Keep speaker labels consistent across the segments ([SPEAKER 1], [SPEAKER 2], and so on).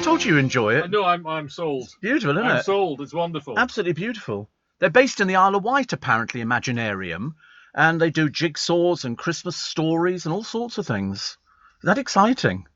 [SPEAKER 1] told you enjoy it.
[SPEAKER 2] No, I'm sold.
[SPEAKER 1] It's beautiful, isn't it?
[SPEAKER 2] I'm sold. It's wonderful.
[SPEAKER 1] Absolutely beautiful. They're based in the Isle of Wight, apparently, Imaginarium, and they do jigsaws and Christmas stories and all sorts of things. Is that exciting?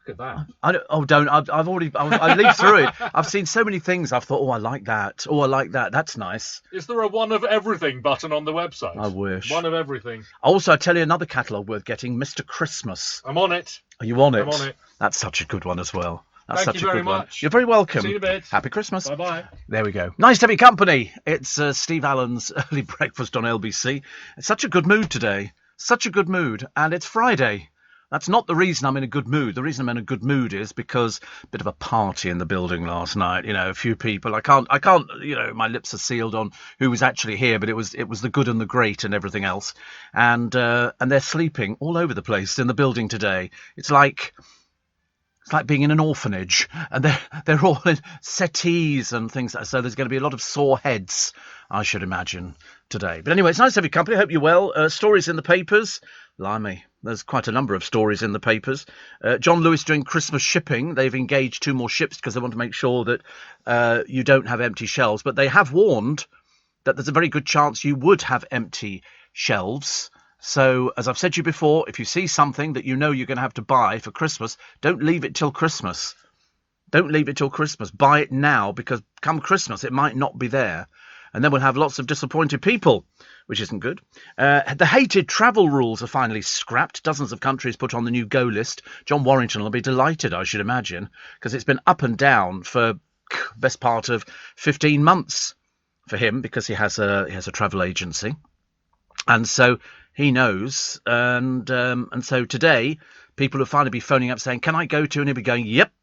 [SPEAKER 2] Look at that.
[SPEAKER 1] I leafed through it. I've seen so many things. I've thought, I like that. Oh, I like that. That's nice.
[SPEAKER 2] Is there a one of everything button on the website?
[SPEAKER 1] I wish.
[SPEAKER 2] One of everything.
[SPEAKER 1] Also, I tell you another catalogue worth getting, Mr. Christmas.
[SPEAKER 2] I'm on it.
[SPEAKER 1] Are you on it?
[SPEAKER 2] I'm on it.
[SPEAKER 1] That's such a good one as well. That's
[SPEAKER 2] Thank
[SPEAKER 1] such
[SPEAKER 2] you
[SPEAKER 1] a
[SPEAKER 2] very
[SPEAKER 1] good one.
[SPEAKER 2] much.
[SPEAKER 1] You're very welcome.
[SPEAKER 2] See you in a bit.
[SPEAKER 1] Happy Christmas.
[SPEAKER 2] Bye-bye.
[SPEAKER 1] There we go. Nice to have your company. It's Steve Allen's Early Breakfast on LBC. It's such a good mood today. Such a good mood. And it's Friday. That's not the reason I'm in a good mood. The reason I'm in a good mood is because a bit of a party in the building last night. You know, a few people. I can't. You know, my lips are sealed on who was actually here, but it was the good and the great and everything else. And they're sleeping all over the place in the building today. It's like being in an orphanage, and they're all in settees and things. So there's going to be a lot of sore heads, I should imagine, today. But anyway, it's nice to have your company. I hope you're well. Stories in the papers. Blimey, there's quite a number of stories in the papers. John Lewis doing Christmas shipping. They've engaged 2 more ships because they want to make sure that you don't have empty shelves. But they have warned that there's a very good chance you would have empty shelves. So, as I've said to you before, if you see something that you know you're going to have to buy for Christmas, don't leave it till Christmas. Don't leave it till Christmas. Buy it now, because come Christmas, it might not be there. And then we'll have lots of disappointed people, which isn't good. The hated travel rules are finally scrapped. Dozens of countries put on the new go list. John Warrington will be delighted, I should imagine, because it's been up and down for best part of 15 months for him, because he has a travel agency. And so he knows, and so today people will finally be phoning up saying, can I go to? And he'll be going, yep,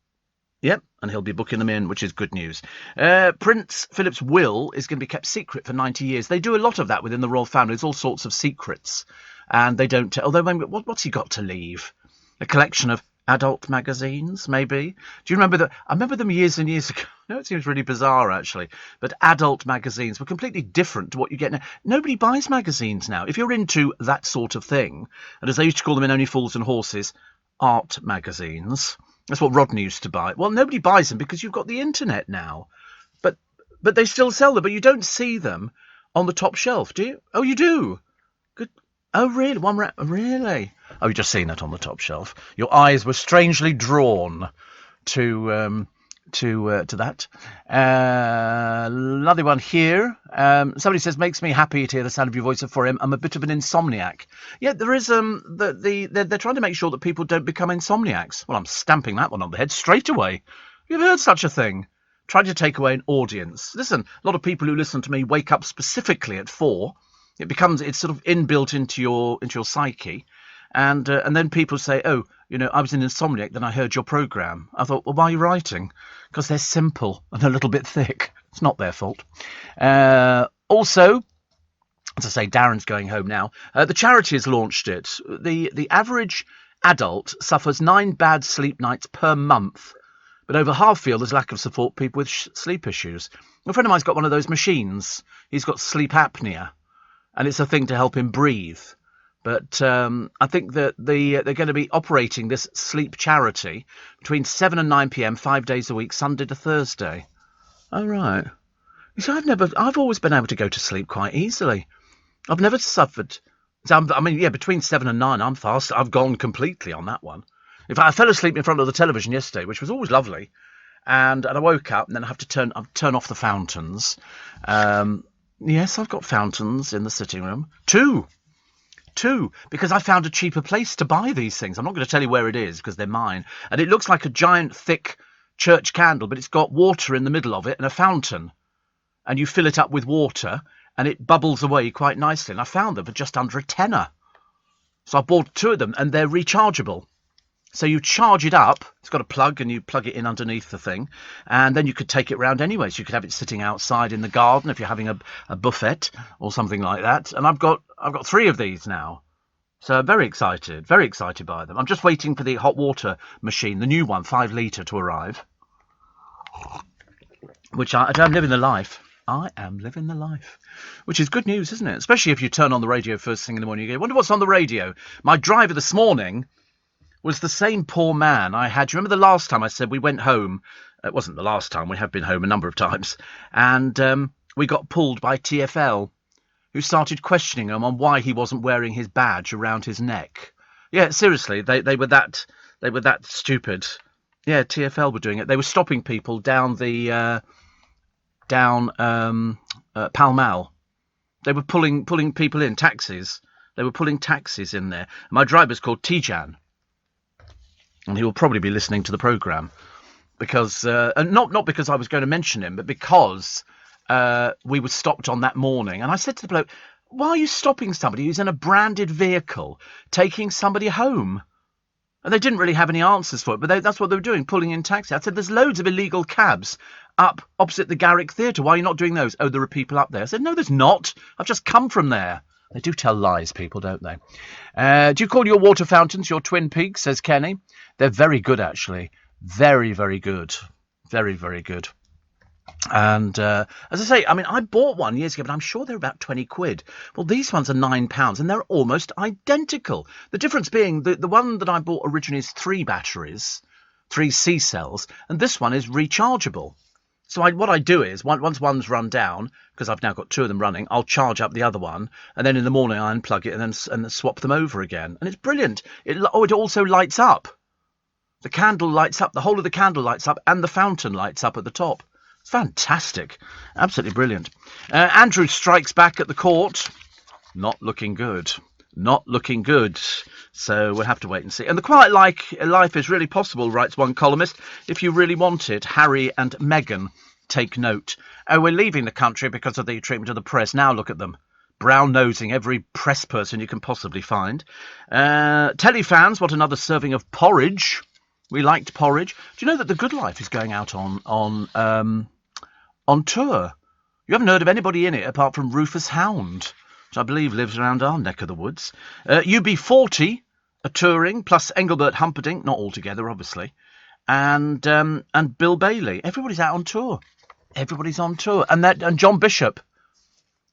[SPEAKER 1] and he'll be booking them in, which is good news. Prince Philip's will is going to be kept secret for 90 years. They do a lot of that within the royal family. There's all sorts of secrets, and they don't tell. Although, what's he got to leave? A collection of adult magazines, maybe? Do you remember that? I remember them years and years ago. No, it seems really bizarre, actually. But adult magazines were completely different to what you get now. Nobody buys magazines now. If you're into that sort of thing, and as they used to call them in Only Fools and Horses, art magazines. That's what Rodney used to buy. Well, nobody buys them because you've got the internet now. But they still sell them, but you don't see them on the top shelf, do you? Oh, you do? Good. Oh, really? Really? Oh, you've just seen that on the top shelf. Your eyes were strangely drawn to that. Another one here. Somebody says, makes me happy to hear the sound of your voice for him. I'm a bit of an insomniac. Yeah, there is they're trying to make sure that people don't become insomniacs. Well, I'm stamping that one on the head straight away. You've heard such a thing? Trying to take away an audience. Listen, a lot of people who listen to me wake up specifically at 4. It's sort of inbuilt into your psyche. And then people say, oh, you know, I was an insomniac, then I heard your programme. I thought, well, why are you writing? Because they're simple and a little bit thick. It's not their fault. Also, as I say, Darren's going home now. The charity has launched it. The average adult suffers 9 bad sleep nights per month, but over half feel there's lack of support for people with sleep issues. A friend of mine's got one of those machines. He's got sleep apnea, and it's a thing to help him breathe. But I think that they're going to be operating this sleep charity between 7 and 9 p.m, 5 days a week, Sunday to Thursday. Oh, right. You see, I've always been able to go to sleep quite easily. I've never suffered. Between 7 and 9, I'm fast. I've gone completely on that one. In fact, I fell asleep in front of the television yesterday, which was always lovely. And I woke up, and then I have to turn off the fountains. Yes, I've got fountains in the sitting room. Two, because I found a cheaper place to buy these things. I'm not going to tell you where it is because they're mine. And it looks like a giant, thick church candle, but it's got water in the middle of it and a fountain. And you fill it up with water and it bubbles away quite nicely. And I found them for just under a tenner. So I bought 2 of them, and they're rechargeable. So you charge it up. It's got a plug, and you plug it in underneath the thing. And then you could take it round anyway. So you could have it sitting outside in the garden if you're having a buffet or something like that. And I've got 3 of these now. So I'm very excited by them. I'm just waiting for the hot water machine, the new one, 5 litre, to arrive. Which I'm living the life. I am living the life. Which is good news, isn't it? Especially if you turn on the radio first thing in the morning. You go, I wonder what's on the radio. My driver this morning was the same poor man I had. Do you remember the last time I said we went home? It wasn't the last time. We have been home a number of times. And we got pulled by TfL, who started questioning him on why he wasn't wearing his badge around his neck. Yeah, seriously, they were that stupid. Yeah, TfL were doing it. They were stopping people down the Pall Mall. They were pulling people in taxis. They were pulling taxis in there. My driver's called Tijan, and he will probably be listening to the programme because not because I was going to mention him, but because we were stopped on that morning. And I said to the bloke, "Why are you stopping somebody who's in a branded vehicle, taking somebody home?" And they didn't really have any answers for it, but that's what they were doing, pulling in taxis. I said, "There's loads of illegal cabs up opposite the Garrick Theatre. Why are you not doing those?" "Oh, there are people up there." I said, "No, there's not. I've just come from there." They do tell lies, people, don't they? Do you call your water fountains your Twin Peaks, says Kenny? They're very good, actually. Very, very good. Very, very good. And as I say, I mean, I bought one years ago, but I'm sure they're about 20 quid. Well, these ones are £9, and they're almost identical. The difference being the one that I bought originally is 3 batteries, 3 C cells, and this one is rechargeable. So what I do is, once one's run down, because I've now got 2 of them running, I'll charge up the other one, and then in the morning I unplug it and then swap them over again. And it's brilliant. It also lights up. The candle lights up, the whole of the candle lights up, and the fountain lights up at the top. It's fantastic. Absolutely brilliant. Andrew strikes back at the court. Not looking good. Not looking good. So we'll have to wait and see. And the quiet life is really possible, writes one columnist, if you really want it. Harry and Meghan take note. Oh, we're leaving the country because of the treatment of the press. Now look at them. Brown-nosing every press person you can possibly find. Telly fans, what another serving of porridge. We liked porridge. Do you know that The Good Life is going out on tour? You haven't heard of anybody in it apart from Rufus Hound, which I believe lives around our neck of the woods. UB40 are touring, plus Engelbert Humperdinck, not all together, obviously, and Bill Bailey. Everybody's out on tour. Everybody's on tour, and John Bishop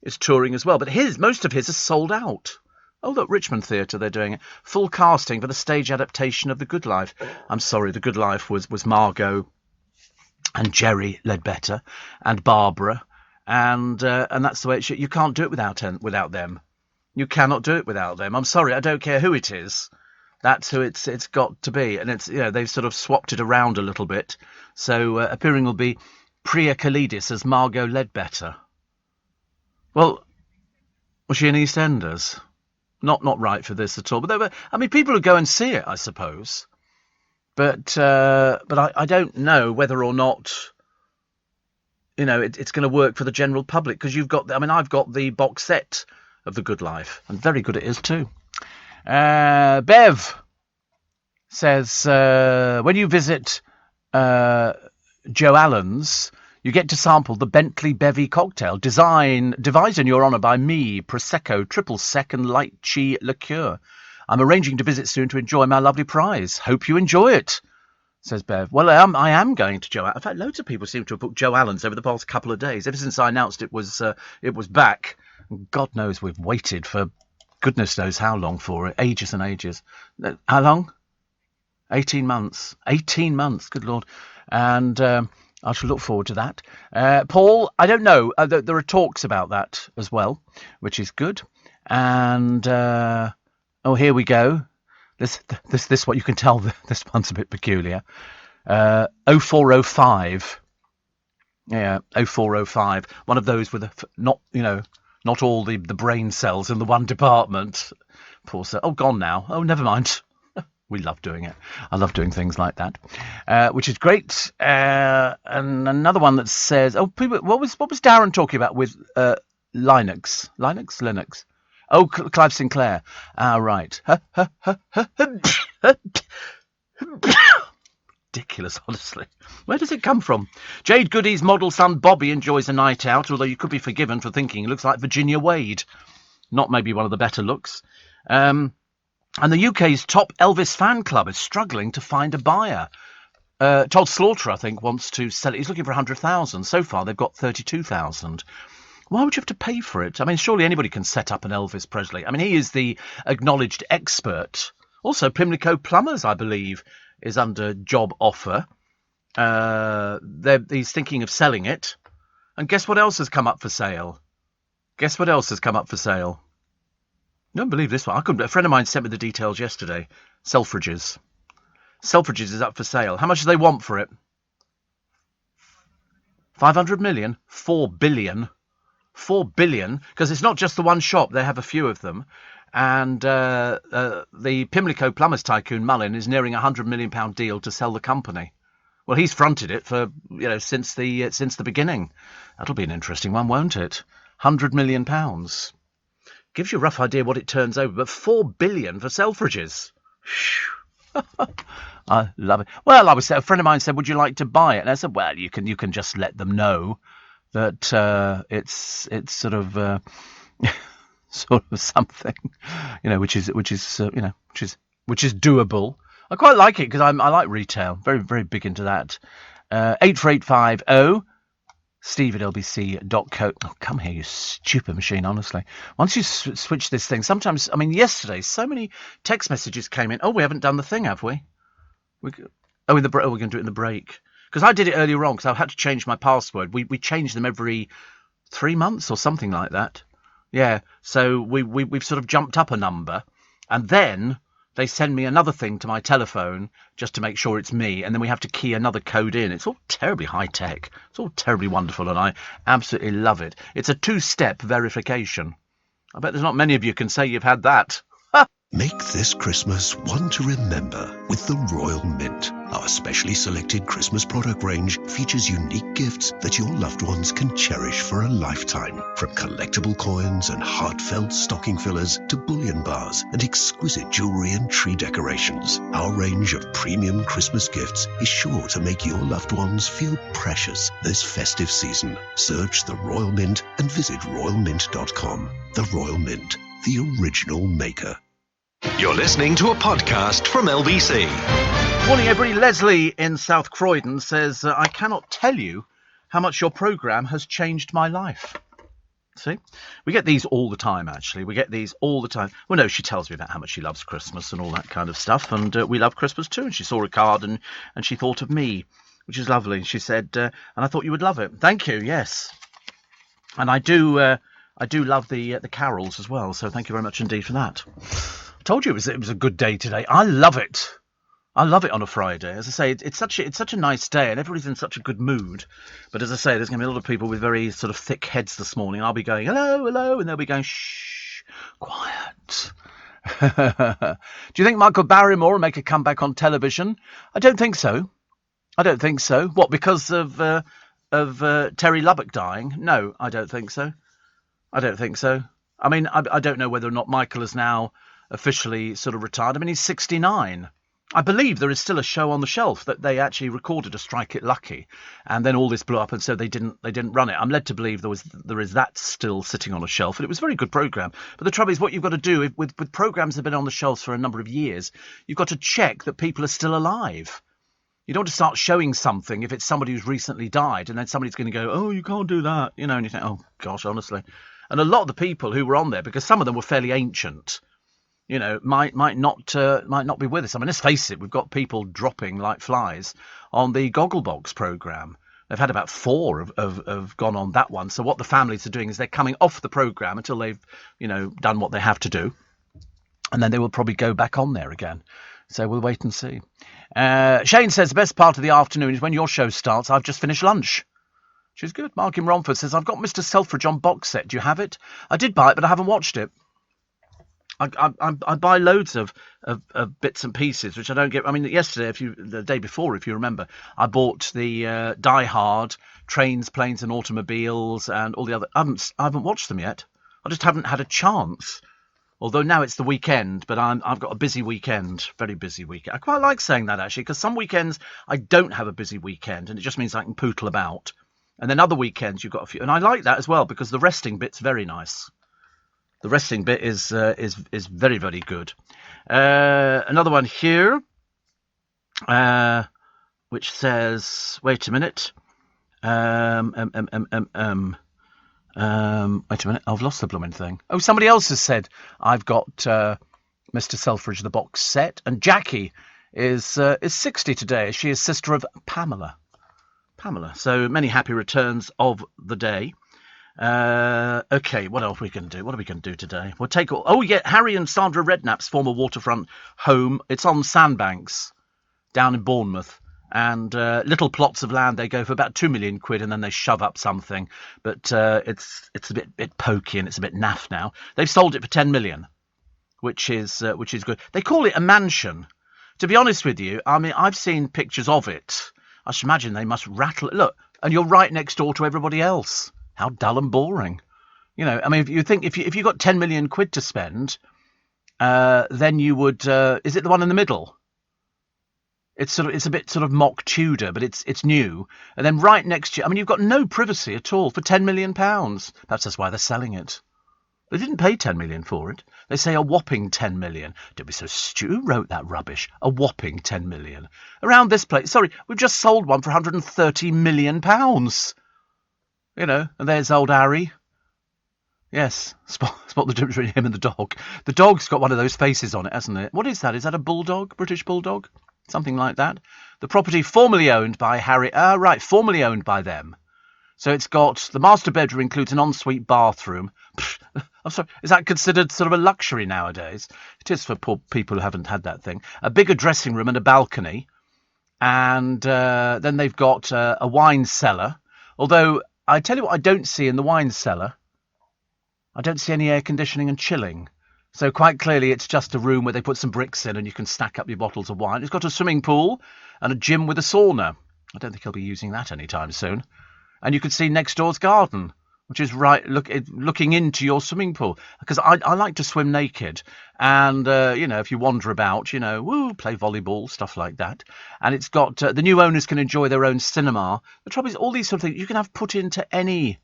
[SPEAKER 1] is touring as well. But most of his is sold out. Oh, look, Richmond Theatre, they're doing it. Full casting for the stage adaptation of The Good Life. I'm sorry, The Good Life was Margot and Jerry Ledbetter and Barbara, and that's the way it should. You can't do it without them. You cannot do it without them. I'm sorry, I don't care who it is. That's who it's got to be, and it's they've sort of swapped it around a little bit. So appearing will be Priya Kalidis as Margot Ledbetter. Well, was she in EastEnders? Not right for this at all. But people who go and see it, I suppose. But I don't know whether or not it's going to work for the general public, because I've got the box set of The Good Life, and very good it is too. Bev says when you visit Joe Allen's, you get to sample the Bentley Bevy cocktail, devised in your honour by me, Prosecco, triple sec and lychee liqueur. I'm arranging to visit soon to enjoy my lovely prize. Hope you enjoy it, says Bev. Well, I am going to Joe Allen. In fact, loads of people seem to have booked Joe Allen's over the past couple of days, ever since I announced it was back. God knows we've waited for goodness knows how long for it. Ages and ages. How long? 18 months. 18 months, good Lord. And I shall look forward to that. Paul, I don't know. There are talks about that as well, which is good. And here we go. This what you can tell. This one's a bit peculiar. 0405. Yeah, 0405. One of those with not all the brain cells in the one department. Poor cell. Oh, gone now. Oh, never mind. We love doing it. I love doing things like that, which is great. And another one that says, "Oh, people, what was Darren talking about with Linux? Oh, Clive Sinclair. Ah, right. Ridiculous, honestly. Where does it come from? Jade Goody's model son Bobby enjoys a night out, although you could be forgiven for thinking he looks like Virginia Wade. Not maybe one of the better looks. And the UK's top Elvis fan club is struggling to find a buyer. Todd Slaughter, I think, wants to sell it. He's looking for 100,000. So far, they've got 32,000. Why would you have to pay for it? I mean, surely anybody can set up an Elvis Presley. I mean, he is the acknowledged expert Also, Pimlico Plumbers, I believe, is under job offer. He's thinking of selling it. And guess what else has come up for sale? Guess what else has come up for sale? I don't believe this one. A friend of mine sent me the details yesterday. Selfridges. Selfridges is up for sale. How much do they want for it? 500 million? 4 billion? 4 billion? Because it's not just the one shop. They have a few of them. And the Pimlico Plumbers tycoon Mullin is nearing £100 million deal to sell the company. Well, he's fronted it for, since the beginning. That'll be an interesting one, won't it? £100 million. Gives you a rough idea what it turns over, but 4 billion for Selfridges. I love it. Well, a friend of mine said, "Would you like to buy it?" And I said, "Well, you can just let them know that it's sort of something, which is doable." I quite like it because I like retail. Very, very big into that. 84850 steve@lbc.co. Oh, come here, you stupid machine, honestly. Once you switch this thing, sometimes, yesterday, so many text messages came in. Oh, we haven't done the thing, have we? We're going to do it in the break. Because I did it earlier on, because I had to change my password. We change them every 3 months or something like that. Yeah, so we've sort of jumped up a number. And then they send me another thing to my telephone just to make sure it's me, and then we have to key another code in. It's all terribly high-tech. It's all terribly wonderful, and I absolutely love it. It's a 2-step verification. I bet there's not many of you can say you've had that.
[SPEAKER 3] Make this Christmas one to remember with the Royal Mint. Our specially selected Christmas product range features unique gifts that your loved ones can cherish for a lifetime. From collectible coins and heartfelt stocking fillers to bullion bars and exquisite jewelry and tree decorations, our range of premium Christmas gifts is sure to make your loved ones feel precious this festive season. Search the Royal Mint and visit royalmint.com. The Royal Mint, the original maker.
[SPEAKER 4] You're listening to a podcast from LBC.
[SPEAKER 1] Morning, everybody. Leslie in South Croydon says, I cannot tell you how much your programme has changed my life. See? We get these all the time, actually. We get these all the time. Well, no, she tells me about how much she loves Christmas and all that kind of stuff. And we love Christmas too. And she saw a card and she thought of me, which is lovely. She said, and I thought you would love it. Thank you, yes. And I do love the carols as well. So thank you very much indeed for that. Told you it was a good day today. I love it. I love it on a Friday. As I say, it's such a nice day, and everybody's in such a good mood. But as I say, there's going to be a lot of people with very sort of thick heads this morning. I'll be going hello, hello, and they'll be going shh, quiet. Do you think Michael Barrymore will make a comeback on television? I don't think so. What, because of Terry Lubbock dying? No, I don't think so. I mean, I don't know whether or not Michael is now officially sort of retired. I mean, he's 69. I believe there is still a show on the shelf that they actually recorded a Strike It Lucky, and then all this blew up, and so they didn't run it. I'm led to believe there is that still sitting on a shelf, and it was a very good program. But the trouble is, what you've got to do with programs that have been on the shelves for a number of years, you've got to check that people are still alive. You don't want to start showing something if it's somebody who's recently died, and then somebody's going to go, oh, you can't do that, and you think, oh gosh, honestly. And a lot of the people who were on there, because some of them were fairly ancient, might not be with us. I mean, let's face it, we've got people dropping like flies on the Gogglebox programme. They've had about 4 have gone on that one. So what the families are doing is they're coming off the programme until they've, done what they have to do. And then they will probably go back on there again. So we'll wait and see. Shane says, the best part of the afternoon is when your show starts. I've just finished lunch. Which is good. Mark in Romford says, I've got Mr. Selfridge on box set. Do you have it? I did buy it, but I haven't watched it. I buy loads of bits and pieces, which I don't get. I mean, yesterday, the day before, if you remember, I bought the Die Hard, Trains, Planes and Automobiles and all the other. I haven't watched them yet. I just haven't had a chance. Although now it's the weekend, but I've got a busy weekend, very busy weekend. I quite like saying that, actually, because some weekends I don't have a busy weekend, and it just means I can pootle about. And then other weekends you've got a few. And I like that as well, because the resting bit's very nice. The resting bit is very, very good. Another one here, which says, wait a minute. Wait a minute. I've lost the blooming thing. Oh, somebody else has said I've got Mr. Selfridge, the box set. And Jackie is 60 today. She is sister of Pamela. So many happy returns of the day. Okay, what else are we going to do? What are we going to do today? We'll take Harry and Sandra Redknapp's former waterfront home. It's on Sandbanks down in Bournemouth. And little plots of land, they go for about 2 million quid, and then they shove up something. But it's a bit pokey and it's a bit naff now. They've sold it for 10 million, which is good. They call it a mansion. To be honest with you, I mean, I've seen pictures of it. I should imagine they must rattle it. Look, and you're right next door to everybody else. How dull and boring. You know, I mean, if you think if you got 10 million quid to spend, then you would. Is it the one in the middle? It's a bit sort of mock Tudor, but it's new. And then right next to you, I mean, you've got no privacy at all for £10 million. Perhaps that's why they're selling it. They didn't pay 10 million for it. They say a whopping 10 million. Don't be so stupid. Who wrote that rubbish? A whopping 10 million. Around this place. Sorry, we've just sold one for £130 million. You know, and there's old Harry. Yes, spot the difference between him and the dog. The dog's got one of those faces on it, hasn't it? What is that? Is that a bulldog? British bulldog? Something like that. The property formerly owned by Harry. Formerly owned by them. So it's got the master bedroom includes an ensuite bathroom. I'm sorry, is that considered sort of a luxury nowadays? It is for poor people who haven't had that thing. A bigger dressing room and a balcony. And then they've got a wine cellar. Although, I tell you what I don't see in the wine cellar. I don't see any air conditioning and chilling. So quite clearly it's just a room where they put some bricks in and you can stack up your bottles of wine. It's got a swimming pool and a gym with a sauna. I don't think he'll be using that anytime soon. And you can see next door's garden, which is looking into your swimming pool. Because I like to swim naked. And, if you wander about, play volleyball, stuff like that. And it's got, the new owners can enjoy their own cinema. The trouble is all these sort of things you can have put into any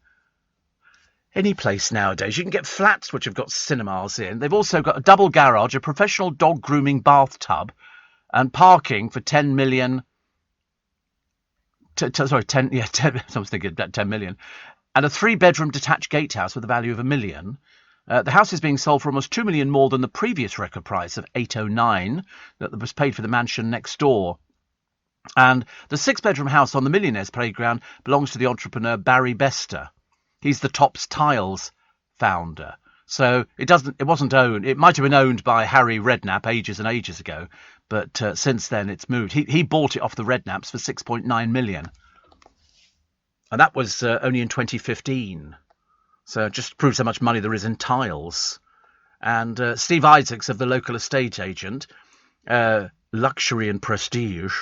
[SPEAKER 1] place nowadays. You can get flats which have got cinemas in. They've also got a double garage, a professional dog grooming bathtub, and parking for 10 million. I was thinking about 10 million. And a 3-bedroom detached gatehouse with a value of £1 million. The house is being sold for almost 2 million more than the previous record price of 809 that was paid for the mansion next door. And the 6-bedroom house on the Millionaires Playground belongs to the entrepreneur Barry Bester. He's the Tops Tiles founder. So it wasn't owned. It might have been owned by Harry Redknapp ages and ages ago, but since then it's moved. He bought it off the Redknapps for 6.9 million. And that was only in 2015. So it just proves how much money there is in tiles. And Steve Isaacs of the local estate agent, luxury and prestige.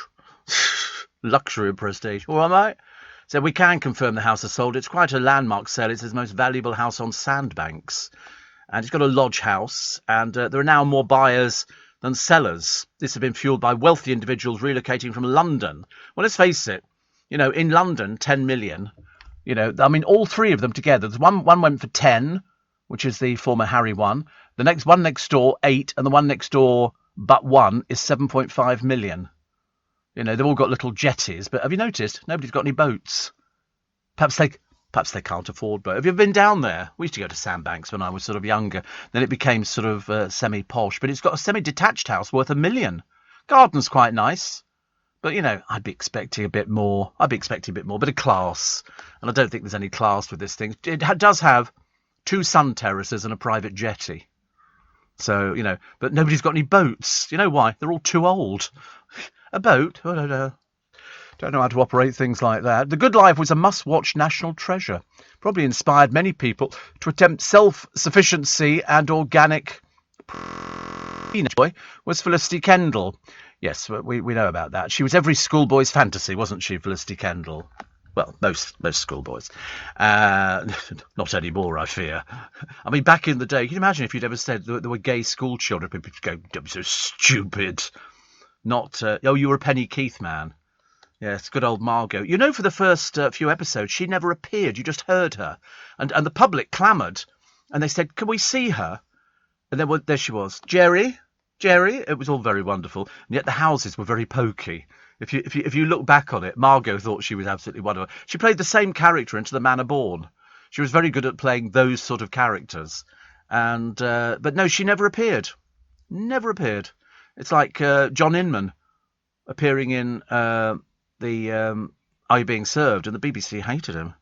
[SPEAKER 1] Luxury and prestige. All right, mate? So we can confirm the house is sold. It's quite a landmark sale. It's his most valuable house on Sandbanks. And it's got a lodge house. And there are now more buyers than sellers. This has been fueled by wealthy individuals relocating from London. Well, let's face it. In London, 10 million. All three of them together. One went for 10, which is the former Harry one. The next one next door, 8. And the one next door, but 1, is 7.5 million. They've all got little jetties, but have you noticed? Nobody's got any boats. Perhaps they can't afford boats. Have you ever been down there? We used to go to Sandbanks when I was sort of younger. Then it became sort of semi-posh, but it's got a semi-detached house worth £1 million. Garden's quite nice, but I'd be expecting a bit more. Bit of class, and I don't think there's any class with this thing. It does have 2 sun terraces and a private jetty. So but nobody's got any boats. You know why? They're all too old. A boat? I don't know. Don't know how to operate things like that. The Good Life was a must-watch national treasure. Probably inspired many people to attempt self-sufficiency and organic. Boy was Felicity Kendall. Yes, we know about that. She was every schoolboy's fantasy, wasn't she, Felicity Kendall? Well, most schoolboys. Not anymore, I fear. I mean, back in the day, can you imagine if you'd ever said there were gay school children? People would go, "Don't be so stupid." Not, you were a Penny Keith man. Yes, good old Margot. For the first few episodes, she never appeared. You just heard her. And the public clamoured. And they said, "Can we see her?" And then there she was. Jerry. It was all very wonderful. And yet the houses were very pokey. If you look back on it, Margot thought she was absolutely wonderful. She played the same character into The Manor Born. She was very good at playing those sort of characters. And but no, she never appeared. Never appeared. It's like John Inman appearing in the Are You Being Served, and the BBC hated him.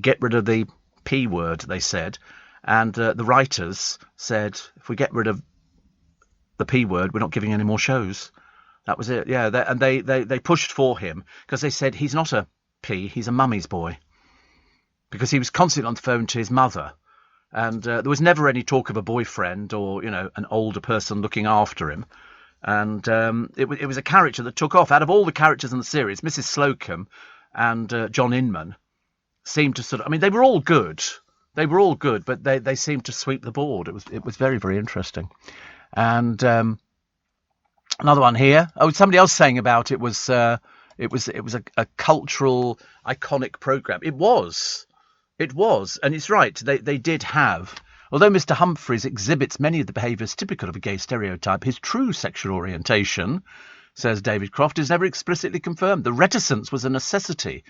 [SPEAKER 1] Get rid of the P word, they said, and the writers said, if we get rid of the P word, we're not giving any more shows. That was it. Yeah, and they pushed for him because they said he's not a P, he's a mummy's boy, because he was constantly on the phone to his mother. And there was never any talk of a boyfriend or, an older person looking after him. And it was a character that took off. Out of all the characters in the series, Mrs. Slocum and John Inman seemed to they were all good. They were all good, but they seemed to sweep the board. It was very, very interesting. And another one here. Oh, somebody else saying about it was a cultural, iconic programme. It was, and it's right. They did have. Although Mr. Humphreys exhibits many of the behaviours typical of a gay stereotype, his true sexual orientation, says David Croft, is never explicitly confirmed. The reticence was a necessity,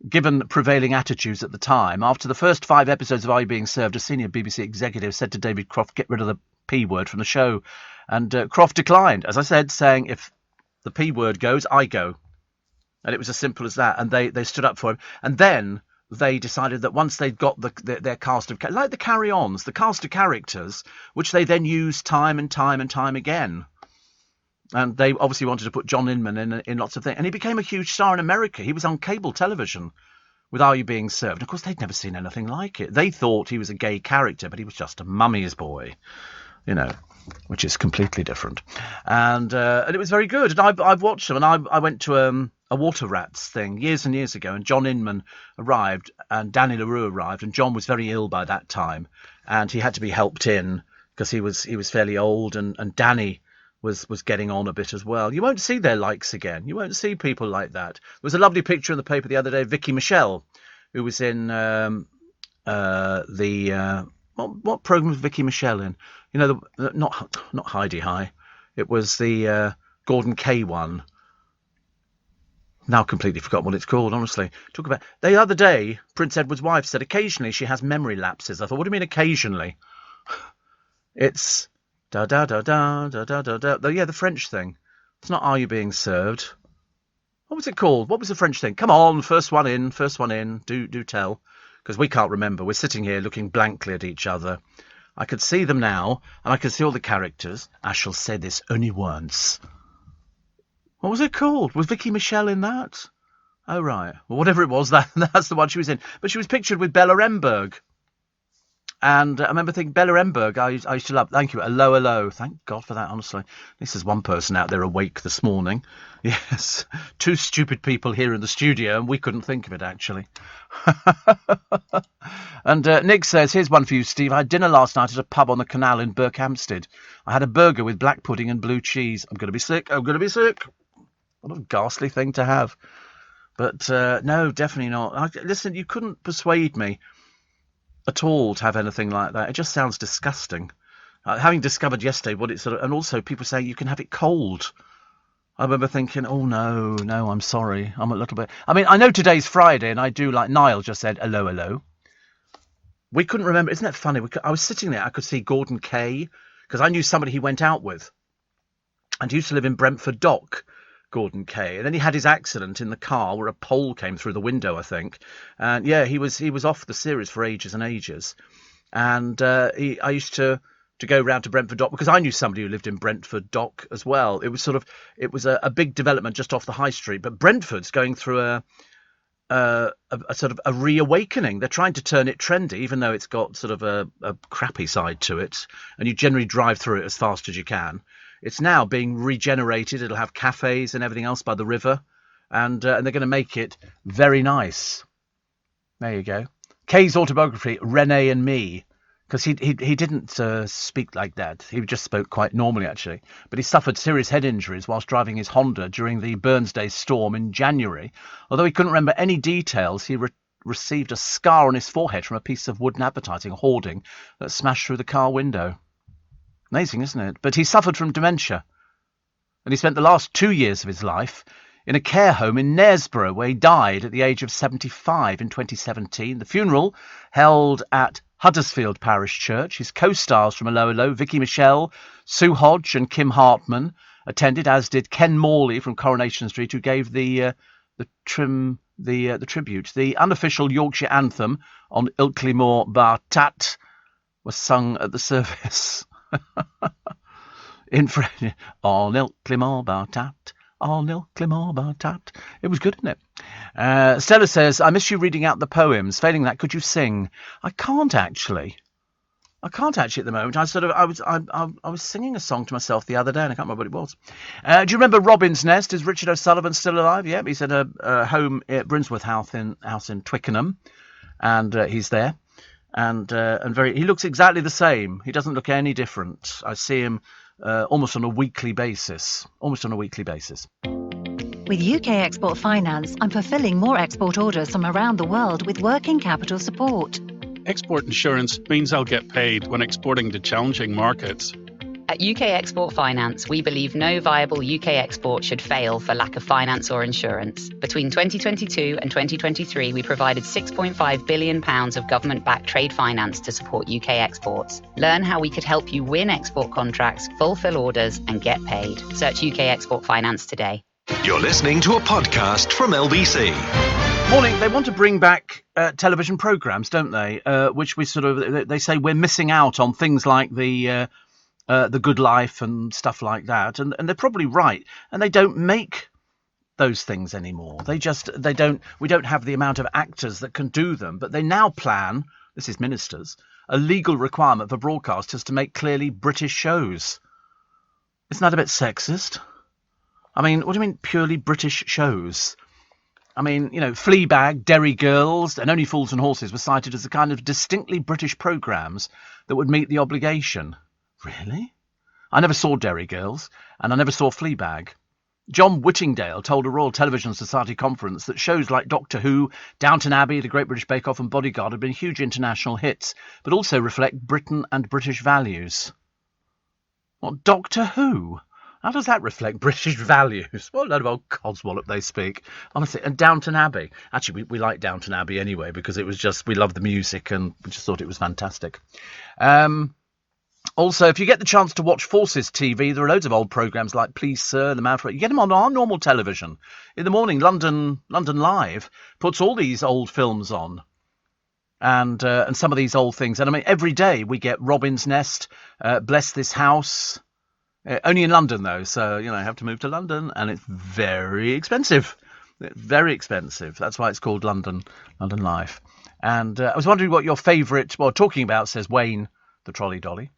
[SPEAKER 1] given prevailing attitudes at the time. After the first 5 episodes of Are You Being Served, a senior BBC executive said to David Croft, get rid of the P word from the show. And Croft declined, as I said, saying, if the P word goes, I go. And it was as simple as that. And they stood up for him. And then they decided that once they'd got their cast of, like the Carry-Ons, the cast of characters, which they then used time and time and time again. And they obviously wanted to put John Inman in lots of things. And he became a huge star in America. He was on cable television with Are You Being Served? And of course, they'd never seen anything like it. They thought he was a gay character, but he was just a mummy's boy, which is completely different. And it was very good. And I've watched them. And I went to a Water Rats thing years and years ago. And John Inman arrived and Danny LaRue arrived. And John was very ill by that time. And he had to be helped in because he was fairly old. And Danny was getting on a bit as well. You won't see their likes again. You won't see people like that. There was a lovely picture in the paper the other day of Vicky Michelle, who was in what programme was Vicky Michelle in? Not Heidi High. It was the Gordon Kay one. Now completely forgot what it's called, honestly. Talk about the other day, Prince Edward's wife said occasionally she has memory lapses. I thought, what do you mean occasionally? It's da da da da da da da da. Yeah, the French thing. It's not Are You Being Served? What was it called? What was the French thing? Come on, first one in. Do tell. Because we can't remember. We're sitting here looking blankly at each other. I could see them now, and I could see all the characters. I shall say this only once. What was it called? Was Vicky Michelle in that? Oh, right. Well, whatever it was, that's the one she was in. But she was pictured with Bella Remberg. And I remember thinking, Bella Remberg, I used to love. Thank you. Hello. Thank God for that, honestly. At least there's one person out there awake this morning. Yes. 2 stupid people here in the studio, and we couldn't think of it, actually. And Nick says, here's one for you, Steve. I had dinner last night at a pub on the canal in Berkhamsted. I had a burger with black pudding and blue cheese. I'm going to be sick. What a ghastly thing to have. But no, definitely not. Listen, you couldn't persuade me at all to have anything like that. It just sounds disgusting. Having discovered yesterday what it's and also people saying you can have it cold. I remember thinking, oh no, I'm sorry. I'm a little bit. I mean, I know today's Friday, and I do, like Niall just said, hello. We couldn't remember. Isn't that funny? I was sitting there. I could see Gordon Kay because I knew somebody he went out with, and he used to live in Brentford Dock. Gordon Kay, and then he had his accident in the car where a pole came through the window, I think. And yeah, he was off the series for ages and ages. And I used to go round to Brentford Dock because I knew somebody who lived in Brentford Dock as well. It was a big development just off the high street, but Brentford's going through a sort of a reawakening. They're trying to turn it trendy, even though it's got sort of a crappy side to it, and you generally drive through it as fast as you can. It's now being regenerated. It'll have cafes and everything else by the river, and they're going to make it very nice. There you go. Kay's autobiography, Renee and Me, because he didn't speak like that. He just spoke quite normally, actually. But he suffered serious head injuries whilst driving his Honda during the Burnsday storm in January. Although he couldn't remember any details, he received a scar on his forehead from a piece of wooden advertising hoarding that smashed through the car window. Amazing, isn't it? But he suffered from dementia. And he spent the last 2 years of his life in a care home in Knaresborough, where he died at the age of 75 in 2017. The funeral, held at Huddersfield Parish Church. His co-stars from A Low Low, Vicky Michelle, Sue Hodge and Kim Hartman, attended, as did Ken Morley from Coronation Street, who gave the tribute. The unofficial Yorkshire anthem on Ilkley Moor Bar Tat was sung at the service. In French, on Ilkley Moor Bar Tat, on Ilkley Moor Bar Tat. It was good, isn't it? Stella says, I miss you reading out the poems. Failing that, could you sing? I can't actually at the moment. I was singing a song to myself the other day, and I can't remember what it was. Do you remember Robin's Nest? Is Richard O'Sullivan still alive? Yeah, he's at a home at Brinsworth House in Twickenham, and he's there, and he looks exactly the same. He doesn't look any different. I see him almost on a weekly basis.
[SPEAKER 5] With UK Export Finance, I'm fulfilling more export orders from around the world with working capital support.
[SPEAKER 6] Export insurance means I'll get paid when exporting to challenging markets.
[SPEAKER 7] At UK Export Finance, we believe no viable UK export should fail for lack of finance or insurance. Between 2022 and 2023, we provided £6.5 billion of government-backed trade finance to support UK exports. Learn how we could help you win export contracts, fulfill orders, and get paid. Search UK Export Finance today.
[SPEAKER 4] You're listening to a podcast from LBC.
[SPEAKER 1] Morning. They want to bring back television programmes, don't they? Which they say we're missing out on things like the Good Life and stuff like that, and they're probably right. And they don't make those things anymore. We don't have the amount of actors that can do them. But they now plan, this is ministers, a legal requirement for broadcasters to make clearly British shows. Isn't that a bit sexist? I mean, what do you mean purely British shows? I mean, Fleabag, Derry Girls, and Only Fools and Horses were cited as the kind of distinctly British programmes that would meet the obligation. Really? I never saw Derry Girls, and I never saw Fleabag. John Whittingdale told a Royal Television Society conference that shows like Doctor Who, Downton Abbey, The Great British Bake Off and Bodyguard have been huge international hits, but also reflect Britain and British values. What, Doctor Who? How does that reflect British values? What a load of old codswallop they speak. Honestly, and Downton Abbey. Actually, we like Downton Abbey anyway, because it was just, we loved the music and we just thought it was fantastic. Also, if you get the chance to watch Forces TV, there are loads of old programmes like Please Sir, The Man for It. You get them on our normal television. In the morning, London Live puts all these old films on. And some of these old things. And I mean, every day we get Robin's Nest, Bless This House. Only in London, though, so, I have to move to London, and it's very expensive. Very expensive. That's why it's called London Live. And I was wondering what your favourite, talking about, says Wayne, the trolley dolly,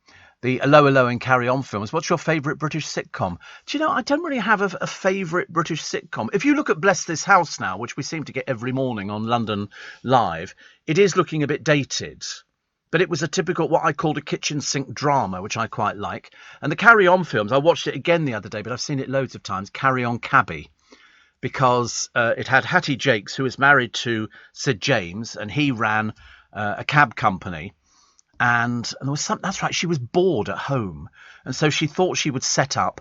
[SPEAKER 1] the Low and Carry On films. What's your favourite British sitcom? Do you know, I don't really have a favourite British sitcom. If you look at Bless This House now, which we seem to get every morning on London Live, it is looking a bit dated. But it was a typical, what I called a kitchen sink drama, which I quite like. And the Carry On films, I watched it again the other day, but I've seen it loads of times, Carry On Cabby, because it had Hattie Jakes, who was married to Sid James, and he ran a cab company. And there was that's right, she was bored at home. And so she thought she would set up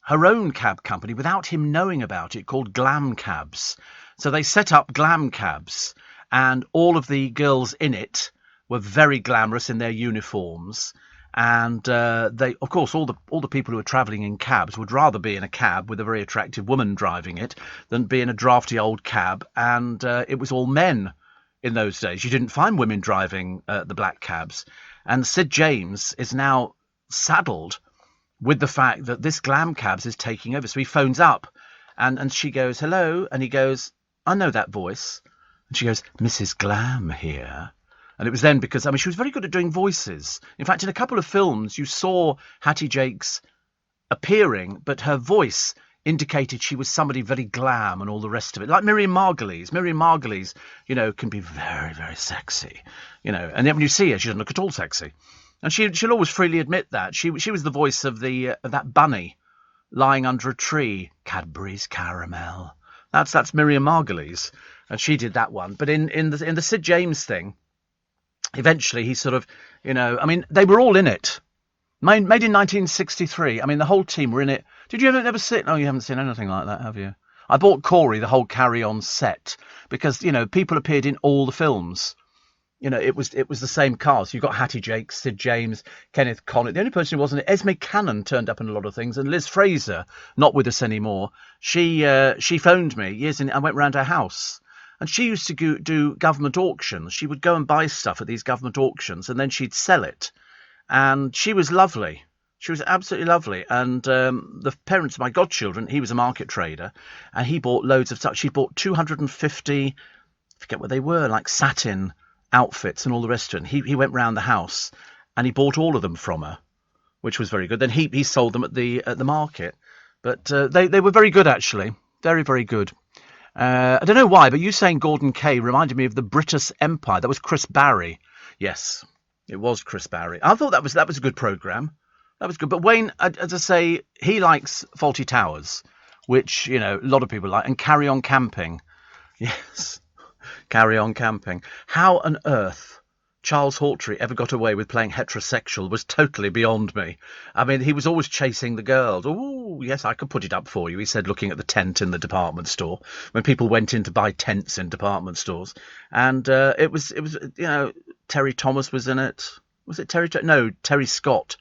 [SPEAKER 1] her own cab company without him knowing about it, called Glam Cabs. So they set up Glam Cabs, and all of the girls in it were very glamorous in their uniforms, and they, of course, all the people who were travelling in cabs would rather be in a cab with a very attractive woman driving it than be in a drafty old cab, and it was all men in those days. You didn't find women driving the black cabs, and Sid James is now saddled with the fact that this Glam Cabs is taking over. So he phones up, and she goes, hello, and he goes, I know that voice, and she goes, Mrs. Glam here. And it was then because, she was very good at doing voices. In fact, in a couple of films, you saw Hattie Jakes appearing, but her voice indicated she was somebody very glam and all the rest of it. Like Miriam Margolyes. Miriam Margolyes, can be very, very sexy, and then when you see her, she doesn't look at all sexy. And she'll always freely admit that. She was the voice of of that bunny lying under a tree. Cadbury's Caramel. That's Miriam Margolyes. And she did that one. But in the Sid James thing, eventually, he sort of, they were all in it. Made in 1963. The whole team were in it. Did you ever see it? No, you haven't seen anything like that, have you? I bought Corey the whole Carry On set because, people appeared in all the films. it was the same cast. You got Hattie Jakes, Sid James, Kenneth Connett. The only person who wasn't, Esme Cannon turned up in a lot of things, and Liz Fraser, not with us anymore. She phoned me I went round her house, and she used to do government auctions. She would go and buy stuff at these government auctions, and then she'd sell it. And she was lovely. She was absolutely lovely. And the parents of my godchildren, he was a market trader, and he bought loads of stuff. She bought 250, I forget what they were, like satin outfits and all the rest of it. And he went round the house and he bought all of them from her, which was very good. Then he sold them at the market. But they were very good, actually. Very, very good. I don't know why, but you saying Gordon Kay reminded me of the British Empire. That was Chris Barry. Yes, it was Chris Barry. I thought that was a good programme. That was good. But Wayne, as I say, he likes Fawlty Towers, which, a lot of people like, and Carry On Camping. Yes. Carry On Camping. How on earth Charles Hawtrey ever got away with playing heterosexual was totally beyond me. I mean, he was always chasing the girls. Oh, yes, I could put it up for you, he said, looking at the tent in the department store, when people went in to buy tents in department stores. And it was Terry Thomas was in it. Was it Terry? No, Terry Scott.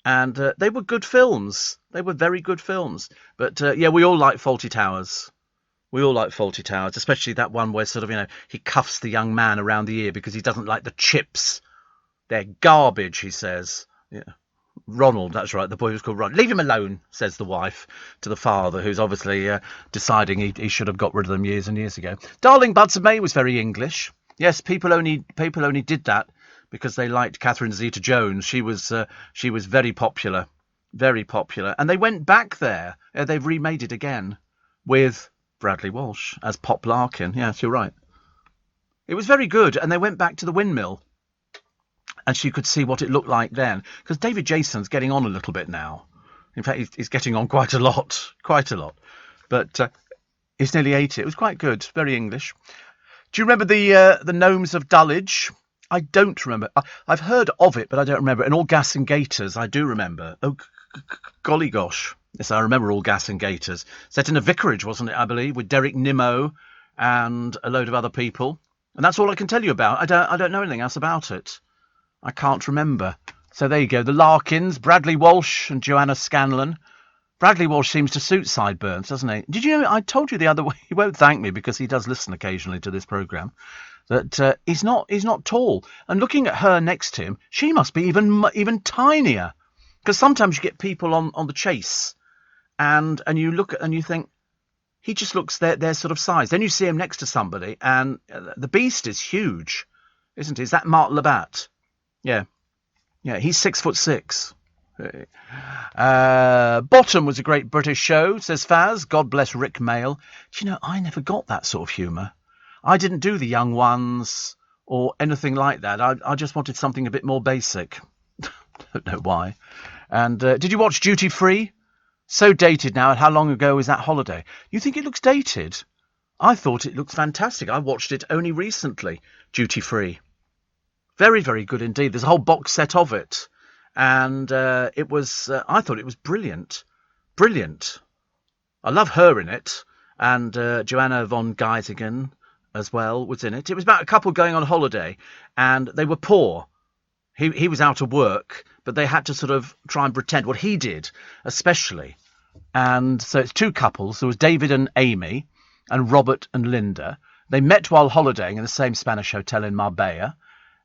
[SPEAKER 1] And they were good films. They were very good films. But, we all like Fawlty Towers. We all like Fawlty Towers, especially that one where sort of, he cuffs the young man around the ear because he doesn't like the chips. They're garbage, he says. Yeah. Ronald, that's right, the boy was called Ronald. Leave him alone, says the wife to the father, who's obviously deciding he should have got rid of them years and years ago. Darling Buds of May was very English. Yes, people only did that because they liked Catherine Zeta-Jones. She was very popular, very popular. And they went back there. They've remade it again with Bradley Walsh as Pop Larkin. Yes, you're right. It was very good, and they went back to the windmill, and she could see what it looked like then. Because David Jason's getting on a little bit now. In fact, he's getting on quite a lot. But he's nearly 80. It was quite good, very English. Do you remember the Gnomes of Dulwich? I don't remember. I've heard of it, but I don't remember. And All Gas and Gaiters, I do remember. Oh, golly gosh. Yes, I remember All Gas and Gaiters. Set in a vicarage, wasn't it, I believe, with Derek Nimmo and a load of other people. And that's all I can tell you about. I don't know anything else about it. I can't remember. So there you go. The Larkins, Bradley Walsh and Joanna Scanlon. Bradley Walsh seems to suit Sideburns, doesn't he? Did you know, I told you the other way, he won't thank me because he does listen occasionally to this programme, that he's not tall. And looking at her next to him, she must be even tinier. Because sometimes you get people on the chase and you look at and you think, he just looks their sort of size. Then you see him next to somebody and the beast is huge, isn't he? Is that Mark Labatt? Yeah, he's 6'6". Bottom was a great British show, says Faz. God bless Rick Mail. Do you know, I never got that sort of humour. I didn't do The Young Ones or anything like that. I just wanted something a bit more basic. Don't know why. And did you watch Duty Free? So dated now. And how long ago was that holiday? You think it looks dated? I thought it looked fantastic. I watched it only recently. Duty Free. Very, very good indeed. There's a whole box set of it. And it was, I thought it was brilliant. Brilliant. I love her in it. And Joanna von Geisigen as well was in it. It was about a couple going on holiday and they were poor. He was out of work, but they had to sort of try and pretend what he did, especially. And so it's two couples. There was David and Amy and Robert and Linda. They met while holidaying in the same Spanish hotel in Marbella.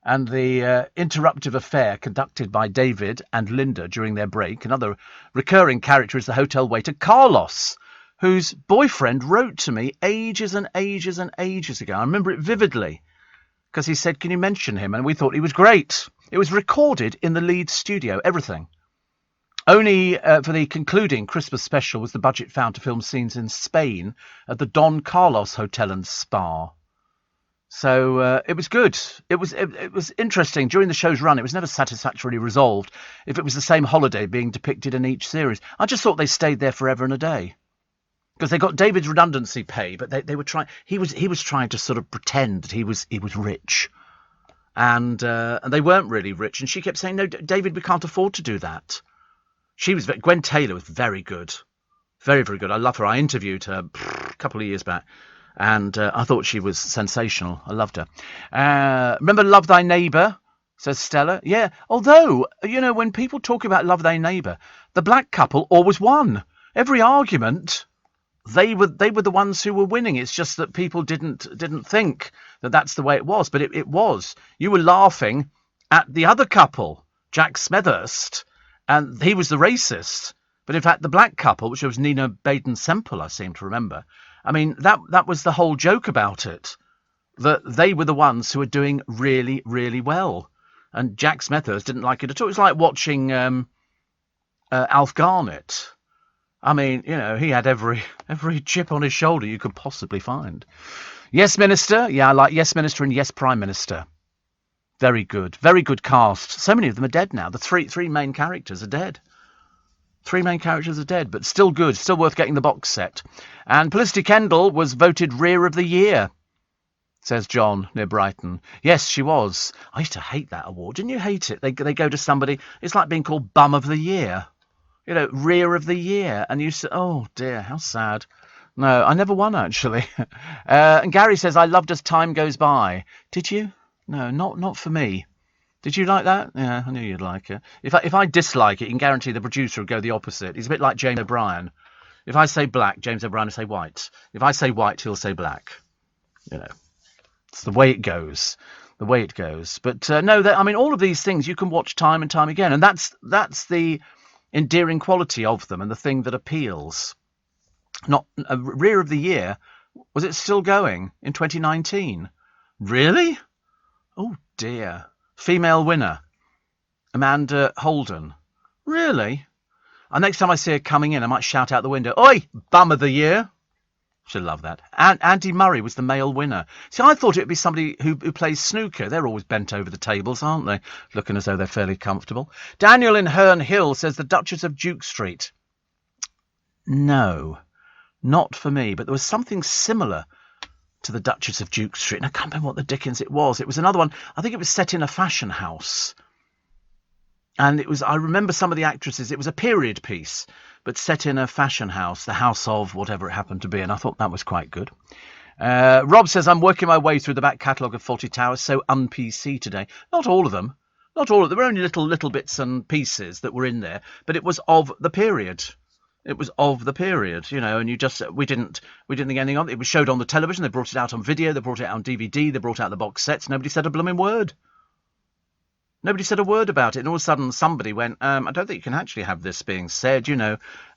[SPEAKER 1] And the interruptive affair conducted by David and Linda during their break. Another recurring character is the hotel waiter Carlos, whose boyfriend wrote to me ages and ages and ages ago. I remember it vividly because he said, can you mention him? And we thought he was great. It was recorded in the Leeds studio, everything. Only for the concluding Christmas special was the budget found to film scenes in Spain at the Don Carlos Hotel and Spa. So it was good. It was interesting. During the show's run, it was never satisfactorily resolved if it was the same holiday being depicted in each series. I just thought they stayed there forever and a day. Because they got David's redundancy pay, but they were trying. He was trying to sort of pretend that he was rich, and they weren't really rich. And she kept saying, "No, David, we can't afford to do that." Gwen Taylor was very good, very, very good. I love her. I interviewed her a couple of years back, And I thought she was sensational. I loved her. Remember Love Thy Neighbour, says Stella. Yeah, although, when people talk about Love Thy Neighbour, the black couple always won. Every argument, they were the ones who were winning. It's just that people didn't think that that's the way it was. But it was. You were laughing at the other couple, Jack Smethurst, and he was the racist. But in fact, the black couple, which was Nina Baden-Semple, I seem to remember, I mean, that was the whole joke about it, that they were the ones who were doing really, really well. And Jack Smethurst didn't like it at all. It was like watching Alf Garnett. I mean, he had every chip on his shoulder you could possibly find. Yes, Minister. Yeah, I like Yes, Minister and Yes, Prime Minister. Very good. Very good cast. So many of them are dead now. The three main characters are dead. 3 main characters are dead, but still good, still worth getting the box set. And Felicity Kendall was voted Rear of the Year, says John, near Brighton. Yes, she was. I used to hate that award. Didn't you hate it? They go to somebody, it's like being called Bum of the Year. Rear of the Year. And you say, oh dear, how sad. No, I never won, actually. And Gary says, I loved As Time Goes By. Did you? No, not for me. Did you like that? Yeah, I knew you'd like it. If I dislike it, you can guarantee the producer will go the opposite. He's a bit like James O'Brien. If I say black, James O'Brien will say white. If I say white, he'll say black. It's the way it goes. The way it goes. But no, I mean, all of these things you can watch time and time again, and that's the endearing quality of them and the thing that appeals. Not Rear of the Year. Was it still going in 2019? Really? Oh dear. Female winner, Amanda Holden. Really? And next time I see her coming in, I might shout out the window, "Oi, Bum of the Year!" She'll love that. And Andy Murray was the male winner. See, I thought it would be somebody who plays snooker. They're always bent over the tables, aren't they? Looking as though they're fairly comfortable. Daniel in Herne Hill says the Duchess of Duke Street. No, not for me. But there was something similar to the Duchess of Duke Street, and I can't remember what the dickens it was. It was another one. I think it was set in a fashion house, and I remember some of the actresses. It was a period piece, but set in a fashion house, the house of whatever it happened to be, and I thought that was quite good. Rob says, I'm working my way through the back catalogue of Fawlty Towers, so un-PC today. Not all of them. There were only little bits and pieces that were in there, but it was of the period. It was of the period, and we didn't think anything of it. It was showed on the television. They brought it out on video. They brought it out on DVD. They brought out the box sets. Nobody said a blooming word. Nobody said a word about it. And all of a sudden somebody went, I don't think you can actually have this being said,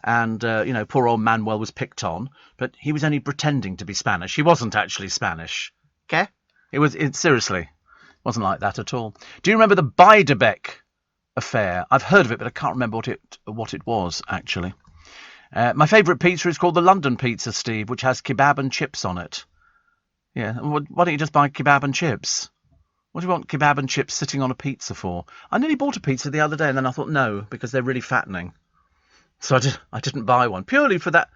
[SPEAKER 1] and, poor old Manuel was picked on, but he was only pretending to be Spanish. He wasn't actually Spanish. Okay? It seriously wasn't like that at all. Do you remember the Beiderbecke affair? I've heard of it, but I can't remember what it was, actually. My favourite pizza is called the London Pizza, Steve, which has kebab and chips on it. Yeah, why don't you just buy kebab and chips? What do you want kebab and chips sitting on a pizza for? I nearly bought a pizza the other day, and then I thought no, because they're really fattening. So I didn't buy one purely for that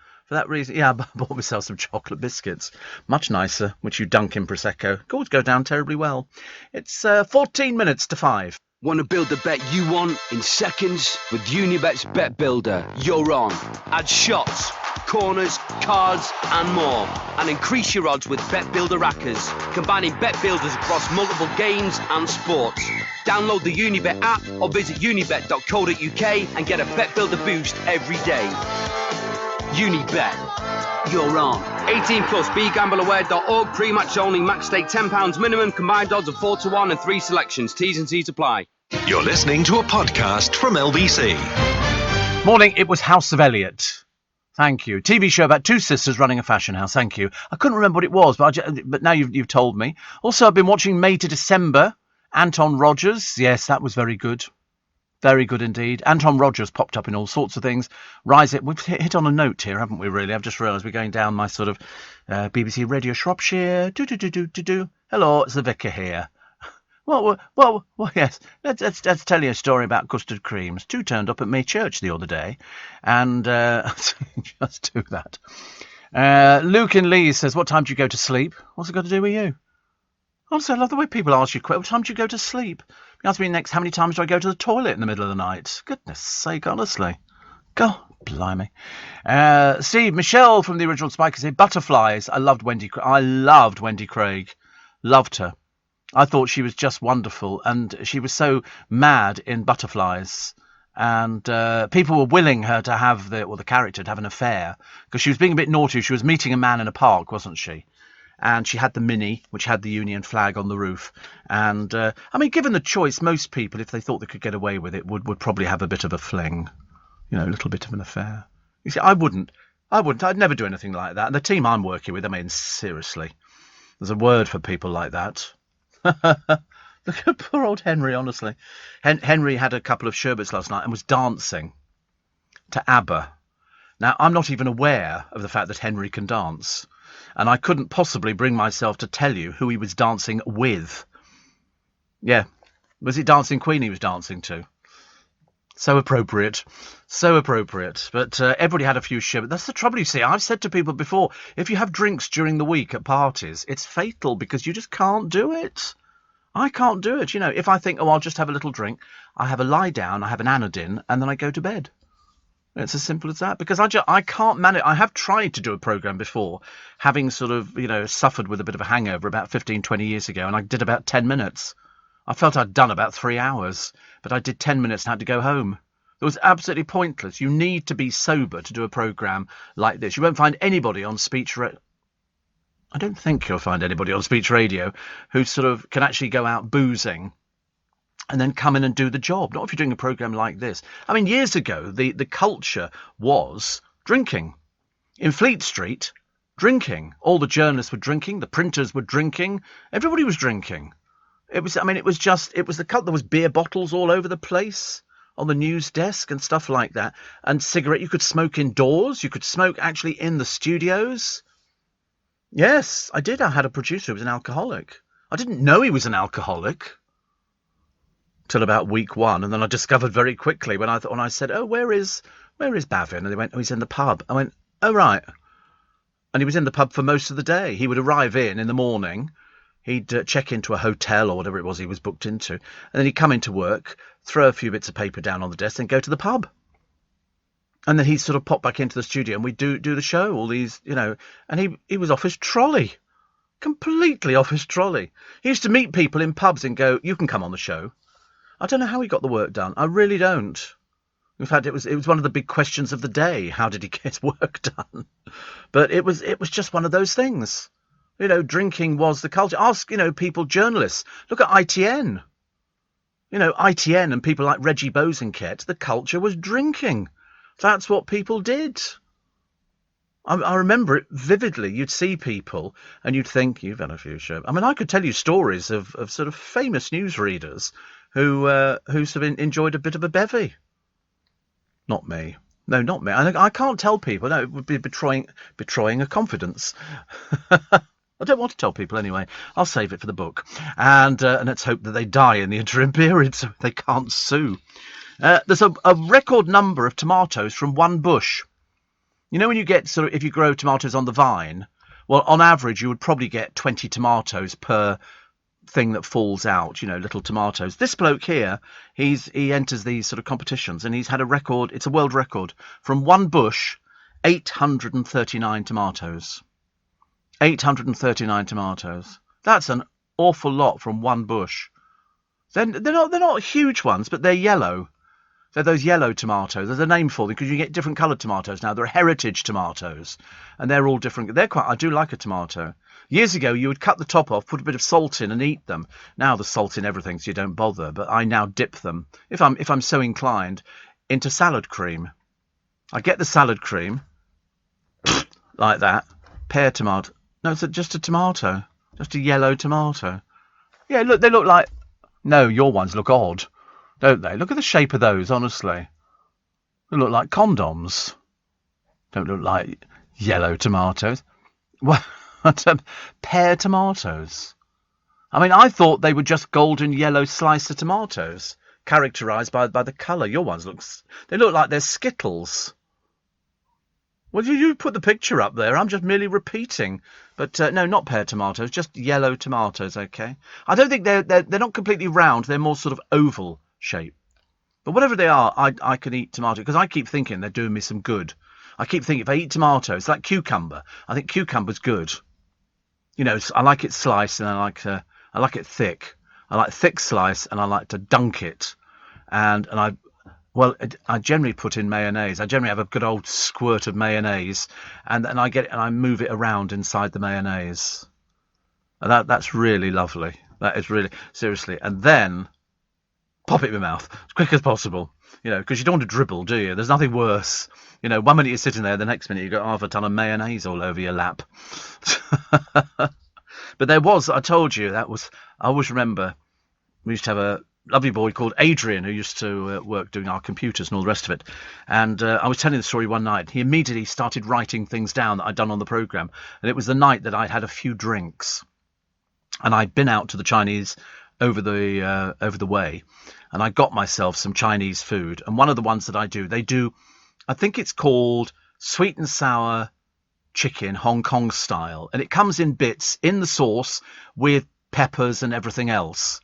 [SPEAKER 1] reason. Yeah, I bought myself some chocolate biscuits, much nicer, which you dunk in prosecco. Always go down terribly well. It's 14 minutes to 5.
[SPEAKER 8] Want to build the bet you want in seconds? With Unibet's Bet Builder, you're on. Add shots, corners, cards and more. And increase your odds with Bet Builder Rackers, combining bet builders across multiple games and sports. Download the Unibet app or visit unibet.co.uk and get a Bet Builder boost every day. Unibet, you're on. 18 plus, begambleaware.org, pre-match only, max stake £10 minimum, combined odds of 4-1 and 3 selections, T's and C's apply.
[SPEAKER 4] You're listening to a podcast from LBC.
[SPEAKER 1] Morning, it was House of Elliot. Thank you. TV show about 2 sisters running a fashion house. Thank you. I couldn't remember what it was, but now you've told me. Also, I've been watching May to December. Anton Rogers. Yes, that was very good. Very good indeed. Anton Rogers popped up in all sorts of things. We've hit on a note here, haven't we, really? I've just realised we're going down my sort of BBC Radio Shropshire. Hello, it's the vicar here. Well, yes. Let's tell you a story about custard creams. 2 turned up at my church the other day, and just do that. Luke in Leeds says, "What time do you go to sleep?" What's it got to do with you? Honestly, I love the way people ask you, "What time do you go to sleep?" You ask me next, how many times do I go to the toilet in the middle of the night? Goodness sake, honestly. God, blimey. Steve, Michelle from the original Spike said, Butterflies. I loved Wendy Craig. Loved her. I thought she was just wonderful, and she was so mad in Butterflies. And people were willing her to have the character to have an affair because she was being a bit naughty. She was meeting a man in a park, wasn't she? And she had the Mini, which had the Union flag on the roof. And I mean, given the choice, most people, if they thought they could get away with it, would probably have a bit of a fling, a little bit of an affair. You see, I wouldn't. I'd never do anything like that. And the team I'm working with, I mean, seriously, there's a word for people like that. Look at poor old Henry, honestly. Henry had a couple of sherbets last night and was dancing to ABBA. Now, I'm not even aware of the fact that Henry can dance, and I couldn't possibly bring myself to tell you who he was dancing with. Yeah. Was it Dancing Queen he was dancing to? So appropriate. But everybody had a few sherbets. That's the trouble, you see. I've said to people before, if you have drinks during the week at parties, it's fatal because you just can't do it. I can't do it. If I think, I'll just have a little drink, I have a lie down, I have an Anadin, and then I go to bed. It's as simple as that, because I can't manage. I have tried to do a programme before, having sort of, suffered with a bit of a hangover about 15, 20 years ago, and I did about 10 minutes. I felt I'd done about 3 hours, but I did 10 minutes and had to go home. It was absolutely pointless. You need to be sober to do a programme like this. You won't find anybody on I don't think you'll find anybody on speech radio who sort of can actually go out boozing and then come in and do the job. Not if you're doing a programme like this. I mean, years ago, the culture was drinking. In Fleet Street, drinking. All the journalists were drinking. The printers were drinking. Everybody was drinking. It was the cult. There was beer bottles all over the place on the news desk and stuff like that. And cigarette, you could smoke indoors. You could smoke actually in the studios. Yes, I did. I had a producer who was an alcoholic. I didn't know he was an alcoholic till about week 1, and then I discovered very quickly when I said, "Oh, where is Bavin?" And they went, "Oh, he's in the pub." I went, "Oh, right." And he was in the pub for most of the day. He would arrive in the morning, he'd check into a hotel or whatever it was he was booked into, and then he'd come into work, throw a few bits of paper down on the desk, and go to the pub. And then he'd sort of pop back into the studio and we'd do the show, all these, and he was off his trolley, completely off his trolley. He used to meet people in pubs and go, "You can come on the show." I don't know how he got the work done. I really don't. In fact, it was one of the big questions of the day. How did he get work done? But it was just one of those things. Drinking was the culture. Ask, people, journalists. Look at ITN. ITN and people like Reggie Bosanquet, the culture was drinking. That's what people did. I remember it vividly. You'd see people and you'd think, you've had a few shows. I mean, I could tell you stories of sort of famous newsreaders who sort of enjoyed a bit of a bevy. Not me. No, not me. I can't tell people. No, it would be betraying a confidence. I don't want to tell people anyway. I'll save it for the book. And let's hope that they die in the interim period so they can't sue. There's a record number of tomatoes from one bush. When you get if you grow tomatoes on the vine, well, on average, you would probably get 20 tomatoes per thing that falls out, little tomatoes. This bloke here, he enters these sort of competitions and he's had a record, it's a world record, from one bush, 839 tomatoes. 839 tomatoes. That's an awful lot from one bush. They're not huge ones, but they're yellow. They're those yellow tomatoes. There's a name for them because you get different coloured tomatoes now. They're heritage tomatoes, and they're all different. I do like a tomato. Years ago, you would cut the top off, put a bit of salt in, and eat them. Now there's salt in everything, so you don't bother. But I now dip them, if I'm so inclined, into salad cream. I get the salad cream like that. Pear tomato. No, it's just a tomato, just a yellow tomato. Yeah, look, they look like. No, your ones look odd. Don't they? Look at the shape of those, honestly. They look like condoms. Don't look like yellow tomatoes. What? Pear tomatoes. I mean, I thought they were just golden yellow slicer tomatoes, characterised by the colour. Your ones they look like they're Skittles. Well, you put the picture up there. I'm just merely repeating. But no, not pear tomatoes, just yellow tomatoes, okay? I don't think they're not completely round. They're more sort of oval shape. But whatever they are, I can eat tomato because I keep thinking they're doing me some good. I keep thinking if I eat tomatoes, like cucumber, I think cucumber's good. You know, I like it sliced and I like it thick. I like thick slice and I like to dunk it. And I generally put in mayonnaise. I generally have a good old squirt of mayonnaise, and then I move it around inside the mayonnaise. And that's really lovely. That is really, seriously. And then pop it in my mouth as quick as possible, you know, because you don't want to dribble, do you? There's nothing worse. You know, 1 minute you're sitting there, the next minute you've got half a ton of mayonnaise all over your lap. But I told you, I always remember, we used to have a lovely boy called Adrian who used to work doing our computers and all the rest of it. And I was telling the story one night. He immediately started writing things down that I'd done on the programme. And it was the night that I'd had a few drinks. And I'd been out to the Chinese over the way, and I got myself some Chinese food. And one of the ones that they do, I think it's called sweet and sour chicken, Hong Kong style. And it comes in bits in the sauce with peppers and everything else.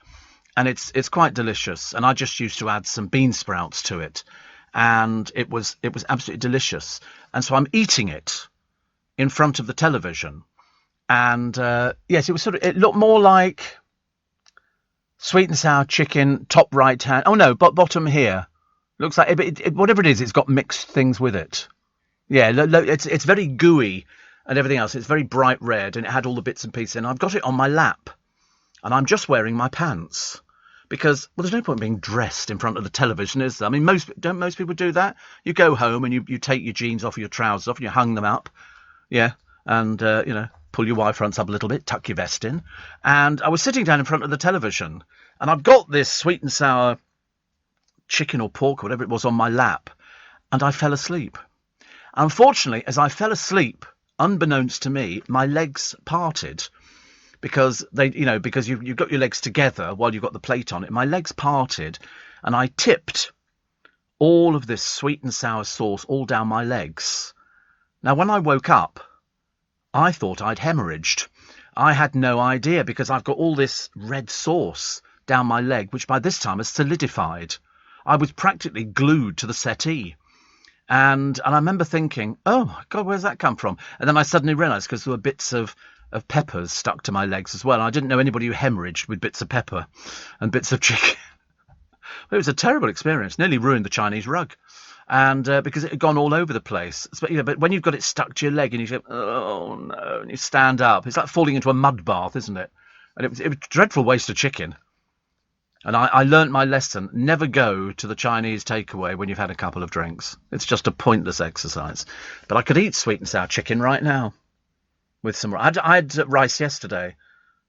[SPEAKER 1] And it's quite delicious. And I just used to add some bean sprouts to it. And it was absolutely delicious. And so I'm eating it in front of the television. And yes, it looked more like sweet and sour chicken, top right hand. Oh no, bottom here. Looks like whatever it is, it's got mixed things with it. Yeah, it's very gooey and everything else. It's very bright red, and it had all the bits and pieces. And I've got it on my lap, and I'm just wearing my pants because, well, there's no point being dressed in front of the television, is there? I mean, most people do that? You go home and you take your jeans off, your trousers off, and you hung them up. Yeah, and you know, pull your Y fronts up a little bit, tuck your vest in. And I was sitting down in front of the television, and I've got this sweet and sour chicken or pork or whatever it was on my lap, and I fell asleep. Unfortunately, as I fell asleep, unbeknownst to me, my legs parted because you've got your legs together while you've got the plate on it. My legs parted, and I tipped all of this sweet and sour sauce all down my legs. Now, when I woke up, I thought I'd hemorrhaged. I had no idea because I've got all this red sauce down my leg, which by this time has solidified. I was practically glued to the settee. And I remember thinking, oh, my God, where's that come from? And then I suddenly realised because there were bits of peppers stuck to my legs as well. I didn't know anybody who hemorrhaged with bits of pepper and bits of chicken. It was a terrible experience. Nearly ruined the Chinese rug. And because it had gone all over the place. But when you've got it stuck to your leg and you go, oh, no, and you stand up, it's like falling into a mud bath, isn't it? And it was a dreadful waste of chicken. And I learnt my lesson. Never go to the Chinese takeaway when you've had a couple of drinks. It's just a pointless exercise. But I could eat sweet and sour chicken right now with some. I had rice yesterday.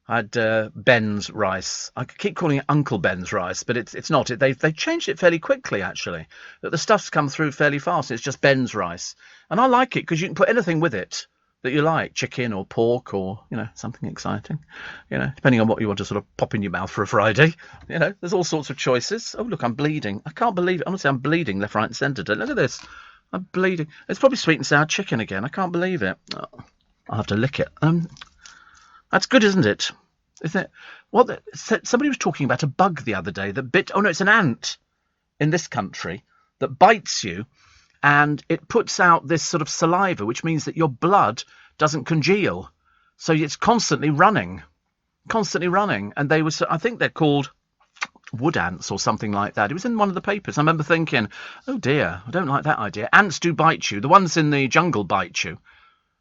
[SPEAKER 1] I had Ben's rice. I keep calling it Uncle Ben's rice, but it's not. They changed it fairly quickly, actually. That the stuff's come through fairly fast. It's just Ben's rice. And I like it because you can put anything with it that you like, chicken or pork or, you know, something exciting, you know, depending on what you want to sort of pop in your mouth for a Friday. You know, there's all sorts of choices. Oh, look, I'm bleeding. I can't believe it. Honestly, I'm bleeding left, right and centre. Look at this. I'm bleeding. It's probably sweet and sour chicken again. I can't believe it. Oh, I'll have to lick it. That's good, isn't it? Isn't it? Well, somebody was talking about a bug the other day that bit. Oh, no, it's an ant in this country that bites you. And it puts out this sort of saliva, which means that your blood doesn't congeal. So it's constantly running. And I think they're called wood ants or something like that. It was in one of the papers. I remember thinking, oh dear, I don't like that idea. Ants do bite you. The ones in the jungle bite you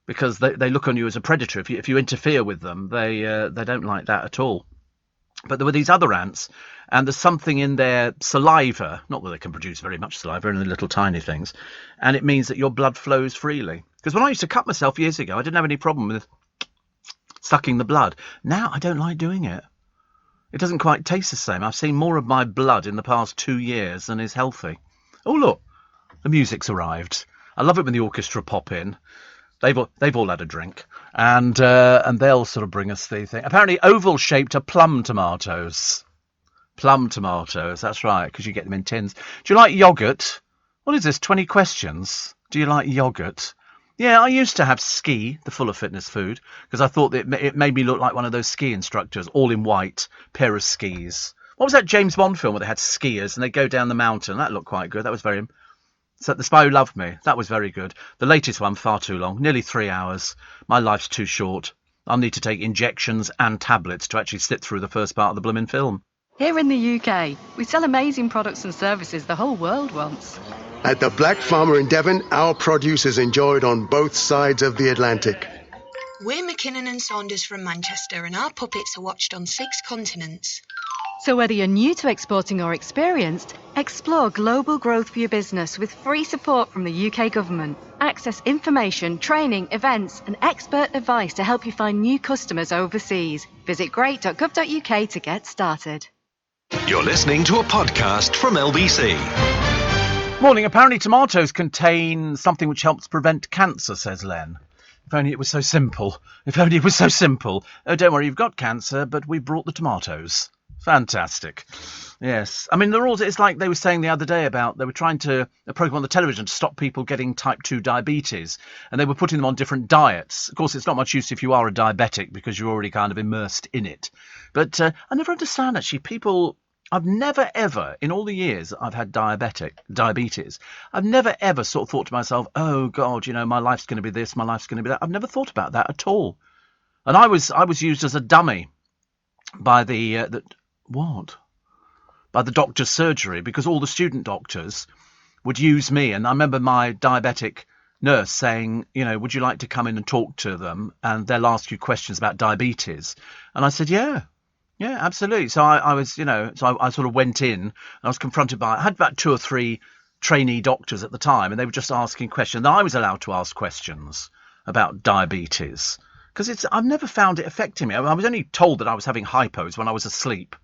[SPEAKER 1] because they look on you as a predator. If you interfere with them, they don't like that at all. But there were these other ants, and there's something in their saliva, not that they can produce very much saliva in the little tiny things, and it means that your blood flows freely. Because when I used to cut myself years ago, I didn't have any problem with sucking the blood. Now I don't like doing it. It doesn't quite taste the same. I've seen more of my blood in the past 2 years than is healthy. Oh, look, the music's arrived. I love it when the orchestra pop in. They've all had a drink, and they'll sort of bring us the thing. Apparently, oval-shaped are plum tomatoes. Plum tomatoes, that's right, because you get them in tins. Do you like yoghurt? What is this, 20 questions? Do you like yoghurt? Yeah, I used to have ski, the Fuller Fitness food, because I thought that it made me look like one of those ski instructors, all in white, pair of skis, What was that James Bond film where they had skiers and they go down the mountain? That looked quite good. That was very... So The Spy Who Loved Me. That was very good. The latest one, far too long. Nearly 3 hours. My life's too short. I'll need to take injections and tablets to actually sit through the first part of the blooming film.
[SPEAKER 9] Here in the UK, we sell amazing products and services the whole world wants.
[SPEAKER 10] At the Black Farmer in Devon, our produce is enjoyed on both sides of the Atlantic.
[SPEAKER 11] We're McKinnon and Saunders from Manchester, and our puppets are watched on 6 continents.
[SPEAKER 9] So whether you're new to exporting or experienced, explore global growth for your business with free support from the UK government. Access information, training, events and expert advice to help you find new customers overseas. Visit great.gov.uk to get started.
[SPEAKER 4] You're listening to a podcast from LBC.
[SPEAKER 1] Morning. Apparently tomatoes contain something which helps prevent cancer, says Len. If only it was so simple. If only it was so simple. Oh, don't worry, you've got cancer, but we brought the tomatoes. Fantastic. Yes. I mean, it's like they were saying the other day about they were trying to, a program on the television to stop people getting type 2 diabetes, and they were putting them on different diets. Of course, it's not much use if you are a diabetic because you're already kind of immersed in it. But I never understand, actually, people... I've never, ever, in all the years I've had diabetes, I've never, ever sort of thought to myself, oh, God, my life's going to be this, my life's going to be that. I've never thought about that at all. And I was used as a dummy by the doctor's surgery, because all the student doctors would use me. And I remember my diabetic nurse saying, would you like to come in and talk to them? And they'll ask you questions about diabetes. And I said, yeah. Yeah, absolutely. So I was, I sort of went in and I was confronted I had about 2 or 3 trainee doctors at the time, and they were just asking questions. And I was allowed to ask questions about diabetes because I've never found it affecting me. I was only told that I was having hypos when I was asleep,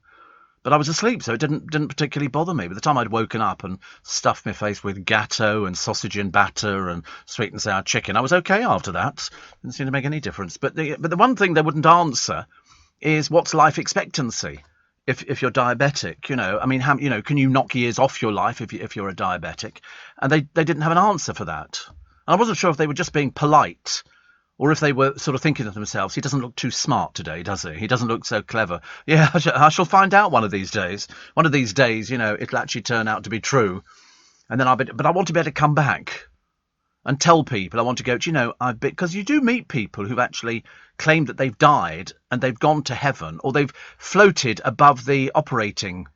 [SPEAKER 1] but I was asleep, so it didn't particularly bother me. By the time I'd woken up and stuffed my face with gatto and sausage and batter and sweet and sour chicken, I was okay after that. Didn't seem to make any difference. But the one thing they wouldn't answer is what's life expectancy if you're diabetic. I mean, can you knock years off your life if you're a diabetic? And they didn't have an answer for that. And I wasn't sure if they were just being polite or if they were sort of thinking to themselves, he doesn't look too smart today, does he? He doesn't look so clever. Yeah, I shall find out one of these days. One of these days, it'll actually turn out to be true. And then but I want to be able to come back and tell people. I want to go, because you do meet people who've actually claimed that they've died and they've gone to heaven, or they've floated above the operating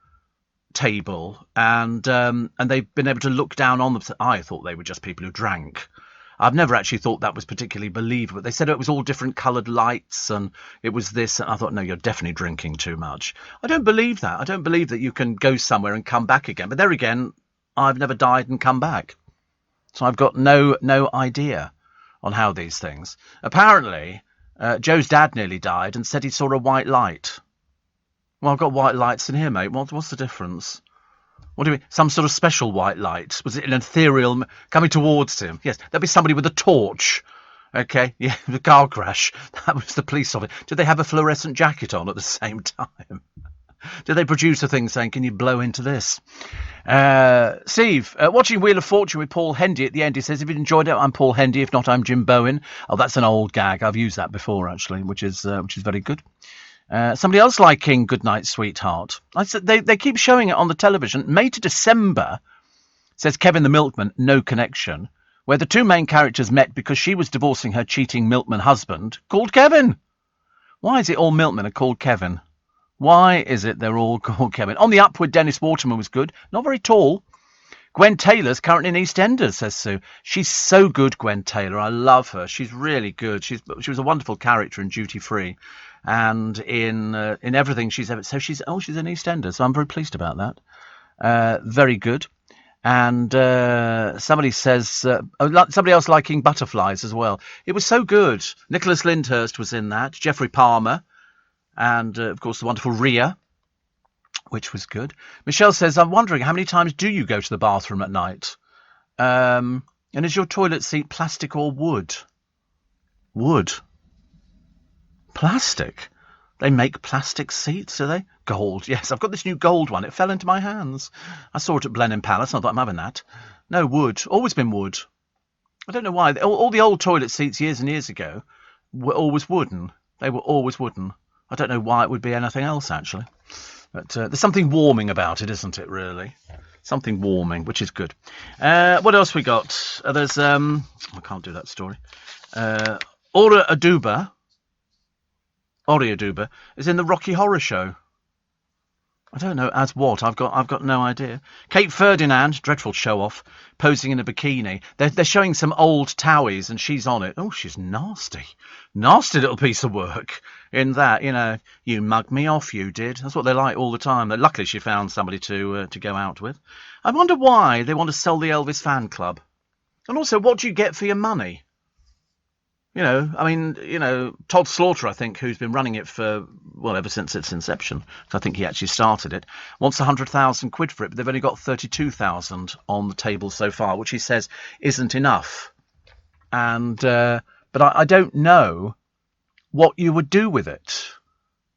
[SPEAKER 1] table and they've been able to look down on them. I thought they were just people who drank. I've never actually thought that was particularly believable. They said it was all different coloured lights and it was this. And I thought, no, you're definitely drinking too much. I don't believe that. I don't believe that you can go somewhere and come back again. But there again, I've never died and come back. So I've got no idea on how these things. Apparently, Joe's dad nearly died and said he saw a white light. Well, I've got white lights in here, mate. What's the difference? What do you mean? Some sort of special white light? Was it an ethereal coming towards him? Yes, there'll be somebody with a torch. Okay, yeah, the car crash. That was the police officer. Did they have a fluorescent jacket on at the same time? Did they produce a thing saying, can you blow into this? Steve, watching Wheel of Fortune with Paul Hendy at the end, he says, if you enjoyed it, I'm Paul Hendy. If not, I'm Jim Bowen. Oh, that's an old gag. I've used that before, actually, which is very good. Somebody else liking Goodnight Sweetheart. I said they keep showing it on the television. May to December, says Kevin the Milkman, no connection, where the 2 main characters met because she was divorcing her cheating milkman husband called Kevin. Why is it all milkmen are called Kevin? Why is it they're all called Kevin? On the Upward, Dennis Waterman was good. Not very tall. Gwen Taylor's currently in EastEnders, says Sue. She's so good, Gwen Taylor. I love her. She's really good. She was a wonderful character in Duty Free, and in everything she's ever. So she's in EastEnders. So I'm very pleased about that. Very good. And somebody says somebody else liking Butterflies as well. It was so good. Nicholas Lyndhurst was in that. Geoffrey Palmer, and of course the wonderful Rhea, which was good. Michelle says, I'm wondering, how many times do you go to the bathroom at night? And is your toilet seat plastic or wood? Wood. Plastic? They make plastic seats, do they? Gold. Yes, I've got this new gold one. It fell into my hands. I saw it at Blenheim Palace. I thought, I'm having that. No, wood. Always been wood. I don't know why. All the old toilet seats years and years ago were always wooden. They were always wooden. I don't know why it would be anything else, actually. But there's something warming about it, isn't it, really? Something warming, which is good. What else we got? There's, I can't do that story. Ori Aduba is in the Rocky Horror Show. I don't know as what. I've got no idea. Kate Ferdinand, dreadful show off, posing in a bikini. They're showing some old Towies and she's on it. Oh, she's nasty. Nasty little piece of work in that, you mugged me off, you did. That's what they're like all the time. Luckily she found somebody to go out with. I wonder why they want to sell the Elvis fan club. And also, what do you get for your money? Todd Slaughter, I think, who's been running it for, ever since its inception, I think he actually started it, wants 100,000 quid for it, but they've only got 32,000 on the table so far, which he says isn't enough. And, but I don't know what you would do with it.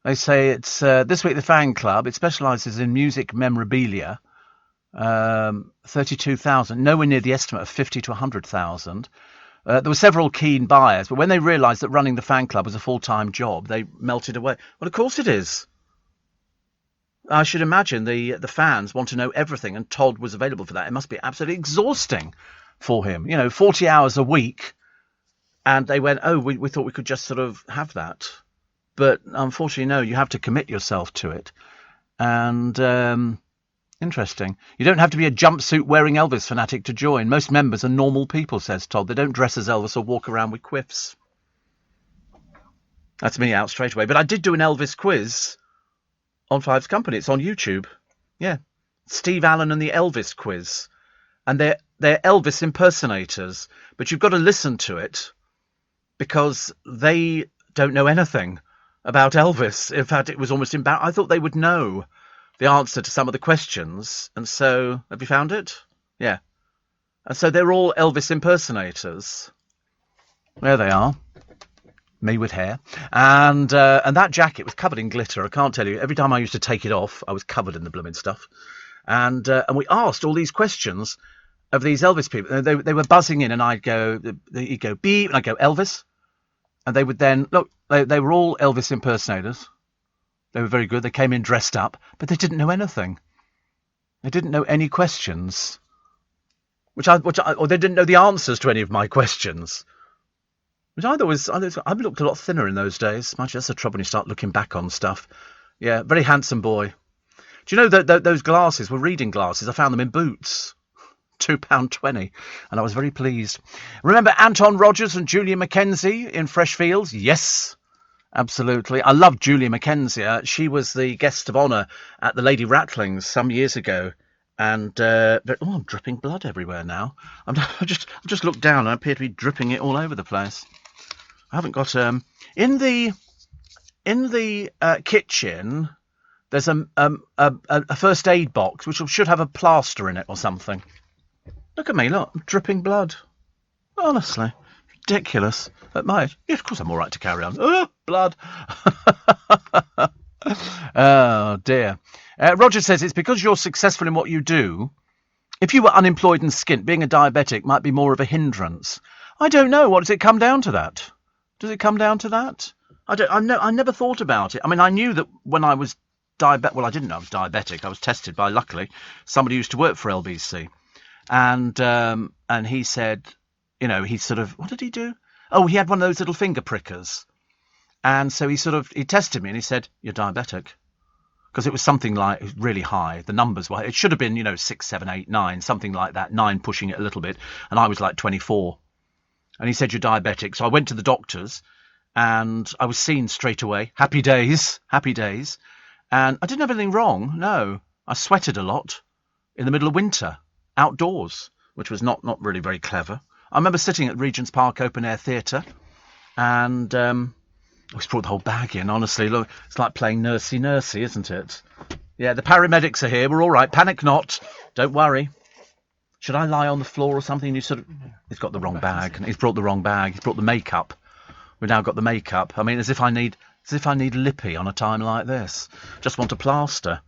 [SPEAKER 1] They say it's, this week the fan club, it specialises in music memorabilia, 32,000, nowhere near the estimate of 50 to 100,000. There were several keen buyers, but when they realised that running the fan club was a full-time job, they melted away. Well, of course it is. I should imagine the fans want to know everything, and Todd was available for that. It must be absolutely exhausting for him. 40 hours a week, and they went, we thought we could just sort of have that. But unfortunately, no, you have to commit yourself to it. And interesting. You don't have to be a jumpsuit-wearing Elvis fanatic to join. Most members are normal people, says Todd. They don't dress as Elvis or walk around with quiffs. That's me out straight away. But I did do an Elvis quiz on Fives Company. It's on YouTube. Yeah. Steve Allen and the Elvis quiz. And they're Elvis impersonators. But you've got to listen to it because they don't know anything about Elvis. In fact, it was almost embarrassing. I thought they would know the answer to some of the questions, and so have you found it? Yeah. And so they're all Elvis impersonators. There they are. Me with hair. And that jacket was covered in glitter. I can't tell you. Every time I used to take it off, I was covered in the blooming stuff. And we asked all these questions of these Elvis people. They were buzzing in, and he'd go beep, and I'd go Elvis. And they would then look. They were all Elvis impersonators. They were very good. They came in dressed up, but they didn't know anything. They didn't know any questions, or they didn't know the answers to any of my questions. Which I looked a lot thinner in those days. Mind you, that's the trouble when you start looking back on stuff. Yeah, very handsome boy. Do you know that those glasses were reading glasses? I found them in Boots. £2.20, and I was very pleased. Remember Anton Rogers and Julia Mackenzie in Freshfields? Yes. Absolutely. I love Julia Mackenzie. She was the guest of honour at the Lady Rattlings some years ago. And, I'm dripping blood everywhere now. I've just looked down and I appear to be dripping it all over the place. I haven't got, in the kitchen, there's a first aid box, which should have a plaster in it or something. Look at me, look, I'm dripping blood. Honestly. Ridiculous. At my age. Yeah, of course I'm all right to carry on. Oh, blood. Oh, dear. Roger says it's because you're successful in what you do. If you were unemployed and skint, being a diabetic might be more of a hindrance. I don't know. What does it come down to that? Does it come down to that? I never thought about it. I mean, I knew that when I was diabetic. Well, I didn't know I was diabetic. I was tested by, luckily, somebody who used to work for LBC. And he said, he sort of, what did he do? Oh, he had one of those little finger prickers. And so he tested me and he said, you're diabetic. Because it was something like really high. The numbers were, it should have been, 6, 7, 8, 9, something like that. 9 pushing it a little bit. And I was like 24. And he said, you're diabetic. So I went to the doctors and I was seen straight away. Happy days. And I didn't have anything wrong. No, I sweated a lot in the middle of winter, outdoors, which was not really very clever. I remember sitting at Regent's Park Open Air Theatre and I just brought the whole bag in, honestly. Look, it's like playing nursey, isn't it? Yeah, the paramedics are here. We're all right. Panic not. Don't worry. Should I lie on the floor or something? He's got the wrong bag. He's brought the wrong bag. He's brought the makeup. We've now got the makeup. I mean, as if I need Lippy on a time like this. Just want a plaster.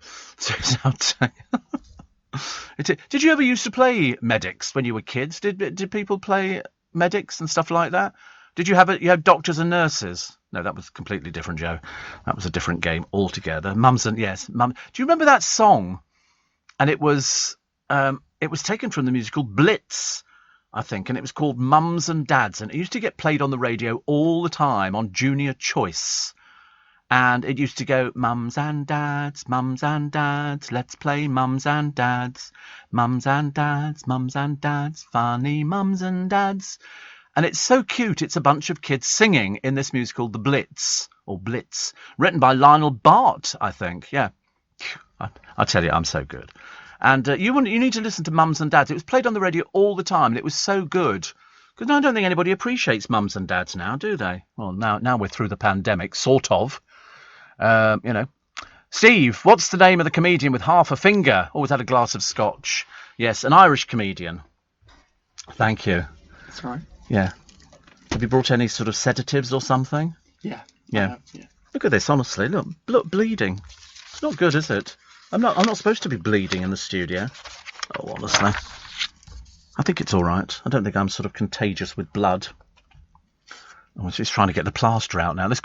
[SPEAKER 1] Did you ever used to play medics when you were kids? Did people play medics and stuff like that? Did you have you had doctors and nurses? No, that was completely different, Joe. That was a different game altogether. Mums and Mum. Do you remember that song? And it was taken from the musical Blitz, I think, and it was called Mums and Dads, and it used to get played on the radio all the time on Junior Choice. And it used to go, mums and dads, let's play mums and dads, funny mums and dads. And it's so cute. It's a bunch of kids singing in this musical, The Blitz, or Blitz, written by Lionel Bart, I think. Yeah. I tell you, I'm so good. And you need to listen to Mums and Dads. It was played on the radio all the time, and it was so good. Because I don't think anybody appreciates mums and dads now, do they? Well, now we're through the pandemic, sort of. Steve, what's the name of the comedian with half a finger? Always had a glass of scotch. Yes, an Irish comedian. Thank you.
[SPEAKER 12] That's right.
[SPEAKER 1] Yeah. Have you brought any sort of sedatives or something?
[SPEAKER 12] Yeah.
[SPEAKER 1] Yeah. Look at this, honestly. Look, bleeding. It's not good, is it? I'm not supposed to be bleeding in the studio. Oh, honestly. I think it's all right. I don't think I'm sort of contagious with blood. Oh, she's trying to get the plaster out now. This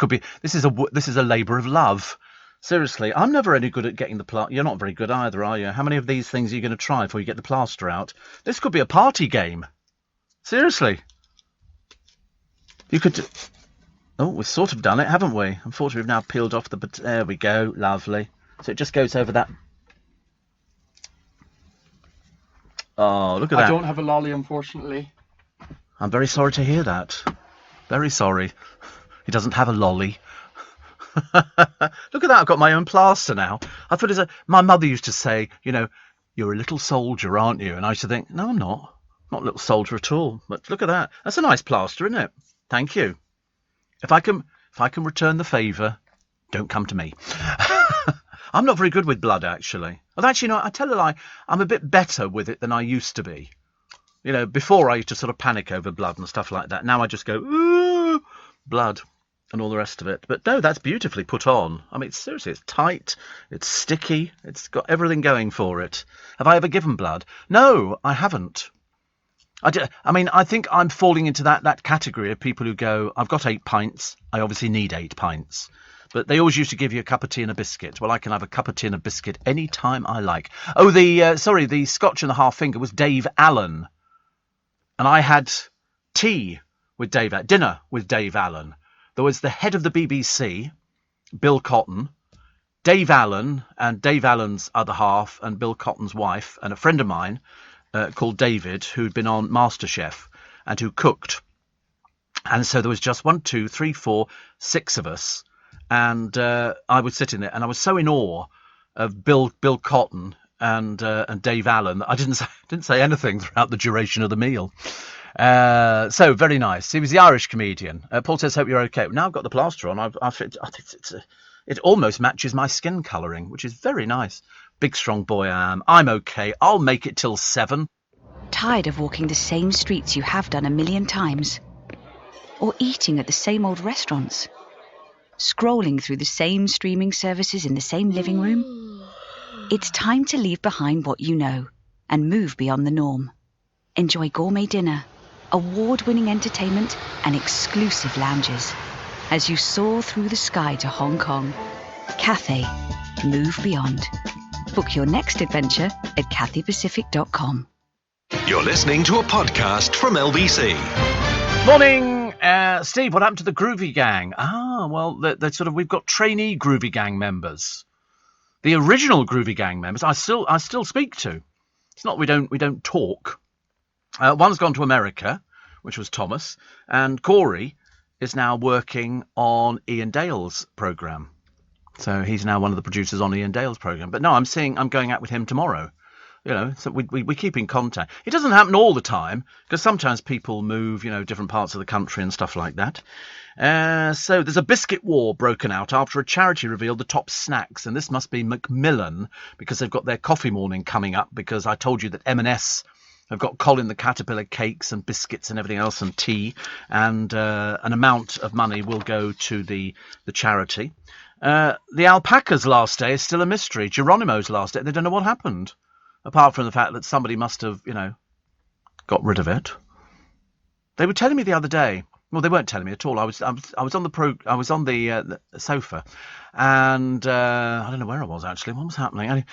[SPEAKER 1] is a labour of love. Seriously, I'm never any good at getting the plaster. You're not very good either, are you? How many of these things are you going to try before you get the plaster out? This could be a party game. Seriously. You could... Oh, we've sort of done it, haven't we? Unfortunately, we've now peeled off the... There we go. Lovely. So it just goes over that... Oh, look at that.
[SPEAKER 12] I don't have a lolly, unfortunately.
[SPEAKER 1] I'm very sorry to hear that. Very sorry. He doesn't have a lolly. Look at that. I've got my own plaster now. I thought my mother used to say, you're a little soldier, aren't you? And I used to think, no, I'm not. Not a little soldier at all. But look at that. That's a nice plaster, isn't it? Thank you. If I can return the favour, don't come to me. I'm not very good with blood, actually. Actually, I tell a lie. I'm a bit better with it than I used to be. Before I used to sort of panic over blood and stuff like that. Now I just go, ooh, blood, and all the rest of it. But no, that's beautifully put on. I mean, seriously, it's tight, it's sticky, it's got everything going for it. Have I ever given blood? No, I haven't. I think I'm falling into that category of people who go, I've got 8 pints, I obviously need 8 pints. But they always used to give you a cup of tea and a biscuit. Well, I can have a cup of tea and a biscuit any time I like. Oh, the Scotch and the half finger was Dave Allen. And I had dinner with Dave Allen. There was the head of the BBC, Bill Cotton, Dave Allen, and Dave Allen's other half, and Bill Cotton's wife, and a friend of mine called David, who'd been on MasterChef and who cooked. And so there was just 1, 2, 3, 4, 6 of us. And I would sit in there, and I was so in awe of Bill Cotton and Dave Allen that I didn't say anything throughout the duration of the meal. So very nice. He was the Irish comedian. Paul says, "Hope you're okay." Now I've got the plaster on. I think it almost matches my skin colouring, which is very nice. Big strong boy I am. I'm okay. I'll make it till 7.
[SPEAKER 13] Tired of walking the same streets you have done a million times? Or eating at the same old restaurants? Scrolling through the same streaming services in the same living room? It's time to leave behind what you know and move beyond the norm. Enjoy gourmet dinner, award-winning entertainment and exclusive lounges as you soar through the sky to Hong Kong. Cathay. Move beyond. Book your next adventure at cathaypacific.com.
[SPEAKER 4] You're listening to a podcast from LBC.
[SPEAKER 1] Morning, Steve. What happened to the Groovy Gang? Well, we've got trainee Groovy Gang members. The original Groovy Gang members, I still speak to. It's not we don't talk. One's gone to America, which was Thomas, and Corey is now working on Ian Dale's programme. So he's now one of the producers on Ian Dale's programme. But no, I'm going out with him tomorrow. So we keep in contact. It doesn't happen all the time, because sometimes people move, different parts of the country and stuff like that. So there's a biscuit war broken out after a charity revealed the top snacks, and this must be Macmillan, because they've got their coffee morning coming up, because I told you that M&S have got Colin the Caterpillar cakes and biscuits and everything else and tea, and an amount of money will go to the charity. The alpaca's last day is still a mystery. Geronimo's last day, they don't know what happened. Apart from the fact that somebody must have, got rid of it. They were telling me the other day Well, they weren't telling me at all. I was on the sofa, and I don't know where I was actually. What was happening?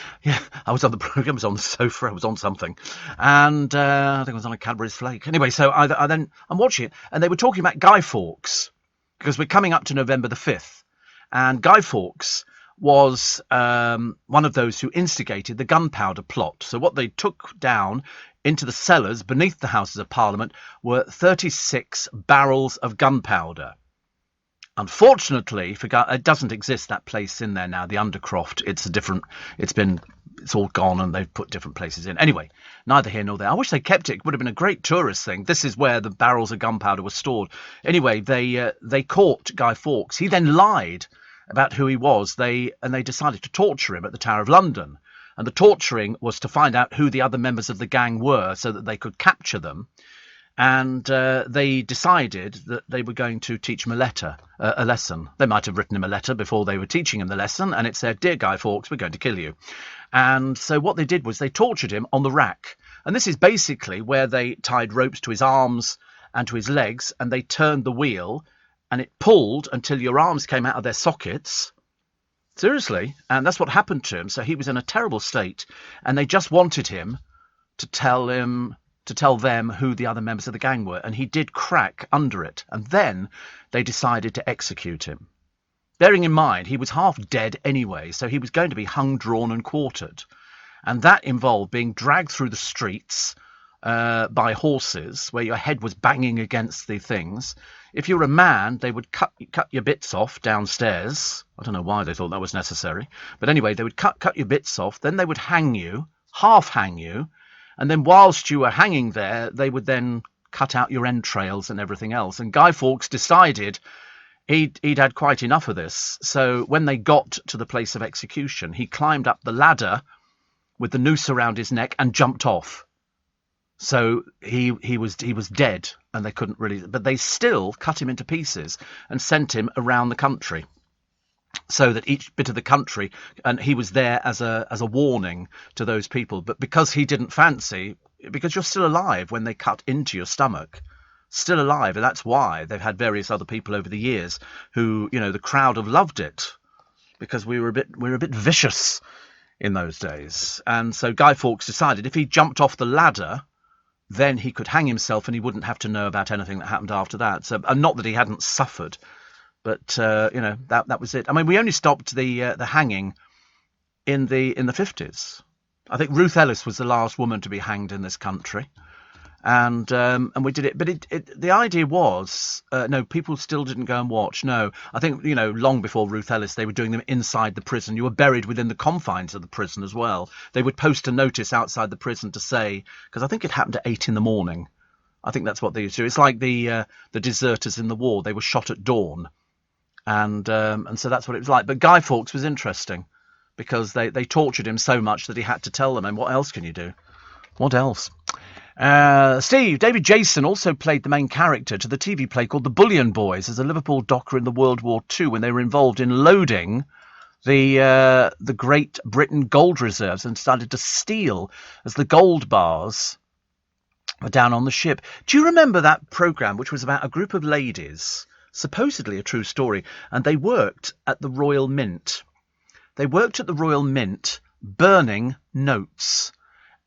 [SPEAKER 1] I was on the program. I was on the sofa. I was on something, and I think I was on a Cadbury's flake. Anyway, so I'm watching it, and they were talking about Guy Fawkes, because we're coming up to November the 5th, and Guy Fawkes was one of those who instigated the gunpowder plot. So what they took down into the cellars beneath the Houses of Parliament were 36 barrels of gunpowder. Unfortunately, it doesn't exist, that place in there now, the Undercroft. It's all gone, and they've put different places in. Anyway, neither here nor there. I wish they kept it. It would have been a great tourist thing. This is where the barrels of gunpowder were stored. Anyway, they caught Guy Fawkes. He then lied about who he was. They decided to torture him at the Tower of London. And the torturing was to find out who the other members of the gang were so that they could capture them. And they decided that they were going to teach him a lesson. They might have written him a letter before they were teaching him the lesson, and it said, "Dear Guy Fawkes, we're going to kill you." And so what they did was they tortured him on the rack. And this is basically where they tied ropes to his arms and to his legs, and they turned the wheel, and it pulled until your arms came out of their sockets. Seriously. And that's what happened to him. So he was in a terrible state, and they just wanted him to tell them who the other members of the gang were, and he did crack under it, and then they decided to execute him. Bearing in mind, he was half dead anyway, so he was going to be hung, drawn and quartered, and that involved being dragged through the streets by horses, where your head was banging against the things. If you were a man, they would cut your bits off downstairs. I don't know why they thought that was necessary, but anyway, they would cut your bits off, then they would hang you, half hang you, and then whilst you were hanging there, they would then cut out your entrails and everything else. And Guy Fawkes decided he'd had quite enough of this. So when they got to the place of execution, he climbed up the ladder with the noose around his neck and jumped off. So he was dead, and they couldn't really... But they still cut him into pieces and sent him around the country, so that each bit of the country, and he was there as a warning to those people. But because he didn't fancy, because you're still alive when they cut into your stomach, still alive, and that's why they've had various other people over the years who, the crowd have loved it, because we were a bit vicious in those days. And so Guy Fawkes decided if he jumped off the ladder, then he could hang himself and he wouldn't have to know about anything that happened after that. So, and not that he hadn't suffered, but that was it. I mean, we only stopped the hanging in the 50s. I think Ruth Ellis was the last woman to be hanged in this country, and we did it. But the idea was no, people still didn't go and watch. No, I think long before Ruth Ellis, they were doing them inside the prison. You were buried within the confines of the prison as well. They would post a notice outside the prison to say, because I think it happened at 8 a.m. I think that's what they used to do. It's like the deserters in the war. They were shot at dawn. And so that's what it was like. But Guy Fawkes was interesting because they tortured him so much that he had to tell them. And what else can you do? What else? David Jason also played the main character to the TV play called The Bullion Boys as a Liverpool docker in the World War II when they were involved in loading the Great Britain gold reserves and started to steal as the gold bars were down on the ship. Do you remember that programme, which was about a group of ladies, supposedly a true story, and they worked at the Royal Mint? They worked at the Royal Mint burning notes.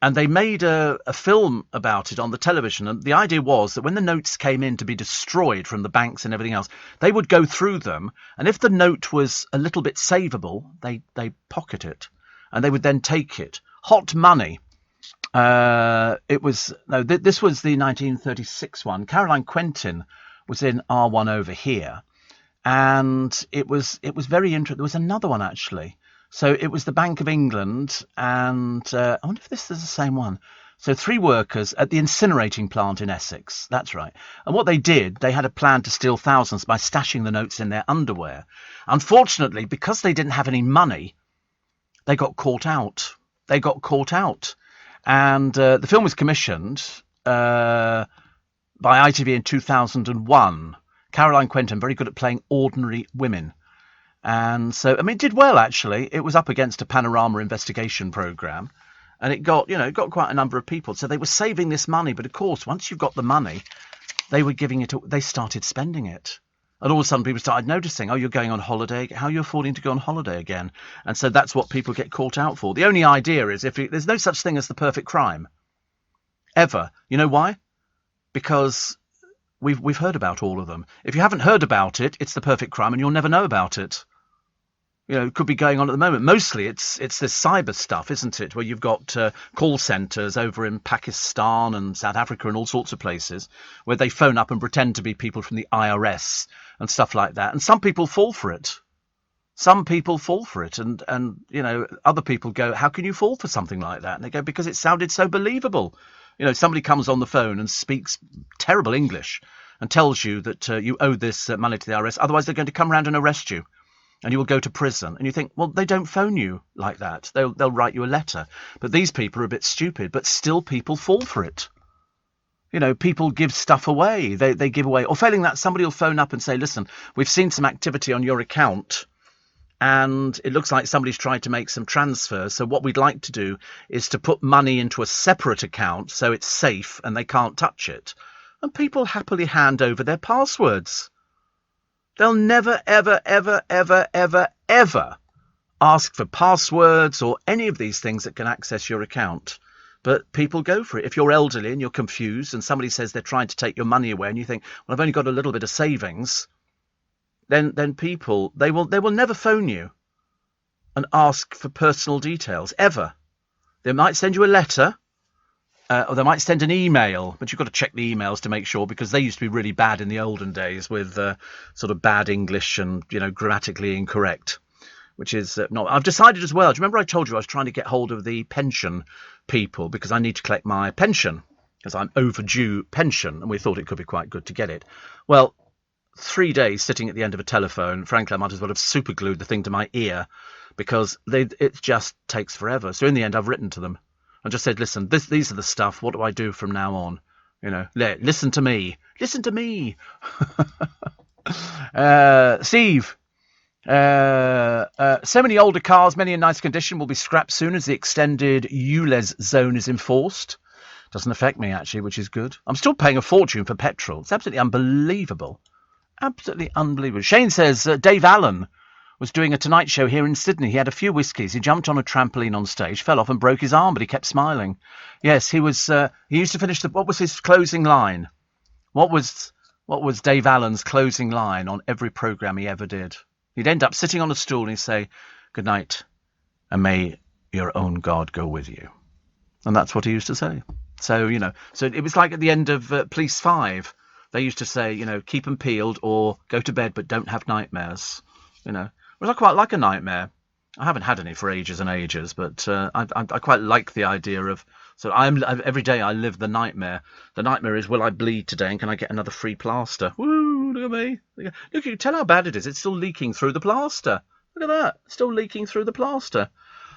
[SPEAKER 1] And they made a film about it on the television. And the idea was that when the notes came in to be destroyed from the banks and everything else, they would go through them. And if the note was a little bit savable, they pocket it. And they would then take it. Hot Money. This was the 1936 one. Caroline Quentin was in R1 over here. And it was very interesting. There was another one, actually. So it was the Bank of England, and I wonder if this is the same one. So 3 workers at the incinerating plant in Essex. That's right. And what they did, they had a plan to steal thousands by stashing the notes in their underwear. Unfortunately, because they didn't have any money, they got caught out. And the film was commissioned by ITV in 2001. Caroline Quentin, very good at playing ordinary women. And so, I mean, it did well, actually. It was up against a Panorama investigation programme, and it got quite a number of people. So they were saving this money. But of course, once you've got the money, they were giving it. They started spending it. And all of a sudden people started noticing, oh, you're going on holiday. How are you affording to go on holiday again? And so that's what people get caught out for. The only idea is there's no such thing as the perfect crime. Ever. You know why? Because we've heard about all of them. If you haven't heard about it, it's the perfect crime and you'll never know about it. It could be going on at the moment. Mostly it's this cyber stuff, isn't it? Where you've got call centres over in Pakistan and South Africa and all sorts of places where they phone up and pretend to be people from the IRS and stuff like that. And some people fall for it. Some people fall for it. And other people go, how can you fall for something like that? And they go, because it sounded so believable. Somebody comes on the phone and speaks terrible English and tells you that you owe this money to the IRS. Otherwise, they're going to come around and arrest you. And you will go to prison. And you think, well, they don't phone you like that. They'll write you a letter. But these people are a bit stupid, but still people fall for it. People give stuff away. They give away. Or failing that, somebody will phone up and say, listen, we've seen some activity on your account and it looks like somebody's tried to make some transfers. So what we'd like to do is to put money into a separate account so it's safe and they can't touch it. And people happily hand over their passwords. They'll never, ever, ever, ever, ever, ever ask for passwords or any of these things that can access your account. But people go for it. If you're elderly and you're confused and somebody says they're trying to take your money away and you think, well, I've only got a little bit of savings, then people, they will never phone you and ask for personal details, ever. They might send you a letter. Or they might send an email, but you've got to check the emails to make sure, because they used to be really bad in the olden days with sort of bad English and, grammatically incorrect, which is not. I've decided as well. Do you remember I told you I was trying to get hold of the pension people because I need to collect my pension because I'm overdue pension, and we thought it could be quite good to get it. Well, 3 days sitting at the end of a telephone, frankly, I might as well have superglued the thing to my ear because it just takes forever. So in the end, I've written to them. I just said, listen, these are the stuff. What do I do from now on? Listen to me. Listen to me. Steve. So many older cars, many in nice condition, will be scrapped soon as the extended ULEZ zone is enforced. Doesn't affect me, actually, which is good. I'm still paying a fortune for petrol. It's absolutely unbelievable. Absolutely unbelievable. Shane says Dave Allen was doing a Tonight Show here in Sydney. He had a few whiskies. He jumped on a trampoline on stage, fell off and broke his arm, but he kept smiling. Yes, he was. He used to finish what was his closing line? What was Dave Allen's closing line on every programme he ever did? He'd end up sitting on a stool and he'd say, "Good night, and may your own God go with you." And that's what he used to say. So, so it was like at the end of Police 5, they used to say, keep them peeled or go to bed, but don't have nightmares, Whereas I quite like a nightmare. I haven't had any for ages and ages, but I quite like the idea of. So every day I live the nightmare. The nightmare is, will I bleed today and can I get another free plaster? Woo! Look at me. Look, you tell how bad it is. It's still leaking through the plaster. Look at that. It's still leaking through the plaster.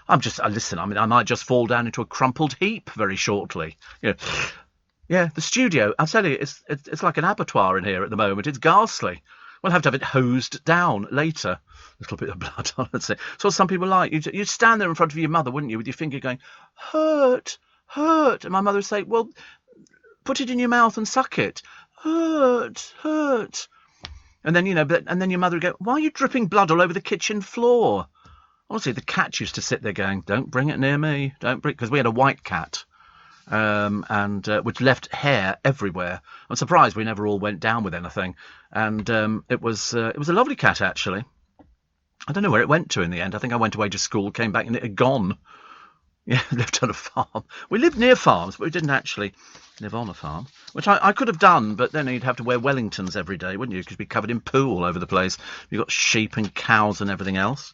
[SPEAKER 1] Listen. I mean, I might just fall down into a crumpled heap very shortly. Yeah, the studio. I'll tell you, it's like an abattoir in here at the moment. It's ghastly. We'll have to have it hosed down later. A little bit of blood on it. So what some people like. You'd stand there in front of your mother, wouldn't you, with your finger going, hurt, hurt. And my mother would say, well, put it in your mouth and suck it. Hurt, hurt. And then, and then your mother would go, why are you dripping blood all over the kitchen floor? Honestly, the cat used to sit there going, don't bring it near me. Don't bring, because we had a white cat. Which left hair everywhere. I'm surprised we never all went down with anything. And it was a lovely cat, actually. I don't know where it went to in the end. I think I went away to school, came back, and it had gone. Yeah, lived on a farm. We lived near farms, but we didn't actually live on a farm, which I could have done, but then you'd have to wear Wellingtons every day, wouldn't you? Because you'd be covered in poo all over the place. You've got sheep and cows and everything else.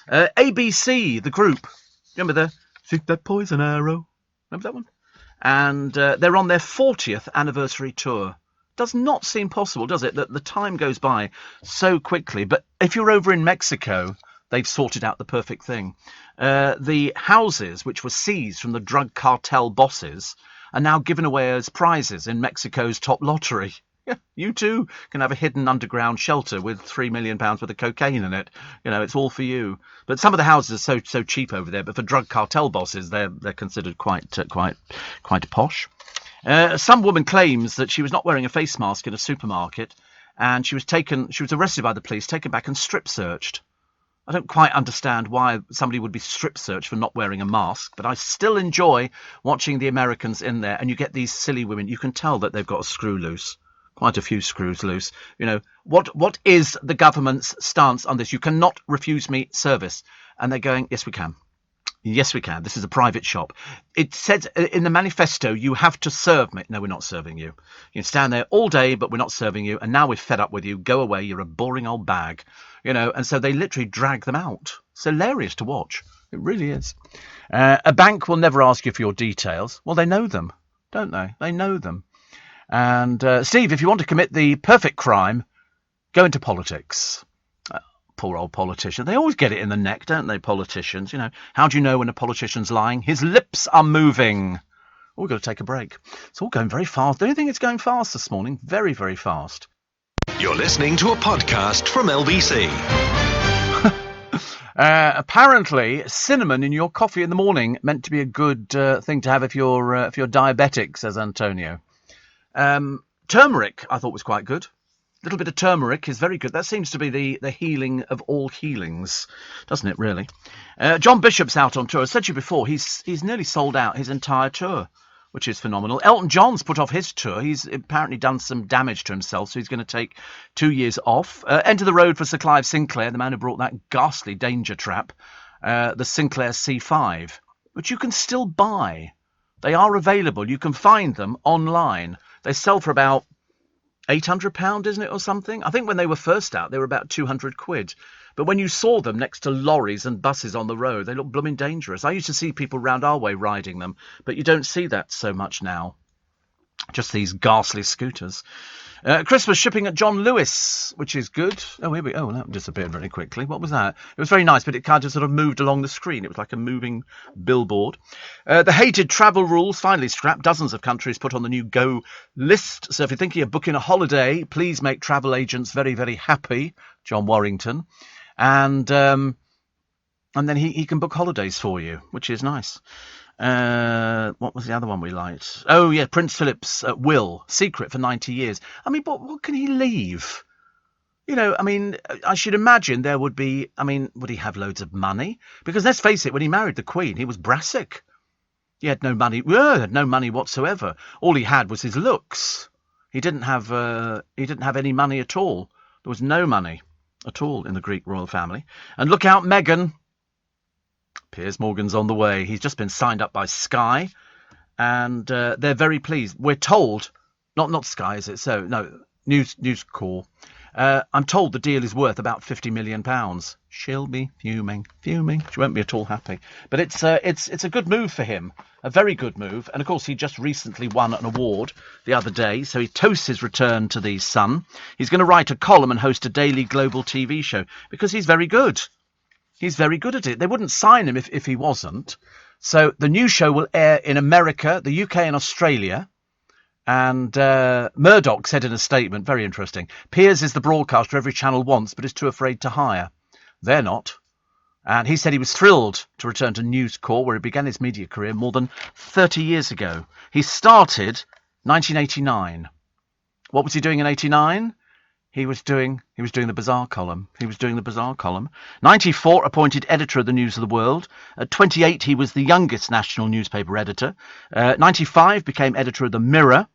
[SPEAKER 1] ABC, the group. Remember the Shoot That Poison Arrow? Remember that one? And they're on their 40th anniversary tour. Does not seem possible, does it, that the time goes by so quickly. But if you're over in Mexico, they've sorted out the perfect thing. The houses which were seized from the drug cartel bosses are now given away as prizes in Mexico's top lottery. Yeah, you too can have a hidden underground shelter with £3 million worth of cocaine in it. It's all for you. But some of the houses are so cheap over there. But for drug cartel bosses, they're considered quite posh. Some woman claims that she was not wearing a face mask in a supermarket, and she was arrested by the police, taken back and strip searched. I don't quite understand why somebody would be strip searched for not wearing a mask, but I still enjoy watching the Americans in there, and you get these silly women. You can tell that they've got a screw loose. Quite a few screws loose. You know, what is the government's stance on this? You cannot refuse me service. And they're going, yes, we can. Yes, we can. This is a private shop. It said in the manifesto, you have to serve me. No, we're not serving you. You can stand there all day, but we're not serving you. And now we're fed up with you. Go away. You're a boring old bag. You know, and so they literally drag them out. It's hilarious to watch. It really is. A bank will never ask you for your details. Well, they know them, don't they? They know them. And Steve, if you want to commit the perfect crime, go into politics. Poor old politician. They always get it in the neck, don't they, politicians? You know, how do you know when a politician's lying? His lips are moving. Oh, we've got to take a break. It's all going very fast. Don't you think it's going fast this morning? Very, very fast.
[SPEAKER 4] You're listening to a podcast from LBC.
[SPEAKER 1] Apparently, cinnamon in your coffee in the morning meant to be a good thing to have if you're diabetic, says Antonio. Turmeric, I thought was quite good. A little bit of turmeric is very good. That seems to be the healing of all healings, doesn't it, really? John Bishop's out on tour. I said to you before, he's nearly sold out his entire tour, which is phenomenal. Elton John's put off his tour. He's apparently done some damage to himself, so he's going to take 2 years off. Enter the road for Sir Clive Sinclair, the man who brought that ghastly danger trap, the Sinclair C5, which you can still buy. They are available. You can find them online. They sell for about £800, isn't it, or something? I think when they were first out, they were about 200 quid. But when you saw them next to lorries and buses on the road, they looked blooming dangerous. I used to see people round our way riding them, but you don't see that so much now. Just these ghastly scooters. Christmas shipping at John Lewis, which is good. Oh, here we. Oh, that disappeared very quickly. What was that? It was very nice, but it kind of sort of moved along the screen. It was like a moving billboard. The hated travel rules finally scrapped. Dozens of countries put on the new Go list. So if you're thinking of booking a holiday, please make travel agents very, very happy. John Warrington, and then he can book holidays for you, which is nice. What was the other one we liked? Oh, yeah, Prince Philip's will. Secret for 90 years. I mean, what can he leave? You know, I mean, I should imagine there would be... I mean, would he have loads of money? Because let's face it, when he married the Queen, he was brassic. He had no money. Had no money whatsoever. All he had was his looks. He didn't have any money at all. There was no money at all in the Greek royal family. And look out, Meghan. Piers Morgan's on the way. He's just been signed up by Sky, and they're very pleased. We're told, not Sky, is it? So no, News Corp. I'm told the deal is worth about £50 million. She'll be fuming. She won't be at all happy. But it's a good move for him, a very good move. And of course, he just recently won an award the other day, so he toasts his return to the Sun. He's going to write a column and host a daily global TV show because he's very good. He's very good at it. They wouldn't sign him if he wasn't. So the new show will air in America, the UK and Australia. And Murdoch said in a statement, very interesting, Piers is the broadcaster every channel wants, but is too afraid to hire. They're not. And he said he was thrilled to return to News Corp, where he began his media career more than 30 years ago. He started 1989. What was he doing in 89? He was doing the Bazaar column. 94, appointed editor of the News of the World. At 28, he was the youngest national newspaper editor. 95, became editor of the Mirror.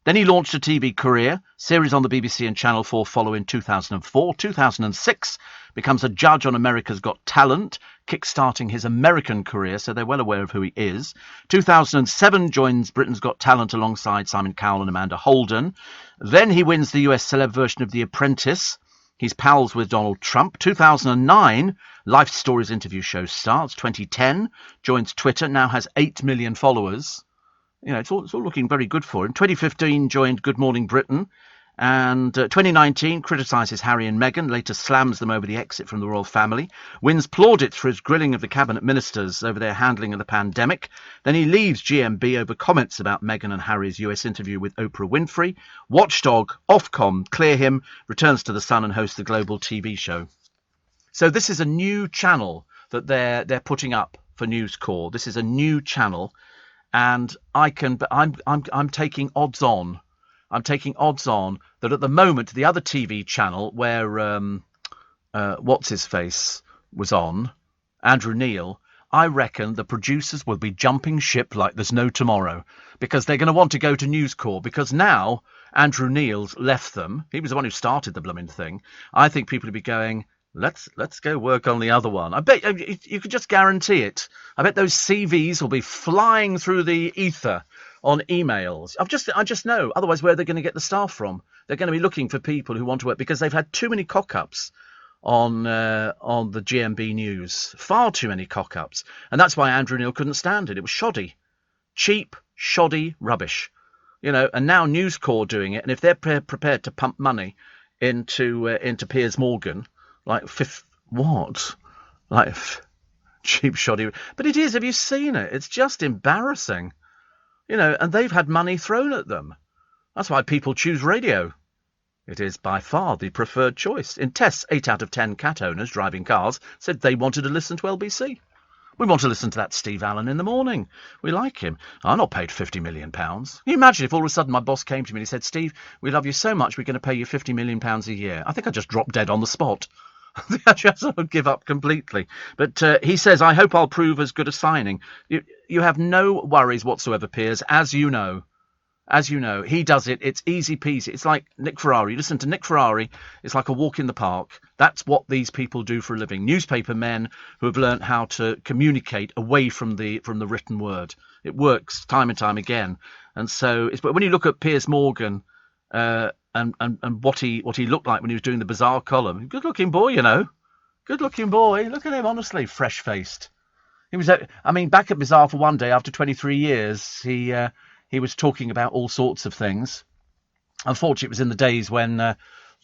[SPEAKER 1] Then he launched a TV career. Series on the BBC and Channel 4 follow in 2004. 2006, becomes a judge on America's Got Talent, kick-starting his American career, so they're well aware of who he is. 2007, joins Britain's Got Talent alongside Simon Cowell and Amanda Holden. Then he wins the US celeb version of The Apprentice. He's pals with Donald Trump. 2009, Life Stories interview show starts. 2010, joins Twitter, now has 8 million followers. You know, it's all looking very good for him. 2015, joined Good Morning Britain. And 2019, criticises Harry and Meghan, later slams them over the exit from the royal family, wins plaudits for his grilling of the cabinet ministers over their handling of the pandemic. Then he leaves GMB over comments about Meghan and Harry's US interview with Oprah Winfrey. Watchdog, Ofcom, clear him, returns to the Sun and hosts the global TV show. So this is a new channel that they're putting up for News Corp. This is a new channel. and I'm taking odds on. I'm taking odds on that at the moment the other TV channel where what's his face was on, Andrew Neil, I reckon the producers will be jumping ship like there's no tomorrow, because they're going to want to go to News Corp, because now Andrew Neil's left them. He was the one who started the blooming thing. I think people will be going, let's go work on the other one. I bet you could just guarantee it. I bet those CVs will be flying through the ether on emails. I just know. Otherwise, where are they going to get the staff from? They're going to be looking for people who want to work, because they've had too many cock-ups on the GMB News. Far too many cock-ups. And that's why Andrew Neil couldn't stand it. It was shoddy. Cheap, shoddy rubbish. You know, and now News Corp doing it, and if they're prepared to pump money into Piers Morgan, cheap, shoddy. But it is, have you seen it? It's just embarrassing. You know, and they've had money thrown at them. That's why people choose radio. It is by far the preferred choice. In tests, 8 out of 10 cat owners driving cars said they wanted to listen to LBC. We want to listen to that Steve Allen in the morning. We like him. I'm not paid £50 million. Can you imagine if all of a sudden my boss came to me and he said, Steve, we love you so much, we're going to pay you £50 million a year. I think I'd just drop dead on the spot. I just would give up completely. But he says, I hope I'll prove as good a signing. You have no worries whatsoever, Piers, as you know. As you know, he does it. It's easy peasy. It's like Nick Ferrari. You listen to Nick Ferrari. It's like a walk in the park. That's what these people do for a living. Newspaper men who have learnt how to communicate away from the written word. It works time and time again. And so, but when you look at Piers Morgan and what he looked like when he was doing the Bazaar column, good looking boy, you know, good looking boy. Look at him, honestly, fresh faced. He was, I mean, back at Bazaar for one day after 23 years. He was talking about all sorts of things. Unfortunately, it was in the days when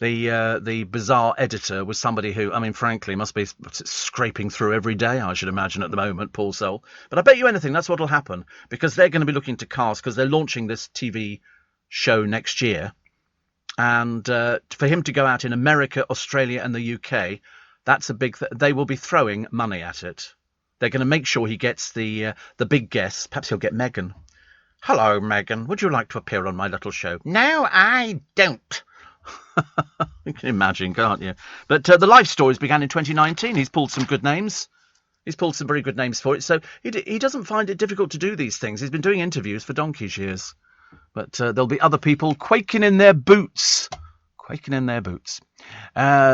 [SPEAKER 1] the Bazaar editor was somebody who, I mean, frankly, must be scraping through every day, I should imagine, at the moment, poor soul. But I bet you anything, that's what will happen, because they're going to be looking to cast, because they're launching this TV show next year. And for him to go out in America, Australia and the UK, that's a big they will be throwing money at it. They're going to make sure he gets the big guests. Perhaps he'll get Meghan. Hello, Meghan. Would you like to appear on my little show? No, I don't. You can imagine, can't you? But the Life Stories began in 2019. He's pulled some good names. He's pulled some very good names for it. So he doesn't find it difficult to do these things. He's been doing interviews for donkey's years. But there'll be other people quaking in their boots. Quaking in their boots.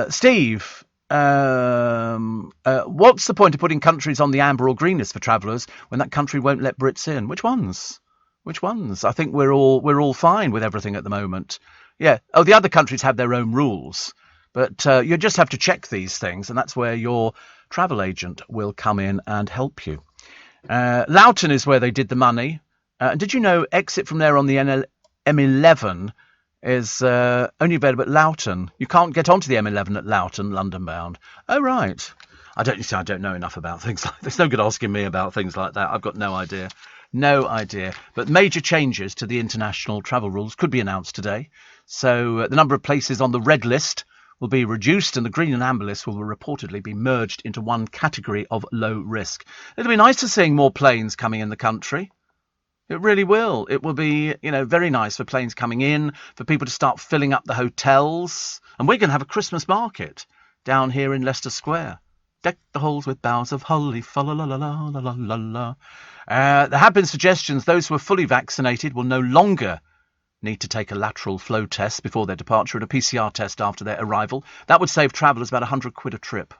[SPEAKER 1] Steve, what's the point of putting countries on the amber or green list for travellers when that country won't let Brits in? Which ones? Which ones? I think we're all fine with everything at the moment. Yeah. Oh, the other countries have their own rules, but you just have to check these things, and that's where your travel agent will come in and help you. Loughton is where they did the money. Did you know exit from there on the M11 is only available at Loughton? You can't get onto the M11 at Loughton, London bound. Oh, right. I don't know enough about things like this. No good asking me about things like that. I've got no idea. No idea. But major changes to the international travel rules could be announced today. So the number of places on the red list will be reduced, and the green and amber list will reportedly be merged into one category of low risk. It'll be nice to seeing more planes coming in the country. It really will. It will be, very nice for planes coming in, for people to start filling up the hotels. And we're going to have a Christmas market down here in Leicester Square. Deck the halls with boughs of holly, fa la la la la la la la. There have been suggestions those who are fully vaccinated will no longer need to take a lateral flow test before their departure and a PCR test after their arrival. That would save travellers about £100 a trip.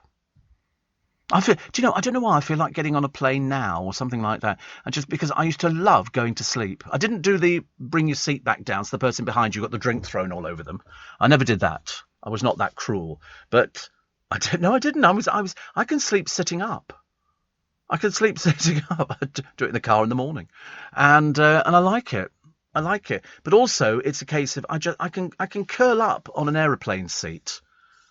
[SPEAKER 1] I don't know why I feel like getting on a plane now or something like that. And just because I used to love going to sleep. I didn't do the bring your seat back down so the person behind you got the drink thrown all over them. I never did that. I was not that cruel. But I didn't. I can sleep sitting up. I can sleep sitting up. I do it in the car in the morning. And I like it. I like it. But also it's a case of I can curl up on an aeroplane seat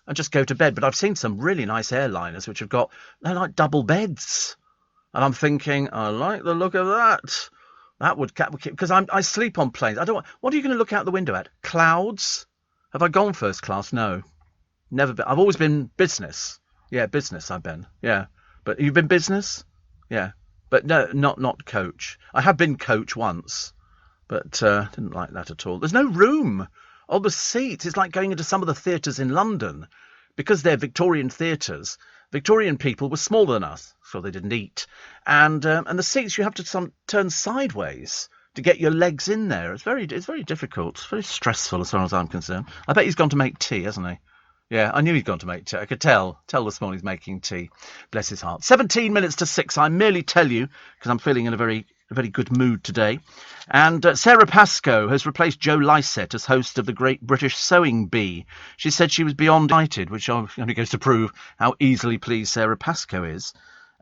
[SPEAKER 1] and just go to bed. But I've seen some really nice airliners which have got, they're like double beds. And I'm thinking, I like the look of that. That would, because I sleep on planes. What are you going to look out the window at? Clouds? Have I gone first class? No. Never been. I've always been business. Yeah, business I've been. Yeah. But you've been business? Yeah. But no, not coach. I have been coach once, but didn't like that at all. There's no room. All the seats. It's like going into some of the theatres in London. Because they're Victorian theatres, Victorian people were smaller than us, so they didn't eat. And the seats, you have to turn sideways to get your legs in there. It's very difficult. It's very stressful as far as I'm concerned. I bet he's gone to make tea, hasn't he? Yeah, I knew he'd gone to make tea. I could tell this morning he's making tea. Bless his heart. 17 minutes to 6. I merely tell you because I'm feeling in a very good mood today. And Sarah Pascoe has replaced Joe Lycett as host of the Great British Sewing Bee. She said she was beyond delighted, which only goes to prove how easily pleased Sarah Pascoe is.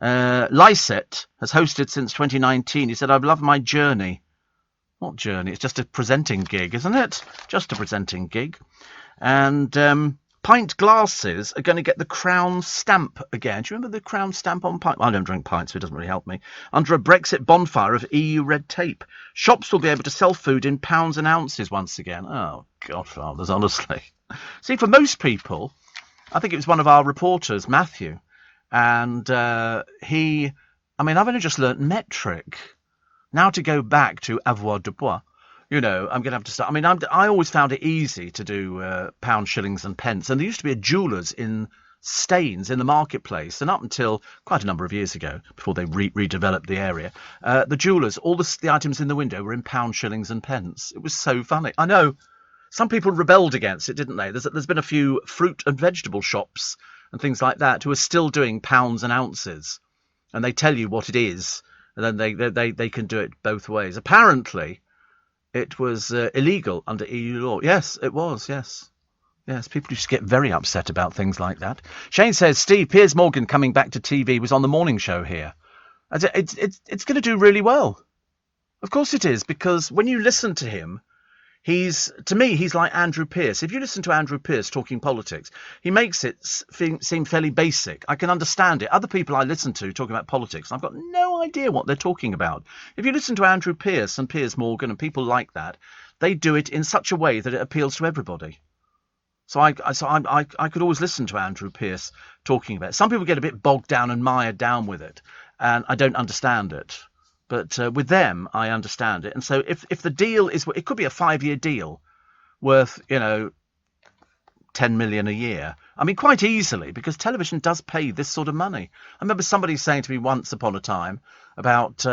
[SPEAKER 1] Lycett has hosted since 2019. He said, "I've loved my journey." What journey? It's just a presenting gig, isn't it? Just a presenting gig. And pint glasses are going to get the Crown stamp again. Do you remember the Crown stamp on pint? Well, I don't drink pints, so it doesn't really help me. Under a Brexit bonfire of EU red tape. Shops will be able to sell food in pounds and ounces once again. Oh, Godfathers, honestly. See, for most people, I think it was one of our reporters, Matthew, and I've only just learnt metric. Now to go back to avoir de poids. I'm going to have to start. I always found it easy to do pounds, shillings and pence. And there used to be a jeweller's in Staines in the marketplace. And up until quite a number of years ago, before they redeveloped the area, the jewellers, all the items in the window were in pounds, shillings and pence. It was so funny. I know some people rebelled against it, didn't they? There's been a few fruit and vegetable shops and things like that who are still doing pounds and ounces. And they tell you what it is. And then they can do it both ways. Apparently, it was illegal under EU law. Yes, it was, yes. Yes, people used to get very upset about things like that. Shane says, Steve, Piers Morgan coming back to TV was on the morning show here. It's going to do really well. Of course it is, because when you listen to him, to me, he's like Andrew Pearce. If you listen to Andrew Pearce talking politics, he makes it seem fairly basic. I can understand it. Other people I listen to talking about politics, I've got no idea what they're talking about. If you listen to Andrew Pearce and Piers Morgan and people like that, they do it in such a way that it appeals to everybody. So I could always listen to Andrew Pearce talking about it. Some people get a bit bogged down and mired down with it, and I don't understand it. But with them, I understand it. And so if the deal is, it could be a 5-year deal worth, 10 million a year. I mean, quite easily, because television does pay this sort of money. I remember somebody saying to me once upon a time about,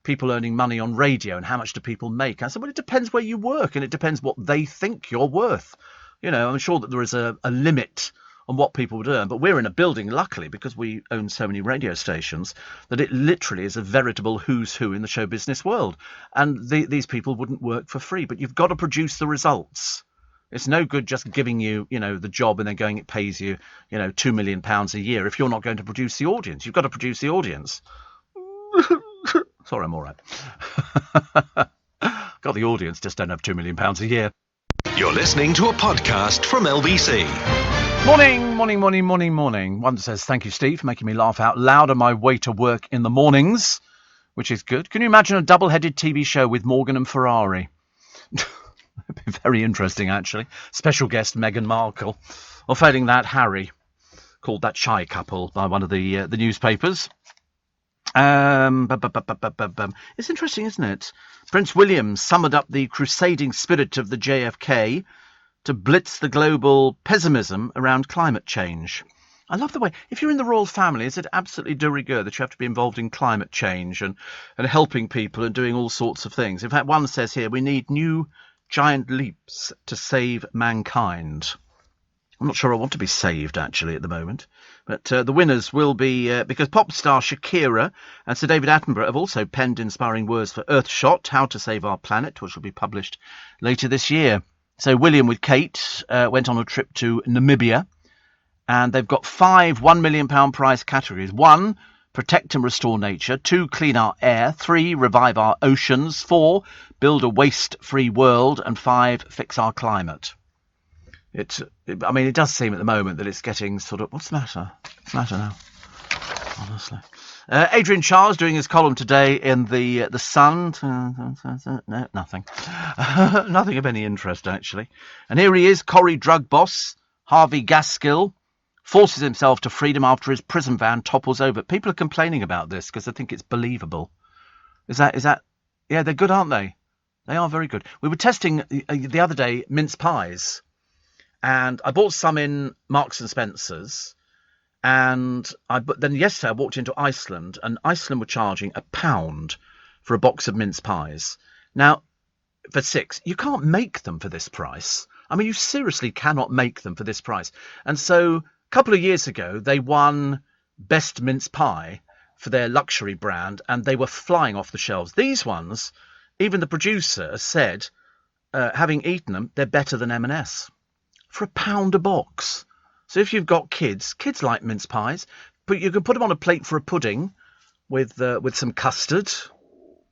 [SPEAKER 1] people earning money on radio and how much do people make. I said, well, it depends where you work and it depends what they think you're worth. I'm sure that there is a limit on what people would earn, but we're in a building, luckily, because we own so many radio stations, that it literally is a veritable who's who in the show business world. And these people wouldn't work for free, but you've got to produce the results. It's no good just giving you, the job and then going, it pays you, £2 million a year if you're not going to produce the audience. You've got to produce the audience. Sorry, I'm all right. Got the audience, just don't have £2 million a year.
[SPEAKER 4] You're listening to a podcast from LBC.
[SPEAKER 1] Morning. One says, thank you, Steve, for making me laugh out loud on my way to work in the mornings, which is good. Can you imagine a double-headed TV show with Morgan and Ferrari? It'd be very interesting, actually. Special guest Meghan Markle. Or failing that, Harry, called that shy couple by one of the newspapers. It's interesting, isn't it? Prince William summoned up the crusading spirit of the JFK to blitz the global pessimism around climate change. I love the way, if you're in the royal family, is it absolutely de rigueur that you have to be involved in climate change and helping people and doing all sorts of things? In fact, one says here, we need new giant leaps to save mankind. I'm not sure I want to be saved, actually, at the moment. But the winners will be, because pop star Shakira and Sir David Attenborough have also penned inspiring words for Earthshot, How to Save Our Planet, which will be published later this year. So William with Kate went on a trip to Namibia, and they've got 5 £1 million prize categories. 1, protect and restore nature. 2, clean our air. 3, revive our oceans. 4, build a waste-free world. And 5, fix our climate. It does seem at the moment that it's getting sort of... What's the matter? What's the matter now? Honestly. Adrian Charles doing his column today in the Sun. No, nothing. Nothing of any interest, actually. And here he is, Corrie drug boss, Harvey Gaskill, forces himself to freedom after his prison van topples over. People are complaining about this because they think it's believable. Is that? Yeah, they're good, aren't they? They are very good. We were testing the other day mince pies, and I bought some in Marks and Spencer's, but then yesterday I walked into Iceland, and Iceland were charging £1 for a box of mince pies. Now, for 6, you can't make them for this price. I mean, you seriously cannot make them for this price. And so a couple of years ago, they won Best Mince Pie for their luxury brand, and they were flying off the shelves. These ones, even the producer said, having eaten them, they're better than M&S for £1 a box. So if you've got kids like mince pies, but you can put them on a plate for a pudding with some custard.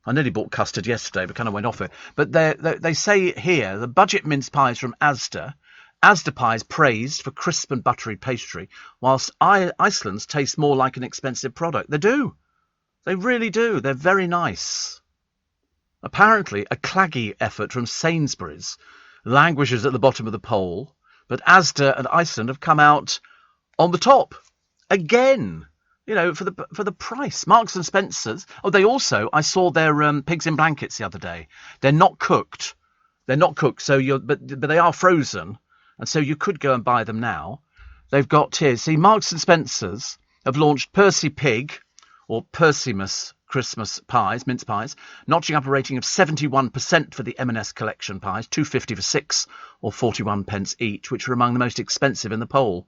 [SPEAKER 1] I nearly bought custard yesterday, but kind of went off it. But they say here, the budget mince pies from Asda pies praised for crisp and buttery pastry, whilst Iceland's taste more like an expensive product. They do. They really do. They're very nice. Apparently, a claggy effort from Sainsbury's languishes at the bottom of the poll, but Asda and Iceland have come out on the top again. You know, for the price. Marks and Spencer's. Oh, they also, I saw their pigs in blankets the other day. They're not cooked. So but they are frozen, and so you could go and buy them now. They've got here. See, Marks and Spencer's have launched Percy Pig, or Persimus Christmas pies, mince pies, notching up a rating of 71% for the M&S collection pies, £2.50 for 6, or 41p each, which are among the most expensive in the poll.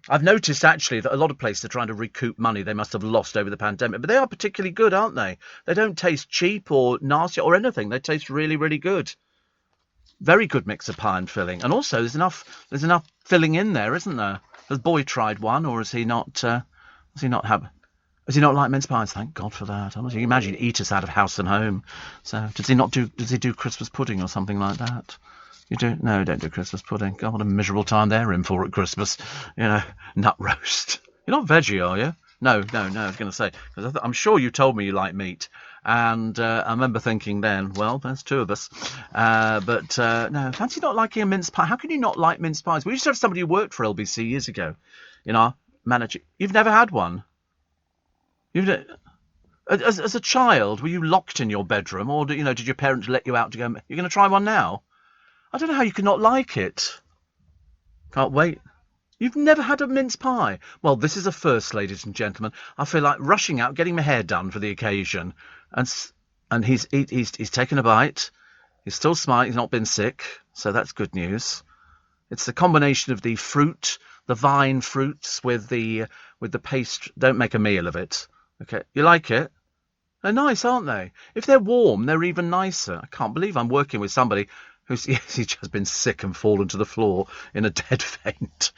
[SPEAKER 1] I've noticed, actually, that a lot of places are trying to recoup money they must have lost over the pandemic. But they are particularly good, aren't they? They don't taste cheap or nasty or anything. They taste really, really good. Very good mix of pie and filling. And also, there's enough filling in there, isn't there? Has Boy tried one, or has he not? Does he not like mince pies? Thank God for that. Honestly, you imagine he'd eat us out of house and home. So does he do Christmas pudding or something like that? You do? No, don't do Christmas pudding. God, what a miserable time they're in for at Christmas. You know, nut roast. You're not veggie, are you? No, I was going to say, because I'm sure you told me you like meat. And I remember thinking then, well, there's two of us. No, fancy not liking a mince pie. How can you not like mince pies? We used to have somebody who worked for LBC years ago in our manager. You've never had one? As a child, were you locked in your bedroom, or did your parents let you out to go? You're going to try one now? I don't know how you could not like it. Can't wait. You've never had a mince pie? Well, this is a first, ladies and gentlemen. I feel like rushing out, getting my hair done for the occasion. And he's taken a bite. He's still smiling. He's not been sick, so that's good news. It's the combination of the fruit, the vine fruits with the paste. Don't make a meal of it. Okay, you like it? They're nice, aren't they? If they're warm, they're even nicer. I can't believe I'm working with somebody he's just been sick and fallen to the floor in a dead faint.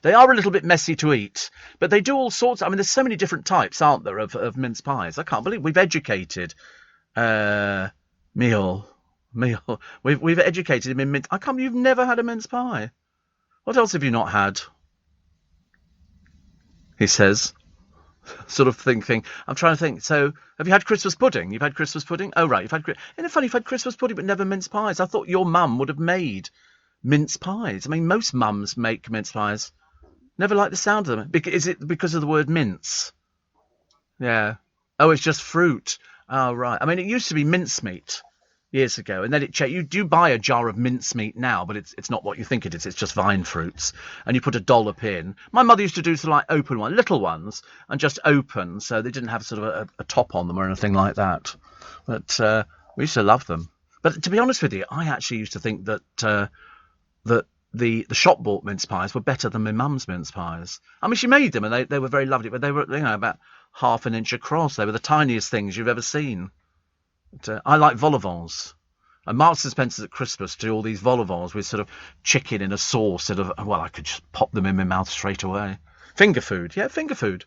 [SPEAKER 1] They are a little bit messy to eat, but they do all sorts. I mean, there's so many different types, aren't there, of mince pies? I can't believe we've educated Meal. We've educated him in mince. I can't believe you've never had a mince pie. What else have you not had? He says, sort of thinking. I'm trying to think. So, have you had Christmas pudding? You've had Christmas pudding? Oh, right. Isn't it funny, you've had Christmas pudding but never mince pies? I thought your mum would have made mince pies. I mean, most mums make mince pies. Never like the sound of them. Is it because of the word mince? Yeah. Oh, it's just fruit. Oh, right. I mean, it used to be mincemeat years ago, and then it changed. You do buy a jar of mincemeat now, but it's not what you think it is. It's just vine fruits, and you put a dollop in. My mother used to do sort of like open one, little ones, and just open, so they didn't have sort of a top on them or anything like that. But we used to love them. But to be honest with you, I actually used to think that the shop bought mince pies were better than my mum's mince pies. I mean, she made them, and they were very lovely, but they were about half an inch across. They were the tiniest things you've ever seen. But, I like vol au vents. And Marks and Spencer's at Christmas do all these vol au vents with sort of chicken in a sauce. I could just pop them in my mouth straight away. Finger food. Yeah, finger food.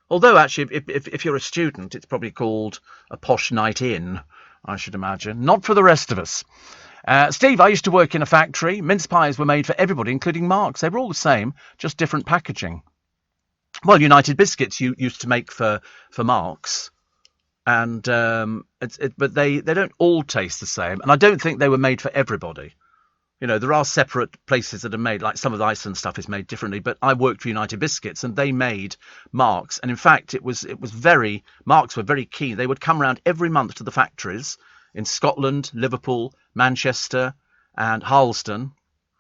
[SPEAKER 1] Although, actually, if you're a student, it's probably called a posh night in, I should imagine. Not for the rest of us. Steve, I used to work in a factory. Mince pies were made for everybody, including Marks. They were all the same, just different packaging. Well, United Biscuits you used to make for Marks. And but they don't all taste the same, and I don't think they were made for everybody. You know, there are separate places that are made, like some of the Iceland stuff is made differently, but I worked for United Biscuits and they made marks. And in fact, marks were very keen. They would come around every month to the factories in Scotland, Liverpool, Manchester and Harleston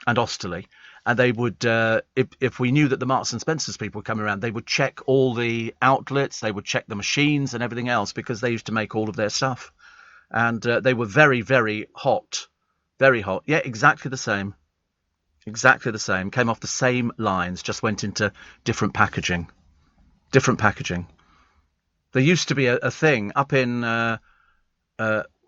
[SPEAKER 1] and Osterley. And they would, if we knew that the Marks and Spencer's people were coming around, they would check all the outlets, they would check the machines and everything else, because they used to make all of their stuff. And they were very, very hot. Very hot. Yeah, exactly the same. Exactly the same. Came off the same lines, just went into different packaging. Different packaging. There used to be a thing up in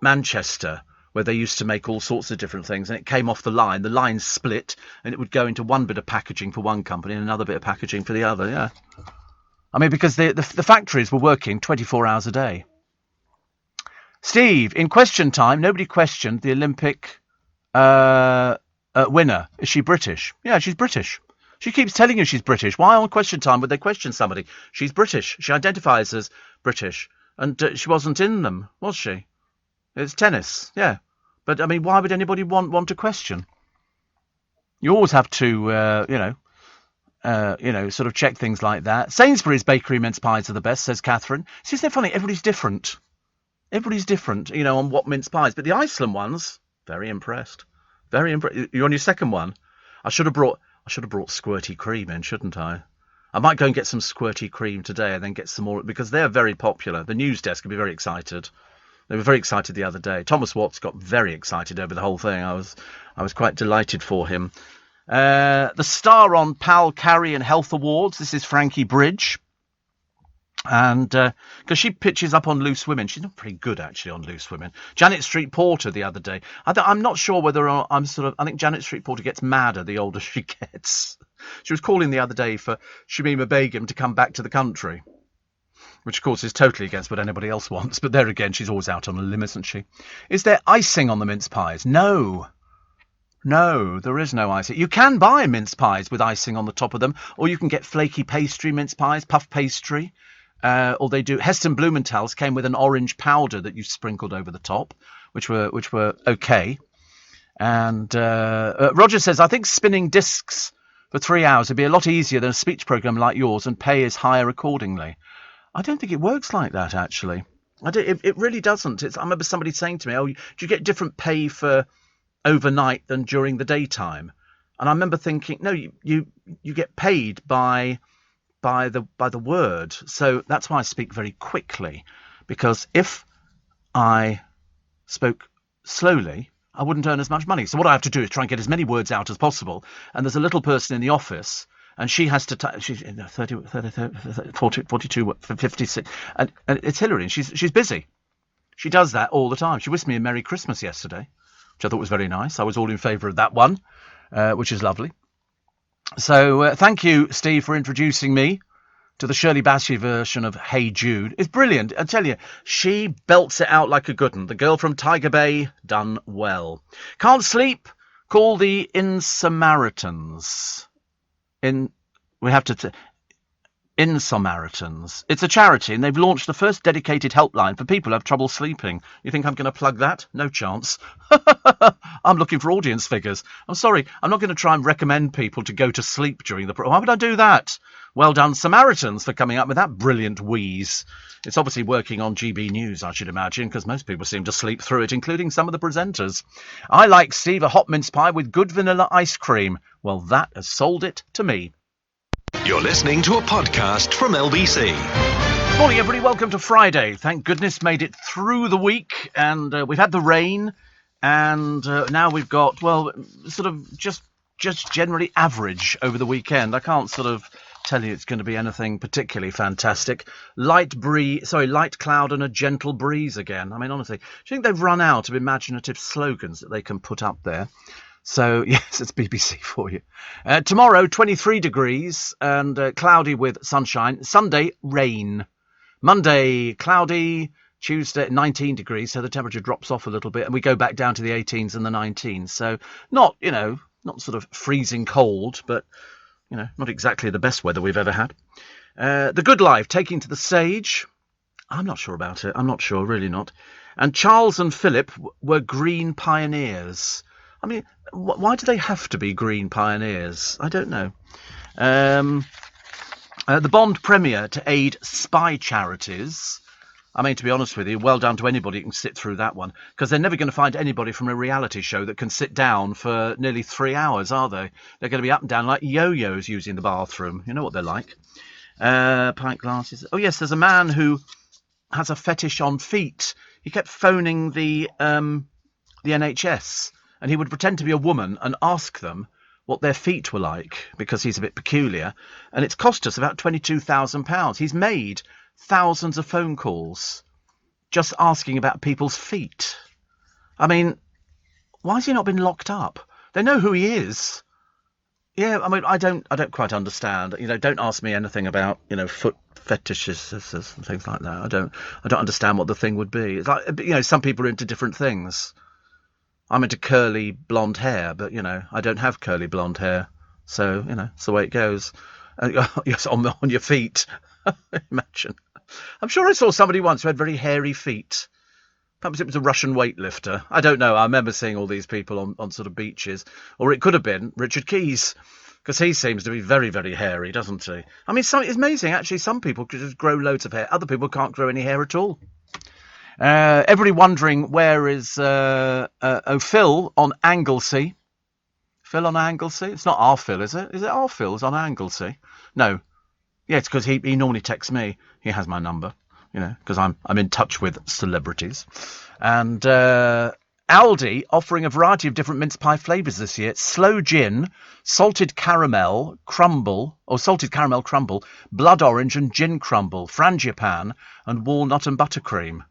[SPEAKER 1] Manchester where they used to make all sorts of different things, and it came off the line. The line split, and it would go into one bit of packaging for one company and another bit of packaging for the other, yeah. I mean, because the factories were working 24 hours a day. Steve, in question time, nobody questioned the Olympic winner. Is she British? Yeah, she's British. She keeps telling you she's British. Why on question time would they question somebody? She's British. She identifies as British. And she wasn't in them, was she? It's tennis, yeah. But, I mean, why would anybody want to question? You always have to, sort of check things like that. Sainsbury's bakery mince pies are the best, says Catherine. See, isn't it funny? Everybody's different. Everybody's different, on what mince pies. But the Iceland ones, very impressed. Very impressed. You're on your second one. I should have brought squirty cream in, shouldn't I? I might go and get some squirty cream today and then get some more, because they're very popular. The news desk will be very excited. They were very excited the other day. Thomas Watts got very excited over the whole thing. I was quite delighted for him. The star on Pal, Carry and Health Awards. This is Frankie Bridge. And because she pitches up on Loose Women. She's not very good, actually, on Loose Women. Janet Street Porter the other day. I'm not sure whether I think Janet Street Porter gets madder the older she gets. She was calling the other day for Shamima Begum to come back to the country, which, of course, is totally against what anybody else wants. But there again, she's always out on a limb, isn't she? Is there icing on the mince pies? No. No, there is no icing. You can buy mince pies with icing on the top of them, or you can get flaky pastry mince pies, puff pastry. Or they do. Heston Blumenthal's came with an orange powder that you sprinkled over the top, which were okay. And Roger says, I think spinning discs for 3 hours would be a lot easier than a speech program like yours, and pay is higher accordingly. I don't think it works like that, actually. It really doesn't. I remember somebody saying to me, "Oh, do you get different pay for overnight than during the daytime?" And I remember thinking, no, you get paid by the word. So that's why I speak very quickly, because if I spoke slowly, I wouldn't earn as much money. So what I have to do is try and get as many words out as possible. And there's a little person in the office, and she has to she's 30, 40, 42, 56, and it's Hillary, and she's busy. She does that all the time. She wished me a Merry Christmas yesterday, which I thought was very nice. I was all in favour of that one, which is lovely. So thank you, Steve, for introducing me to the Shirley Bassey version of Hey Jude. It's brilliant. I tell you, she belts it out like a good one. The girl from Tiger Bay, done well. Can't sleep? Call the In-Samaritans. In-Samaritans. It's a charity, and they've launched the first dedicated helpline for people who have trouble sleeping. You think I'm going to plug that? No chance. I'm looking for audience figures. I'm sorry, I'm not going to try and recommend people to go to sleep during the program. Why would I do that? Well done, Samaritans, for coming up with that brilliant wheeze. It's obviously working on GB News, I should imagine, because most people seem to sleep through it, including some of the presenters. I like, Steve, a hot mince pie with good vanilla ice cream. Well, that has sold it to me.
[SPEAKER 4] You're listening to a podcast from LBC.
[SPEAKER 1] Morning, everybody. Welcome to Friday. Thank goodness made it through the week, and we've had the rain, and now we've got, well, sort of just generally average over the weekend. I can't sort of tell you it's going to be anything particularly fantastic. Light cloud and a gentle breeze again. I mean, honestly, do you think they've run out of imaginative slogans that they can put up there? So, yes, it's BBC for you. Tomorrow, 23 degrees and cloudy with sunshine. Sunday, rain. Monday, cloudy. Tuesday, 19 degrees, so the temperature drops off a little bit, and we go back down to the 18s and the 19s. So, not sort of freezing cold, but, not exactly the best weather we've ever had. The Good Life, taking to the stage. I'm not sure about it. I'm not sure, really not. And Charles and Philip were green pioneers. I mean, why do they have to be green pioneers? I don't know. The Bond premiere to aid spy charities. I mean, to be honest with you, well done to anybody who can sit through that one, because they're never going to find anybody from a reality show that can sit down for nearly 3 hours, are they? They're going to be up and down like yo-yos using the bathroom. You know what they're like. Pint glasses. Oh, yes, there's a man who has a fetish on feet. He kept phoning the NHS, and he would pretend to be a woman and ask them what their feet were like, because he's a bit peculiar. And it's cost us about £22,000. He's made thousands of phone calls just asking about people's feet. I mean, why has he not been locked up? They know who he is. Yeah, I mean, I don't quite understand. You know, don't ask me anything about, you know, foot fetishes and things like that. I don't understand what the thing would be. It's like, you know, some people are into different things. I'm into curly blonde hair, but, you know, I don't have curly blonde hair. So, you know, it's the way it goes. Yes, on your feet. Imagine. I'm sure I saw somebody once who had very hairy feet. Perhaps it was a Russian weightlifter. I don't know. I remember seeing all these people on sort of beaches. Or it could have been Richard Keys, because he seems to be very, very hairy, doesn't he? I mean, it's amazing, actually. Some people could just grow loads of hair. Other people can't grow any hair at all. Everybody wondering where is Phil on Anglesey. Phil on Anglesey? It's not our Phil, is it? Is it our Phil's on Anglesey? No. Yeah, it's because he normally texts me. He has my number, you know, because I'm in touch with celebrities. And Aldi offering a variety of different mince pie flavours this year. Slow gin, salted caramel crumble, blood orange and gin crumble, frangipane and walnut and buttercream.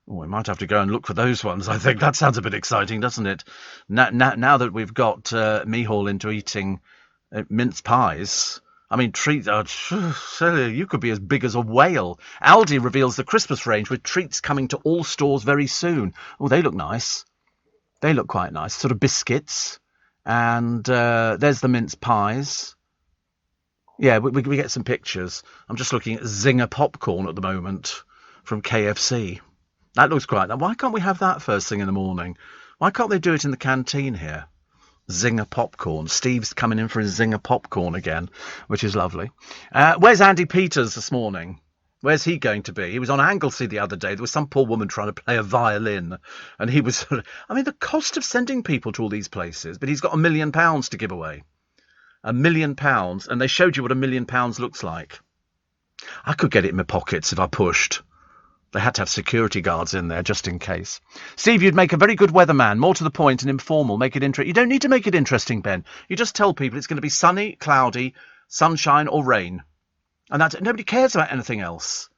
[SPEAKER 1] Oh, we might have to go and look for those ones. I think that sounds a bit exciting, doesn't it? Now that we've got Mihal into eating mince pies, I mean, treats. You could be as big as a whale. Aldi reveals the Christmas range with treats coming to all stores very soon. Oh, they look nice. They look quite nice. Sort of biscuits. And there's the mince pies. Yeah, we get some pictures. I'm just looking at Zinger popcorn at the moment from KFC. That looks quite nice. Why can't we have that first thing in the morning? Why can't they do it in the canteen here? Zinger popcorn. Steve's coming in for his Zinger popcorn again, which is lovely. Where's Andy Peters this morning? Where's he going to be? He was on Anglesey the other day. There was some poor woman trying to play a violin, and he was... I mean, the cost of sending people to all these places, but he's got £1 million to give away. £1 million, and they showed you what £1 million looks like. I could get it in my pockets if I pushed. They had to have security guards in there just in case. Steve, you'd make a very good weatherman, more to the point and informal. Make it interesting. You don't need to make it interesting, Ben. You just tell people it's going to be sunny, cloudy, sunshine or rain. And that's, nobody cares about anything else.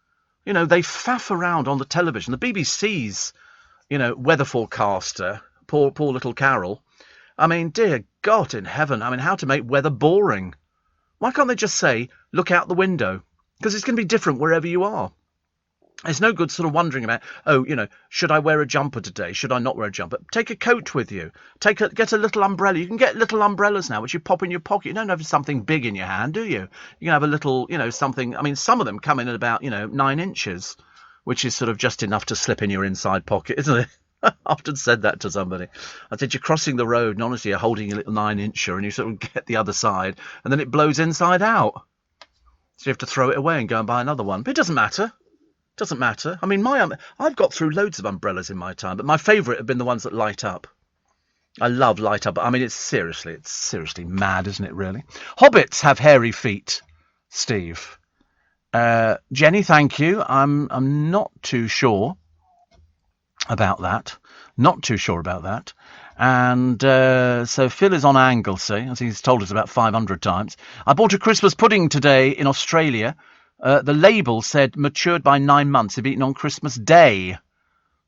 [SPEAKER 1] You know, they faff around on the television. The BBC's, you know, weather forecaster, poor little Carol. I mean, dear God in heaven. I mean, how to make weather boring. Why can't they just say, look out the window? Because it's going to be different wherever you are. It's no good sort of wondering about, oh, you know, should I wear a jumper today? Should I not wear a jumper? Take a coat with you. Get a little umbrella. You can get little umbrellas now, which you pop in your pocket. You don't have something big in your hand, do you? You can have a little, you know, something. I mean, some of them come in at about, you know, 9 inches, which is sort of just enough to slip in your inside pocket, isn't it? I often said that to somebody. I said, you're crossing the road, and honestly, you're holding a little 9-incher, and you sort of get the other side, and then it blows inside out. So you have to throw it away and go and buy another one. But it doesn't matter. Doesn't matter. I mean, I've got through loads of umbrellas in my time, but my favourite have been the ones that light up. I love light up. I mean, it's seriously mad, isn't it, really? Hobbits have hairy feet, Steve. Jenny, thank you. I'm not too sure about that. Not too sure about that. And so Phil is on Anglesey, as he's told us about 500 times. I bought a Christmas pudding today in Australia. The label said matured by 9 months if eaten on Christmas Day.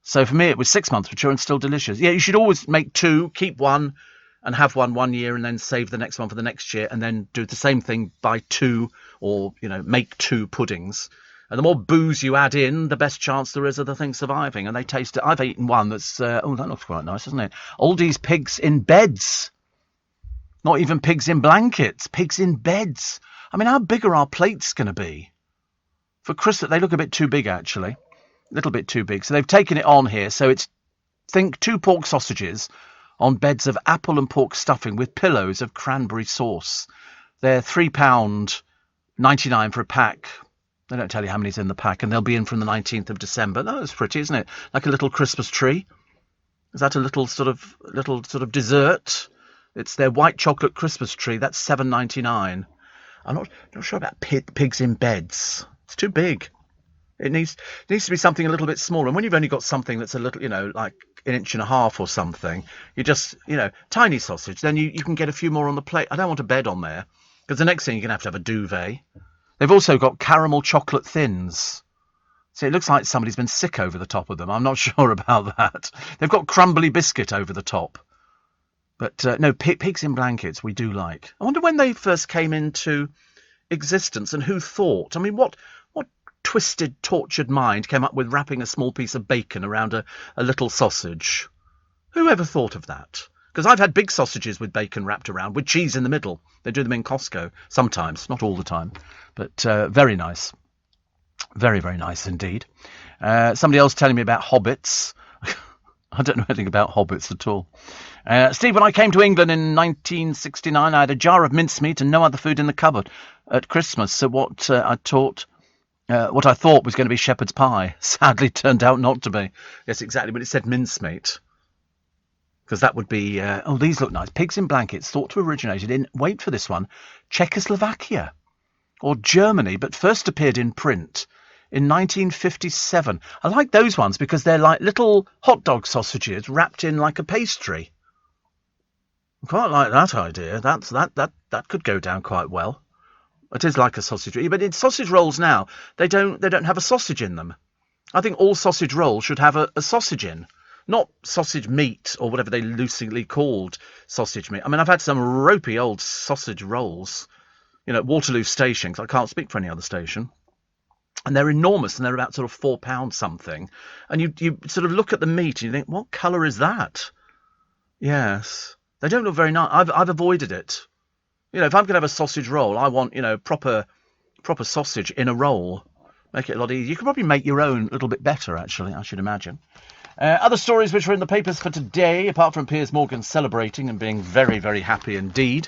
[SPEAKER 1] So for me, it was 6 months mature and still delicious. Yeah, you should always make 2, keep 1 and have 1 year and then save the next one for the next year and then do the same thing by 2 or, you know, make 2 puddings. And the more booze you add in, the best chance there is of the thing surviving. And they taste it. I've eaten one that's, oh, that looks quite nice, doesn't it? Aldi's pigs in beds. Not even pigs in blankets, pigs in beds. I mean, how big are our plates going to be? For Christmas, they look a bit too big, actually. A little bit too big. So they've taken it on here. So it's, think 2 pork sausages on beds of apple and pork stuffing with pillows of cranberry sauce. They're £3.99 for a pack. They don't tell you how many's in the pack, and they'll be in from the 19th of December. No, it's pretty, isn't it? Like a little Christmas tree. Is that a little sort of dessert? It's their white chocolate Christmas tree. That's £7.99. I'm not sure about pigs in beds. It's too big. It needs to be something a little bit smaller. And when you've only got something that's a little, like 1.5 inches or something, you just, tiny sausage, then you can get a few more on the plate. I don't want a bed on there, because the next thing you're going to have a duvet. They've also got caramel chocolate thins. So it looks like somebody's been sick over the top of them. I'm not sure about that. They've got crumbly biscuit over the top. But no, pigs in blankets we do like. I wonder when they first came into existence and who thought. I mean, what twisted, tortured mind came up with wrapping a small piece of bacon around a little sausage? Who ever thought of that? Because I've had big sausages with bacon wrapped around, with cheese in the middle. They do them in Costco sometimes, not all the time, but very nice. Very, very nice indeed. Somebody else telling me about hobbits. I don't know anything about hobbits at all. Steve, when I came to England in 1969, I had a jar of mincemeat and no other food in the cupboard at Christmas. So what I thought was going to be shepherd's pie sadly turned out not to be. Yes, exactly. But it said mincemeat. Because that would be... these look nice. Pigs in blankets, thought to have originated in, wait for this one, Czechoslovakia or Germany, but first appeared in print in 1957. I like those ones because they're like little hot dog sausages wrapped in like a pastry. I quite like that idea. That could go down quite well. It is like a sausage, but in sausage rolls now they don't have a sausage in them. I think all sausage rolls should have a sausage in, not sausage meat or whatever they loosely called sausage meat. I mean, I've had some ropey old sausage rolls, at Waterloo Station, 'cause I can't speak for any other station. And they're enormous, and they're about sort of £4 something. And you sort of look at the meat and you think, what colour is that? Yes. They don't look very nice. I've avoided it. If I'm going to have a sausage roll, I want, proper sausage in a roll. Make it a lot easier. You could probably make your own a little bit better, actually, I should imagine. Other stories which were in the papers for today, apart from Piers Morgan celebrating and being very, very happy indeed.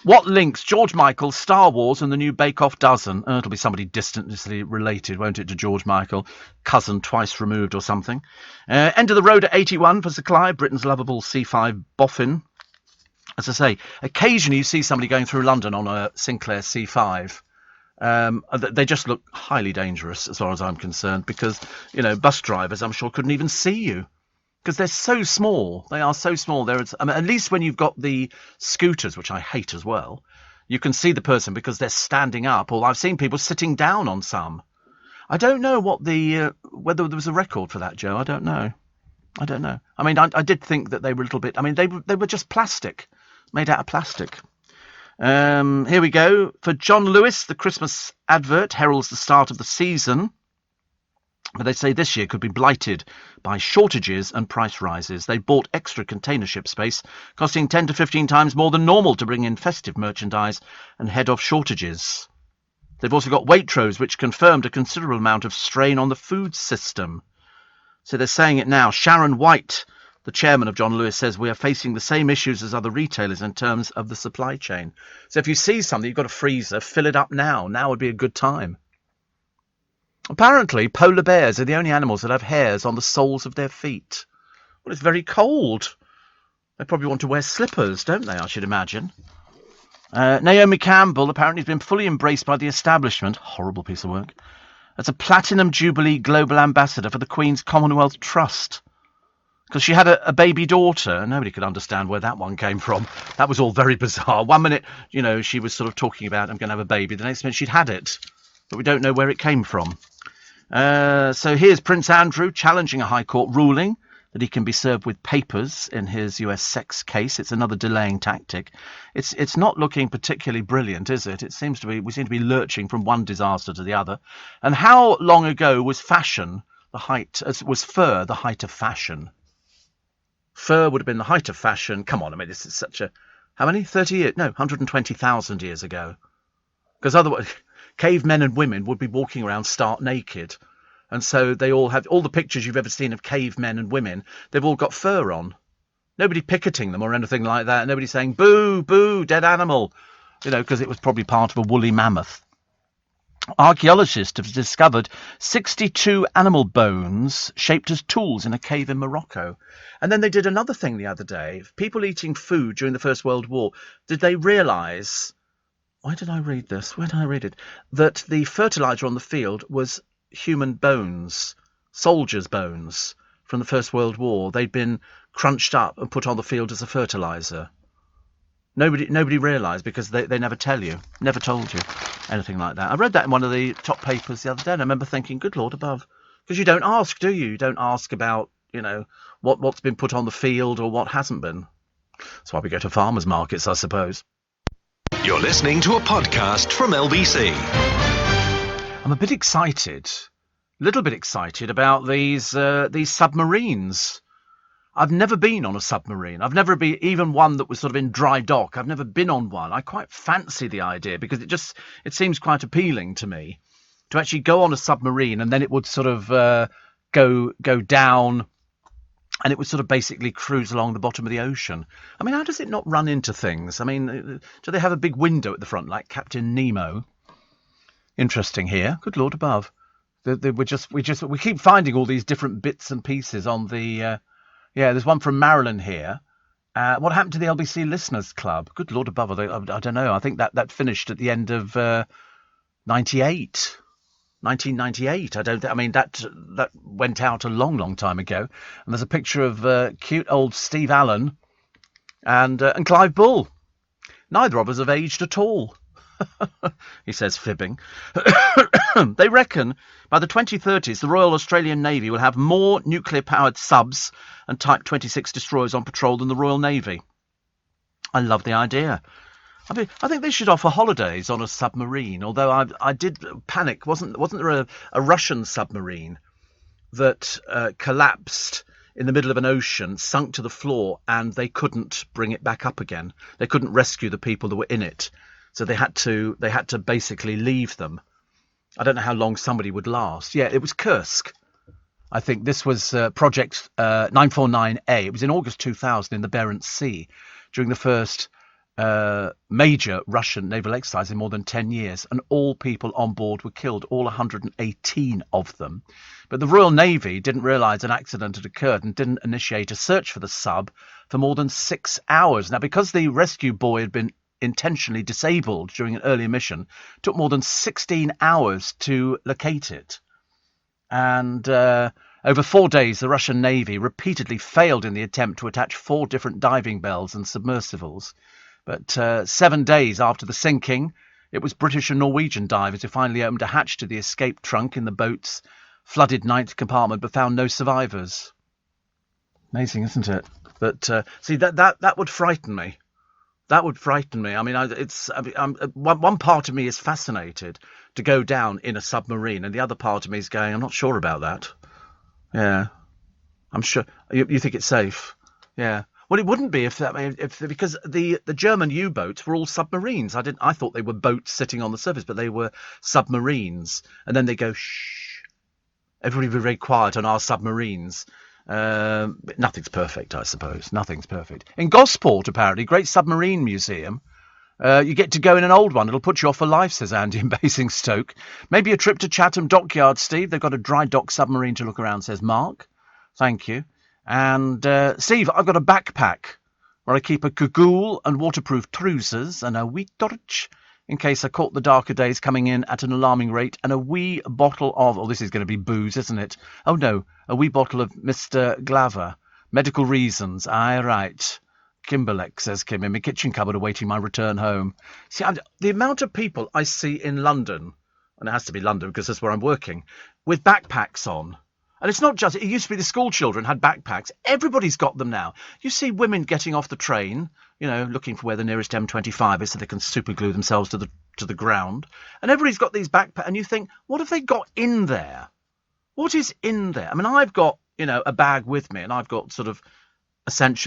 [SPEAKER 1] What links George Michael, Star Wars and the new Bake Off dozen? It'll be somebody distantly related, won't it, to George Michael? Cousin twice removed or something. End of the road at 81 for Sir Clive, Britain's lovable C5 boffin. As I say, occasionally you see somebody going through London on a Sinclair C5. They just look highly dangerous as far as I'm concerned because, bus drivers, I'm sure, couldn't even see you. Because they're so small. They are so small. At least when you've got the scooters, which I hate as well, you can see the person because they're standing up. Or I've seen people sitting down on some. I don't know whether there was a record for that, Joe. I don't know. I mean, I did think that they were a little bit... I mean, they were just plastic. Made out of plastic. Here we go. For John Lewis, the Christmas advert heralds the start of the season. But they say this year could be blighted by shortages and price rises. They bought extra container ship space, costing 10 to 15 times more than normal to bring in festive merchandise and head off shortages. They've also got Waitrose, which confirmed a considerable amount of strain on the food system. So they're saying it now. Sharon White, the chairman of John Lewis, says we are facing the same issues as other retailers in terms of the supply chain. So if you see something, you've got a freezer, fill it up now. Now would be a good time. Apparently, polar bears are the only animals that have hairs on the soles of their feet. Well, it's very cold. They probably want to wear slippers, don't they, I should imagine. Naomi Campbell apparently has been fully embraced by the establishment. Horrible piece of work. As a Platinum Jubilee Global Ambassador for the Queen's Commonwealth Trust. Because she had a baby daughter. Nobody could understand where that one came from. That was all very bizarre. One minute, she was sort of talking about, I'm going to have a baby. The next minute she'd had it. But we don't know where it came from. So here's Prince Andrew challenging a High Court ruling that he can be served with papers in his US sex case. It's another delaying tactic. It's not looking particularly brilliant, is it? We seem to be lurching from one disaster to the other. And how long ago was fur the height of fashion? Fur would have been the height of fashion. Come on, I mean, this is such a... How many? 30 years? No, 120,000 years ago. Because otherwise... Cavemen and women would be walking around stark naked. And so they all have... All the pictures you've ever seen of cavemen and women, they've all got fur on. Nobody picketing them or anything like that. Nobody saying, boo, boo, dead animal, because it was probably part of a woolly mammoth. Archaeologists have discovered 62 animal bones shaped as tools in a cave in Morocco. And then they did another thing the other day. People eating food during the First World War, did they realise, why did I read this? Where did I read it? That the fertiliser on the field was human bones, soldiers' bones from the First World War. They'd been crunched up and put on the field as a fertiliser. Nobody realised because they never tell you, never told you anything like that. I read that in one of the top papers the other day, and I remember thinking, good Lord above, because you don't ask, do you? You don't ask about, what's been put on the field or what hasn't been. That's why we go to farmers' markets, I suppose.
[SPEAKER 4] You're listening to a podcast from LBC.
[SPEAKER 1] I'm a bit excited, a little bit excited about these submarines. I've never been on a submarine. I've never been even one that was sort of in dry dock. I've never been on one. I quite fancy the idea because it seems quite appealing to me to actually go on a submarine, and then it would sort of go down, and it would sort of basically cruise along the bottom of the ocean. I mean, how does it not run into things? I mean, do they have a big window at the front like Captain Nemo? Interesting here. Good Lord above. We keep finding all these different bits and pieces on the. Yeah, there's one from Marilyn here. What happened to the LBC Listeners Club? Good Lord above, I don't know. I think that finished at the end of 1998. I mean, that went out a long, long time ago. And there's a picture of cute old Steve Allen and Clive Bull. Neither of us have aged at all. He says, fibbing. They reckon by the 2030s, the Royal Australian Navy will have more nuclear-powered subs and Type 26 destroyers on patrol than the Royal Navy. I love the idea. I mean, I think they should offer holidays on a submarine, although I did panic. Wasn't there a Russian submarine that collapsed in the middle of an ocean, sunk to the floor, and they couldn't bring it back up again? They couldn't rescue the people that were in it. So they had to basically leave them. I don't know how long somebody would last. Yeah, it was Kursk. I think this was Project 949A. It was in August 2000 in the Barents Sea during the first major Russian naval exercise in more than 10 years. And all people on board were killed, all 118 of them. But the Royal Navy didn't realise an accident had occurred and didn't initiate a search for the sub for more than 6 hours. Now, because the rescue buoy had been intentionally disabled during an earlier mission, it took more than 16 hours to locate it. And over 4 days, the Russian Navy repeatedly failed in the attempt to attach 4 different diving bells and submersibles. But 7 days after the sinking, it was British and Norwegian divers who finally opened a hatch to the escape trunk in the boat's flooded 9th compartment, but found no survivors. Amazing, isn't it? But see, that would frighten me. That would frighten me. I mean, one part of me is fascinated to go down in a submarine, and the other part of me is going, I'm not sure about that. Yeah, I'm sure. You think it's safe? Yeah. Well, it wouldn't be because the German U-boats were all submarines. I thought they were boats sitting on the surface, but they were submarines. And then they go, shh. Everybody be very quiet on our submarines. Nothing's perfect, I suppose. Nothing's perfect. In Gosport, apparently, great submarine museum. You get to go in an old one. It'll put you off for life, says Andy in Basingstoke. Maybe a trip to Chatham Dockyard, Steve. They've got a dry dock submarine to look around, says Mark. Thank you. And Steve, I've got a backpack where I keep a cagoule and waterproof trousers and a wee torch in case I caught the darker days coming in at an alarming rate, and a wee bottle of, oh, this is going to be booze, isn't it? Oh, no, a wee bottle of Mr. Glaver. Medical reasons. Aye, right. Kimberlech, says Kim, in my kitchen cupboard awaiting my return home. See, the amount of people I see in London, and it has to be London because that's where I'm working, with backpacks on. And it's not just, it used to be the school children had backpacks. Everybody's got them now. You see women getting off the train, looking for where the nearest M25 is so they can superglue themselves to the ground. And everybody's got these backpacks. And you think, what have they got in there? What is in there? I mean, I've got, a bag with me, and I've got sort of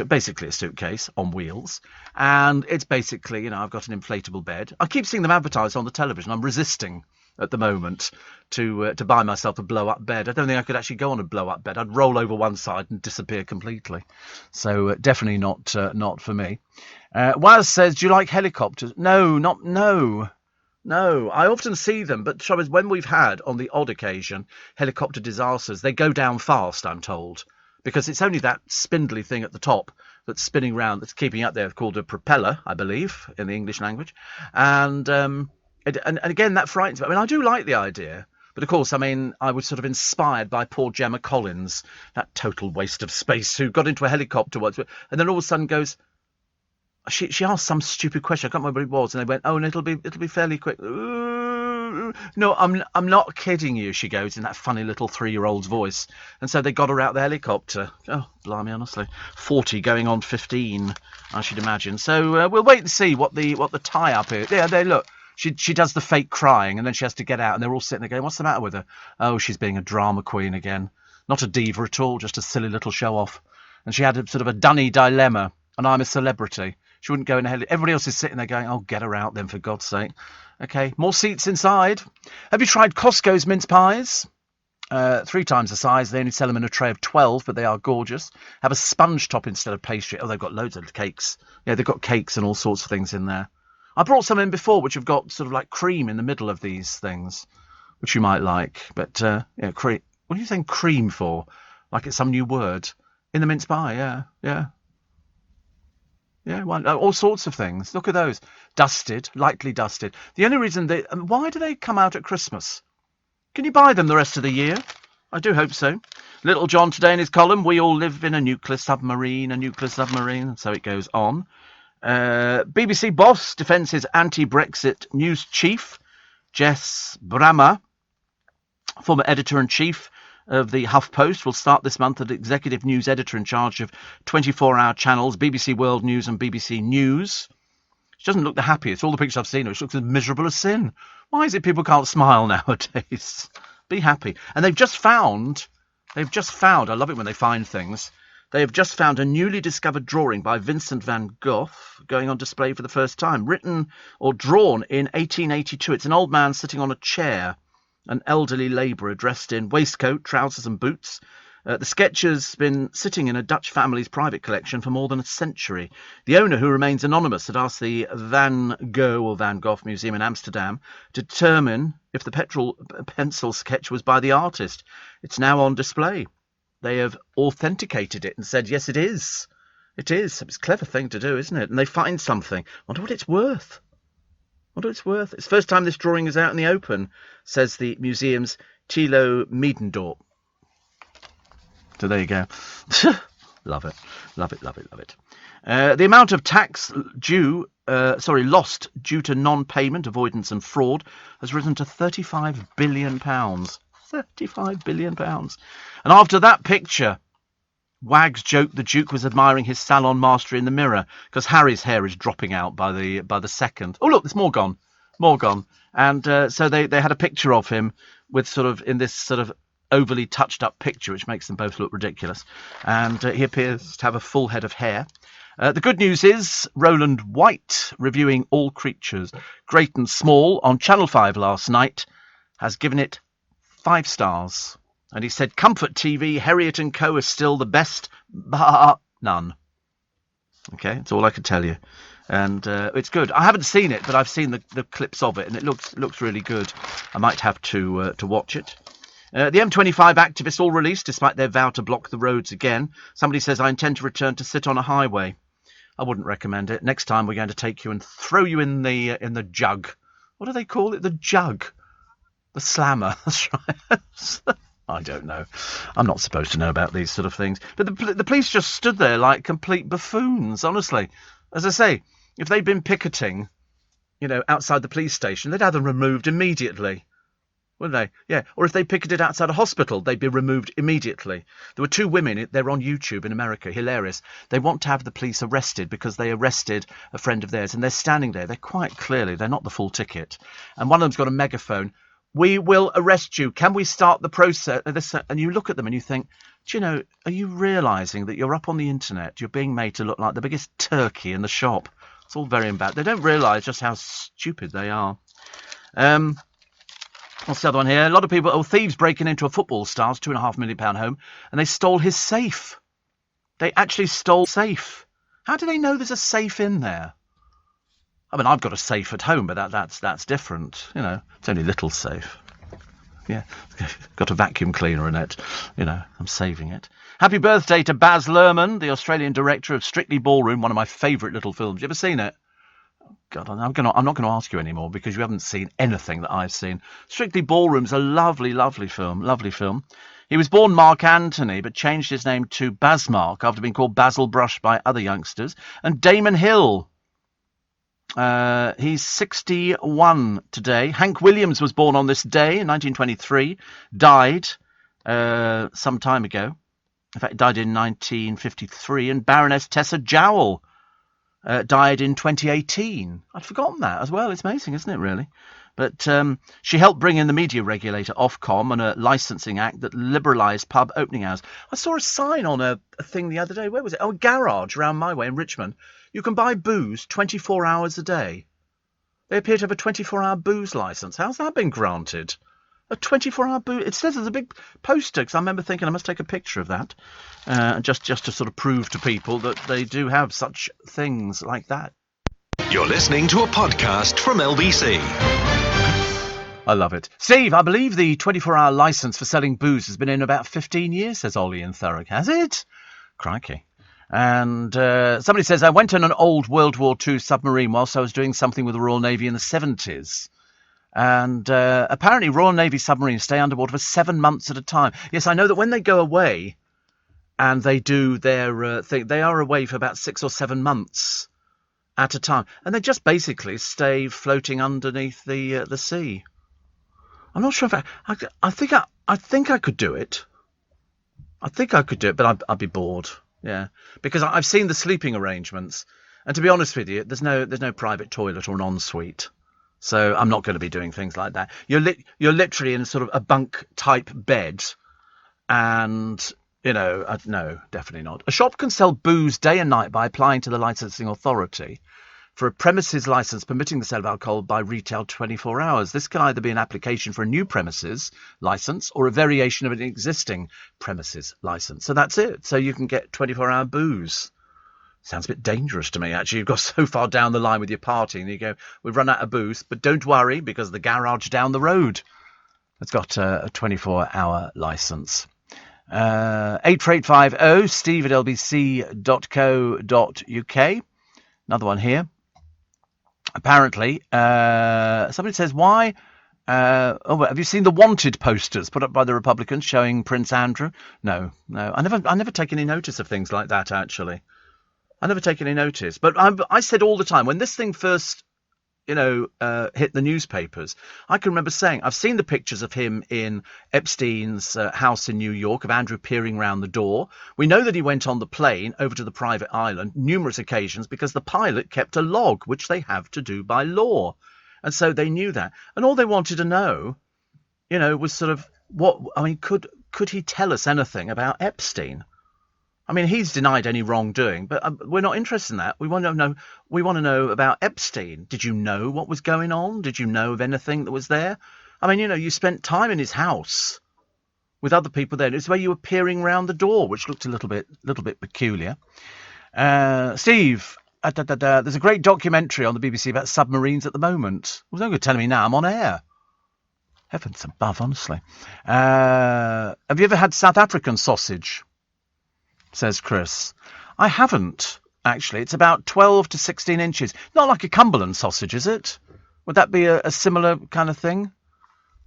[SPEAKER 1] basically a suitcase on wheels. And it's basically, I've got an inflatable bed. I keep seeing them advertised on the television. I'm resisting at the moment to buy myself a blow-up bed. I don't think I could actually go on a blow-up bed. I'd roll over one side and disappear completely. So definitely not for me. Waz says, do you like helicopters? No. I often see them, but the trouble is when we've had, on the odd occasion, helicopter disasters, they go down fast, I'm told, because it's only that spindly thing at the top that's spinning round, that's keeping up there, called a propeller, I believe, in the English language. And again, that frightens me. I mean, I do like the idea, but of course, I mean, I was sort of inspired by poor Gemma Collins, that total waste of space, who got into a helicopter once, and then all of a sudden goes, she asked some stupid question, I can't remember what it was, and they went, oh, and it'll be fairly quick. No, I'm not kidding you, she goes in that funny little 3-year-old's voice. And so they got her out the helicopter. Oh, blimey, honestly. 40 going on 15, I should imagine. So we'll wait and see what the tie-up is. Yeah, look, she does the fake crying, and then she has to get out, and they're all sitting there going, what's the matter with her? Oh, she's being a drama queen again. Not a diva at all, just a silly little show-off. And she had a sort of a dunny dilemma, and I'm a celebrity. She wouldn't go in a heli. Everybody else is sitting there going, oh, get her out then, for God's sake. Okay, more seats inside. Have you tried Costco's mince pies? 3 times the size. They only sell them in a tray of 12, but they are gorgeous. Have a sponge top instead of pastry. Oh, they've got loads of cakes. Yeah, they've got cakes and all sorts of things in there. I brought some in before, which have got sort of like cream in the middle of these things, which you might like. But, yeah, cream. What are you saying cream for? Like it's some new word. In the mince pie, yeah. Yeah, well, all sorts of things. Look at those. Dusted, lightly dusted. The only reason why do they come out at Christmas? Can you buy them the rest of the year? I do hope so. Little John today in his column, we all live in a nuclear submarine, and so it goes on. BBC boss defends his anti-Brexit news chief, Jess Brammer, former editor-in-chief of the HuffPost, will start this month as executive news editor in charge of 24-hour channels, BBC World News and BBC News. She doesn't look the happiest. All the pictures I've seen her, she looks as miserable as sin. Why is it people can't smile nowadays? Be happy. And they've just found, I love it when they find things, they have just found a newly discovered drawing by Vincent van Gogh going on display for the first time, written or drawn in 1882. It's an old man sitting on a chair, an elderly labourer dressed in waistcoat, trousers and boots. The sketch has been sitting in a Dutch family's private collection for more than a century. The owner, who remains anonymous, had asked the Van Gogh Museum in Amsterdam to determine if the pencil sketch was by the artist. It's now on display. They have authenticated it and said, yes, it is. It is. It's a clever thing to do, isn't it? And they find something. Wonder what it's worth. It's the first time this drawing is out in the open, says the museum's Thilo Miedendorp. So there you go. Love it. The amount of tax lost due to non-payment, avoidance and fraud has risen to £35 billion. £35 billion. And after that picture, Wags joked the Duke was admiring his salon mastery in the mirror because Harry's hair is dropping out by the second. Oh, look, there's more gone. And so they had a picture of him with sort of in this sort of overly touched up picture, which makes them both look ridiculous. And he appears to have a full head of hair. The good news is Roland White, reviewing All Creatures, Great and Small on Channel 5 last night, has given it 5 stars. And he said, Comfort TV, Heriot & Co. is still the best, but none. Okay, that's all I can tell you. And it's good. I haven't seen it, but I've seen the clips of it, and it looks really good. I might have to watch it. The M25 activists all released, despite their vow to block the roads again. Somebody says, I intend to return to sit on a highway. I wouldn't recommend it. Next time we're going to take you and throw you in the jug. What do they call it? The jug. The slammer. That's right. I don't know. I'm not supposed to know about these sort of things. But the police just stood there like complete buffoons, honestly. As I say, if they'd been picketing, outside the police station, they'd have them removed immediately. Wouldn't they? Yeah. Or if they picketed outside a hospital, they'd be removed immediately. There were 2 women, they're on YouTube in America, hilarious. They want to have the police arrested because they arrested a friend of theirs, and they're standing there. They're quite clearly, they're not the full ticket. And one of them's got a megaphone. We will arrest you. Can we start the process? And you look at them and you think, are you realising that you're up on the internet? You're being made to look like the biggest turkey in the shop. It's all very bad. They don't realise just how stupid they are. What's the other one here? A lot of people, thieves breaking into a football star's £2.5 million home, and they stole his safe. They actually stole safe. How do they know there's a safe in there? I mean, I've got a safe at home, but that's different. You know, it's only a little safe. Yeah, got a vacuum cleaner in it. You know, I'm saving it. Happy birthday to Baz Luhrmann, the Australian director of Strictly Ballroom, one of my favourite little films. You ever seen it? God, I'm not going to ask you anymore because you haven't seen anything that I've seen. Strictly Ballroom's a lovely, lovely film. Lovely film. He was born Mark Anthony, but changed his name to Baz Mark after being called Basil Brush by other youngsters. And Damon Hill. He's 61 today. Hank Williams was born on this day in 1923. Died some time ago. In fact, died in 1953. And Baroness Tessa Jowell died in 2018. I'd forgotten that as well. It's amazing, isn't it, really? But she helped bring in the media regulator, Ofcom, and a licensing act that liberalised pub opening hours. I saw a sign on a thing the other day. Where was it? Oh, a garage around my way in Richmond. You can buy booze 24 hours a day. They appear to have a 24-hour booze licence. How's that been granted? A 24-hour booze... It says there's a big poster, because I remember thinking I must take a picture of that, just to sort of prove to people that they do have such things like that.
[SPEAKER 4] You're listening to a podcast from LBC.
[SPEAKER 1] I love it. Steve, I believe the 24-hour licence for selling booze has been in about 15 years, says Ollie in Thurrock. Has it? Crikey. And somebody says, I went on an old World War II submarine whilst I was doing something with the Royal Navy in the 70s. And apparently Royal Navy submarines stay underwater for 7 months at a time. Yes, I know that when they go away and they do their thing, they are away for about 6 or 7 months at a time. And they just basically stay floating underneath the sea. I'm not sure if I think I could do it. I think I could do it, but I'd be bored. Yeah, because I've seen the sleeping arrangements, and to be honest with you, there's no private toilet or an ensuite, so I'm not going to be doing things like that. You're literally in sort of a bunk type bed, and you know, no, definitely not. A shop can sell booze day and night by applying to the licensing authority for a premises licence permitting the sale of alcohol by retail 24 hours. This can either be an application for a new premises licence or a variation of an existing premises licence. So that's it. So you can get 24-hour booze. Sounds a bit dangerous to me, actually. You've got so far down the line with your partying and you go, we've run out of booze, but don't worry because the garage down the road has got a 24-hour licence. 84850 steve@lbc.co.uk. Another one here. Apparently, somebody says, why... have you seen the wanted posters put up by the Republicans showing Prince Andrew? No. I never take any notice of things like that, actually. I never take any notice. But I said all the time, when this thing first, hit the newspapers, I can remember saying, I've seen the pictures of him in Epstein's house in New York, of Andrew peering round the door. We know that he went on the plane over to the private island numerous occasions because the pilot kept a log, which they have to do by law. And so they knew that. And all they wanted to know, was sort of could he tell us anything about Epstein? I mean, he's denied any wrongdoing, but we're not interested in that. We want to know about Epstein. Did you know what was going on? Did you know of anything that was there? I mean, you spent time in his house with other people there. It's where you were peering round the door, which looked a little bit peculiar. Steve, there's a great documentary on the BBC about submarines at the moment. Well, don't go telling me now. I'm on air. Heavens above, honestly. Have you ever had South African sausage? Says Chris. I haven't, actually. It's about 12 to 16 inches. Not like a Cumberland sausage, is it? Would that be a similar kind of thing?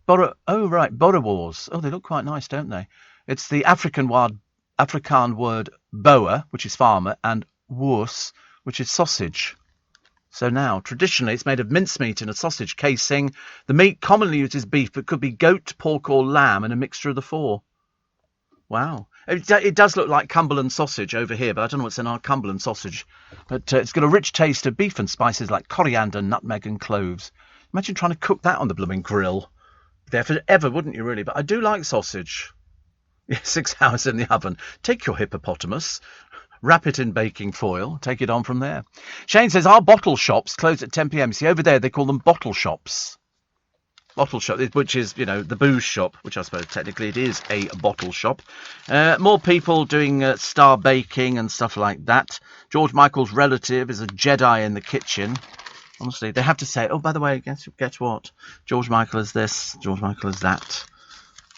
[SPEAKER 1] Boerewors. Oh, they look quite nice, don't they? It's the Afrikaan word boer, which is farmer, and woers, which is sausage. So now, traditionally, it's made of mincemeat in a sausage casing. The meat commonly used is beef, but could be goat, pork, or lamb, and a mixture of the four. Wow. It does look like Cumberland sausage over here, but I don't know what's in our Cumberland sausage. But it's got a rich taste of beef and spices like coriander, nutmeg and cloves. Imagine trying to cook that on the blooming grill. There forever, wouldn't you, really? But I do like sausage. 6 hours in the oven. Take your hippopotamus, wrap it in baking foil, take it on from there. Shane says, our bottle shops close at 10 p.m. See, over there they call them bottle shops. Bottle shop, which is, you know, the booze shop, which I suppose technically it is a bottle shop. More people doing star baking and stuff like that. George Michael's relative is a Jedi in the kitchen. Honestly, they have to say, oh, by the way, guess what? George Michael is this, George Michael is that.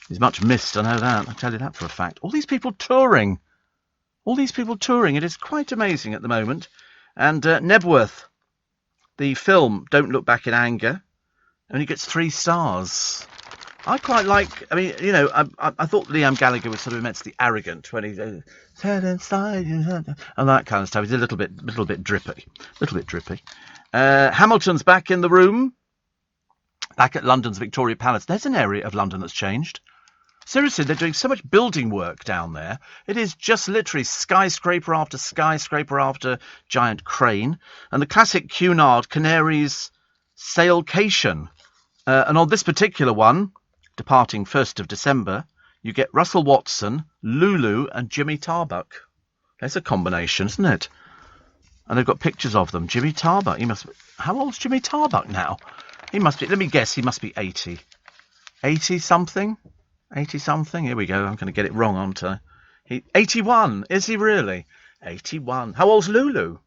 [SPEAKER 1] He's much missed, I know that. I tell you that for a fact. All these people touring. It is quite amazing at the moment. And Nebworth, the film Don't Look Back in Anger, only gets 3 stars. I quite like, I mean, you know, I thought Liam Gallagher was sort of immensely arrogant when he said inside and that kind of stuff. He's a little bit drippy. Hamilton's back in the room, back at London's Victoria Palace. There's an area of London that's changed. Seriously, they're doing so much building work down there. It is just literally skyscraper after skyscraper after giant crane. And the classic Cunard Canaries sailcation. And on this particular one, departing 1st of December, you get Russell Watson, Lulu and Jimmy Tarbuck. There's a combination, isn't it? And they've got pictures of them. Jimmy Tarbuck. How old's Jimmy Tarbuck now? He must be, let me guess, he must be 80. 80-something? 80-something? Here we go. I'm going to get it wrong, aren't I? 81. Is he really? 81. How old's Lulu?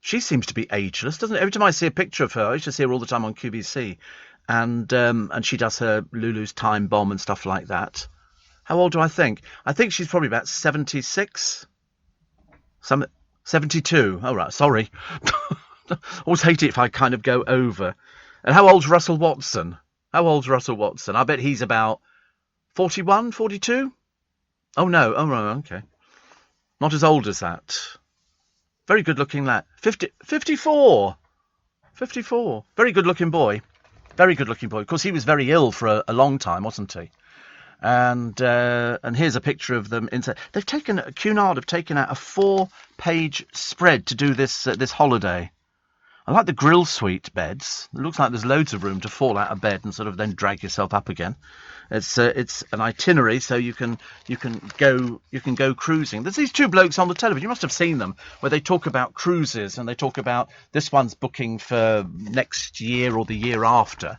[SPEAKER 1] She seems to be ageless, doesn't it? Every time I see a picture of her, I used to see her all the time on QVC. And she does her Lulu's Time Bomb and stuff like that. How old do I think? I think she's probably about 76. 72. Oh, right. Sorry. Always hate it if I kind of go over. And how old's Russell Watson? I bet he's about 41, 42? Oh, no. Oh, right. Okay. Not as old as that. Very good-looking lad. 54. 54. Very good-looking boy. Of course, he was very ill for a long time, wasn't he? And here's a picture of them inside. Cunard have taken out a 4-page spread to do this holiday. I like the grill suite beds. It looks like there's loads of room to fall out of bed and sort of then drag yourself up again. It's an itinerary, so you can go cruising. There's these 2 blokes on the television. You must have seen them, where they talk about cruises and they talk about this one's booking for next year or the year after.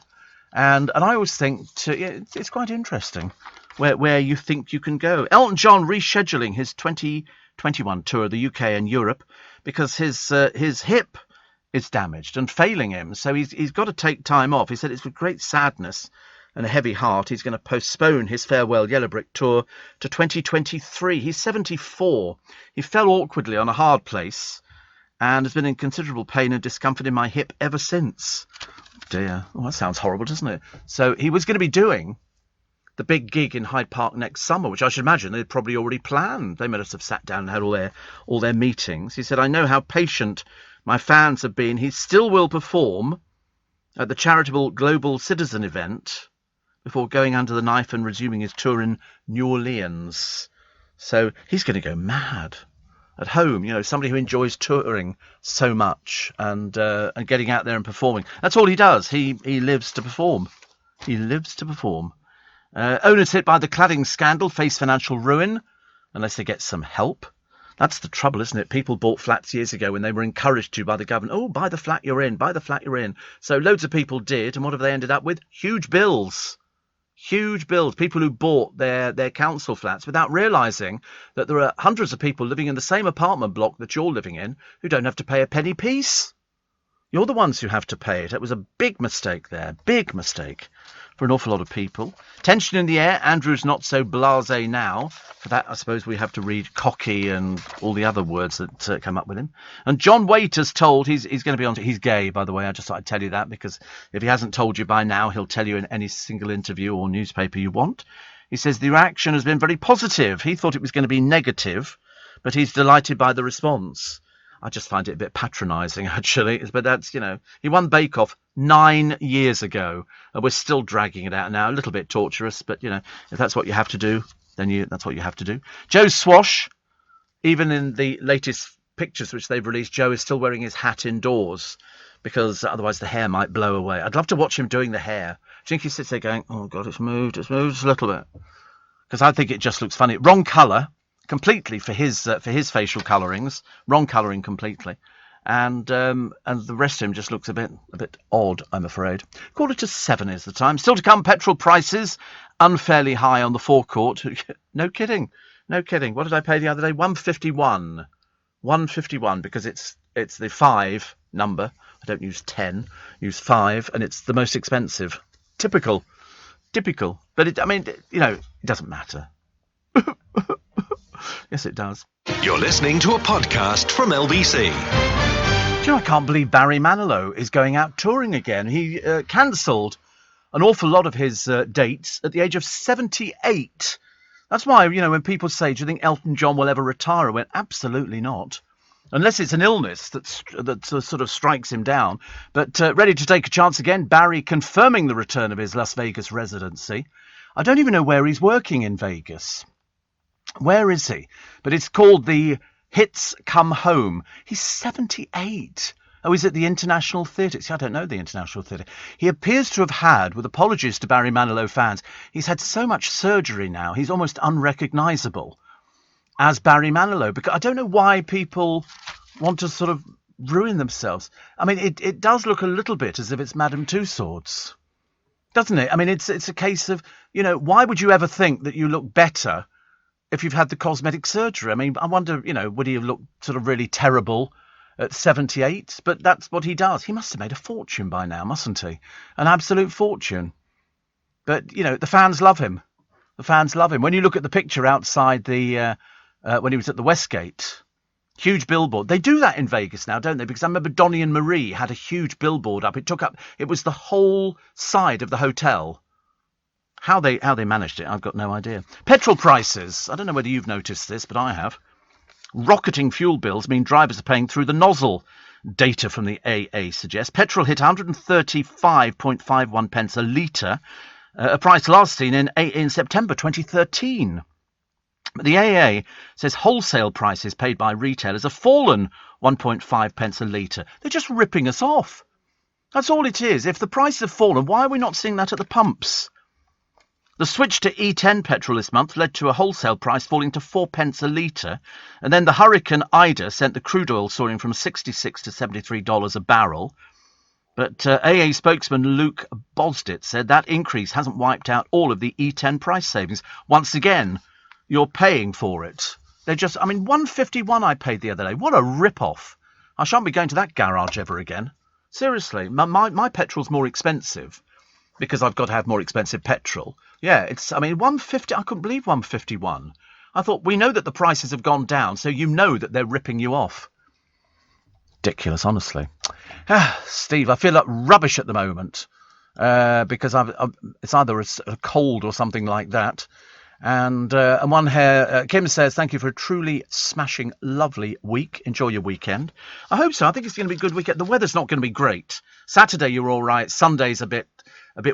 [SPEAKER 1] And I always think it's quite interesting where you think you can go. Elton John rescheduling his 2021 tour of the UK and Europe because his hip is damaged and failing him, so he's got to take time off. He said it's with great sadness and a heavy heart he's going to postpone his farewell Yellow Brick tour to 2023. He's 74. He fell awkwardly on a hard place and has been in considerable pain and discomfort in my hip ever since. Dear. Oh, that sounds horrible, doesn't it? So he was going to be doing the big gig in Hyde Park next summer, which I should imagine they'd probably already planned. They must have sat down and had all their meetings. He said, I know how patient my fans have been. He still will perform at the charitable Global Citizen event before going under the knife and resuming his tour in New Orleans. So he's going to go mad at home, you know, somebody who enjoys touring so much and getting out there and performing. That's all he does. He lives to perform. Owners hit by the cladding scandal face financial ruin unless they get some help. That's the trouble, isn't it? People bought flats years ago when they were encouraged to by the government. Oh, buy the flat you're in, So loads of people did, and what have they ended up with? Huge bills. People who bought their council flats without realising that there are hundreds of people living in the same apartment block that you're living in who don't have to pay a penny piece. You're the ones who have to pay it. It was a big mistake there. Big mistake for an awful lot of people. Tension in the air. Andrew's not so blasé now. For that, I suppose we have to read cocky and all the other words that come up with him. And John Waiter's told he's going to be on. He's gay, by the way. I just thought I'd tell you that because if he hasn't told you by now, he'll tell you in any single interview or newspaper you want. He says the reaction has been very positive. He thought it was going to be negative, but he's delighted by the response. I just find it a bit patronising, actually. But that's, you know, he won Bake Off 9 years ago, and we're still dragging it out now. A little bit torturous, but, you know, if that's what you have to do, then that's what you have to do. Joe Swash, even in the latest pictures which they've released, Joe is still wearing his hat indoors because otherwise the hair might blow away. I'd love to watch him doing the hair. Do you think he sits there going, oh, God, it's moved just a little bit? Because I think it just looks funny. Wrong colour. Completely for his facial colourings, wrong colouring completely, and the rest of him just looks a bit odd, I'm afraid. 6:45 is the time. Still to come, petrol prices unfairly high on the forecourt. No kidding. What did I pay the other day? 151. 151 because it's the 5 number. I don't use 10, use 5, and it's the most expensive. Typical. But it doesn't matter. Yes, it does.
[SPEAKER 4] You're listening to a podcast from LBC.
[SPEAKER 1] Do you know, I can't believe Barry Manilow is going out touring again. He cancelled an awful lot of his dates at the age of 78. That's why, when people say, do you think Elton John will ever retire? I went, absolutely not. Unless it's an illness that sort of strikes him down. But ready to take a chance again, Barry confirming the return of his Las Vegas residency. I don't even know where he's working in Vegas. Where is he? But it's called the Hits Come Home. He's 78. Oh, he's at the International Theatre. See, I don't know the International Theatre. He appears to have had, with apologies to Barry Manilow fans, he's had so much surgery now, he's almost unrecognisable as Barry Manilow. Because I don't know why people want to sort of ruin themselves. I mean, it does look a little bit as if it's Madame Tussauds, doesn't it? I mean, it's a case of, why would you ever think that you look better if you've had the cosmetic surgery? I mean, I wonder, would he have looked sort of really terrible at 78? But that's what he does. He must have made a fortune by now, mustn't he? An absolute fortune. But, the fans love him. The fans love him. When you look at the picture outside the, when he was at the Westgate, huge billboard. They do that in Vegas now, don't they? Because I remember Donnie and Marie had a huge billboard up. It was the whole side of the hotel. How they managed it, I've got no idea. Petrol prices. I don't know whether you've noticed this, but I have. Rocketing fuel bills mean drivers are paying through the nozzle. Data from the AA suggests petrol hit 135.51 pence a litre, a price last seen in September 2013. But the AA says wholesale prices paid by retailers have fallen 1.5 pence a litre. They're just ripping us off. That's all it is. If the prices have fallen, why are we not seeing that at the pumps? The switch to E10 petrol this month led to a wholesale price falling to 4 pence a litre, and then the Hurricane Ida sent the crude oil soaring from $66 to $73 a barrel. But AA spokesman Luke Bosdit said that increase hasn't wiped out all of the E10 price savings. Once again, you're paying for it. They're just, $151 I paid the other day. What a rip-off. I shan't be going to that garage ever again. Seriously, my petrol's more expensive because I've got to have more expensive petrol. Yeah, it's, $150, I couldn't believe 151. I thought, we know that the prices have gone down, so you know that they're ripping you off. Ridiculous, honestly. Steve, I feel like rubbish at the moment because it's either a cold or something like that. And one here, Kim says, thank you for a truly smashing, lovely week. Enjoy your weekend. I hope so. I think it's going to be a good weekend. The weather's not going to be great. Saturday, you're all right. Sunday's a bit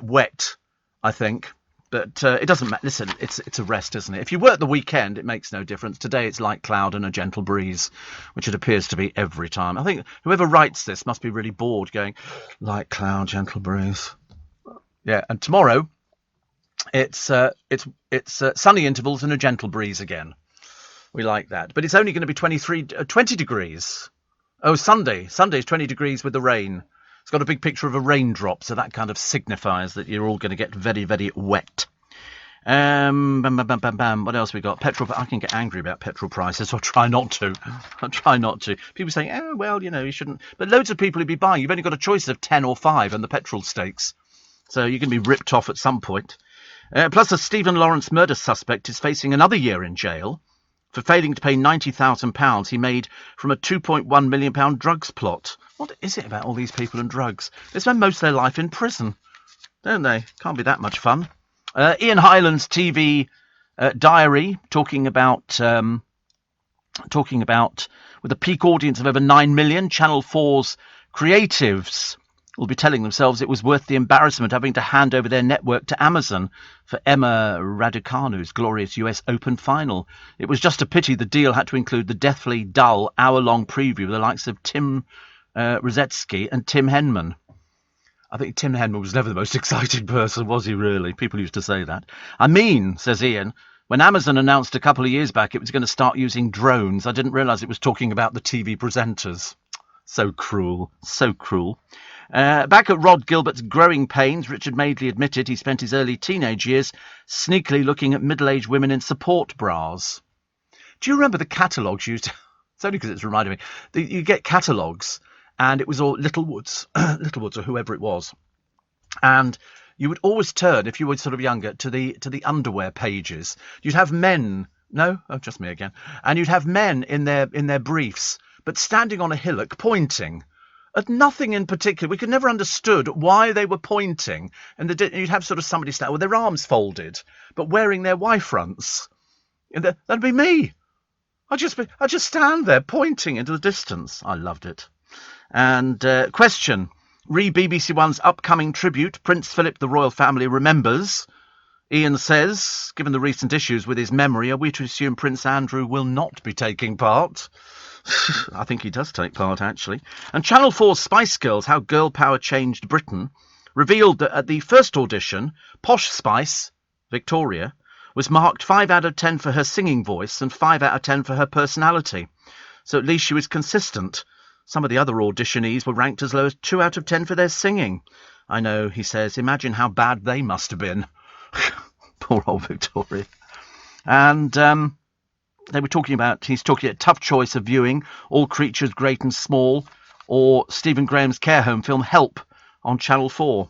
[SPEAKER 1] wet, I think. But it doesn't matter. Listen, it's a rest, isn't it? If you work the weekend, it makes no difference. Today it's light cloud and a gentle breeze, which it appears to be every time. I think whoever writes this must be really bored going, light cloud, gentle breeze. Yeah, and tomorrow it's sunny intervals and a gentle breeze again. We like that. But it's only going to be 20 degrees. Oh, Sunday's 20 degrees with the rain. It's got a big picture of a raindrop, so that kind of signifies that you're all going to get very, very wet. What else we got? Petrol. I can get angry about petrol prices. I'll try not to. People saying, oh, well, you shouldn't. But loads of people who'd be buying. You've only got a choice of 10 or 5 and the petrol stakes. So you're going to be ripped off at some point. Plus, a Stephen Lawrence murder suspect is facing another year in jail for failing to pay £90,000 he made from a £2.1 million drugs plot. What is it about all these people and drugs? They spend most of their life in prison, don't they? Can't be that much fun. Ian Hyland's TV diary, talking about with a peak audience of over 9 million, Channel 4's creatives will be telling themselves it was worth the embarrassment having to hand over their network to Amazon for Emma Raducanu's glorious US Open final. It was just a pity the deal had to include the deathly dull hour-long preview with the likes of Tim Rosetsky and Tim Henman. I think Tim Henman was never the most exciting person, was he really? People used to say that. Says Ian, when Amazon announced a couple of years back it was going to start using drones, I didn't realise it was talking about the TV presenters. So cruel, so cruel. Back at Rod Gilbert's growing pains, Richard Madeley admitted he spent his early teenage years sneakily looking at middle-aged women in support bras. Do you remember the catalogues used? It's only because it's reminded me. You get catalogues, and it was all Littlewoods, Littlewoods or whoever it was, and you would always turn, if you were sort of younger, to the underwear pages. You'd have men. No, oh, just me again. And you'd have men in their briefs, but standing on a hillock, pointing at nothing in particular. We could never understood why they were pointing. And you'd have sort of somebody stand with their arms folded, but wearing their Y fronts. And that'd be me. I'd just stand there pointing into the distance. I loved it. And question: re BBC One's upcoming tribute, Prince Philip, the royal family remembers. Ian says, given the recent issues with his memory, are we to assume Prince Andrew will not be taking part? I think he does take part, actually. And Channel 4's Spice Girls, How Girl Power Changed Britain, revealed that at the first audition, Posh Spice, Victoria, was marked 5 out of 10 for her singing voice and 5 out of 10 for her personality. So at least she was consistent. Some of the other auditionees were ranked as low as 2 out of 10 for their singing. I know, he says, imagine how bad they must have been. Poor old Victoria. And he's talking about a tough choice of viewing, All Creatures Great and Small, or Stephen Graham's care home film Help on Channel 4.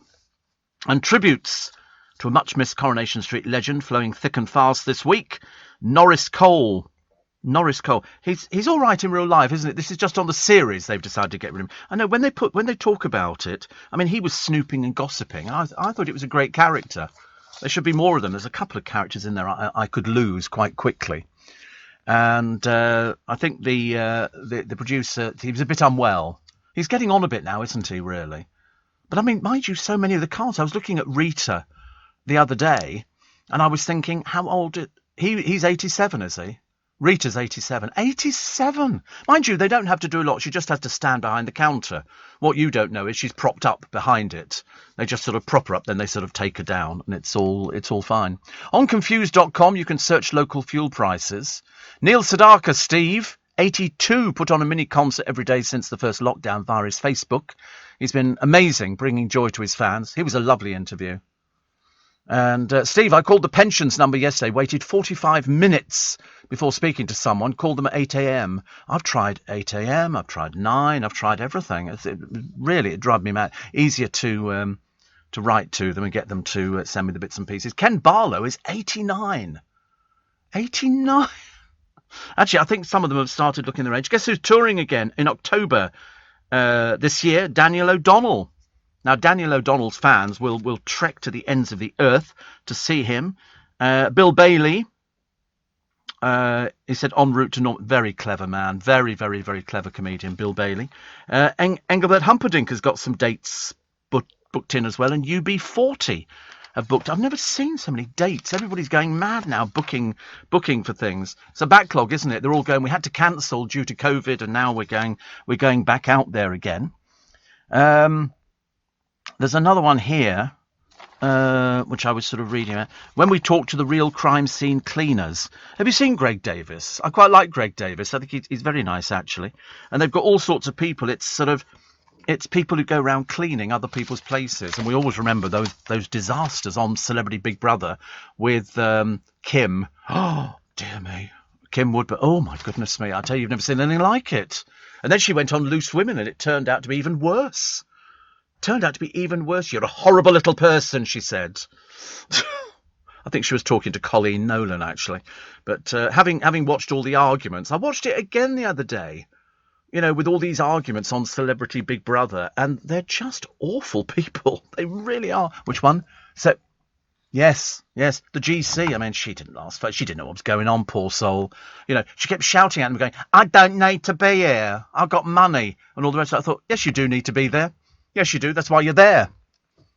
[SPEAKER 1] And tributes to a much-missed Coronation Street legend flowing thick and fast this week, Norris Cole. Norris Cole. He's all right in real life, isn't it? This is just on the series they've decided to get rid of him. I know when they talk about it, I mean, he was snooping and gossiping. I thought it was a great character. There should be more of them. There's a couple of characters in there I could lose quite quickly. And I think the producer, he was a bit unwell. He's getting on a bit now, isn't he, really? But I mean, mind you, so many of the cast. I was looking at Rita the other day, and I was thinking, how old... He's 87, is he? Rita's 87. 87! Mind you, they don't have to do a lot. She just has to stand behind the counter. What you don't know is she's propped up behind it. They just sort of prop her up, then they sort of take her down, and it's all fine. On Confused.com, you can search local fuel prices. Neil Sedaka, Steve, 82, put on a mini concert every day since the first lockdown via his Facebook. He's been amazing, bringing joy to his fans. It was a lovely interview. And Steve, I called the pensions number yesterday, waited 45 minutes before speaking to someone, called them at 8 a.m. I've tried 8 a.m, I've tried 9, I've tried everything. It drives me mad. Easier to write to them and get them to send me the bits and pieces. Ken Barlow is 89. 89? Actually, I think some of them have started looking their age. Guess who's touring again in October this year? Daniel O'Donnell. Now, Daniel O'Donnell's fans will trek to the ends of the earth to see him. Bill Bailey, he said, en route to North. Very clever man. Very, very, very clever comedian, Bill Bailey. Engelbert Humperdinck has got some dates booked in as well. And UB40 have booked. I've never seen so many dates. Everybody's going mad now, booking for things. It's a backlog, isn't it? They're all going, we had to cancel due to COVID, and now we're going back out there again. There's another one here, which I was sort of reading about. When we talk to the real crime scene cleaners. Have you seen Greg Davis? I quite like Greg Davis. I think he's very nice, actually. And they've got all sorts of people. It's people who go around cleaning other people's places. And we always remember those disasters on Celebrity Big Brother with Kim. Oh, dear me. Kim Woodburn. Oh, my goodness me. I tell you, you've never seen anything like it. And then she went on Loose Women, and it turned out to be even worse. You're a horrible little person, she said. I think she was talking to Colleen Nolan, actually. But having watched all the arguments, I watched it again the other day, with all these arguments on Celebrity Big Brother, and they're just awful people. They really are. Which one? So, yes, the GC. I mean, she didn't last. She didn't know what was going on, poor soul. She kept shouting at them, going, I don't need to be here. I've got money. And all the rest of it. I thought, yes, you do need to be there. Yes, you do. That's why you're there.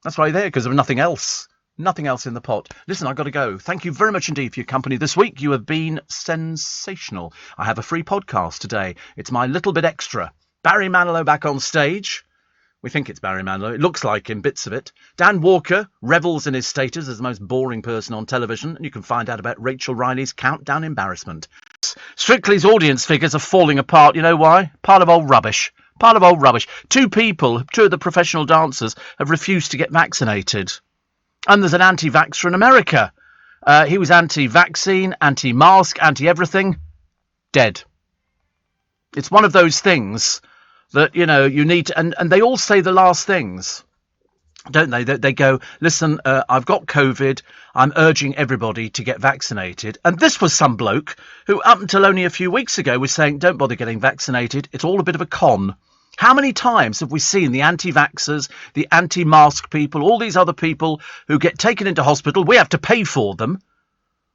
[SPEAKER 1] Because there's nothing else. Nothing else in the pot. Listen, I've got to go. Thank you very much indeed for your company this week. You have been sensational. I have a free podcast today. It's my little bit extra. Barry Manilow back on stage. We think it's Barry Manilow. It looks like him, bits of it. Dan Walker revels in his status as the most boring person on television. And you can find out about Rachel Riley's countdown embarrassment. Strictly's audience figures are falling apart. You know why? Part of old rubbish. Pile of old rubbish. Two of the professional dancers have refused to get vaccinated. And there's an anti-vaxxer in America. He was anti-vaccine, anti-mask, anti-everything. Dead. It's one of those things that, you need to... And they all say the last things, don't they? They go, listen, I've got COVID. I'm urging everybody to get vaccinated. And this was some bloke who, up until only a few weeks ago, was saying, don't bother getting vaccinated. It's all a bit of a con. How many times have we seen the anti-vaxxers, the anti-mask people, all these other people who get taken into hospital? We have to pay for them,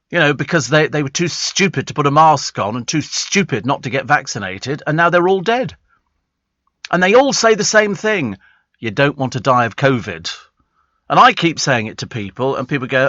[SPEAKER 1] because they were too stupid to put a mask on and too stupid not to get vaccinated. And now they're all dead. And they all say the same thing. You don't want to die of COVID. And I keep saying it to people, and people go,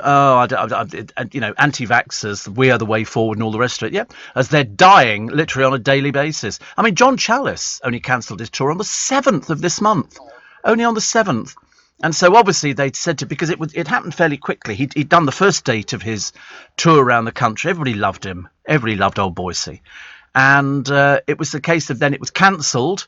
[SPEAKER 1] anti-vaxxers, we are the way forward and all the rest of it. Yeah, as they're dying literally on a daily basis. I mean, John Chalice only cancelled his tour on the 7th of this month. Only on the 7th. And so obviously they'd said to, because it happened fairly quickly. He'd done the first date of his tour around the country. Everybody loved him. Everybody loved old Boise. And it was the case of then it was cancelled.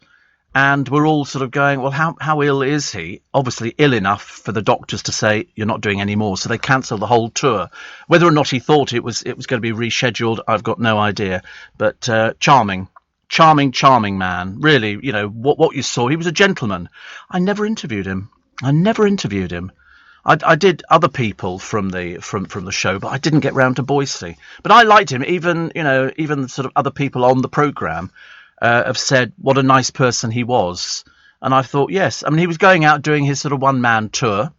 [SPEAKER 1] And we're all sort of going, well, how ill is he? Obviously ill enough for the doctors to say, you're not doing any more. So they cancelled the whole tour. Whether or not he thought it was going to be rescheduled, I've got no idea. But charming man. Really, what you saw, he was a gentleman. I never interviewed him. I did other people from the show, but I didn't get round to Boise. But I liked him. Even sort of other people on the programme have said what a nice person he was. And I thought, yes. I mean, he was going out doing his sort of one-man tour,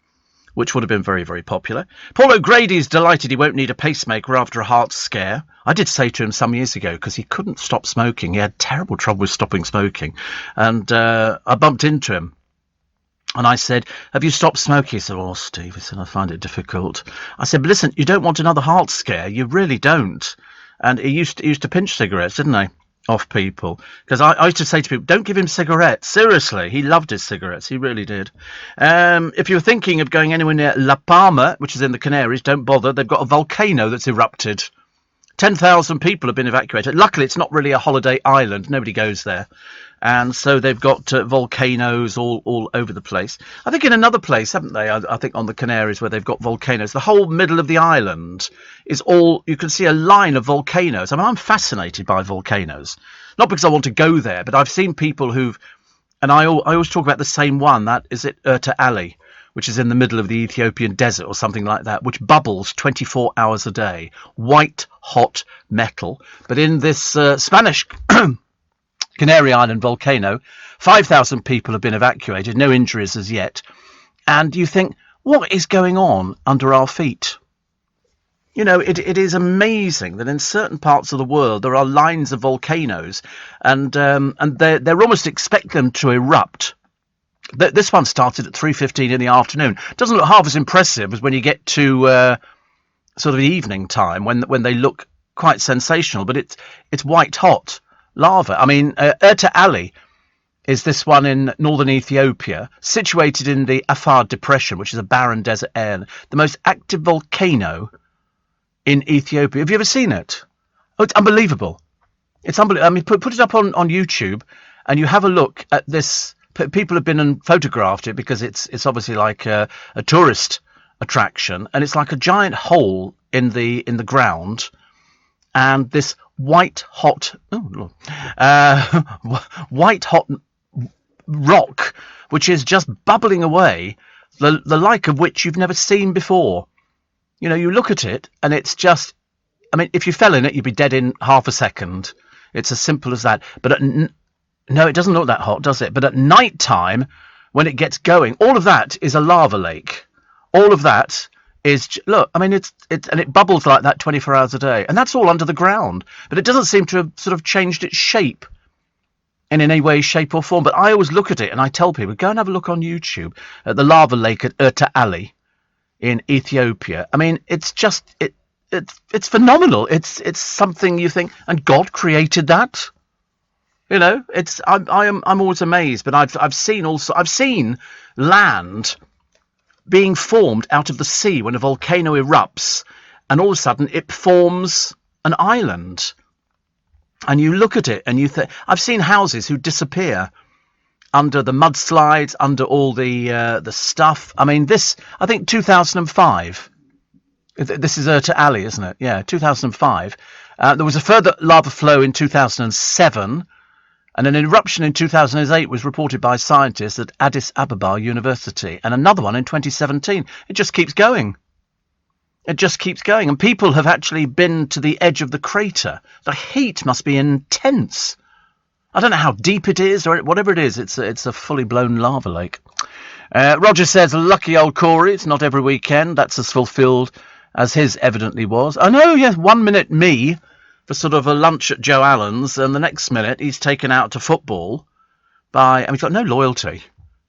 [SPEAKER 1] which would have been very, very popular. Paul O'Grady's delighted he won't need a pacemaker after a heart scare. I did say to him some years ago, because he couldn't stop smoking. He had terrible trouble with stopping smoking. And I bumped into him. And I said, have you stopped smoking? He said, oh, Steve, he said, I find it difficult. I said, but listen, you don't want another heart scare. You really don't. And he used to pinch cigarettes, didn't he? Off people, because I used to say to people, don't give him cigarettes. Seriously, he loved his cigarettes. He really did. If you're thinking of going anywhere near La Palma, which is in the Canaries, don't bother. They've got a volcano that's erupted. 10,000 people have been evacuated. Luckily, it's not really a holiday island. Nobody goes there. And so they've got volcanoes all over the place. I think in another place, haven't they? I think on the Canaries where they've got volcanoes. The whole middle of the island is all, you can see a line of volcanoes. I mean, I'm fascinated by volcanoes. Not because I want to go there, but I've seen people and I always talk about the same one. That is it, Erta Ali, which is in the middle of the Ethiopian desert or something like that, which bubbles 24 hours a day. White, hot metal. But in this Spanish Canary Island volcano, 5,000 people have been evacuated, no injuries as yet. And you think, what is going on under our feet? It is amazing that in certain parts of the world there are lines of volcanoes, and they're almost expect them to erupt. This one started at 3:15 in the afternoon. Doesn't look half as impressive as when you get to sort of the evening time when they look quite sensational, but it's white hot lava. I mean, Erta Ali is this one in northern Ethiopia, situated in the Afar Depression, which is a barren desert area, the most active volcano in Ethiopia. Have you ever seen it? Oh, it's unbelievable. It's unbelievable. I mean, put it up on YouTube, and you have a look at this. People have been and photographed it because it's obviously like a tourist attraction, and it's like a giant hole in the ground, and this white hot rock which is just bubbling away, the like of which you've never seen before. You look at it and it's just, I mean, if you fell in it you'd be dead in half a second. It's as simple as that. But no, it doesn't look that hot, does it? But at night time, when it gets going, all of that is a lava lake. All of that is, look, I mean, and it bubbles like that 24 hours a day, and that's all under the ground. But it doesn't seem to have sort of changed its shape in any way, shape or form. But I always look at it and I tell people, go and have a look on YouTube at the lava lake at Erta Ali in Ethiopia. I mean, it's just, it's phenomenal. It's something you think, and God created that. I'm always amazed. But I've seen land being formed out of the sea when a volcano erupts, and all of a sudden it forms an island. And you look at it and you think, I've seen houses who disappear under the mudslides, under all the stuff. I mean, I think 2005. This is Urta Alley, isn't it? Yeah, 2005. There was a further lava flow in 2007, and an eruption in 2008 was reported by scientists at Addis Ababa University, and another one in 2017. It just keeps going. It just keeps going, and people have actually been to the edge of the crater. The heat must be intense. I don't know how deep it is, or whatever it is. It's a fully blown lava lake. Roger says, lucky old Corey. It's not every weekend. That's as fulfilled as his evidently was. I know, yes, 1 minute me for sort of a lunch at Joe Allen's, and the next minute he's taken out to football and he's got no loyalty.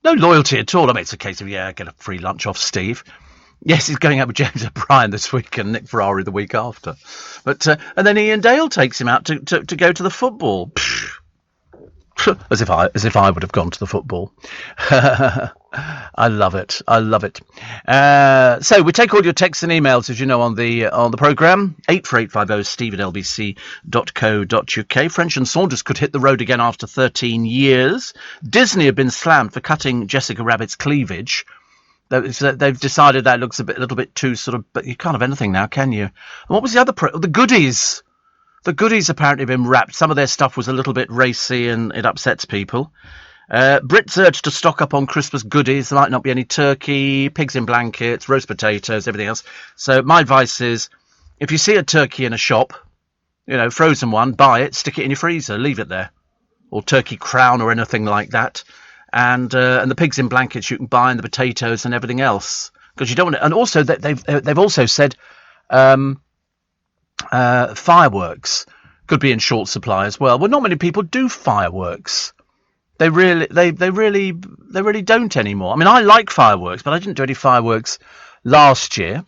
[SPEAKER 1] No loyalty at all. I mean, it's a case of, get a free lunch off Steve. Yes, he's going out with James O'Brien this week and Nick Ferrari the week after. But and then Ian Dale takes him out to go to the football. As if I would have gone to the football. I love it. I love it. So we take all your texts and emails, as you know, on the programme. 84850 steve@lbc.co.uk. French and Saunders could hit the road again after 13 years. Disney have been slammed for cutting Jessica Rabbit's cleavage. They've decided that looks a little bit too sort of, but you can't have anything now, can you? And what was the other the goodies? The goodies apparently have been wrapped. Some of their stuff was a little bit racy and it upsets people. Brits urged to stock up on Christmas goodies. There might not be any turkey, pigs in blankets, roast potatoes, everything else. So my advice is, if you see a turkey in a shop, frozen one, buy it, stick it in your freezer, leave it there. Or turkey crown or anything like that. And the pigs in blankets you can buy, and the potatoes and everything else, because you don't want to. And also they've also said fireworks could be in short supply as well. Well, not many people do fireworks. They really don't anymore. I mean, I like fireworks, but I didn't do any fireworks last year.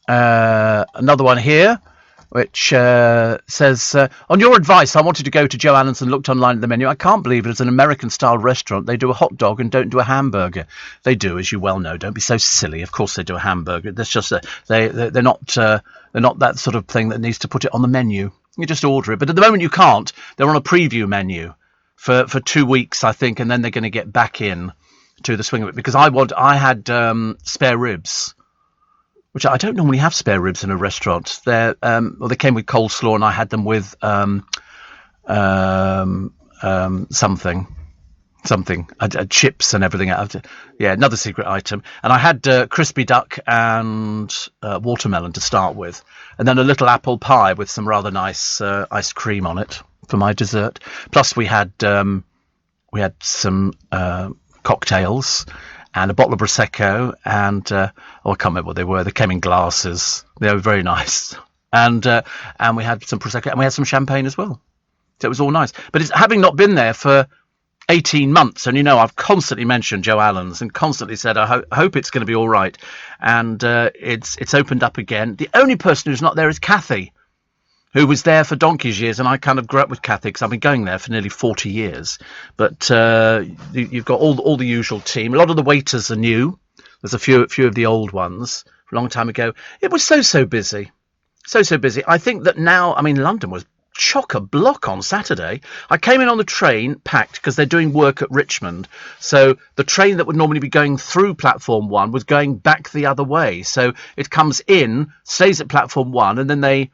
[SPEAKER 1] Another one here, which says, on your advice, I wanted to go to Joe Allen's and looked online at the menu. I can't believe it. It's an American-style restaurant. They do a hot dog and don't do a hamburger. They do, as you well know. Don't be so silly. Of course they do a hamburger. That's just they're not that sort of thing that needs to put it on the menu. You just order it. But at the moment you can't. They're on a preview menu for 2 weeks, I think, and then they're going to get back in to the swing of it, because I had spare ribs, which I don't normally have spare ribs in a restaurant. They came with coleslaw, and I had them with something. I had chips and everything. Another secret item. And I had crispy duck and watermelon to start with, and then a little apple pie with some rather nice ice cream on it for my dessert. Plus we had some cocktails and a bottle of Prosecco, and I can't remember what they were. They came in glasses. They were very nice. And we had some Prosecco, and we had some champagne as well. So it was all nice. But it's having not been there for 18 months, and I've constantly mentioned Joe Allen's and constantly said I hope it's going to be all right. And it's opened up again. The only person who's not there is Kathy, who was there for donkey's years, and I kind of grew up with Kathy because I've been going there for nearly 40 years. But you've got all the usual team. A lot of the waiters are new. There's a few of the old ones from a long time ago. It was so busy. So busy. I think that now, London was chock-a-block on Saturday. I came in on the train packed because they're doing work at Richmond. So the train that would normally be going through platform 1 was going back the other way. So it comes in, stays at platform 1, and then they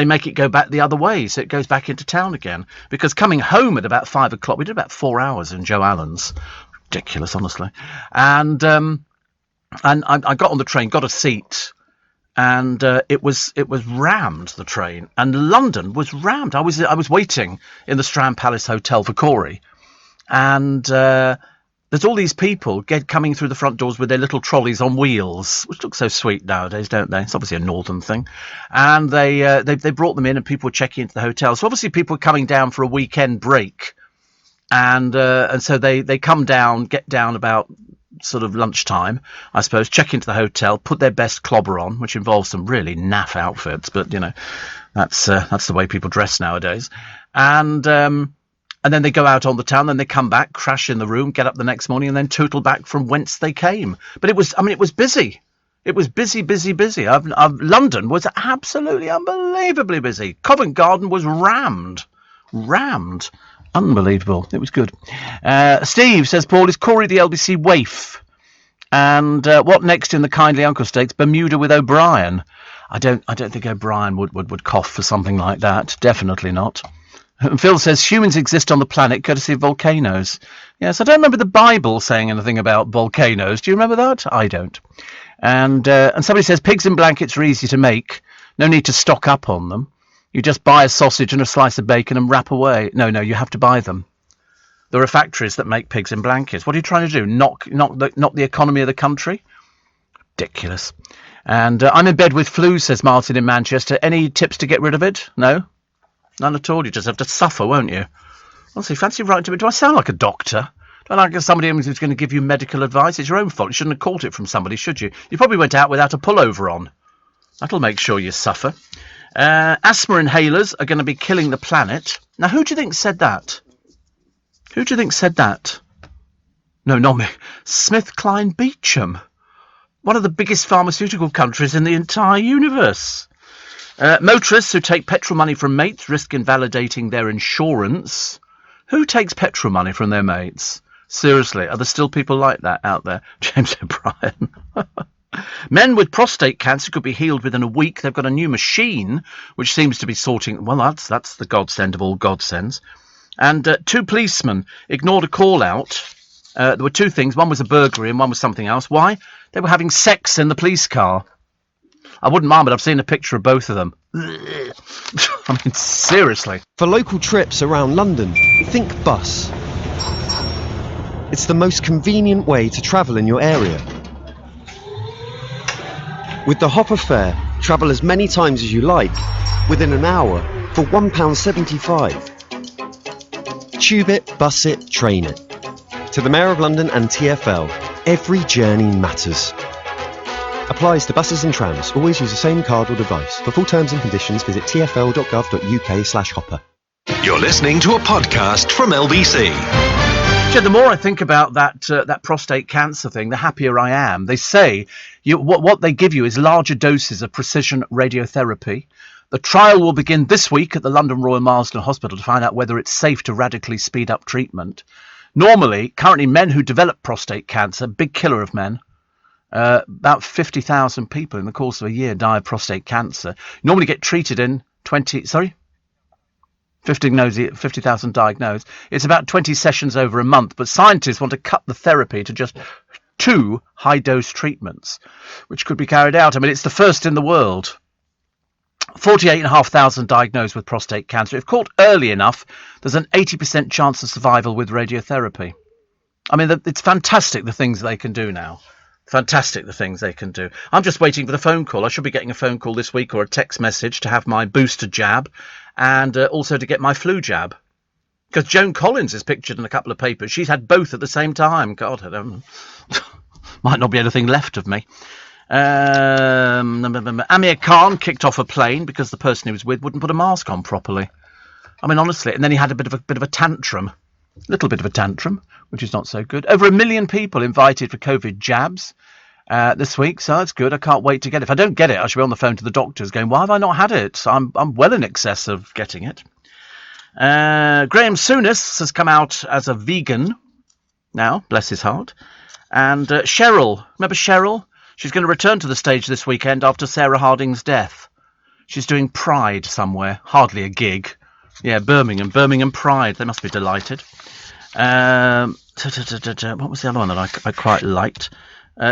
[SPEAKER 1] make it go back the other way, so it goes back into town again. Because coming home at about 5 o'clock, we did about 4 hours in Joe Allen's. Ridiculous, honestly. And I got on the train, got a seat, and it was rammed, the train. And London was rammed. I was waiting in the Strand Palace Hotel for Corey, and there's all these people coming through the front doors with their little trolleys on wheels, which look so sweet nowadays, don't they? It's obviously a northern thing. And they brought them in, and people were checking into the hotel. So obviously people were coming down for a weekend break, and so they come down, get down about sort of lunchtime, I suppose, check into the hotel, put their best clobber on, which involves some really naff outfits, but that's the way people dress nowadays. And then they go out on the town, then they come back, crash in the room, get up the next morning, and then tootle back from whence they came. But it was busy. It was busy. London was absolutely unbelievably busy. Covent Garden was rammed. Unbelievable. It was good. Steve says, Paul, is Corey the LBC waif? And what next in the Kindly Uncle Stakes? Bermuda with O'Brien. I don't think O'Brien would cough for something like that. Definitely not. Phil says humans exist on the planet courtesy of volcanoes. Yes, I don't remember the Bible saying anything about volcanoes. Do you remember that? I don't. And somebody says pigs in blankets are easy to make. No need to stock up on them. You just buy a sausage and a slice of bacon and wrap away. No, you have to buy them. There are factories that make pigs in blankets. What are you trying to do? Knock the economy of the country? Ridiculous. And I'm in bed with flu, says Martin in Manchester. Any tips to get rid of it? No? None at all. You just have to suffer, won't you? Honestly, fancy writing to me. Do I sound like a doctor? Do I like somebody who's going to give you medical advice? It's your own fault. You shouldn't have caught it from somebody, should you? You probably went out without a pullover on. That'll make sure you suffer. Asthma inhalers are going to be killing the planet. Now, who do you think said that? Who do you think said that? No, not me. SmithKline Beecham. One of the biggest pharmaceutical countries in the entire universe. Motorists who take petrol money from mates risk invalidating their insurance. Who takes petrol money from their mates? Seriously, are there still people like that out there? James O'Brien. Men with prostate cancer could be healed within a week. They've got a new machine which seems to be sorting... Well, that's the godsend of all godsends. And 2 policemen ignored a call-out. There were 2 things. One was a burglary and one was something else. Why? They were having sex in the police car. I wouldn't mind, but I've seen a picture of both of them. I mean, seriously.
[SPEAKER 14] For local trips around London, think bus. It's the most convenient way to travel in your area. With the Hopper fare, travel as many times as you like, within an hour, for £1.75. Tube it, bus it, train it. To the Mayor of London and TfL, every journey matters. Applies to buses and trams. Always use the same card or device. For full terms and conditions, visit tfl.gov.uk/hopper.
[SPEAKER 4] You're listening to a podcast from LBC.
[SPEAKER 1] The more I think about that prostate cancer thing, the happier I am. They say what they give you is larger doses of precision radiotherapy. The trial will begin this week at the London Royal Marsden Hospital to find out whether it's safe to radically speed up treatment. Currently, men who develop prostate cancer, big killer of men, about 50,000 people in the course of a year die of prostate cancer. Normally get treated in 50,000 diagnosed. It's about 20 sessions over a month, but scientists want to cut the therapy to just 2 high-dose treatments, which could be carried out. I mean, it's the first in the world. 48,500 diagnosed with prostate cancer. If caught early enough, there's an 80% chance of survival with radiotherapy. I mean, it's fantastic the things they can do now. Fantastic the things they can do. I'm just waiting for the phone call. I should be getting a phone call this week or a text message to have my booster jab and also to get my flu jab. Because Joan Collins is pictured in a couple of papers. She's had both at the same time. God, I don't know. Might not be anything left of me. Amir Khan kicked off a plane because the person he was with wouldn't put a mask on properly. I mean, honestly, and then he had a bit of a tantrum. Little bit of a tantrum, which is not so good. Over 1 million people invited for COVID jabs this week, so that's good. I can't wait to get it. If I don't get it, I should be on the phone to the doctors going, why have I not had it? I'm well in excess of getting it. Graham Souness has come out as a vegan now, bless his heart. And Cheryl, remember Cheryl? She's going to return to the stage this weekend after Sarah Harding's death. She's doing Pride somewhere, hardly a gig. Yeah, Birmingham Pride. They must be delighted. What was the other one that I quite liked?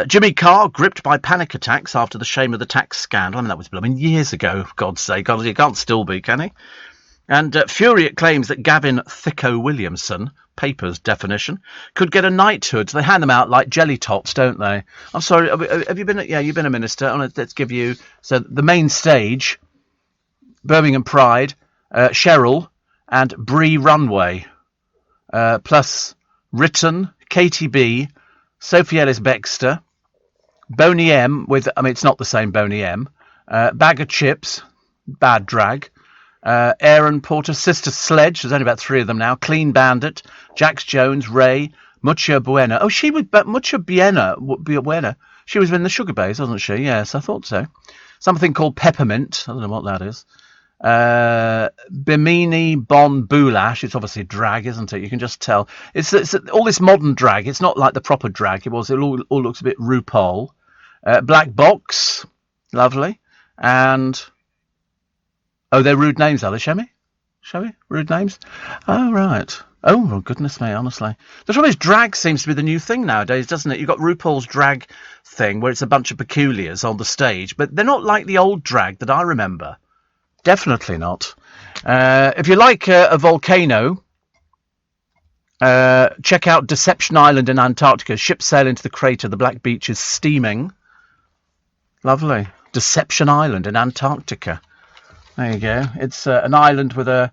[SPEAKER 1] Jimmy Carr gripped by panic attacks after the shame of the tax scandal. I mean, that was blooming years ago, for God's sake. He can't still be, can he? And Furiate claims that Gavin Thicko Williamson, paper's definition, could get a knighthood. They hand them out like jelly tots, don't they? I'm sorry, have you been... Yeah, you've been a minister. Let's give you... So the main stage, Birmingham Pride, Cheryl and Bree Runway, plus Written, Katie B, Sophie Ellis-Bextor, Boney M with... I mean, it's not the same Boney M. Bag of Chips, Bad Drag, Aaron Porter, Sister Sledge, there's only about 3 of them now, Clean Bandit, Jax Jones, Ray, Mucha Buena. Oh, she was Mucha Buena. She was in the Sugar Bays, wasn't she? Yes, I thought so. Something called Peppermint. I don't know what that is. Bimini Bon Boulash. It's obviously drag, isn't it? You can just tell. It's all this modern drag. It's not like the proper drag. It all looks a bit RuPaul. Black Box, lovely. And they're rude names, are they? Shall we? Rude names? Oh, right. Oh, well, goodness me, honestly. The trouble is, drag seems to be the new thing nowadays, doesn't it? You've got RuPaul's drag thing, where it's a bunch of peculiars on the stage, but they're not like the old drag that I remember. Definitely not. If you like a volcano, check out Deception Island in Antarctica. Ships sail into the crater. The black beach is steaming. Lovely. Deception Island in Antarctica. There you go. It's an island with a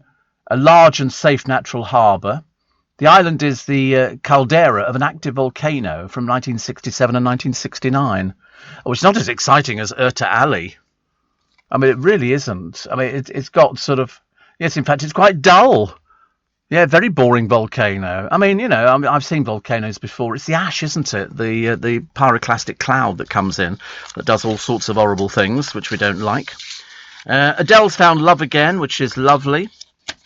[SPEAKER 1] large and safe natural harbour. The island is the caldera of an active volcano from 1967 and 1969. Oh, it's not as exciting as Urta Ali. I mean, it really isn't. I mean, it's got sort of... Yes, in fact, it's quite dull. Yeah, very boring volcano. I mean, I've seen volcanoes before. It's the ash, isn't it? The pyroclastic cloud that comes in that does all sorts of horrible things, which we don't like. Adele's found love again, which is lovely.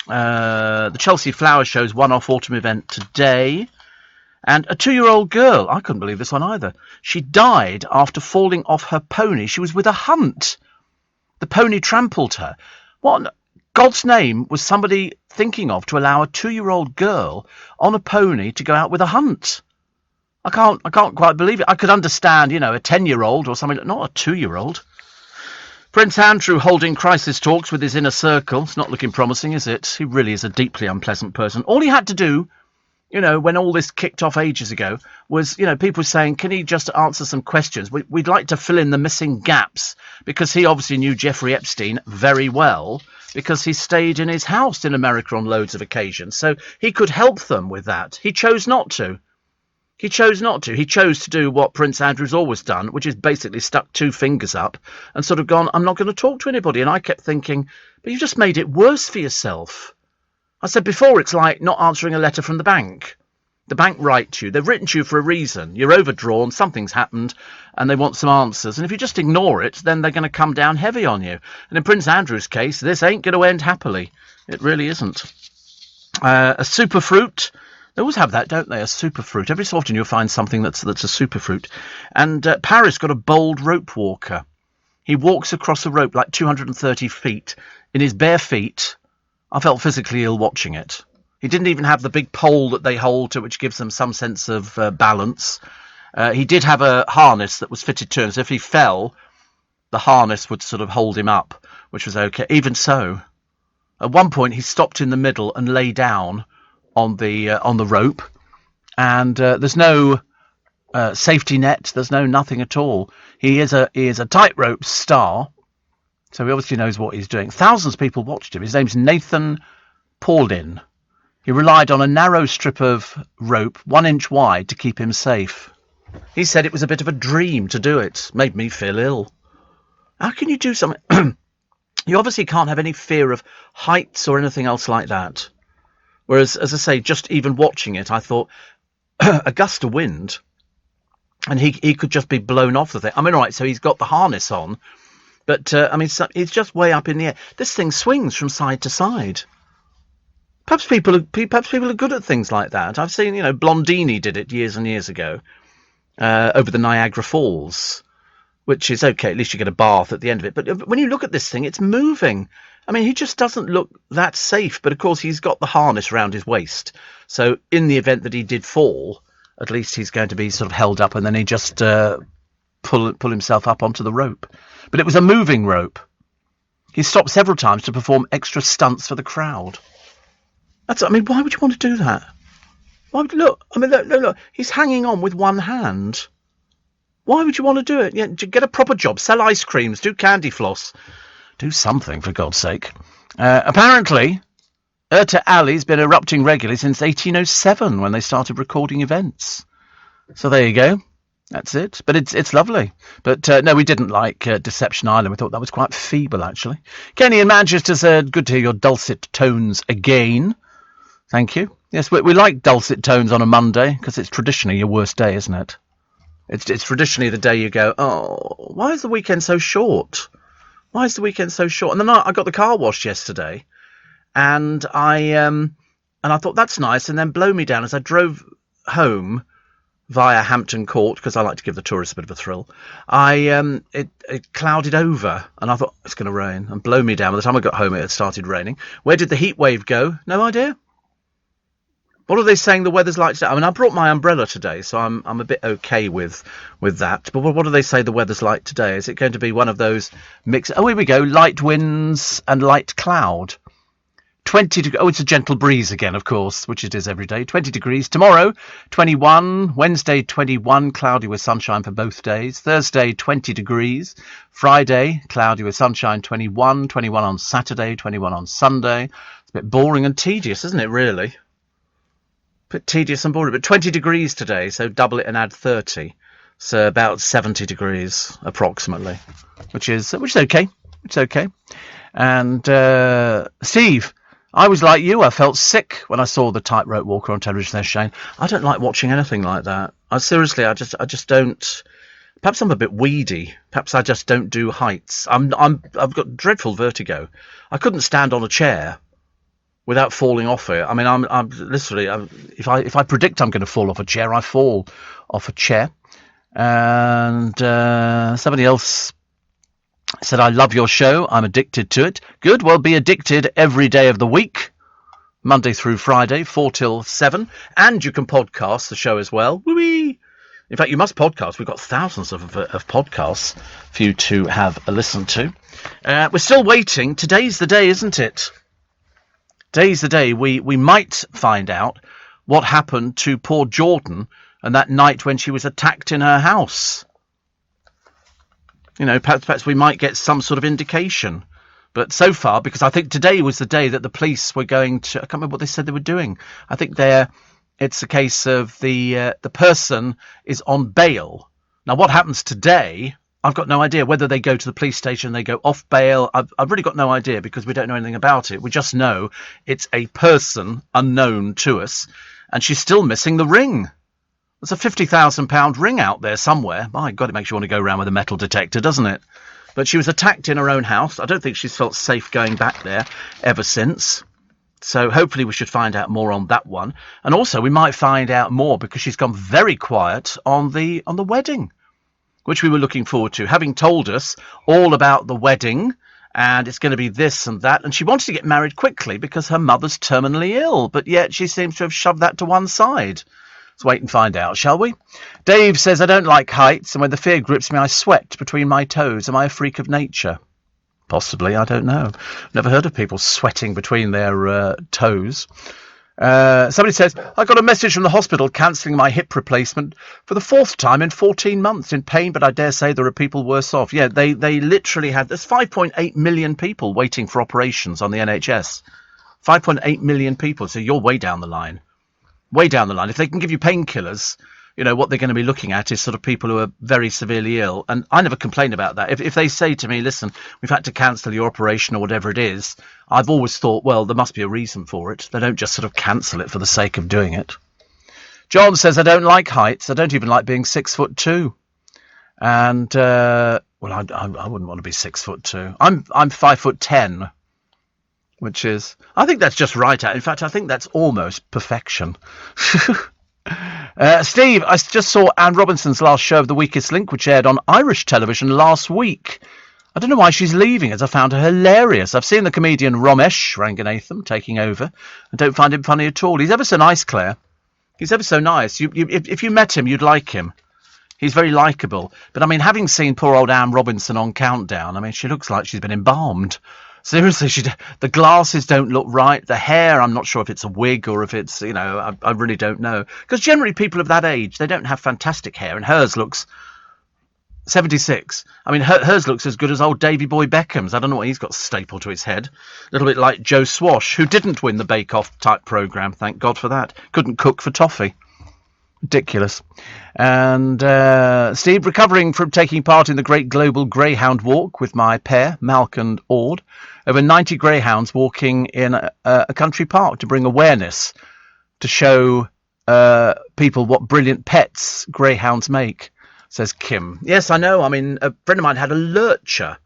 [SPEAKER 1] The Chelsea Flower Show's one-off autumn event today. And a 2-year-old girl, I couldn't believe this one either. She died after falling off her pony. She was with a hunt. The pony trampled her. What in God's name was somebody thinking of to allow a 2-year-old girl on a pony to go out with a hunt? I can't quite believe it. I could understand, a 10-year-old or something, not a 2-year-old. Prince Andrew holding crisis talks with his inner circle. It's not looking promising, is it? He really is a deeply unpleasant person. All he had to do, when all this kicked off ages ago, was, people were saying, can he just answer some questions? We'd like to fill in the missing gaps, because he obviously knew Jeffrey Epstein very well, because he stayed in his house in America on loads of occasions. So he could help them with that. He chose not to. He chose to do what Prince Andrew's always done, which is basically stuck 2 fingers up and sort of gone, I'm not going to talk to anybody. And I kept thinking, but you just made it worse for yourself. I said before, it's like not answering a letter from the bank. The bank write to you. They've written to you for a reason. You're overdrawn, something's happened, and they want some answers. And if you just ignore it, then they're going to come down heavy on you. And in Prince Andrew's case, this ain't going to end happily. It really isn't. A superfruit. They always have that, don't they? A superfruit. Every so often you'll find something that's a superfruit. And Paris got a bold rope walker. He walks across a rope like 230 feet in his bare feet. I felt physically ill watching it. He didn't even have the big pole that they hold to, which gives them some sense of balance. He did have a harness that was fitted to him, so if he fell, the harness would sort of hold him up, which was okay. Even so, at one point he stopped in the middle and lay down on the rope, and there's no safety net. There's nothing at all. He is a tightrope star, so he obviously knows what he's doing. Thousands of people watched him. His name's Nathan Paulin. He relied on a narrow strip of rope, 1 inch wide, to keep him safe. He said it was a bit of a dream to do it. Made me feel ill. How can you do something? You obviously can't have any fear of heights or anything else like that. Whereas, as I say, just even watching it, I thought, a gust of wind, and he could just be blown off the thing. I mean, all right, so he's got the harness on, but, it's just way up in the air. This thing swings from side to side. Perhaps people are good at things like that. I've seen, Blondini did it years and years ago, over the Niagara Falls, which is okay. At least you get a bath at the end of it. But when you look at this thing, it's moving. I mean, he just doesn't look that safe. But of course, he's got the harness around his waist. So in the event that he did fall, at least he's going to be sort of held up, and then he just pull himself up onto the rope. But it was a moving rope. He stopped several times to perform extra stunts for the crowd. Why would you want to do that? Look. He's hanging on with one hand. Why would you want to do it? Yeah, get a proper job. Sell ice creams. Do candy floss. Do something, for God's sake. Apparently, Urta Ali's been erupting regularly since 1807, when they started recording events. So there you go. That's it. But it's lovely. But no, we didn't like Deception Island. We thought that was quite feeble, actually. Kenny in Manchester said, good to hear your dulcet tones again. Thank you. Yes, we like dulcet tones on a Monday, because it's traditionally your worst day, isn't it? It's traditionally the day you go, oh, why is the weekend so short? Why is the weekend so short? And then I got the car washed yesterday, and I thought that's nice. And then blow me down as I drove home via Hampton Court, because I like to give the tourists a bit of a thrill. It clouded over, and I thought it's going to rain, and blow me down. By the time I got home, it had started raining. Where did the heat wave go? No idea. What are they saying the weather's like today? I mean, I brought my umbrella today, so I'm a bit okay with that. But what do they say the weather's like today? Is it going to be one of those mix? Oh, here we go. Light winds and light cloud. 20 degrees. Oh, it's a gentle breeze again, of course, which it is every day. 20 degrees. Tomorrow, 21. Wednesday, 21. Cloudy with sunshine for both days. Thursday, 20 degrees. Friday, cloudy with sunshine, 21. 21 on Saturday, 21 on Sunday. It's a bit boring and tedious, isn't it, really? A bit tedious and boring. But 20 degrees today, so double it and add 30. So about 70 degrees, approximately, which is okay. It's okay. And Steve, I was like you. I felt sick when I saw the tightrope walker on television there, Shane. I don't like watching anything like that. I just don't. Perhaps I'm a bit weedy. Perhaps I just don't do heights. I've got dreadful vertigo. I couldn't stand on a chair without falling off it. I mean, I'm literally. If I predict I'm going to fall off a chair, I fall off a chair. And somebody else said, I love your show. I'm addicted to it. Good. Well, be addicted every day of the week, Monday through Friday, 4 till 7. And you can podcast the show as well. Whee! In fact, you must podcast. We've got thousands of podcasts for you to have a listen to. We're still waiting. Today's the day, isn't it? Today's the day. We might find out what happened to poor Jordan and that night when she was attacked in her house. You know, perhaps we might get some sort of indication. But so far, because I think today was the day that the police were going to... I can't remember what they said they were doing. I think it's a case of the person is on bail. Now, what happens today, I've got no idea. Whether they go to the police station, they go off bail, I've really got no idea because we don't know anything about it. We just know it's a person unknown to us, and she's still missing the ring. There's a £50,000 ring out there somewhere. My God, it makes you want to go around with a metal detector, doesn't it? But she was attacked in her own house. I don't think she's felt safe going back there ever since. So hopefully we should find out more on that one. And also we might find out more because she's gone very quiet on the wedding, which we were looking forward to, having told us all about the wedding and it's going to be this and that. And she wanted to get married quickly because her mother's terminally ill, but yet she seems to have shoved that to one side. Let's wait and find out, shall we? Dave says, I don't like heights, and when the fear grips me, I sweat between my toes. Am I a freak of nature? Possibly, I don't know. Never heard of people sweating between their toes. Somebody says, I got a message from the hospital cancelling my hip replacement for the 4th time in 14 months. In pain, but I dare say there are people worse off. Yeah, they literally had... There's 5.8 million people waiting for operations on the NHS. 5.8 million people, so you're way down the line. Way down the line. If they can give you painkillers, you know, what they're going to be looking at is sort of people who are very severely ill. And I never complain about that. If they say to me, listen, we've had to cancel your operation or whatever it is, I've always thought, well, there must be a reason for it. They don't just sort of cancel it for the sake of doing it. John says, I don't like heights. I don't even like being 6'2". And, well, I wouldn't want to be 6'2". I'm 5'10". Which is, I think that's just right. In fact, I think that's almost perfection. Steve, I just saw Anne Robinson's last show of The Weakest Link, which aired on Irish television last week. I don't know why she's leaving, as I found her hilarious. I've seen the comedian Ramesh Ranganathan taking over, and don't find him funny at all. He's ever so nice, Claire. He's ever so nice. If you met him, you'd like him. He's very likeable. But, I mean, having seen poor old Anne Robinson on Countdown, I mean, she looks like she's been embalmed. Seriously, the glasses don't look right. The hair, I'm not sure if it's a wig or if it's, you know, I really don't know. Because generally people of that age, they don't have fantastic hair. And hers looks 76. I mean, hers looks as good as old Davy Boy Beckham's. I don't know what he's got stapled to his head. A little bit like Joe Swash, who didn't win the Bake Off type programme. Thank God for that. Couldn't cook for toffee. Ridiculous. And Steve, recovering from taking part in the Great Global Greyhound Walk with my pair, Malk and Ord. Over 90 greyhounds walking in a country park to bring awareness, to show people what brilliant pets greyhounds make, says Kim. Yes, I know. I mean, a friend of mine had a lurcher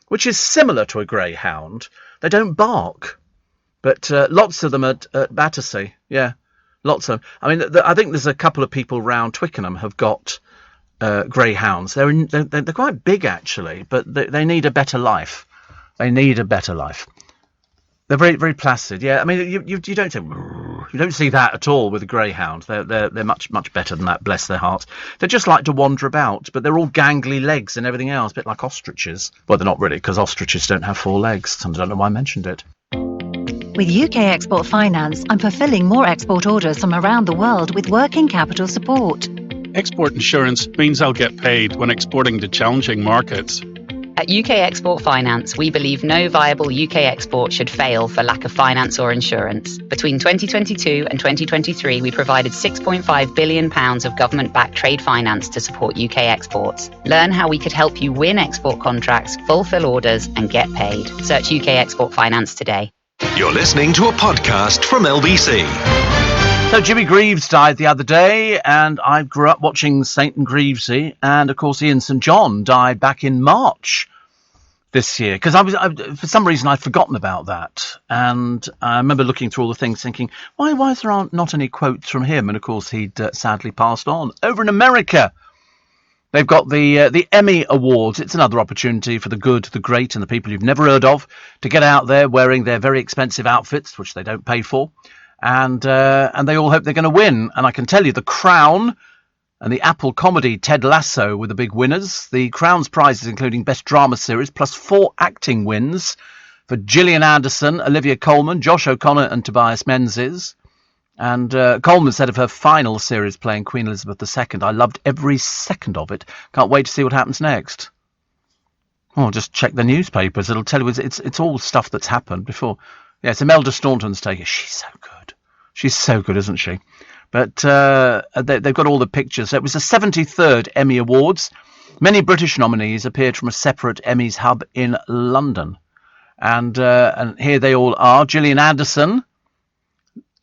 [SPEAKER 1] which is similar to a greyhound. They don't bark, but lots of them at Battersea. Yeah, lots of them. I mean, I think there's a couple of people round Twickenham have got greyhounds. They're quite big actually, but they need a better life. They need a better life. They're very, very placid. Yeah, I mean, you don't say, you don't see that at all with a greyhound. They're much, much better than that. Bless their hearts. They just like to wander about, but they're all gangly legs and everything else, a bit like ostriches. Well, they're not really, because ostriches don't have 4 legs. I don't know why I mentioned it.
[SPEAKER 5] With UK Export Finance, I'm fulfilling more export orders from around the world with working capital support.
[SPEAKER 6] Export insurance means I'll get paid when exporting to challenging markets.
[SPEAKER 7] At UK Export Finance, we believe no viable UK export should fail for lack of finance or insurance. Between 2022 and 2023, we provided £6.5 billion of government-backed trade finance to support UK exports. Learn how we could help you win export contracts, fulfill orders, and get paid. Search UK Export Finance today.
[SPEAKER 4] You're listening to a podcast from LBC.
[SPEAKER 1] So Jimmy Greaves died the other day, and I grew up watching St and Greavesy, and of course Ian St John died back in March this year, because for some reason I'd forgotten about that, and I remember looking through all the things thinking, why is there not any quotes from him? And of course he'd sadly passed on. Over in America, they've got the Emmy Awards. It's another opportunity for the good, the great, and the people you've never heard of to get out there wearing their very expensive outfits, which they don't pay for. And they all hope they're going to win. And I can tell you, The Crown and the Apple comedy Ted Lasso were the big winners. The Crown's prizes including Best Drama Series, plus 4 acting wins for Gillian Anderson, Olivia Colman, Josh O'Connor and Tobias Menzies. And Colman said of her final series playing Queen Elizabeth II, I loved every second of it. Can't wait to see what happens next. Oh, just check the newspapers. It'll tell you it's all stuff that's happened before. Yes, Imelda Staunton's taken. She's so good. She's so good, isn't she? But they've got all the pictures. It was the 73rd Emmy Awards. Many British nominees appeared from a separate Emmys hub in London. And here they all are. Gillian Anderson.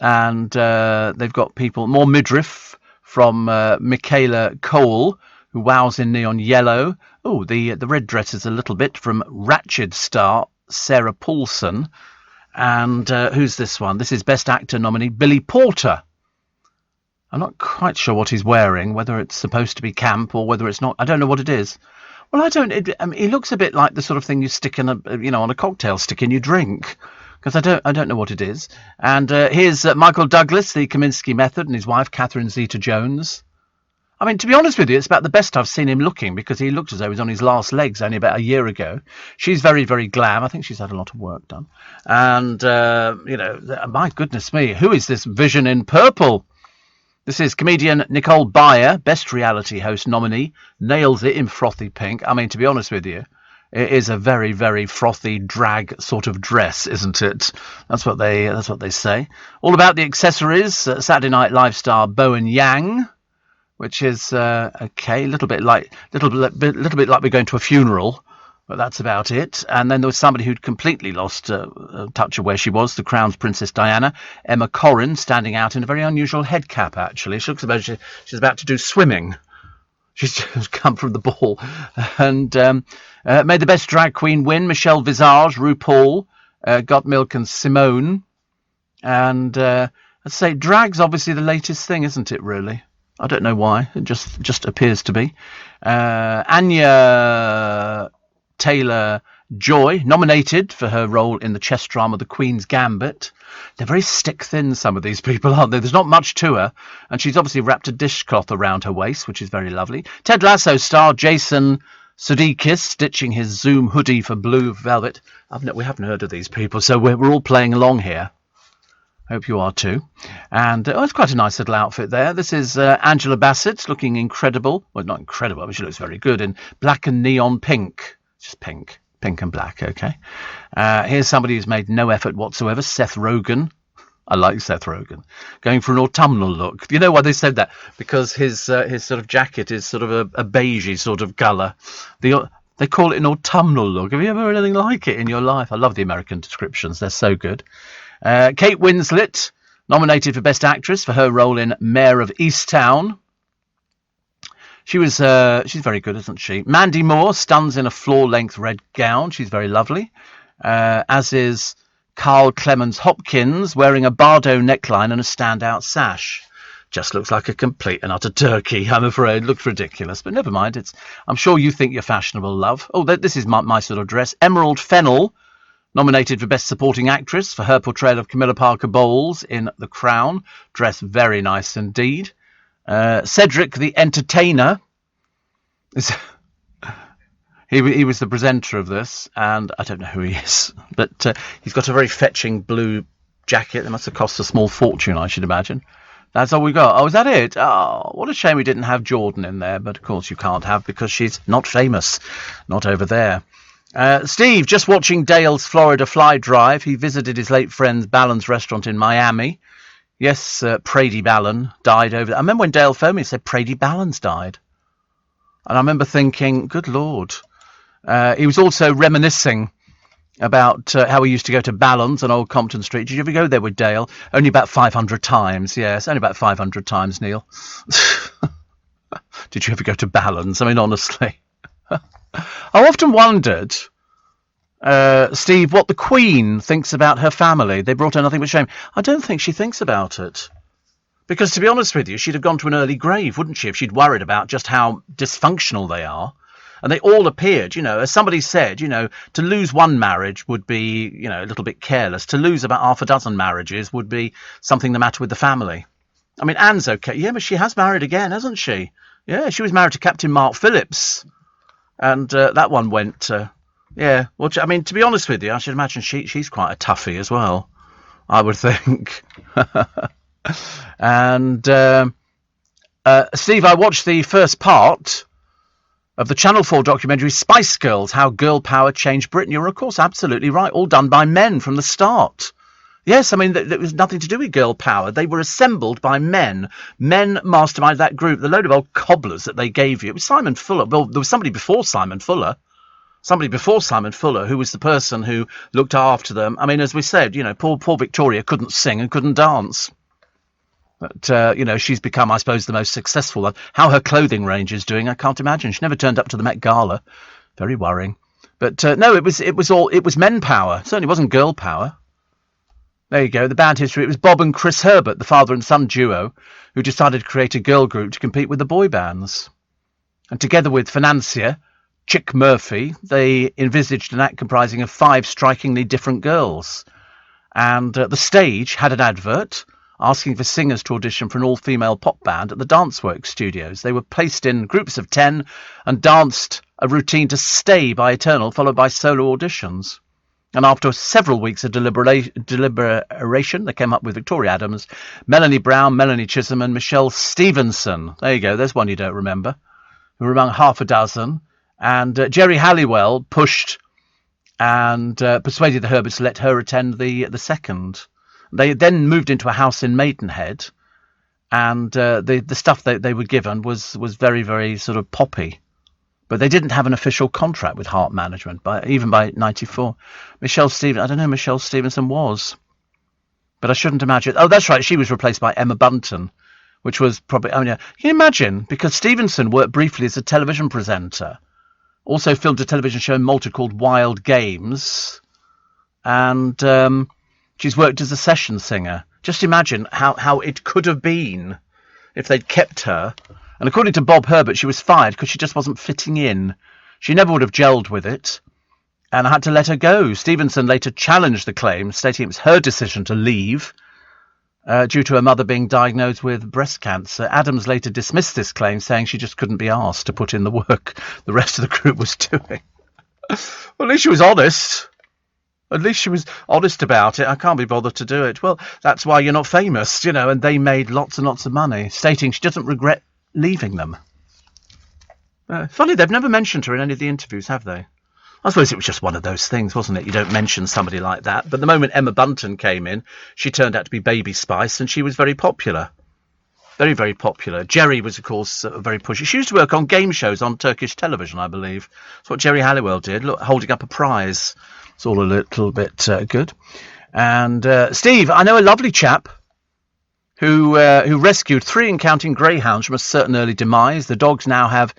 [SPEAKER 1] And they've got people, more midriff from Michaela Cole, who wows in neon yellow. Oh, the red dress is a little bit from Ratched star Sarah Paulson. And who's this one? This is Best Actor nominee Billy Porter. I'm not quite sure what he's wearing, whether it's supposed to be camp or whether it's not. I don't know what it is. Well, I don't. He looks a bit like the sort of thing you stick in on a cocktail stick and you drink. Because I don't know what it is. And here's Michael Douglas, the Kaminsky Method, and his wife Catherine Zeta-Jones. I mean, to be honest with you, it's about the best I've seen him looking, because he looked as though he was on his last legs only about a year ago. She's very, very glam. I think she's had a lot of work done. And, my goodness me, who is this vision in purple? This is comedian Nicole Byer, Best Reality Host nominee, nails it in frothy pink. I mean, to be honest with you, it is a very, very frothy drag sort of dress, isn't it? That's what they say. All about the accessories. Saturday Night Live star Bowen Yang, which is okay, a little bit like we're going to a funeral, but that's about it. And then there was somebody who'd completely lost touch of where she was, the Crown's Princess Diana, Emma Corrin, standing out in a very unusual head cap. Actually, she looks about she's about to do swimming. She's just come from the ball. And made the Best Drag Queen win, Michelle Visage, RuPaul, Gottmilk and Simone. And I'd say drag's obviously the latest thing, isn't it, really? I don't know why. It just appears to be. Anya Taylor-Joy, nominated for her role in the chess drama The Queen's Gambit. They're very stick-thin, some of these people, aren't they? There's not much to her. And she's obviously wrapped a dishcloth around her waist, which is very lovely. Ted Lasso star Jason Sudeikis, stitching his Zoom hoodie for blue velvet. We haven't heard of these people, so we're all playing along here. Hope you are too. And it's quite a nice little outfit there. This is Angela Bassett, looking incredible. Well, not incredible, but she looks very good in black and neon pink. Just pink and black, okay. Here's somebody who's made no effort whatsoever, Seth Rogen. I like Seth Rogen. Going for an autumnal look. You know why they said that? Because his sort of jacket is sort of a beigey sort of colour. They call it an autumnal look. Have you ever heard anything like it in your life? I love the American descriptions. They're so good. Kate Winslet, nominated for Best Actress for her role in Mayor of Easttown. She's very good, isn't she? Mandy Moore stuns in a floor-length red gown. She's very lovely. As is Carl Clemens Hopkins, wearing a Bardot neckline and a standout sash. Just looks like a complete and utter turkey, I'm afraid. Looks ridiculous, but never mind. I'm sure you think you're fashionable, love. Oh, this is my sort of dress. Emerald Fennell, nominated for Best Supporting Actress for her portrayal of Camilla Parker Bowles in The Crown. Dress very nice indeed. Cedric the Entertainer. He was the presenter of this, and I don't know who he is, but he's got a very fetching blue jacket. That must have cost a small fortune, I should imagine. That's all we got. Oh, is that it? Oh, what a shame we didn't have Jordan in there, but of course you can't have because she's not famous. Not over there. Steve, just watching Dale's Florida Fly Drive. He visited his late friend's Ballan's restaurant in Miami. Yes, Prady Ballan died over there. I remember when Dale phoned me and said Prady Ballan's died. And I remember thinking, good Lord. He was also reminiscing about how we used to go to Ballan's on Old Compton Street. Did you ever go there with Dale? Only about 500 times, yes. Only about 500 times, Neil. Did you ever go to Ballan's? I mean, honestly. I often wondered, Steve, what the Queen thinks about her family. They brought her nothing but shame. I don't think she thinks about it. Because, to be honest with you, she'd have gone to an early grave, wouldn't she, if she'd worried about just how dysfunctional they are. And they all appeared, as somebody said, to lose one marriage would be, a little bit careless. To lose about half a dozen marriages would be something the matter with the family. I mean, Anne's okay. Yeah, but she has married again, hasn't she? Yeah, she was married to Captain Mark Phillips. And that one went, yeah. Well, I mean, to be honest with you, I should imagine she's quite a toughie as well, I would think. And, Steve, I watched the first part of the Channel 4 documentary Spice Girls, How Girl Power Changed Britain. You're, of course, absolutely right. All done by men from the start. Yes, I mean, there was nothing to do with girl power. They were assembled by men. Men masterminded that group. The load of old cobblers that they gave you. It was Simon Fuller. Well, there was somebody before Simon Fuller. Somebody before Simon Fuller who was the person who looked after them. I mean, as we said, poor Victoria couldn't sing and couldn't dance. But, she's become, I suppose, the most successful one. How her clothing range is doing, I can't imagine. She never turned up to the Met Gala. Very worrying. But, no, it was men power. It certainly wasn't girl power. There you go, the band history. It was Bob and Chris Herbert, the father and son duo, who decided to create a girl group to compete with the boy bands. And together with financier Chick Murphy, they envisaged an act comprising of 5 strikingly different girls. And the stage had an advert asking for singers to audition for an all-female pop band at the Danceworks studios. They were placed in groups of 10 and danced a routine to Stay by Eternal, followed by solo auditions. And after several weeks of deliberation, they came up with Victoria Adams, Melanie Brown, Melanie Chisholm, and Michelle Stevenson. There you go, there's one you don't remember, who were among half a dozen. And Jerry Halliwell pushed and persuaded the Herberts to let her attend the second. They then moved into a house in Maidenhead, and the stuff that they were given was very, very sort of poppy. But they didn't have an official contract with Heart Management, even by 94. Michelle Stevenson, I don't know who Michelle Stevenson was. But I shouldn't imagine. Oh, that's right, she was replaced by Emma Bunton, which was probably... I mean, can you imagine? Because Stevenson worked briefly as a television presenter. Also filmed a television show in Malta called Wild Games. And... she's worked as a session singer. Just imagine how it could have been if they'd kept her. And according to Bob Herbert, she was fired because she just wasn't fitting in. She never would have gelled with it. And I had to let her go. Stevenson later challenged the claim, stating it was her decision to leave due to her mother being diagnosed with breast cancer. Adams later dismissed this claim, saying she just couldn't be asked to put in the work the rest of the group was doing. Well, at least she was honest. At least she was honest about it. I can't be bothered to do it. Well, that's why you're not famous, and they made lots and lots of money, stating she doesn't regret leaving them. Funny, they've never mentioned her in any of the interviews, have they? I suppose it was just one of those things, wasn't it? You don't mention somebody like that. But the moment Emma Bunton came in, she turned out to be Baby Spice, and she was very popular. Very, very popular. Jerry was, of course, very pushy. She used to work on game shows on Turkish television, I believe. That's what Jerry Halliwell did, holding up a prize. It's all a little bit good. And Steve, I know a lovely chap who rescued 3 and counting greyhounds from a certain early demise. The dogs now have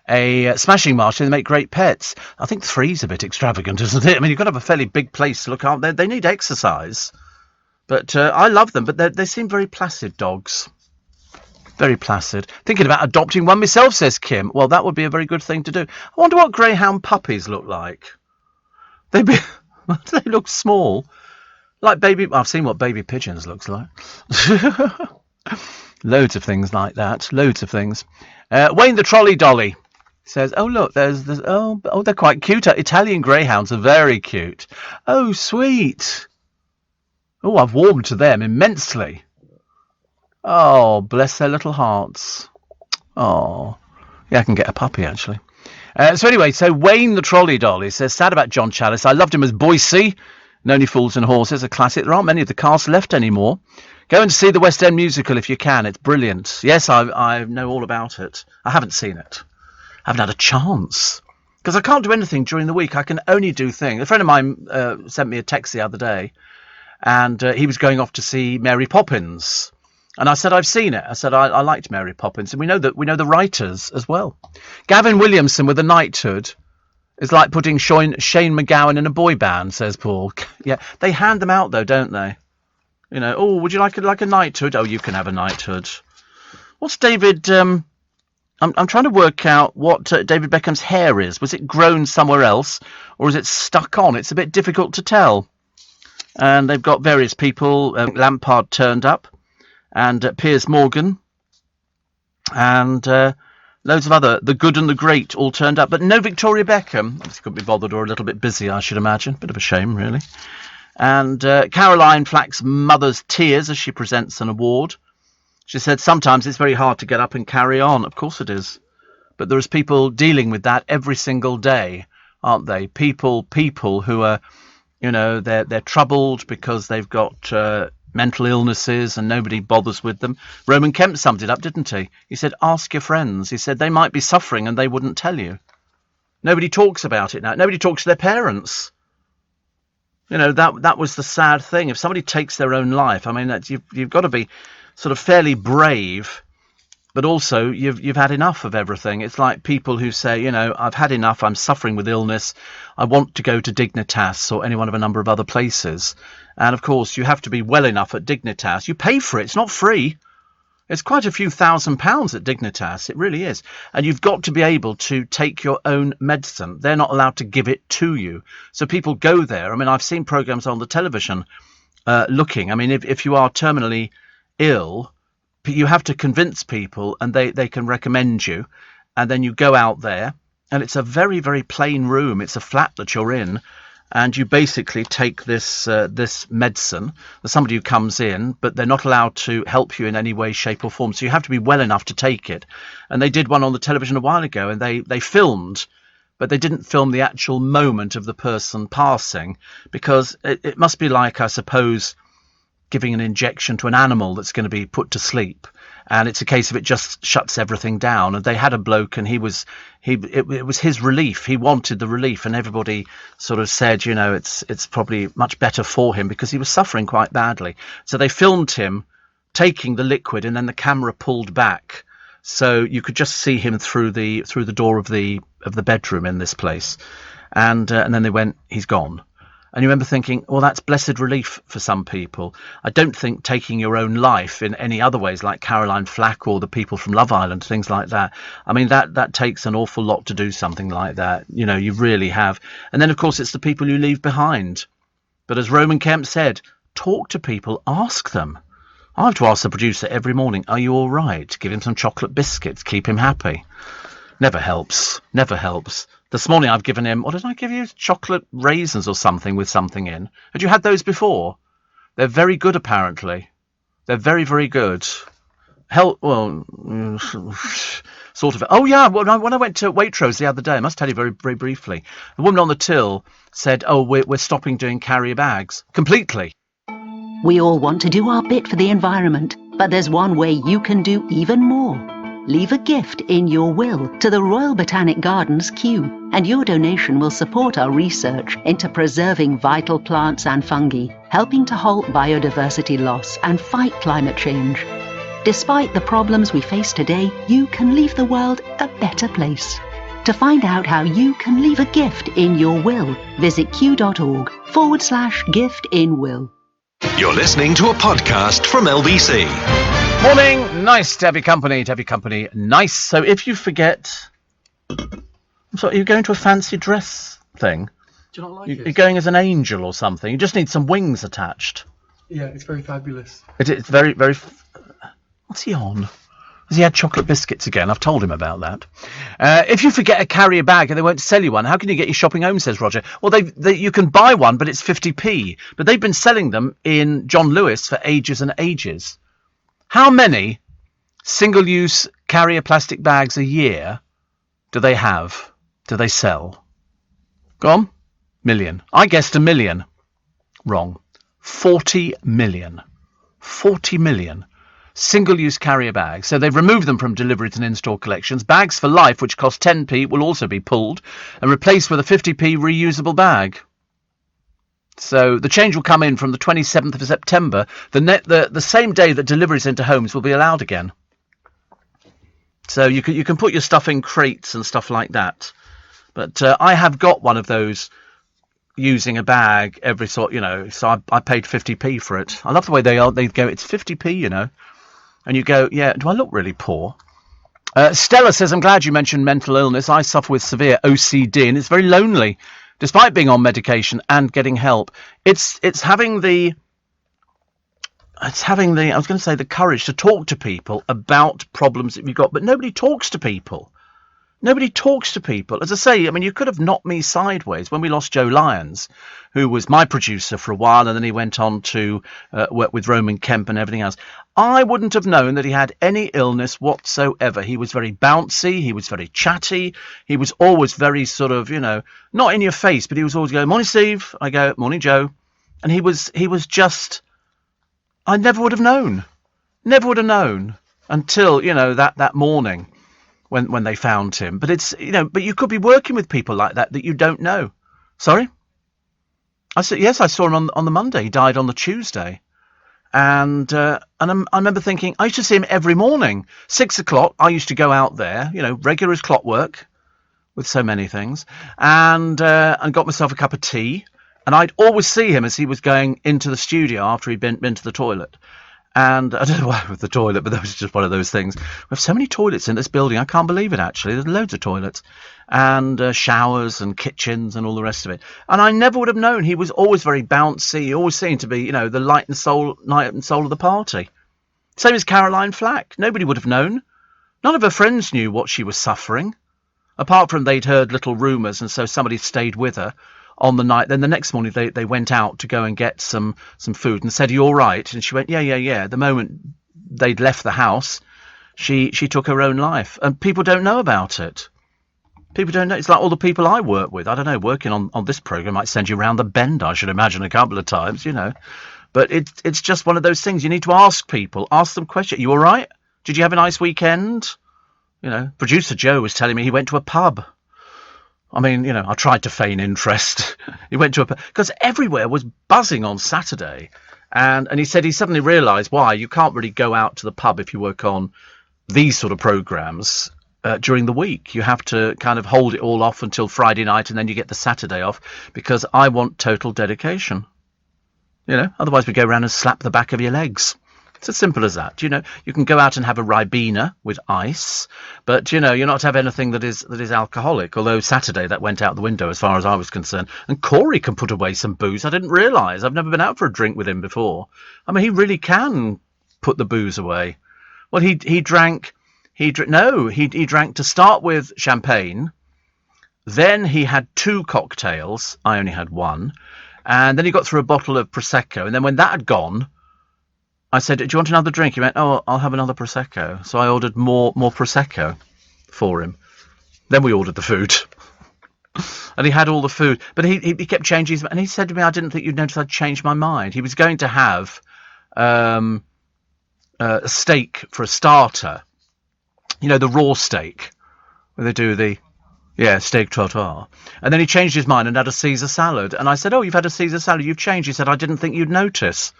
[SPEAKER 1] a smashing march and they make great pets. I think 3's a bit extravagant, isn't it? I mean, you've got to have a fairly big place to look after. They need exercise. But I love them, but they seem very placid dogs. Very placid. Thinking about adopting one myself, says Kim. Well, that would be a very good thing to do. I wonder what greyhound puppies look like. They look small. Like baby... I've seen what baby pigeons looks like. Loads of things like that. Loads of things. Wayne the Trolley Dolly says, oh, look, there's they're quite cute. Italian greyhounds are very cute. Oh, sweet. Oh, I've warmed to them immensely. Oh, bless their little hearts. Oh, yeah, I can get a puppy, actually. So anyway, Wayne the Trolley Dolly says, sad about John Challis. I loved him as Boycie. And Only Fools and Horses, a classic. There aren't many of the cast left anymore. Go and see the West End musical if you can. It's brilliant. Yes, I know all about it. I haven't seen it. I haven't had a chance. Because I can't do anything during the week. I can only do things. A friend of mine sent me a text the other day. And he was going off to see Mary Poppins. And I said, I've seen it. I said, I liked Mary Poppins. And we know the writers as well. Gavin Williamson with a knighthood is like putting Shane McGowan in a boy band, says Paul. Yeah, they hand them out, though, don't they? You know, oh, would you like a knighthood? Oh, you can have a knighthood. What's David... I'm trying to work out what David Beckham's hair is. Was it grown somewhere else? Or is it stuck on? It's a bit difficult to tell. And they've got various people. Lampard turned up. And Piers Morgan. And loads of other, the good and the great, all turned up. But no Victoria Beckham. She couldn't be bothered or a little bit busy, I should imagine. Bit of a shame, really. And Caroline Flack's mother's tears as she presents an award. She said, sometimes it's very hard to get up and carry on. Of course it is. But there's people dealing with that every single day, aren't they? People who are, you know, they're troubled because they've got mental illnesses and nobody bothers with them. Roman Kemp summed it up, didn't he? He said, ask your friends. He said, they might be suffering and they wouldn't tell you. Nobody talks about it now. Nobody talks to their parents. You know, that was the sad thing. If somebody takes their own life, I mean, you've got to be sort of fairly brave, but also you've had enough of everything. It's like people who say, you know, I've had enough, I'm suffering with illness, I want to go to Dignitas or any one of a number of other places. And of course, you have to be well enough at Dignitas. You pay for it, it's not free. It's quite a few £1,000s at Dignitas, it really is. And you've got to be able to take your own medicine. They're not allowed to give it to you. So people go there. I mean, I've seen programmes on the television looking. I mean, if you are terminally ill, you have to convince people and they can recommend you. And then you go out there and it's a very, very plain room. It's a flat that you're in. And you basically take this medicine. There's somebody who comes in, but they're not allowed to help you in any way, shape or form. So you have to be well enough to take it. And they did one on the television a while ago, and they filmed, but they didn't film the actual moment of the person passing, because it must be like, I suppose, giving an injection to an animal that's going to be put to sleep. And it's a case of it just shuts everything down. And they had a bloke, and it was his relief. He wanted the relief, and everybody sort of said, you know, it's probably much better for him because he was suffering quite badly. So they filmed him taking the liquid, and then the camera pulled back, so you could just see him through the door of the bedroom in this place. And then they went, he's gone. And you remember thinking, well, that's blessed relief for some people. I don't think taking your own life in any other ways, like Caroline Flack or the people from Love Island, things like that. I mean, that takes an awful lot to do something like that. You know, you really have. And then, of course, it's the people you leave behind. But as Roman Kemp said, talk to people, ask them. I have to ask the producer every morning, are you all right? Give him some chocolate biscuits, keep him happy. Never helps. Never helps. This morning I've given him, what did I give you? Chocolate raisins or something with something in. Had you had those before? They're very good, apparently. They're very, very good. Well, sort of. Oh, yeah, when I went to Waitrose the other day, I must tell you very, very briefly, the woman on the till said, oh, we're stopping doing carrier bags. Completely.
[SPEAKER 15] We all want to do our bit for the environment, but there's one way you can do even more. leave a gift in your will to the Royal Botanic Gardens Kew, and your donation will support our research into preserving vital plants and fungi, helping to halt biodiversity loss and fight climate change. Despite the problems we face today, you can leave the world a better place. To find out how you can leave a gift in your will, visit kew.org/gift-in-will.
[SPEAKER 4] You're listening to a podcast from LBC.
[SPEAKER 1] Morning, nice to have your company, nice. So if you forget, so you're going to a fancy dress thing?
[SPEAKER 12] Do you not like
[SPEAKER 1] You're going as an angel or something. You just need some wings attached.
[SPEAKER 12] Yeah, it's very fabulous.
[SPEAKER 1] It's very, very... What's he on? Has he had chocolate biscuits again? I've told him about that. If you forget a carrier bag and they won't sell you one, how can you get your shopping home, says Roger? Well, you can buy one, but it's 50p. But they've been selling them in John Lewis for ages and ages. How many single-use carrier plastic bags a year do they have? Do they sell? Go on. Million. I guessed 1 million. Wrong. 40 million. 40 million. Single-use carrier bags. So they've removed them from deliveries and in-store collections. Bags for life, which cost 10p, will also be pulled and replaced with a 50p reusable bag. So the change will come in from the 27th of September. The same day that deliveries into homes will be allowed again. So you can put your stuff in crates and stuff like that. But I have got one of those using a bag every sort, so I paid 50p for it. I love the way they go, it's 50p, And you go, yeah, do I look really poor? Stella says, I'm glad you mentioned mental illness. I suffer with severe OCD and it's very lonely, despite being on medication and getting help. It's having the I was going to say the courage to talk to people about problems that you've got, but nobody talks to people. Nobody talks to people. As I say, I mean, you could have knocked me sideways when we lost Joe Lyons, who was my producer for a while, and then he went on to work with Roman Kemp and everything else. I wouldn't have known that he had any illness whatsoever. He was very bouncy. He was very chatty. He was always very sort of, not in your face, but he was always going, morning, Steve. I go, morning, Joe. And he was just, I never would have known until, that morning. When they found him, but it's but you could be working with people like that you don't know. Sorry, I said yes. I saw him on the Monday. He died on the Tuesday, and I remember thinking I used to see him every morning, 6 o'clock. I used to go out there, regular as clockwork, with so many things, and got myself a cup of tea, and I'd always see him as he was going into the studio after he'd been to the toilet. And I don't know why with the toilet, but that was just one of those things. We have so many toilets in this building. I can't believe it, actually. There's loads of toilets and showers and kitchens and all the rest of it. And I never would have known. He was always very bouncy. He always seemed to be, the night and soul of the party. Same as Caroline Flack. Nobody would have known. None of her friends knew what she was suffering, apart from they'd heard little rumours, and so somebody stayed with her on the night. Then the next morning they went out to go and get some food and said, "Are you all right?" And she went, yeah. The moment they'd left the house, she took her own life, and people don't know about it. People don't know. It's like all the people I work with. I don't know, working on this program might send you around the bend, I should imagine, a couple of times, but it's just one of those things. You need to ask people, ask them questions. You all right? Did you have a nice weekend? Producer Joe was telling me he went to a pub. I mean, I tried to feign interest. He went to because everywhere was buzzing on Saturday. And he said he suddenly realised why you can't really go out to the pub if you work on these sort of programmes during the week. You have to kind of hold it all off until Friday night and then you get the Saturday off, because I want total dedication. Otherwise we go around and slap the back of your legs. It's as simple as that. You can go out and have a Ribena with ice, but you're not to have anything that is alcoholic. Although Saturday that went out the window as far as I was concerned. And Corey can put away some booze. I didn't realise. I've never been out for a drink with him before. I mean, he really can put the booze away. Well, he drank to start with champagne. Then he had 2 cocktails. I only had 1, and then he got through a bottle of Prosecco. And then when that had gone, I said, "Do you want another drink?" He went, "Oh, I'll have another Prosecco." So I ordered more Prosecco for him. Then we ordered the food. And he had all the food. But he kept changing his mind. And he said to me, "I didn't think you'd notice I'd changed my mind." He was going to have a steak for a starter. you know, the raw steak, where they do the, steak tartare. And then he changed his mind and had a Caesar salad. And I said, oh, you've had a Caesar salad, you've changed. He said, I didn't think you'd notice.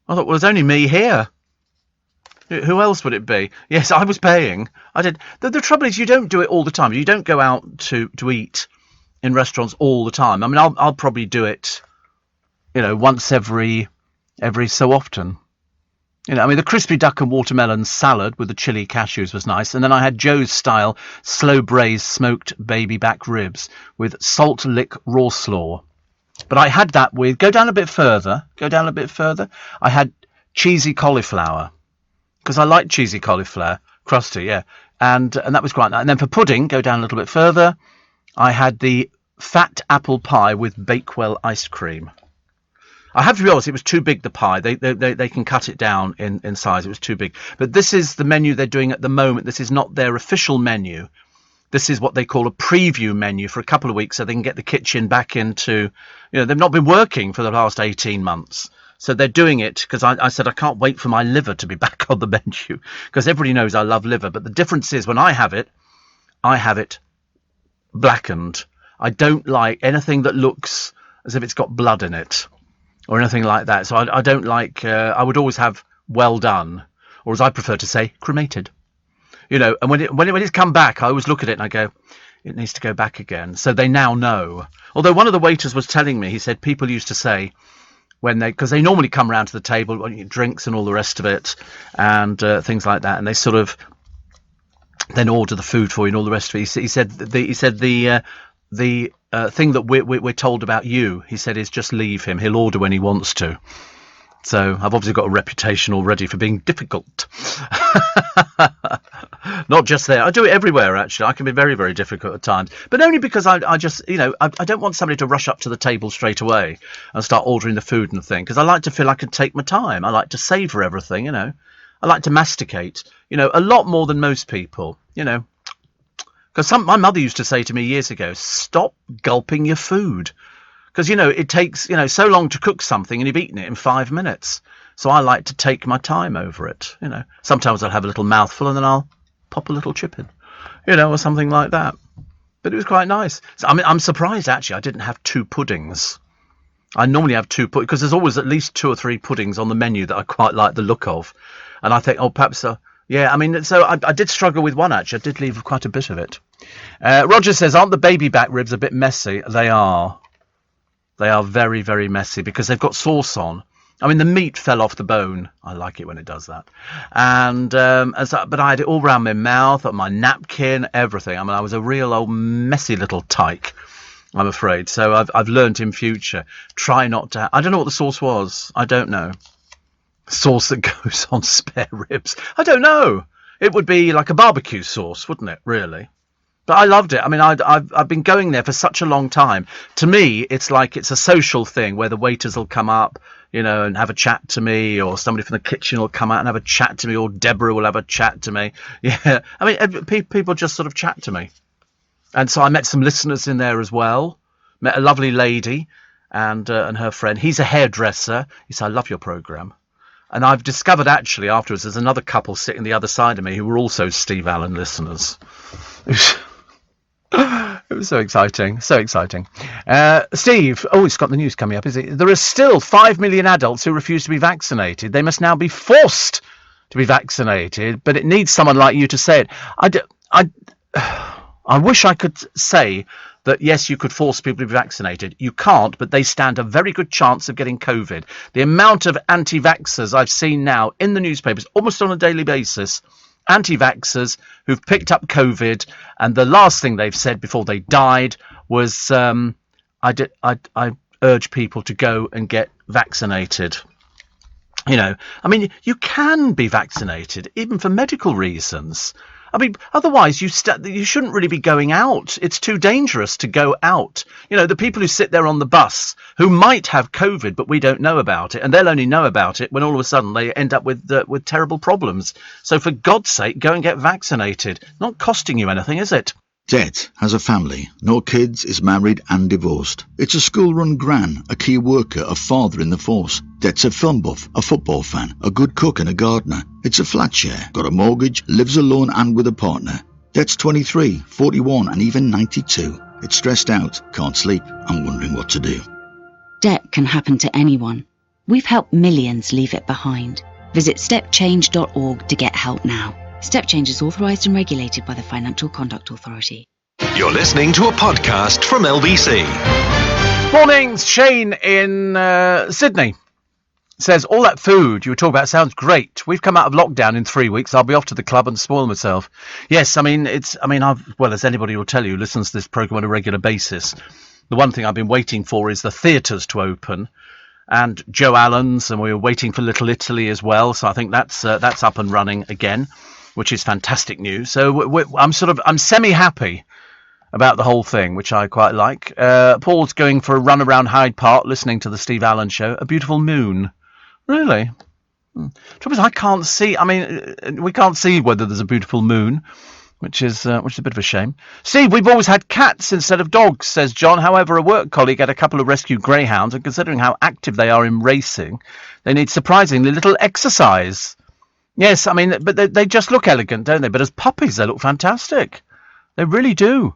[SPEAKER 1] I thought, well, there's only me here. Who else would it be? Yes, I was paying. I did. The trouble is, you don't do it all the time. You don't go out to eat in restaurants all the time. I mean, I'll probably do it, you know, once every so often. You know, I mean, the crispy duck and watermelon salad with the chili cashews was nice. And then I had Joe's style slow braised smoked baby back ribs with salt lick raw slaw. But I had that with, go down a bit further. I had cheesy cauliflower. Because I like cheesy cauliflower, crusty, yeah. And that was quite nice. And then for pudding, go down a little bit further, I had the fat apple pie with Bakewell ice cream. I have to be honest, it was too big, the pie. They can cut it down in size. It was too big. But this is the menu they're doing at the moment. This is not their official menu. This is what they call a preview menu for a couple of weeks so they can get the kitchen back into, you know, they've not been working for the last 18 months. So they're doing it because I said I can't wait for my liver to be back on the menu because everybody knows I love liver. But the difference is when I have it blackened. I don't like anything that looks as if it's got blood in it or anything like that. So I don't like, I would always have well done, or as I prefer to say, cremated. You know, and when it's come back, I always look at it and I go, it needs to go back again. So they now know. Although one of the waiters was telling me, he said people used to say, because they normally come round to the table, drinks and all the rest of it, and things like that, and they sort of then order the food for you and all the rest of it. He said the thing that we're told about you, he said, is just leave him. He'll order when he wants to. So I've obviously got a reputation already for being difficult. Not just there. I do it everywhere, actually. I can be very, very difficult at times. But only because I just, you know, I don't want somebody to rush up to the table straight away and start ordering the food and thing. Because I like to feel I can take my time. I like to savour everything, you know. I like to masticate, you know, a lot more than most people, you know. Because my mother used to say to me years ago, stop gulping your food. Because, you know, it takes, you know, so long to cook something and you've eaten it in 5 minutes. So I like to take my time over it, you know. Sometimes I'll have a little mouthful and then I'll pop a little chip in, you know, or something like that. But it was quite nice. So, I mean, I'm surprised, actually, I didn't have 2 puddings. I normally have 2 puddings, because there's always at least 2 or 3 puddings on the menu that I quite like the look of. And I think, oh, perhaps, yeah, I mean, so I did struggle with one, actually. I did leave quite a bit of it. Roger says, aren't the baby back ribs a bit messy? They are. They are very, very messy because they've got sauce on. I mean, the meat fell off the bone. I like it when it does that. And but I had it all around my mouth, on my napkin, everything. I mean, I was a real old messy little tyke, I'm afraid. So I've learned in future, try not to. I don't know what the sauce was. I don't know. Sauce that goes on spare ribs. I don't know. It would be like a barbecue sauce, wouldn't it? Really. But I loved it. I mean, I've been going there for such a long time. To me, it's like it's a social thing where the waiters will come up, you know, and have a chat to me, or somebody from the kitchen will come out and have a chat to me, or Deborah will have a chat to me. Yeah, I mean, people just sort of chat to me. And so I met some listeners in there as well. Met a lovely lady and her friend. He's a hairdresser. He said, I love your programme. And I've discovered actually afterwards there's another couple sitting the other side of me who were also Steve Allen listeners. It was so exciting, so exciting. Steve, he's got the news coming up, is it? There are still 5 million adults who refuse to be vaccinated. They must now be forced to be vaccinated, but it needs someone like you to say it. I wish I could say that, yes, you could force people to be vaccinated. You can't, but they stand a very good chance of getting COVID. The amount of anti-vaxxers I've seen now in the newspapers, almost on a daily basis, anti-vaxxers who've picked up COVID, and the last thing they've said before they died was, I urge people to go and get vaccinated. You know, I mean, you can be vaccinated, even for medical reasons. I mean, otherwise you shouldn't really be going out. It's too dangerous to go out. You know, the people who sit there on the bus who might have COVID, but we don't know about it, and they'll only know about it when all of a sudden they end up with terrible problems. So for God's sake, go and get vaccinated. Not costing you anything, is it?
[SPEAKER 16] Det has a family, no kids, is married and divorced. It's a school-run gran, a key worker, a father in the force. Det's a film buff, a football fan, a good cook and a gardener. It's a flat share, got a mortgage, lives alone and with a partner. Det's 23, 41 and even 92. It's stressed out, can't sleep, and wondering what to do.
[SPEAKER 13] Debt can happen to anyone. We've helped millions leave it behind. Visit stepchange.org to get help now. StepChange is authorised and regulated by the Financial Conduct Authority.
[SPEAKER 4] You're listening to a podcast from LBC.
[SPEAKER 1] Mornings, Shane in Sydney says, all that food you were talking about sounds great. We've come out of lockdown in 3 weeks. I'll be off to the club and spoil myself. Yes, as anybody will tell you who listens to this programme on a regular basis, the one thing I've been waiting for is the theatres to open. And Joe Allen's, and we were waiting for Little Italy as well. So I think that's up and running again, which is fantastic news. So I'm semi-happy about the whole thing, which I quite like. Paul's going for a run around Hyde Park, listening to the Steve Allen Show. A beautiful moon. Really? Trouble is, I can't see. I mean, we can't see whether there's a beautiful moon, which is a bit of a shame. Steve, we've always had cats instead of dogs, says John. However, a work colleague had a couple of rescue greyhounds, and considering how active they are in racing, they need surprisingly little exercise. Yes, I mean, but they just look elegant, don't they? But as puppies, they look fantastic. They really do.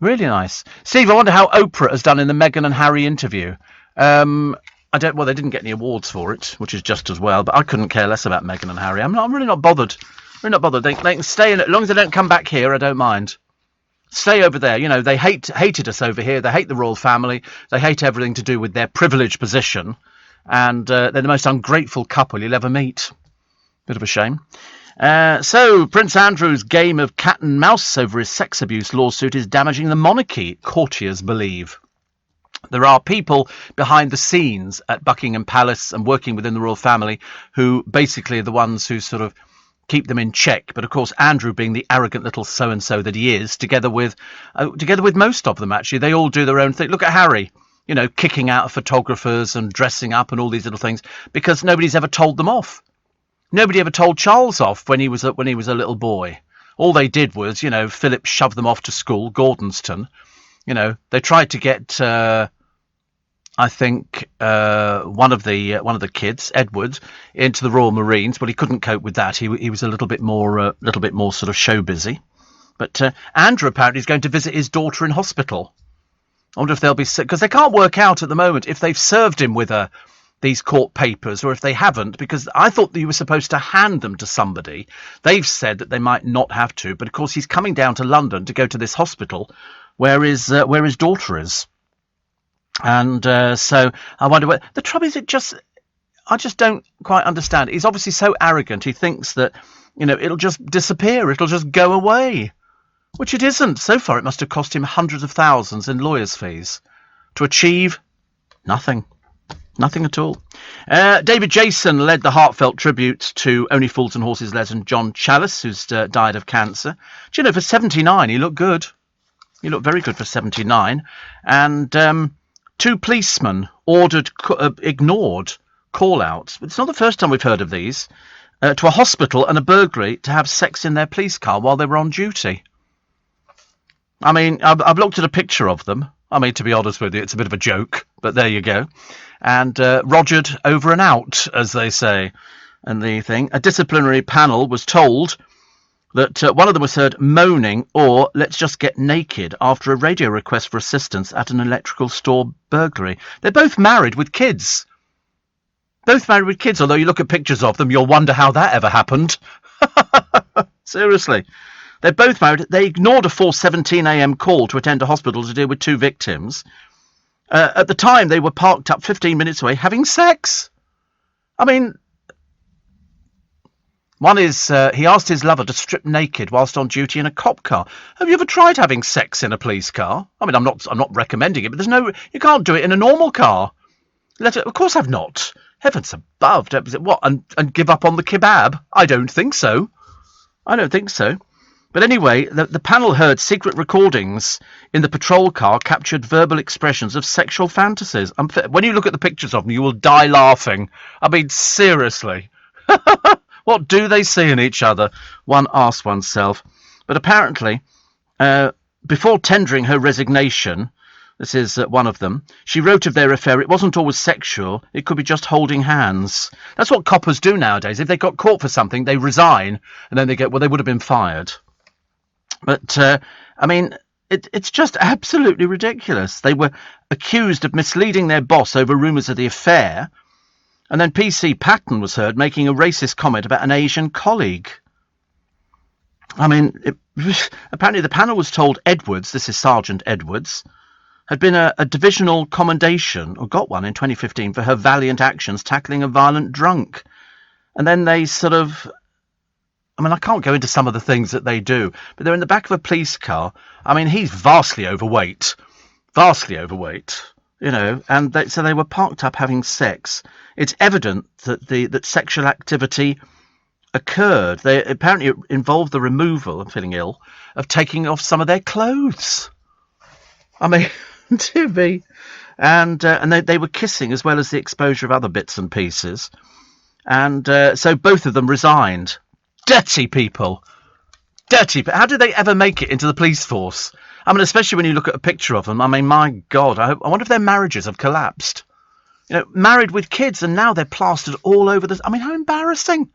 [SPEAKER 1] Really nice. Steve, I wonder how Oprah has done in the Meghan and Harry interview. They didn't get any awards for it, which is just as well, but I couldn't care less about Meghan and Harry. I'm really not bothered. Really not bothered. They can stay in, as long as they don't come back here, I don't mind. Stay over there. You know, they hated us over here. They hate the royal family. They hate everything to do with their privileged position. And they're the most ungrateful couple you'll ever meet. Bit of a shame. So, Prince Andrew's game of cat and mouse over his sex abuse lawsuit is damaging the monarchy, courtiers believe. There are people behind the scenes at Buckingham Palace and working within the royal family who basically are the ones who sort of keep them in check. But of course, Andrew, being the arrogant little so-and-so that he is, together with most of them, actually, they all do their own thing. Look at Harry, you know, kicking out of photographers and dressing up and all these little things because nobody's ever told them off. Nobody ever told Charles off when he was a little boy. All they did was, you know, Philip shoved them off to school, Gordonston. You know, they tried to get, I think, one of the kids, Edward, into the Royal Marines, but he couldn't cope with that. He was a little bit more sort of show busy. But Andrew apparently is going to visit his daughter in hospital. I wonder if they'll be sick, because they can't work out at the moment if they've served him with these court papers or if they haven't, because I thought that you were supposed to hand them to somebody. They've said that they might not have to, but of course he's coming down to London to go to this hospital where his daughter is. And so I wonder what the trouble is. I just don't quite understand. He's obviously so arrogant. He thinks that, you know, it'll just disappear. It'll just go away, which it isn't. So far, it must have cost him hundreds of thousands in lawyers' fees to achieve nothing. Nothing at all. David Jason led the heartfelt tribute to Only Fools and Horses legend John Challis, who's died of cancer. Do you know, for 79, he looked good. He looked very good for 79. And 2 policemen ignored call-outs. It's not the first time we've heard of these. To a hospital and a burglary to have sex in their police car while they were on duty. I mean, I've looked at a picture of them. I mean, to be honest with you, it's a bit of a joke, but there you go. And rogered over and out, as they say. And the thing, a disciplinary panel was told that one of them was heard moaning or let's just get naked after a radio request for assistance at an electrical store burglary. They're both married with kids. Both married with kids, although you look at pictures of them, you'll wonder how that ever happened. Seriously. They're both married. They ignored a 4:17 a.m. call to attend a hospital to deal with 2 victims. At the time, they were parked up 15 minutes away having sex. I mean, one is he asked his lover to strip naked whilst on duty in a cop car. Have you ever tried having sex in a police car? I mean, I'm not recommending it, but you can't do it in a normal car. Of course I've not. Heavens above. What, and give up on the kebab? I don't think so. But anyway, the panel heard secret recordings in the patrol car captured verbal expressions of sexual fantasies. When you look at the pictures of them, you will die laughing. I mean, seriously. What do they see in each other? One asks oneself. But apparently, before tendering her resignation, this is one of them, she wrote of their affair, it wasn't always sexual, it could be just holding hands. That's what coppers do nowadays. If they got caught for something, they resign, and then they get, well, they would have been fired. But, I mean, it's just absolutely ridiculous. They were accused of misleading their boss over rumours of the affair, and then PC Patton was heard making a racist comment about an Asian colleague. I mean, apparently the panel was told Edwards, this is Sergeant Edwards, had been a divisional commendation, or got one in 2015, for her valiant actions tackling a violent drunk. And then they sort of... I mean, I can't go into some of the things that they do, but they're in the back of a police car. I mean, he's vastly overweight, you know, and so they were parked up having sex. It's evident that that sexual activity occurred. They apparently involved the removal, I'm feeling ill, of taking off some of their clothes. I mean, dear me. And they were kissing as well as the exposure of other bits and pieces. And so both of them resigned. Dirty people. How did they ever make it into the police force? I mean, especially when you look at a picture of them. I mean, my God, I wonder if their marriages have collapsed. You know, married with kids, and now they're plastered all over the... I mean, how embarrassing.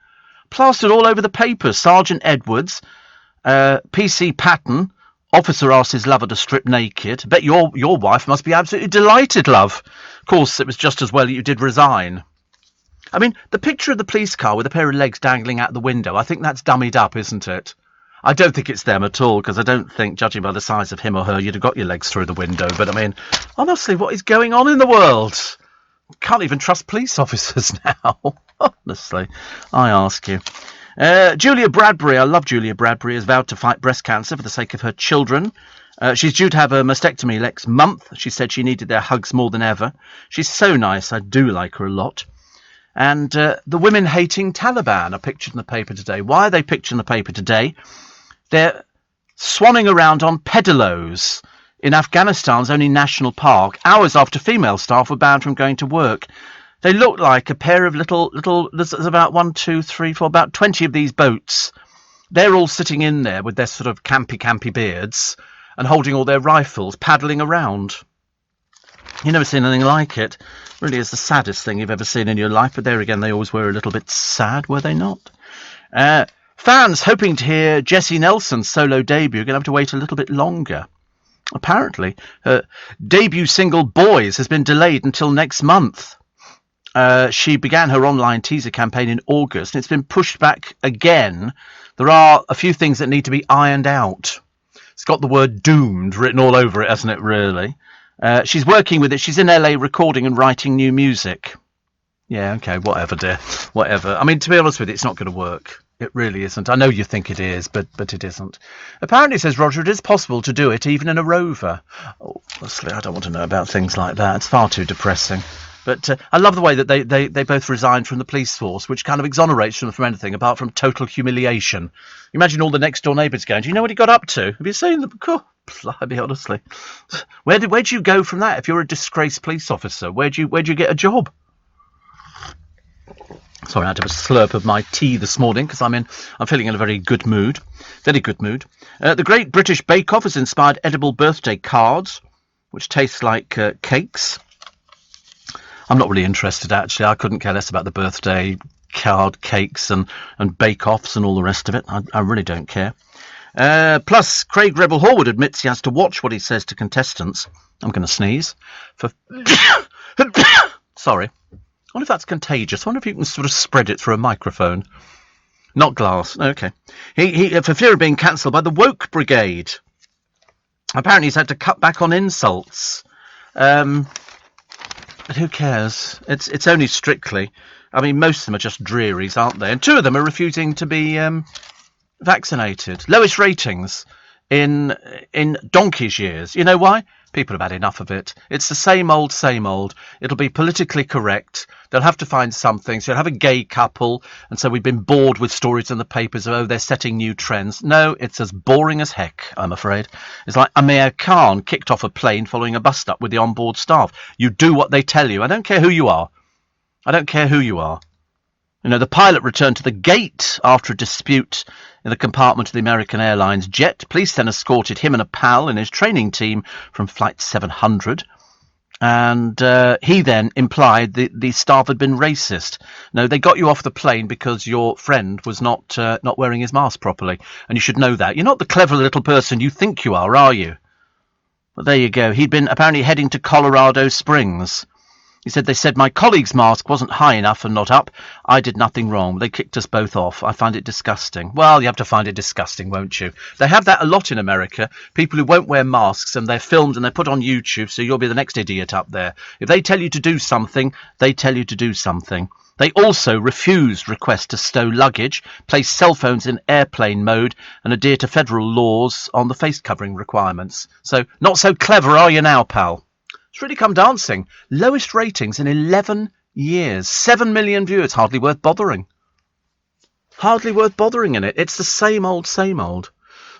[SPEAKER 1] Plastered all over the papers. Sergeant Edwards, PC Patton, officer asked his lover to strip naked. Bet your wife must be absolutely delighted, love. Of course, it was just as well you did resign. I mean, the picture of the police car with a pair of legs dangling out the window, I think that's dummied up, isn't it? I don't think it's them at all, because I don't think, judging by the size of him or her, you'd have got your legs through the window. But, I mean, honestly, what is going on in the world? Can't even trust police officers now. Honestly, I ask you. Julia Bradbury, I love Julia Bradbury, has vowed to fight breast cancer for the sake of her children. She's due to have a mastectomy next month. She said she needed their hugs more than ever. She's so nice. I do like her a lot. And the women-hating Taliban are pictured in the paper today. Why are they pictured in the paper today? They're swanning around on pedalos in Afghanistan's only national park, hours after female staff were banned from going to work. They look like a pair of little, there's about 1, 2, 3, 4, about 20 of these boats. They're all sitting in there with their sort of campy beards and holding all their rifles, paddling around. You've never seen anything like it. Really is the saddest thing you've ever seen in your life, but there again, they always were a little bit sad, were they not? Fans hoping to hear Jessie Nelson's solo debut are going to have to wait a little bit longer. Apparently, her debut single Boys has been delayed until next month. She began her online teaser campaign in August, and it's been pushed back again. There are a few things that need to be ironed out. It's got the word doomed written all over it, hasn't it, really? She's working with it. She's in LA recording and writing new music. Yeah, okay, whatever, dear. Whatever. I mean, to be honest with you, it's not going to work. It really isn't. I know you think it is, but it isn't. Apparently, says Roger, it is possible to do it even in a Rover. Oh, honestly, I don't want to know about things like that. It's far too depressing. But I love the way that they both resigned from the police force, which kind of exonerates them from anything apart from total humiliation. Imagine all the next door neighbours going, do you know what he got up to? Have you seen the... Oh, blimey, honestly. Where'd you go from that? If you're a disgraced police officer, where'd you get a job? Sorry, I had to have a slurp of my tea this morning because I'm feeling in a very good mood. Very good mood. The Great British Bake Off has inspired edible birthday cards, which taste like cakes. I'm not really interested, actually. I couldn't care less about the birthday card cakes and bake-offs and all the rest of it. I really don't care. Plus, Craig Rebel Horwood admits he has to watch what he says to contestants. I'm going to sneeze. Sorry. I wonder if that's contagious. I wonder if you can sort of spread it through a microphone. Not glass. Okay. He for fear of being cancelled by the woke brigade. Apparently he's had to cut back on insults. But who cares? It's only Strictly. I mean, most of them are just drearies, aren't they? And 2 of them are refusing to be vaccinated. Lowest ratings in donkey's years. You know why? People have had enough of it. It's the same old, same old. It'll be politically correct. They'll have to find something. So you'll have a gay couple. And so we've been bored with stories in the papers of, oh, they're setting new trends. No, it's as boring as heck, I'm afraid. It's like Amir Khan kicked off a plane following a bust-up with the onboard staff. You do what they tell you. I don't care who you are. I don't care who you are. You know, the pilot returned to the gate after a dispute in the compartment of the American Airlines jet. Police then escorted him and a pal in his training team from Flight 700. And he then implied the staff had been racist. No, they got you off the plane because your friend was not wearing his mask properly. And you should know that. You're not the clever little person you think you are you? But there you go. He'd been apparently heading to Colorado Springs. He said, they said my colleague's mask wasn't high enough and not up. I did nothing wrong. They kicked us both off. I find it disgusting. Well, you have to find it disgusting, won't you? They have that a lot in America. People who won't wear masks, and they're filmed and they're put on YouTube, so you'll be the next idiot up there. If they tell you to do something, they tell you to do something. They also refused requests to stow luggage, place cell phones in airplane mode, and adhere to federal laws on the face covering requirements. So, not so clever, are you now, pal? It's really come dancing. Lowest ratings in 11 years. 7 million viewers. Hardly worth bothering. Hardly worth bothering in it. It's the same old, same old.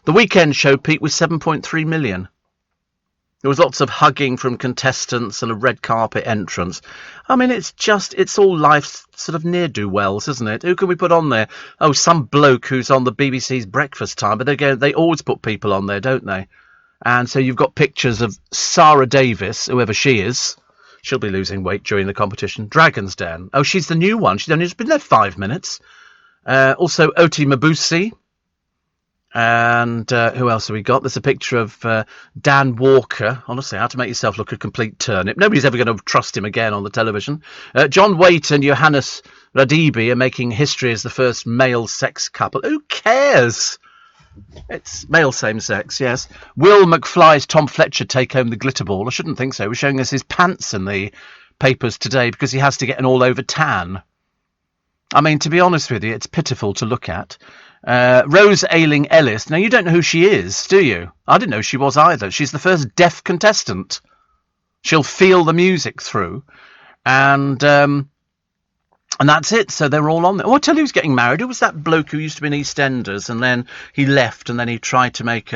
[SPEAKER 1] The Weekend show peaked with 7.3 million. There was lots of hugging from contestants and a red carpet entrance. I mean, it's all life's sort of ne'er-do-wells, isn't it? Who can we put on there? Oh, some bloke who's on the BBC's Breakfast Time. But they always put people on there, don't they? And so you've got pictures of Sarah Davis, whoever she is. She'll be losing weight during the competition. Dragon's Den. Oh, she's the new one. She's only just been there 5 minutes. Also, Oti Mabuse. And who else have we got? There's a picture of Dan Walker. Honestly, how to make yourself look a complete turnip. Nobody's ever going to trust him again on the television. John Waite and Johannes Radibi are making history as the first male sex couple. Who cares? It's male same-sex, yes. Will McFly's Tom Fletcher take home the glitter ball? I shouldn't think so. We're showing us his pants in the papers today because he has to get an all-over tan. I mean, to be honest with you, it's pitiful to look at. Rose Ayling Ellis. Now, you don't know who she is, do you? I didn't know she was either. She's the first deaf contestant. She'll feel the music through. And that's it. So they're all on there. Oh, I tell you who's getting married. Who was that bloke who used to be in EastEnders and then he left and then he tried to make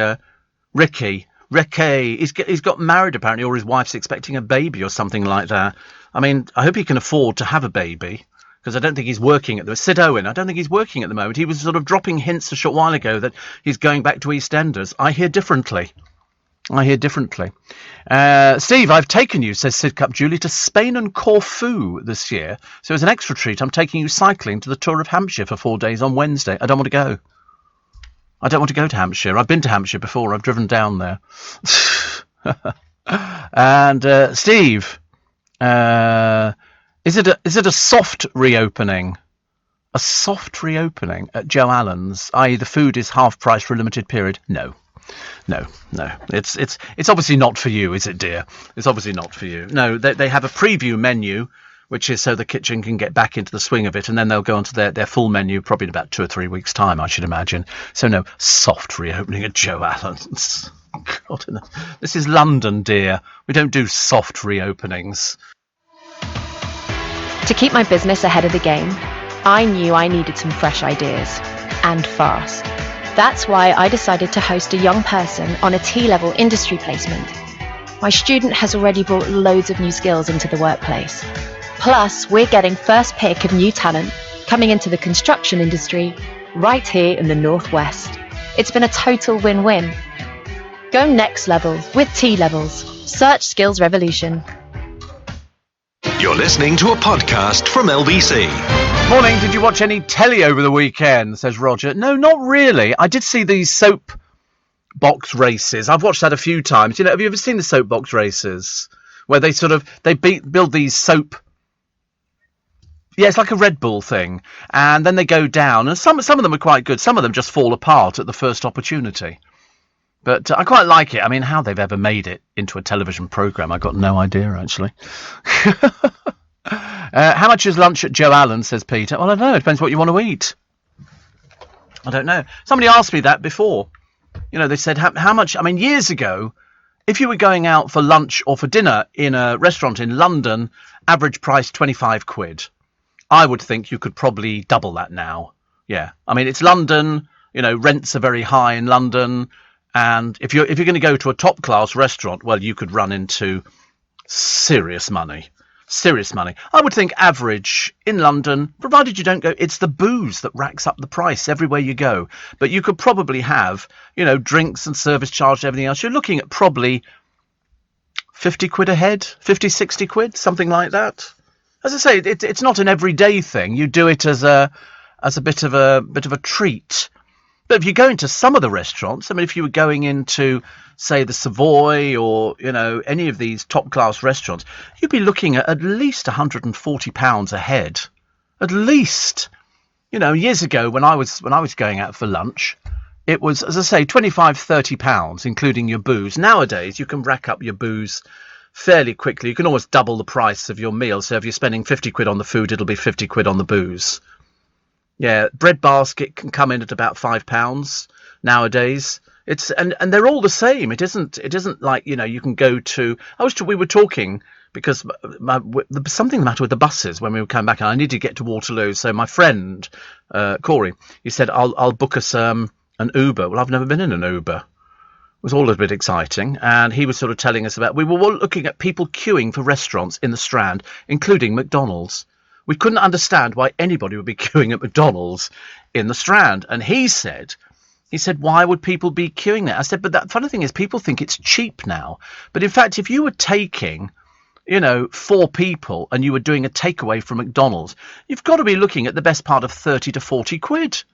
[SPEAKER 1] Ricky. He's got married apparently, or his wife's expecting a baby or something like that. I mean, I hope he can afford to have a baby because I don't think he's working at the moment. Sid Owen, I don't think he's working at the moment. He was sort of dropping hints a short while ago that he's going back to EastEnders. I hear differently. Steve, I've taken you, says Sidcup Julie, to Spain and Corfu this year. So as an extra treat, I'm taking you cycling to the Tour of Hampshire for 4 days on Wednesday. I don't want to go. I don't want to go to Hampshire. I've been to Hampshire before. I've driven down there. And Steve, is it a soft reopening? A soft reopening at Joe Allen's, i.e. the food is half price for a limited period? No. It's obviously not for you, is it, dear? It's obviously not for you. No, they have a preview menu, which is so the kitchen can get back into the swing of it, and then they'll go on to their full menu probably in about 2 or 3 weeks' time, I should imagine. So no, soft reopening at Joe Allen's. God, this is London, dear. We don't do soft reopenings.
[SPEAKER 17] To keep my business ahead of the game, I knew I needed some fresh ideas, and fast. That's why I decided to host a young person on a T-level industry placement. My student has already brought loads of new skills into the workplace. Plus, we're getting first pick of new talent coming into the construction industry right here in the Northwest. It's been a total win-win. Go next level with T-Levels. Search Skills Revolution.
[SPEAKER 4] You're listening to a podcast from LBC.
[SPEAKER 1] Morning, did you watch any telly over the weekend, says Roger. No, not really. I did see these soap box races. I've watched that a few times. You know, have you ever seen the soap box races? Where they build these soap... Yeah, it's like a Red Bull thing. And then they go down. And some of them are quite good. Some of them just fall apart at the first opportunity. But I quite like it. I mean, how they've ever made it into a television programme, I've got no idea, actually. How much is lunch at Joe Allen, says Peter? Well, I don't know. It depends what you want to eat. I don't know. Somebody asked me that before. You know, they said, how much... I mean, years ago, if you were going out for lunch or for dinner in a restaurant in London, average price 25 quid. I would think you could probably double that now. Yeah. I mean, it's London. You know, rents are very high in London. And if you're going to go to a top-class restaurant, well, you could run into serious money. Serious money. I would think average in London, provided you don't go, it's the booze that racks up the price everywhere you go. But you could probably have, drinks and service charge and everything else. You're looking at probably 50 quid a head, 50, 60 quid, something like that. As I say, it's not an everyday thing. You do it as a bit of a treat. But if you go into some of the restaurants, I mean, if you were going into, say, the Savoy or, any of these top-class restaurants, you'd be looking at least £140 a head. At least. Years ago when I was going out for lunch, it was, as I say, £25, £30, including your booze. Nowadays, you can rack up your booze fairly quickly. You can almost double the price of your meal. So if you're spending 50 quid on the food, it'll be 50 quid on the booze. Yeah, bread basket can come in at about £5 nowadays. It's and they're all the same. It isn't like you can go to. We were talking because something the matter with the buses when we were coming back, and I needed to get to Waterloo. So my friend Corey, he said I'll book us an Uber. Well, I've never been in an Uber. It was all a little bit exciting, and he was sort of telling us about. We were looking at people queuing for restaurants in the Strand, including McDonald's. We couldn't understand why anybody would be queuing at McDonald's in the Strand. And he said, why would people be queuing there? I said, but the funny thing is people think it's cheap now. But in fact, if you were taking, 4 people and you were doing a takeaway from McDonald's, you've got to be looking at the best part of 30 to 40 quid.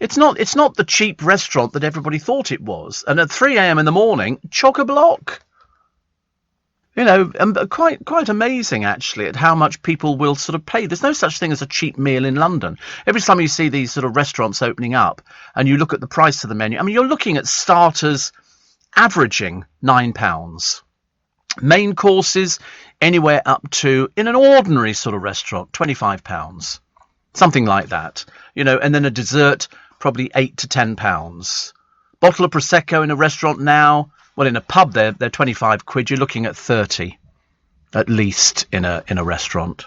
[SPEAKER 1] It's not the cheap restaurant that everybody thought it was. And at 3 a.m. in the morning, chock-a-block. Quite amazing, actually, at how much people will sort of pay. There's no such thing as a cheap meal in London. Every time you see these sort of restaurants opening up and you look at the price of the menu, I mean, you're looking at starters averaging £9. Main courses anywhere up to, in an ordinary sort of restaurant, £25. Something like that. And then a dessert, probably £8 to £10. Bottle of Prosecco in a restaurant now, well, in a pub, they're 25 quid. You're looking at 30, at least, in a restaurant.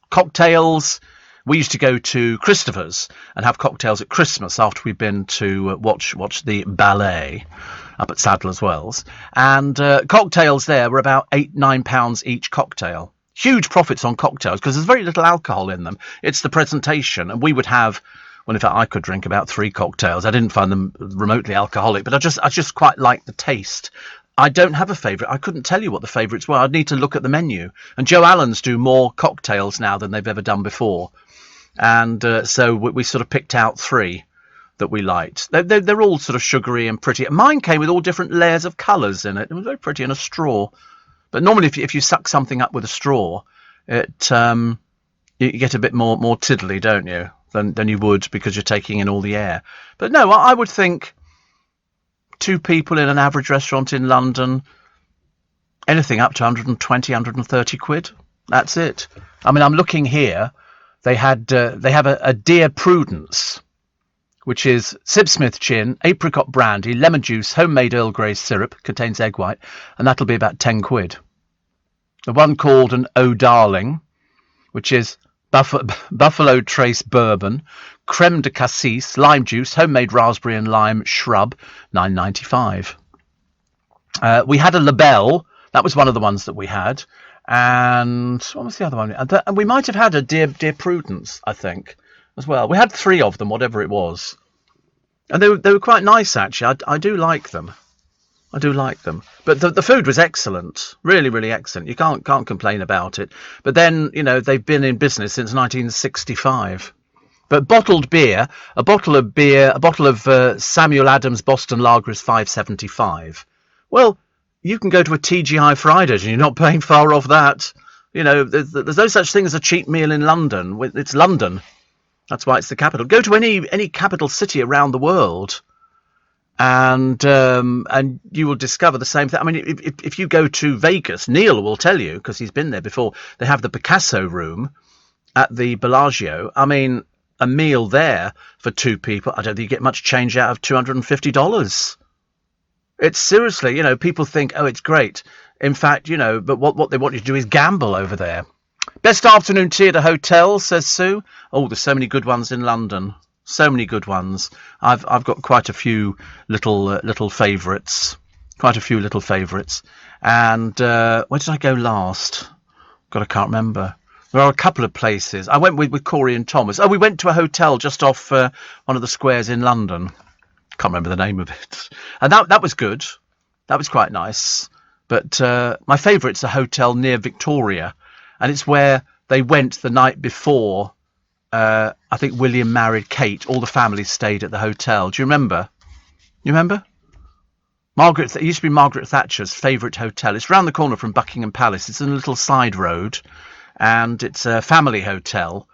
[SPEAKER 1] Cocktails. We used to go to Christopher's and have cocktails at Christmas after we'd been to watch the ballet up at Sadler's Wells. And cocktails there were about £8, £9 each cocktail. Huge profits on cocktails because there's very little alcohol in them. It's the presentation. And we would have... Well, in fact, I could drink about 3 cocktails. I didn't find them remotely alcoholic, but I just quite liked the taste. I don't have a favourite. I couldn't tell you what the favourites were. I'd need to look at the menu. And Joe Allen's do more cocktails now than they've ever done before. And so we sort of picked out 3 that we liked. They're all sort of sugary and pretty. Mine came with all different layers of colours in it. It was very pretty, and a straw. But normally if you suck something up with a straw, you get a bit more tiddly, don't you? Than you would because you're taking in all the air. But no, I would think 2 people in an average restaurant in London, anything up to 120, 130 quid. That's it. I mean, I'm looking here. They have a Dear Prudence, which is Sipsmith gin, apricot brandy, lemon juice, homemade Earl Grey syrup, contains egg white, and that'll be about 10 quid. The one called an Oh Darling, which is Buffalo Trace Bourbon, Creme de Cassis, lime juice, homemade raspberry and lime shrub, $9.95. We had a Labelle. That was one of the ones that we had. And what was the other one? And we might have had a Dear Prudence, I think, as well. We had 3 of them, whatever it was. And they were quite nice, actually. I do like them. I do like them. But the food was excellent. Really, really excellent. You can't complain about it. But then, they've been in business since 1965. But bottled beer, a bottle of Samuel Adams Boston Lager is $5.75. Well, you can go to a TGI Fridays and you're not paying far off that. There's no such thing as a cheap meal in London. It's London. That's why it's the capital. Go to any capital city around the world, and you will discover the same thing. I mean, if you go to Vegas, Neil will tell you, because he's been there before, they have the Picasso room at the Bellagio. I mean, a meal there for 2 people, I don't think you get much change out of $250. It's seriously, people think, oh, it's great. In fact, but what they want you to do is gamble over there. Best afternoon tea at a hotel, says Sue. Oh, there's so many good ones in London. So many good ones. I've got quite a few little favourites. And where did I go last? God, I can't remember. There are a couple of places. I went with Corey and Thomas. Oh, we went to a hotel just off one of the squares in London. Can't remember the name of it. And that was good. That was quite nice. But my favourite's a hotel near Victoria. And it's where they went the night before, I think William married Kate. All the family stayed at the hotel. Do you remember? You remember? It used to be Margaret Thatcher's favourite hotel. It's round the corner from Buckingham Palace. It's in a little side road. And it's a family hotel.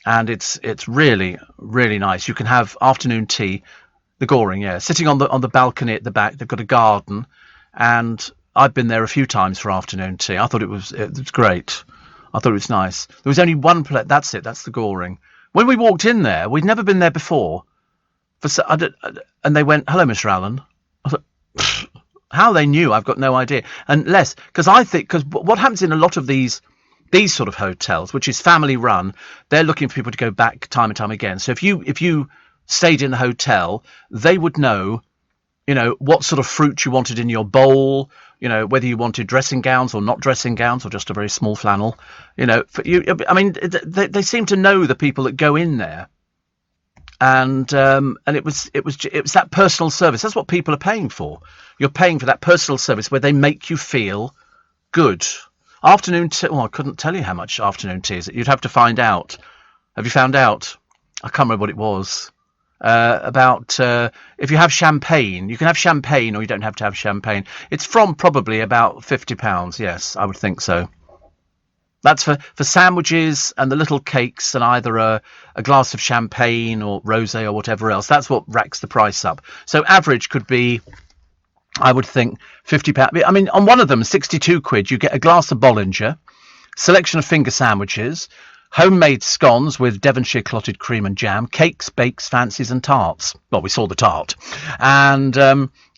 [SPEAKER 1] And it's really, really nice. You can have afternoon tea. The Goring, yeah. Sitting on the balcony at the back. They've got a garden. And I've been there a few times for afternoon tea. I thought it was great. I thought it was nice. There was only one place. That's it. That's the Goring. When we walked in there, we'd never been there before. And they went, "Hello, Mr. Allen." I thought, how they knew, I've got no idea. Because what happens in a lot of these sort of hotels, which is family run, they're looking for people to go back time and time again. So if you stayed in the hotel, they would know, what sort of fruit you wanted in your bowl, whether you wanted dressing gowns or not dressing gowns or just a very small flannel, they seem to know the people that go in there. And it was that personal service. That's what people are paying for. You're paying for that personal service where they make you feel good. Afternoon tea. Well, I couldn't tell you how much afternoon tea is. You'd have to find out. Have you found out? I can't remember what it was. If you have champagne, you can have champagne, or you don't have to have champagne. It's from probably about £50. Yes, I would think so. That's for sandwiches and the little cakes and either a glass of champagne or rosé or whatever else. That's what racks the price up. So average could be, I would think, £50. I mean, on one of them, 62 quid, you get a glass of Bollinger, selection of finger sandwiches, homemade scones with Devonshire clotted cream and jam, cakes, bakes, fancies and tarts. Well, we saw the tart.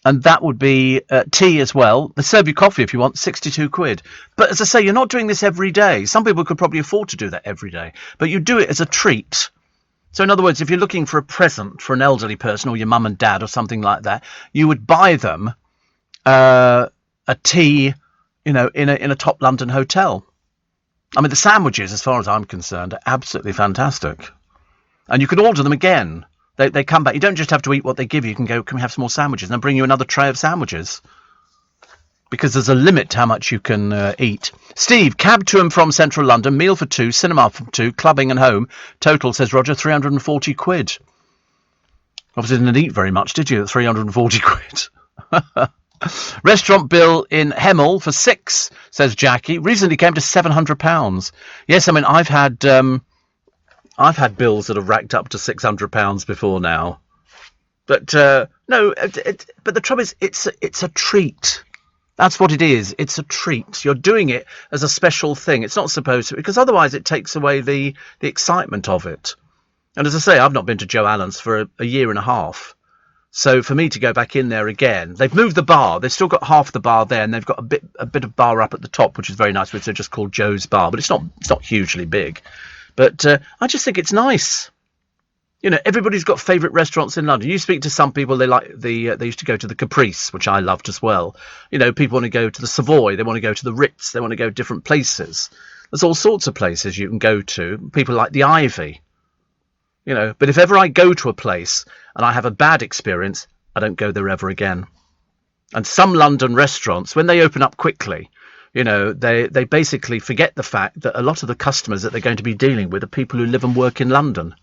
[SPEAKER 1] And that would be tea as well. They serve you coffee if you want, 62 quid. But as I say, you're not doing this every day. Some people could probably afford to do that every day. But you do it as a treat. So in other words, if you're looking for a present for an elderly person or your mum and dad or something like that, you would buy them a tea, in a top London hotel. I mean, the sandwiches, as far as I'm concerned, are absolutely fantastic. And you can order them again. They come back. You don't just have to eat what they give you. You can go, "Can we have some more sandwiches?" And they'll bring you another tray of sandwiches. Because there's a limit to how much you can eat. Steve, cab to and from central London, meal for two, cinema for two, clubbing and home. Total, says Roger, 340 quid. Obviously didn't eat very much, did you, at 340 quid? Restaurant bill in Hemel for 6, says Jackie. Recently came to £700. Yes, I mean, I've had bills that have racked up to £600 before now. But no, but the trouble is, it's a treat. That's what it is. It's a treat. You're doing it as a special thing. It's not supposed to, because otherwise it takes away the excitement of it. And as I say, I've not been to Joe Allen's for a year and a half. So for me to go back in there again, they've moved the bar. They've still got half the bar there, and they've got a bit of bar up at the top, which is very nice, which they're just called Joe's Bar. But it's not hugely big. But I just think it's nice. Everybody's got favourite restaurants in London. You speak to some people, they used to go to the Caprice, which I loved as well. People want to go to the Savoy, they want to go to the Ritz, they want to go to different places. There's all sorts of places you can go to. People like the Ivy. But if ever I go to a place and I have a bad experience, I don't go there ever again. And some London restaurants, when they open up quickly, they basically forget the fact that a lot of the customers that they're going to be dealing with are people who live and work in London.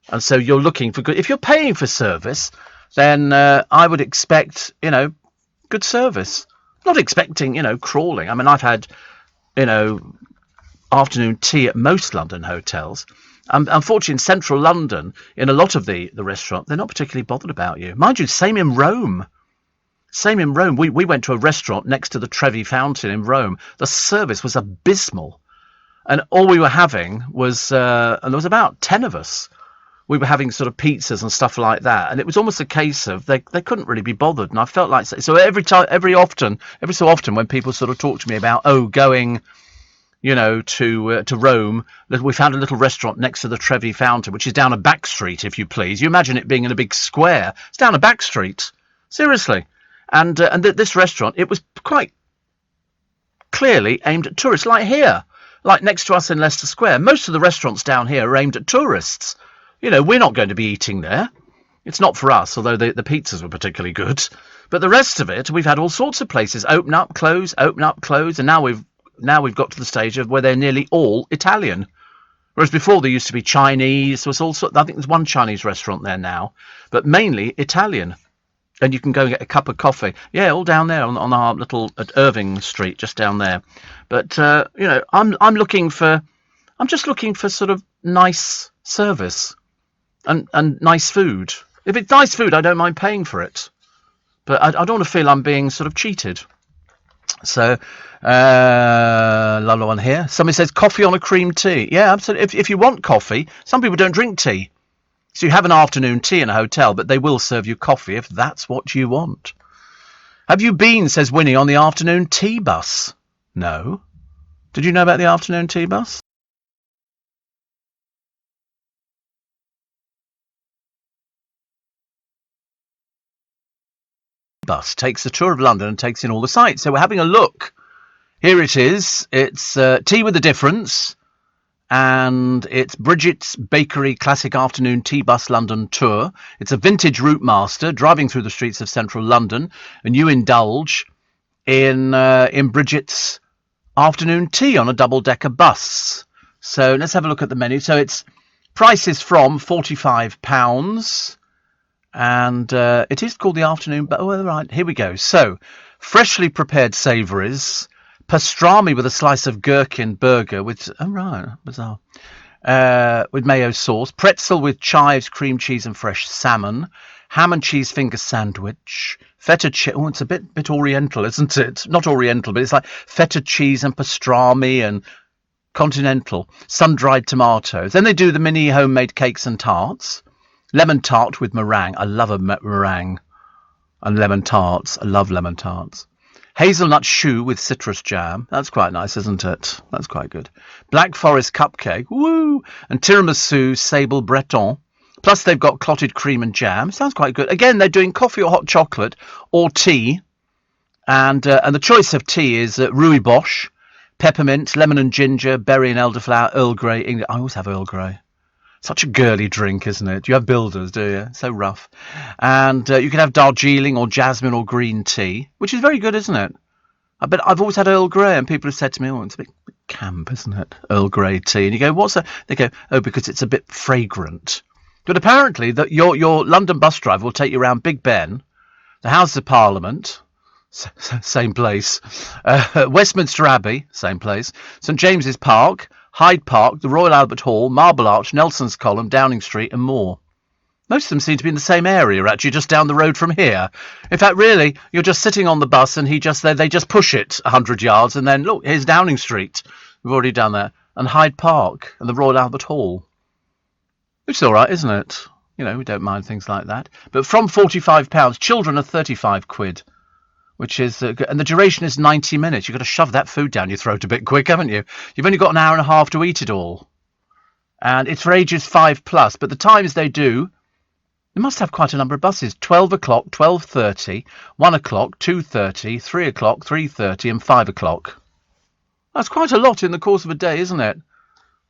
[SPEAKER 1] And so you're looking for good. If you're paying for service, then I would expect, good service. Not expecting, crawling. I mean, I've had, afternoon tea at most London hotels. Unfortunately, in central London, in a lot of the restaurant, they're not particularly bothered about you. Mind you, same in Rome. We went to a restaurant next to the Trevi Fountain in Rome. The service was abysmal. And all we were having was, and there was about 10 of us. We were having sort of pizzas and stuff like that. And it was almost a case of they couldn't really be bothered. And I felt like, so every so often when people sort of talk to me about, going, to Rome, we found a little restaurant next to the Trevi Fountain, which is down a back street, if you please. You imagine it being in a big square. It's down a back street. Seriously. And this restaurant, it was quite clearly aimed at tourists, like here. like next to us in Leicester Square, most of the restaurants down here are aimed at tourists. You know, we're not going to be eating there. It's not for us, although the pizzas were particularly good. But the rest of it, we've had all sorts of places open up, close, and now we've got to the stage of where they're nearly all Italian. Whereas before there used to be Chinese, there was also, I think there's one Chinese restaurant there now, but mainly Italian. And you can go and get a cup of coffee. Yeah, all down there on our little, at Irving Street, just down there. But, you know, I'm just looking for sort of nice service and nice food. If it's nice food, I don't mind paying for it. But I don't want to feel I'm being sort of cheated. So, another one here. Somebody says coffee on a cream tea. Yeah, absolutely. If you want coffee, some people don't drink tea. So you have an afternoon tea in a hotel, but they will serve you coffee if that's what you want. Have you been, says Winnie, on the afternoon tea bus? No. Did you know about the afternoon tea bus? Bus takes a tour of London and takes in all the sights. So we're having a look. Here it is. It's Tea with a Difference. And it's Bridget's Bakery Classic Afternoon Tea Bus London Tour. It's a vintage route master driving through the streets of central London, and you indulge in Bridget's afternoon tea on a double-decker bus. So let's have a look at the menu. So it's prices from £45, and it is called the afternoon. But oh, right, here we go. So freshly prepared savouries. Pastrami with a slice of gherkin burger with, oh right, bizarre, with mayo sauce. Pretzel with chives, cream cheese and fresh salmon. Ham and cheese finger sandwich. Feta cheese, oh, it's a bit oriental, isn't it? Not oriental, but it's like feta cheese and pastrami and continental. Sun-dried tomatoes. Then they do the mini homemade cakes and tarts. Lemon tart with meringue. I love a meringue. And lemon tarts. I love lemon tarts. Hazelnut choux with citrus jam. That's quite nice, isn't it? That's quite good. Black Forest cupcake. Woo! And tiramisu sable breton. Plus they've got clotted cream and jam. Sounds quite good. Again, they're doing coffee or hot chocolate or tea. And the choice of tea is rooibos, peppermint, lemon and ginger, berry and elderflower, Earl Grey. I always have Earl Grey. Such a girly drink, isn't it? You have Builders, do you? So rough. And you can have Darjeeling or jasmine or green tea, which is very good, isn't it? But I've always had Earl Grey, and people have said to me, oh, it's a bit camp, isn't it? Earl Grey tea. And you go, what's that? They go, oh, because it's a bit fragrant. But apparently that your London bus driver will take you around Big Ben, the Houses of Parliament, same place, Westminster Abbey, same place, St James's Park, Hyde Park, the Royal Albert Hall, Marble Arch, Nelson's Column, Downing Street and more. Most of them seem to be in the same area, actually, just down the road from here. In fact, really, you're just sitting on the bus and they just push it 100 yards and then, look, here's Downing Street. We've already done that. And Hyde Park and the Royal Albert Hall. Which is all right, isn't it? You know, we don't mind things like that. But from £45, children are 35 quid. Which is, and the duration is 90 minutes. You've got to shove that food down your throat a bit quick, haven't you? You've only got an hour and a half to eat it all. And it's for ages 5+, but the times they do, they must have quite a number of buses. 12 o'clock, 12:30, 1 o'clock, 2:30, 3 o'clock, 3:30 and 5 o'clock. That's quite a lot in the course of a day, isn't it?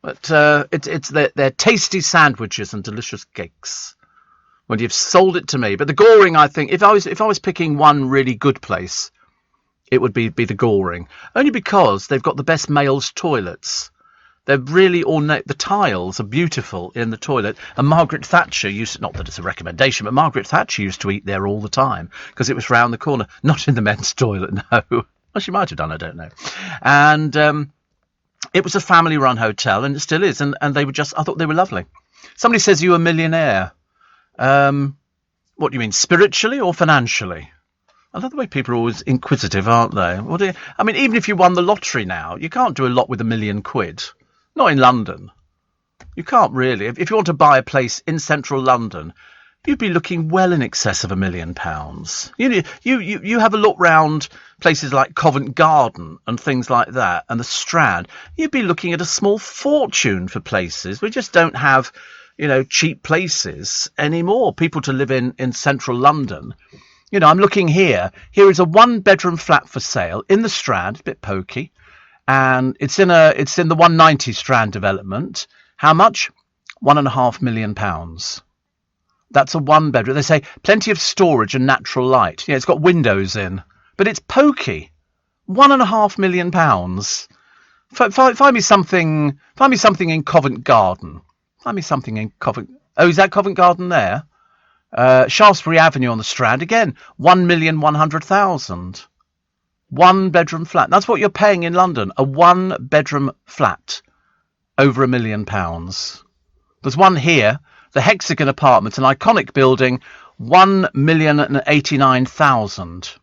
[SPEAKER 1] But it's their tasty sandwiches and delicious cakes. Well, you've sold it to me. But the Goring, I think, if I was picking one really good place, it would be the Goring. Only because they've got the best males' toilets. They're really ornate. The tiles are beautiful in the toilet. And Margaret Thatcher not that it's a recommendation, but Margaret Thatcher used to eat there all the time because it was round the corner. Not in the men's toilet, no. Well, she might have done, I don't know. And it was a family-run hotel, and it still is. And they were I thought they were lovely. Somebody says you're a millionaire. What do you mean, spiritually or financially? I love the way people are always inquisitive, aren't they? I mean, even if you won the lottery now, you can't do a lot with £1 million. Not in London. You can't really. If you want to buy a place in central London, you'd be looking well in excess of £1 million. You have a look round places like Covent Garden and things like that, and the Strand. You'd be looking at a small fortune for places. We just don't have, cheap places anymore. People to live in central London. I'm looking here. Here is a 1-bedroom flat for sale in the Strand, a bit pokey, and it's in the 190 Strand development. How much? £1.5 million. That's a one bedroom. They say plenty of storage and natural light. Yeah, it's got windows in, but it's pokey. £1.5 million. Find me something. Find me something in Covent Garden. Find me something in Covent. Oh, is that Covent Garden there? Shaftesbury Avenue on the Strand again. 1,100,000. One bedroom flat. That's what you're paying in London. A one bedroom flat. Over £1 million. There's one here. The Hexagon Apartments, an iconic building. 1,089,000.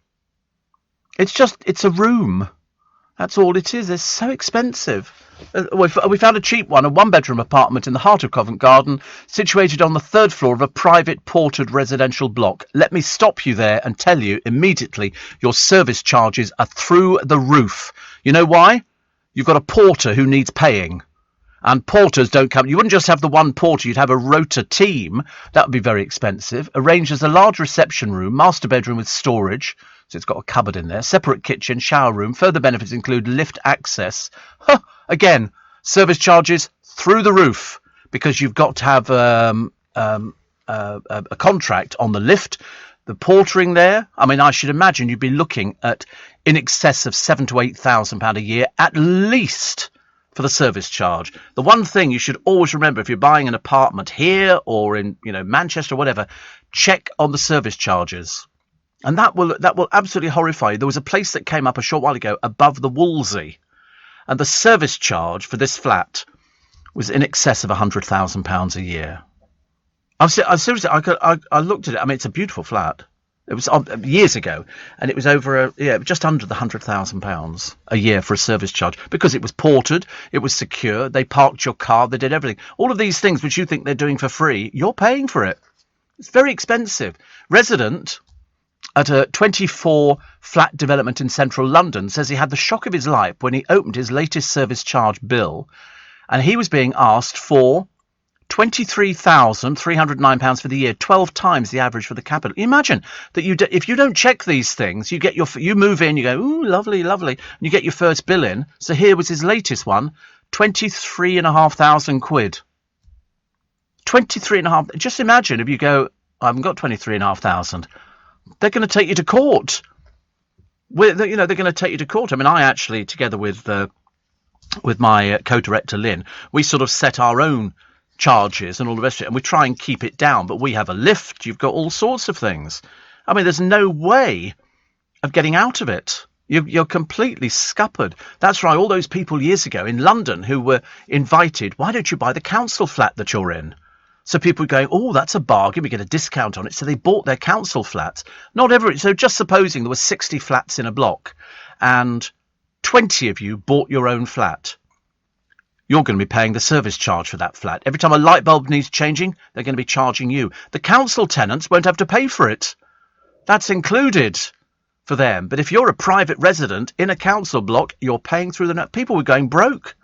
[SPEAKER 1] It's a room. That's all it is. It's so expensive. We found a cheap one, a one-bedroom apartment in the heart of Covent Garden, situated on the 3rd floor of a private ported residential block. Let me stop you there and tell you immediately your service charges are through the roof. You know why? You've got a porter who needs paying. And porters don't come. You wouldn't just have the one porter, you'd have a rota team. That would be very expensive. Arranged as a large reception room, master bedroom with storage. So it's got a cupboard in there, separate kitchen, shower room. Further benefits include lift access. Again, service charges through the roof because you've got to have a contract on the lift. The portering there, I mean, I should imagine you'd be looking at in excess of £7,000 to £8,000 a year at least for the service charge. The one thing you should always remember if you're buying an apartment here or in Manchester or whatever, check on the service charges. And that will absolutely horrify you. There was a place that came up a short while ago above the Wolsey, and the service charge for this flat was in excess of £100,000 a year. I seriously, I looked at it. I mean, it's a beautiful flat. It was years ago, and it was over just under the £100,000 a year for a service charge because it was ported, it was secure. They parked your car, they did everything. All of these things which you think they're doing for free, you're paying for it. It's very expensive. Resident at a 24-flat development in central London says he had the shock of his life when he opened his latest service charge bill, and he was being asked for £23,309 for the year, 12 times the average for the capital. Imagine that if you don't check these things, you move in, you go, ooh, lovely, lovely, and you get your first bill in. So here was his latest one, £23,500. 23,500. Just imagine if you go, I haven't got 23,500. They're going to take you to court. They're going to take you to court. I mean, I actually, together with my co-director Lynn, we sort of set our own charges and all the rest of it, and we try and keep it down. But we have a lift. You've got all sorts of things. I mean, there's no way of getting out of it. You're completely scuppered. That's right. All those people years ago in London who were invited, why don't you buy the council flat that you're in? So people were going, oh, that's a bargain. We get a discount on it. So they bought their council flats. So just supposing there were 60 flats in a block and 20 of you bought your own flat. You're going to be paying the service charge for that flat. Every time a light bulb needs changing, they're going to be charging you. The council tenants won't have to pay for it. That's included for them. But if you're a private resident in a council block, you're paying through the net. People were going broke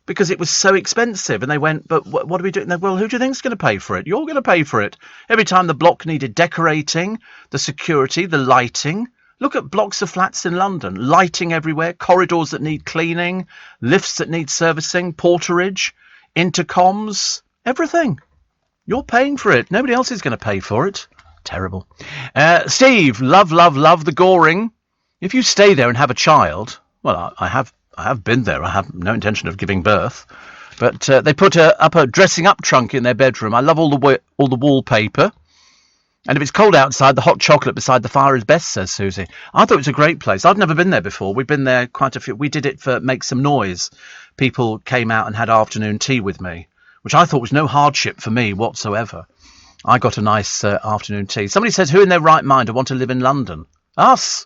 [SPEAKER 1] because it was so expensive. And they went, but what do we do? And they, well, who do you think is going to pay for it? You're going to pay for it. Every time the block needed decorating, the security, the lighting. Look at blocks of flats in London. Lighting everywhere, corridors that need cleaning, lifts that need servicing, porterage, intercoms, everything. You're paying for it. Nobody else is going to pay for it. Terrible. Steve, love the Goring. If you stay there and have a child, well, I have been there. I have no intention of giving birth. But they put up a dressing up trunk in their bedroom. I love all the wallpaper. And if it's cold outside, the hot chocolate beside the fire is best, says Susie. I thought it was a great place. I'd never been there before. We've been there quite a few. We did it for Make Some Noise. People came out and had afternoon tea with me, which I thought was no hardship for me whatsoever. I got a nice afternoon tea. Somebody says, who in their right mind would want to live in London? Us.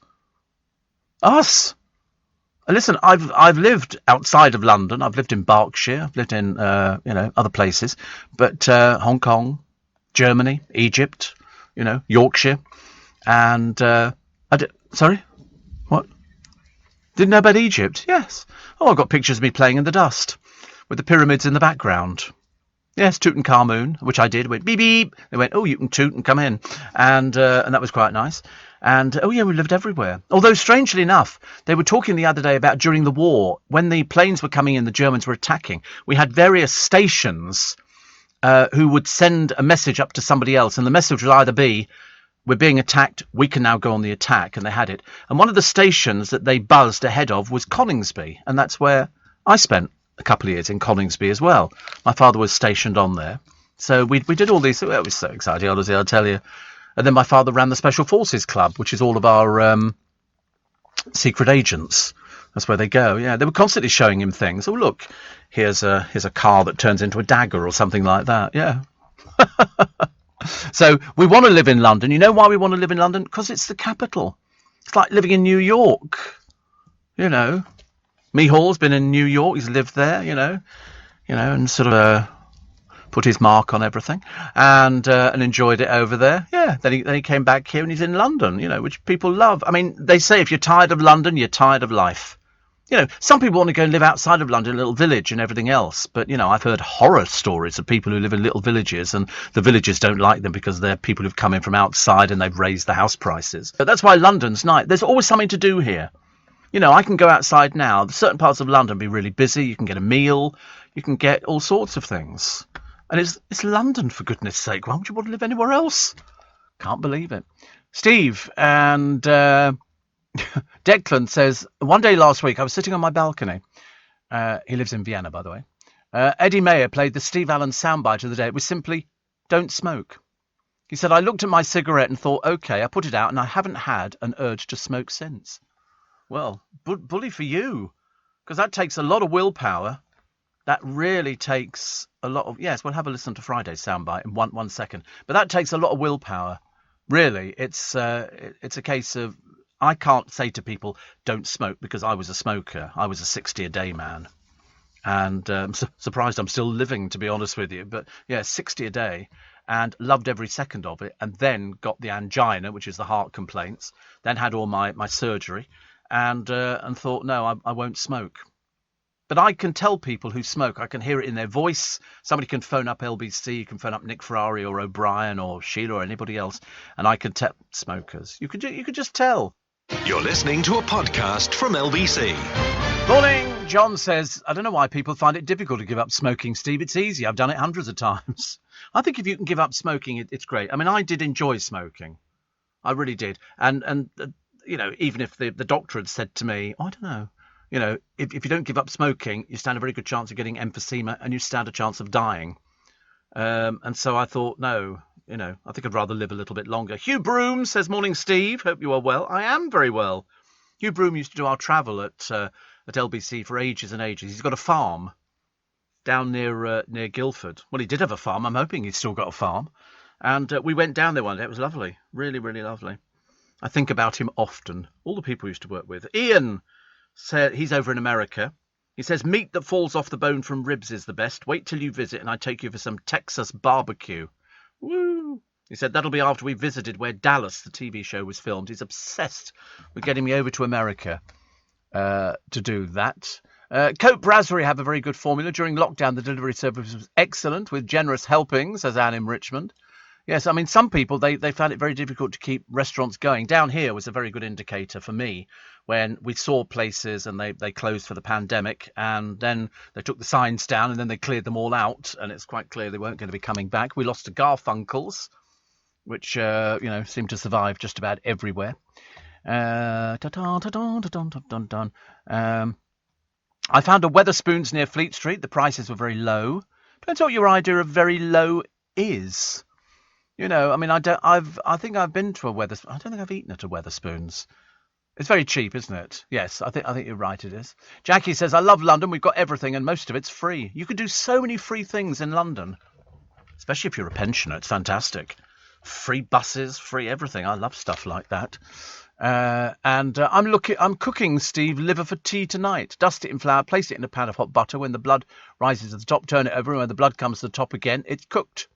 [SPEAKER 1] Listen, I've lived outside of London. I've lived in Berkshire. I've lived in other places, but Hong Kong, Germany, Egypt, Yorkshire, and sorry, what? Didn't know about Egypt? Yes. Oh, I've got pictures of me playing in the dust with the pyramids in the background. Yes, Tutankhamun, which I did. Went beep beep. They went, oh, you can toot and come in, and that was quite nice. And, we lived everywhere. Although, strangely enough, they were talking the other day about during the war, when the planes were coming in, the Germans were attacking, we had various stations who would send a message up to somebody else, and the message would either be, we're being attacked, we can now go on the attack, and they had it. And one of the stations that they buzzed ahead of was Coningsby, and that's where I spent a couple of years, in Coningsby as well. My father was stationed on there. So we did all these. It was so exciting, honestly, I'll tell you. And then my father ran the Special Forces Club, which is all of our secret agents. That's where they go. Yeah, they were constantly showing him things. Oh, look, here's a car that turns into a dagger or something like that. Yeah. So we want to live in London. You know why we want to live in London? Because it's the capital. It's like living in New York. You know, Mihall's been in New York. He's lived there. You know, and sort of put his mark on everything, and enjoyed it over there. Yeah. Then he came back here, and he's in London. You know, which people love. I mean, they say if you're tired of London, you're tired of life. You know, some people want to go and live outside of London, a little village and everything else. But, you know, I've heard horror stories of people who live in little villages, and the villagers don't like them because they're people who've come in from outside and they've raised the house prices. But that's why London's nice. There's always something to do here. You know, I can go outside now. Certain parts of London be really busy. You can get a meal. You can get all sorts of things. And it's London, for goodness sake. Why would you want to live anywhere else? Can't believe it. Steve and Declan says, one day last week, I was sitting on my balcony. He lives in Vienna, by the way. Eddie Mayer played the Steve Allen soundbite of the day. It was simply, don't smoke. He said, I looked at my cigarette and thought, OK, I put it out and I haven't had an urge to smoke since. Well, bully for you, because that takes a lot of willpower. That really takes a lot of... Yes, we'll have a listen to Friday's soundbite in one second. But that takes a lot of willpower. Really, it's a case of... I can't say to people, don't smoke, because I was a smoker. I was a 60-a-day man. And I'm surprised I'm still living, to be honest with you. But, yeah, 60 a day. And loved every second of it. And then got the angina, which is the heart complaints. Then had all my surgery. And thought, no, I won't smoke. But I can tell people who smoke. I can hear it in their voice. Somebody can phone up LBC, you can phone up Nick Ferrari or O'Brien or Sheila or anybody else, and I can tell smokers. You could just tell.
[SPEAKER 4] You're listening to a podcast from LBC.
[SPEAKER 1] Morning. John says, I don't know why people find it difficult to give up smoking, Steve. It's easy. I've done it hundreds of times. I think if you can give up smoking, it's great. I mean, I did enjoy smoking. I really did. And you know, even if the doctor had said to me, I don't know, you know, if you don't give up smoking, you stand a very good chance of getting emphysema and you stand a chance of dying. And so I thought, no, you know, I think I'd rather live a little bit longer. Hugh Broom says, morning, Steve. Hope you are well. I am very well. Hugh Broom used to do our travel at LBC for ages and ages. He's got a farm down near Guildford. Well, he did have a farm. I'm hoping he's still got a farm. And we went down there one day. It was lovely. Really, really lovely. I think about him often. All the people he used to work with. Ian said he's over in America. He says, meat that falls off the bone from ribs is the best. Wait till you visit and I take you for some Texas barbecue. Woo! He said that'll be after we visited where Dallas, the TV show, was filmed. He's obsessed with getting me over to America to do that. Cope Brasserie have a very good formula. During lockdown, the delivery service was excellent with generous helpings, says Anne in Richmond. Yes, I mean, some people, they found it very difficult to keep restaurants going. Down here was a very good indicator for me when we saw places and they closed for the pandemic, and then they took the signs down and then they cleared them all out, and it's quite clear they weren't going to be coming back. We lost to Garfunkel's, which, you know, seemed to survive just about everywhere. I found a Wetherspoons near Fleet Street. The prices were very low. Depends what your idea of very low is. You know, I mean, I think I've been to a Wetherspoons. I don't think I've eaten at a Wetherspoons. It's very cheap, isn't it? Yes, I think you're right. It is. Jackie says, I love London. We've got everything, and most of it's free. You could do so many free things in London, especially if you're a pensioner. It's fantastic. Free buses, free everything. I love stuff like that. I'm cooking, Steve, liver for tea tonight. Dust it in flour, place it in a pan of hot butter. When the blood rises to the top, turn it over, and when the blood comes to the top again, it's cooked.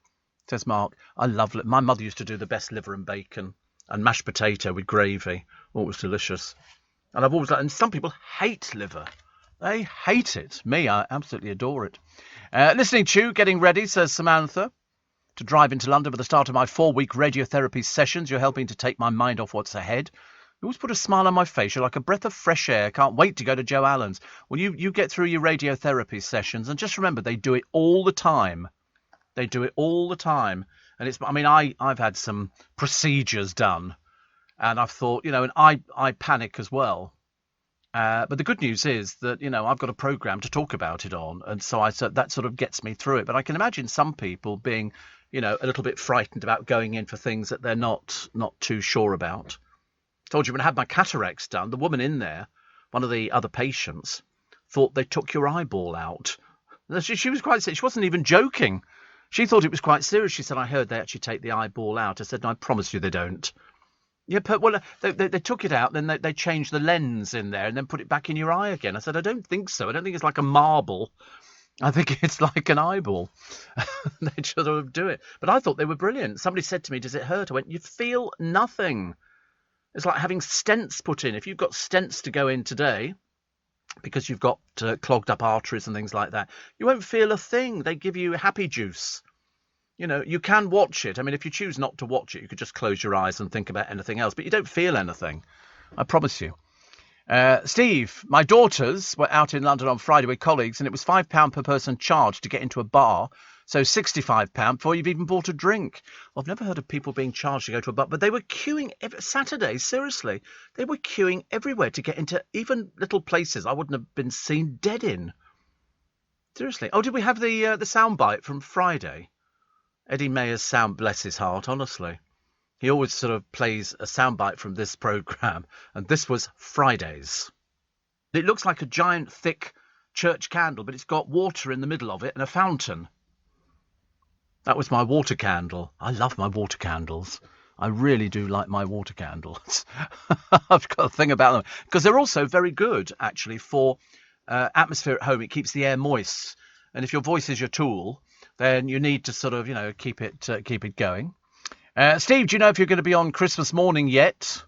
[SPEAKER 1] Says Mark. I love it. My mother used to do the best liver and bacon and mashed potato with gravy. Oh, it was delicious. And I've always liked, and some people hate liver. They hate it. Me, I absolutely adore it. Listening to, getting ready, says Samantha. to drive into London for the start of my 4-week radiotherapy sessions. You're helping to take my mind off what's ahead. You always put a smile on my face. You're like a breath of fresh air. Can't wait to go to Joe Allen's. Well, you get through your radiotherapy sessions, and just remember, they do it all the time. They do it all the time. And I've had some procedures done, and I've thought, and I panic as well. But the good news is that, I've got a program to talk about it on. And so that sort of gets me through it. But I can imagine some people being, a little bit frightened about going in for things that they're not too sure about. I told you when I had my cataracts done, the woman in there, one of the other patients, thought they took your eyeball out. She was quite serious. She wasn't even joking. She thought it was quite serious. She said, I heard they actually take the eyeball out. I said, no, I promise you they don't. Yeah, but they took it out, then they changed the lens in there and then put it back in your eye again. I said, I don't think so. I don't think it's like a marble. I think it's like an eyeball. They sort of do it. But I thought they were brilliant. Somebody said to me, does it hurt? I went, you feel nothing. It's like having stents put in. If you've got stents to go in today, because you've got clogged up arteries and things like that, you won't feel a thing. They give you happy juice. You can watch it. I mean, if you choose not to watch it, you could just close your eyes and think about anything else, but you don't feel anything. I promise you. Steve, my daughters were out in London on Friday with colleagues, and it was £5 per person charge to get into a bar. So £65 before you've even bought a drink. Well, I've never heard of people being charged to go to a bar, but they were queuing Saturday, seriously. They were queuing everywhere to get into even little places I wouldn't have been seen dead in. Seriously. Oh, did we have the soundbite from Friday? Eddie Mayer's sound, bless his heart, honestly. He always sort of plays a soundbite from this programme, and this was Fridays. It looks like a giant, thick church candle, but it's got water in the middle of it and a fountain. That was my water candle. I love my water candles. I really do like my water candles. I've got a thing about them. Because they're also very good, actually, for atmosphere at home. It keeps the air moist. And if your voice is your tool, then you need to sort of, keep it going. Steve, do you know if you're going to be on Christmas morning yet?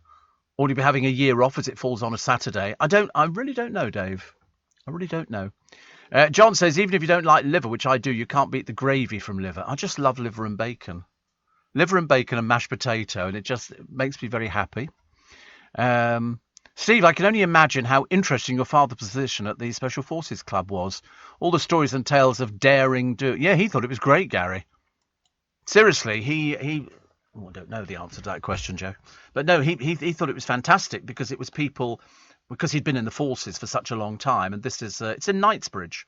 [SPEAKER 1] Or will you be having a year off as it falls on a Saturday? I really don't know, Dave. I really don't know. John says, even if you don't like liver, which I do, you can't beat the gravy from liver. I just love liver and bacon. Liver and bacon and mashed potato, and it just makes me very happy. Steve, I can only imagine how interesting your father's position at the Special Forces Club was. All the stories and tales of daring do. Yeah, he thought it was great, Gary. Seriously, I don't know the answer to that question, Joe. But no, he thought it was fantastic because it was people... because he'd been in the forces for such a long time, and this is it's in Knightsbridge,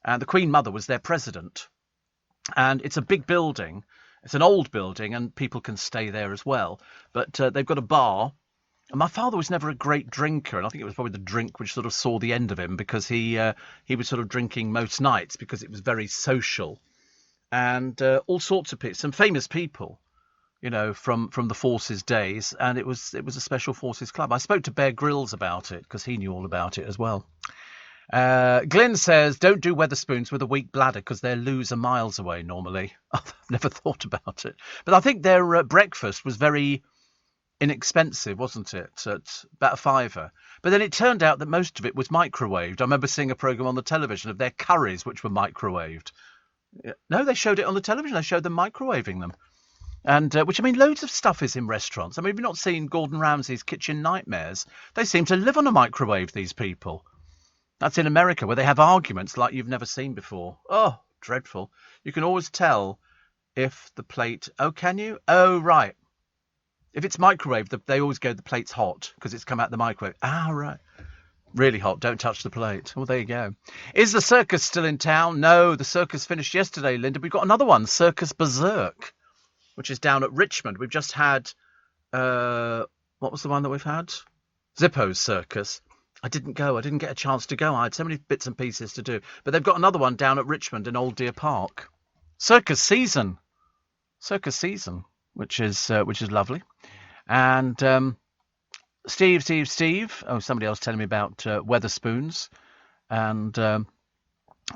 [SPEAKER 1] and the Queen Mother was their president, and it's a big building, it's an old building, and people can stay there as well, but they've got a bar, and my father was never a great drinker, and I think it was probably the drink which sort of saw the end of him, because he was sort of drinking most nights because it was very social, and all sorts of people, some famous people, from the forces days, and it was a Special Forces Club. I spoke to Bear Grylls about it because he knew all about it as well. Glyn says, don't do Wetherspoons with a weak bladder because their loos are miles away normally. I've never thought about it. But I think their breakfast was very inexpensive, wasn't it? At about £5. But then it turned out that most of it was microwaved. I remember seeing a programme on the television of their curries, which were microwaved. No, they showed it on the television. They showed them microwaving them. And loads of stuff is in restaurants. I mean, have you not seen Gordon Ramsay's Kitchen Nightmares? They seem to live on a microwave, these people. That's in America, where they have arguments like you've never seen before. Oh, dreadful. You can always tell if the plate... Oh, can you? Oh, right. If it's microwaved, they always go, the plate's hot, because it's come out the microwave. Ah, right. Really hot. Don't touch the plate. Well, there you go. Is the circus still in town? No, the circus finished yesterday, Linda. We've got another one, Circus Berserk, which is down at Richmond. We've just had, what was the one that we've had? Zippo's Circus. I didn't go. I didn't get a chance to go. I had so many bits and pieces to do. But they've got another one down at Richmond in Old Deer Park. Circus season, which is lovely. And Steve. Oh, somebody else telling me about Wetherspoons and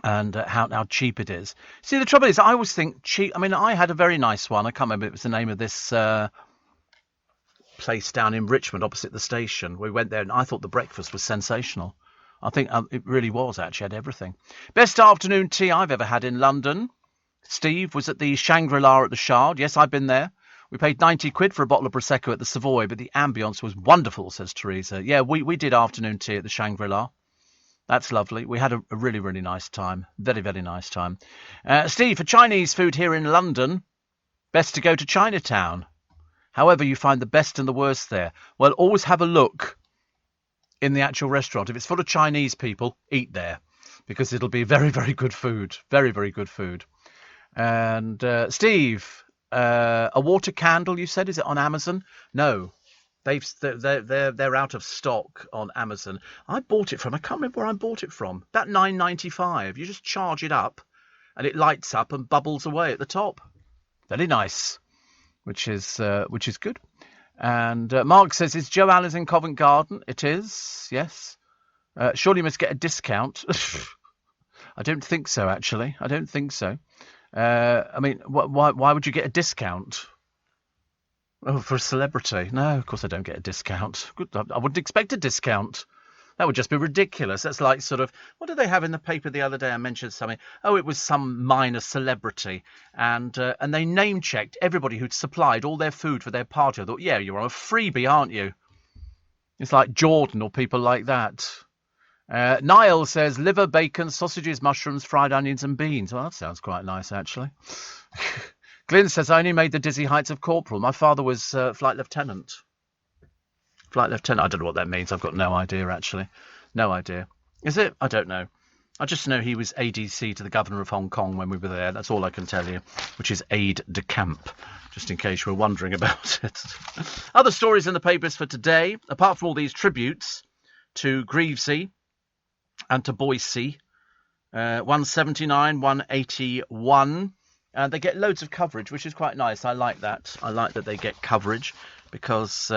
[SPEAKER 1] how cheap it is. See, the trouble is, I always think cheap. I mean, I had a very nice one. I can't remember. It was the name of this place down in Richmond, opposite the station. We went there, and I thought the breakfast was sensational. I think it really was. Actually, had everything. Best afternoon tea I've ever had in London. Steve was at the Shangri-La at the Shard. Yes, I've been there. We paid 90 quid for a bottle of Prosecco at the Savoy, but the ambience was wonderful, says Teresa. Yeah, we did afternoon tea at the Shangri-La. That's lovely. We had a really, really nice time. Very, very nice time. Steve, for Chinese food here in London, best to go to Chinatown. However, you find the best and the worst there. Well, always have a look in the actual restaurant. If it's full of Chinese people, eat there, because it'll be very, very good food. Very, very good food. And Steve, a water candle, you said, is it on Amazon? No, they're out of stock on Amazon. I bought it from, I can't remember where I bought it from. About $9.95. You just charge it up, and it lights up and bubbles away at the top. Very nice, which is good. And Mark says, is Joe Allen's in Covent Garden? It is, yes. Surely you must get a discount. I don't think so, actually. I don't think so. I mean, why would you get a discount? Oh, for a celebrity? No, of course I don't get a discount. I wouldn't expect a discount. That would just be ridiculous. That's like sort of, what did they have in the paper the other day? I mentioned something. Oh, it was some minor celebrity. And they name-checked everybody who'd supplied all their food for their party. I thought, yeah, you're on a freebie, aren't you? It's like Jordan or people like that. Niall says, liver, bacon, sausages, mushrooms, fried onions and beans. Well, that sounds quite nice, actually. Glyn says, I only made the dizzy heights of corporal. My father was flight lieutenant. Flight lieutenant, I don't know what that means. I've got no idea, actually. No idea. Is it? I don't know. I just know he was ADC to the governor of Hong Kong when we were there. That's all I can tell you, which is aide de camp, just in case you were wondering about it. Other stories in the papers for today, apart from all these tributes to Greavesy and to Boise, 179, 181. They get loads of coverage, which is quite nice. I like that. I like that they get coverage, because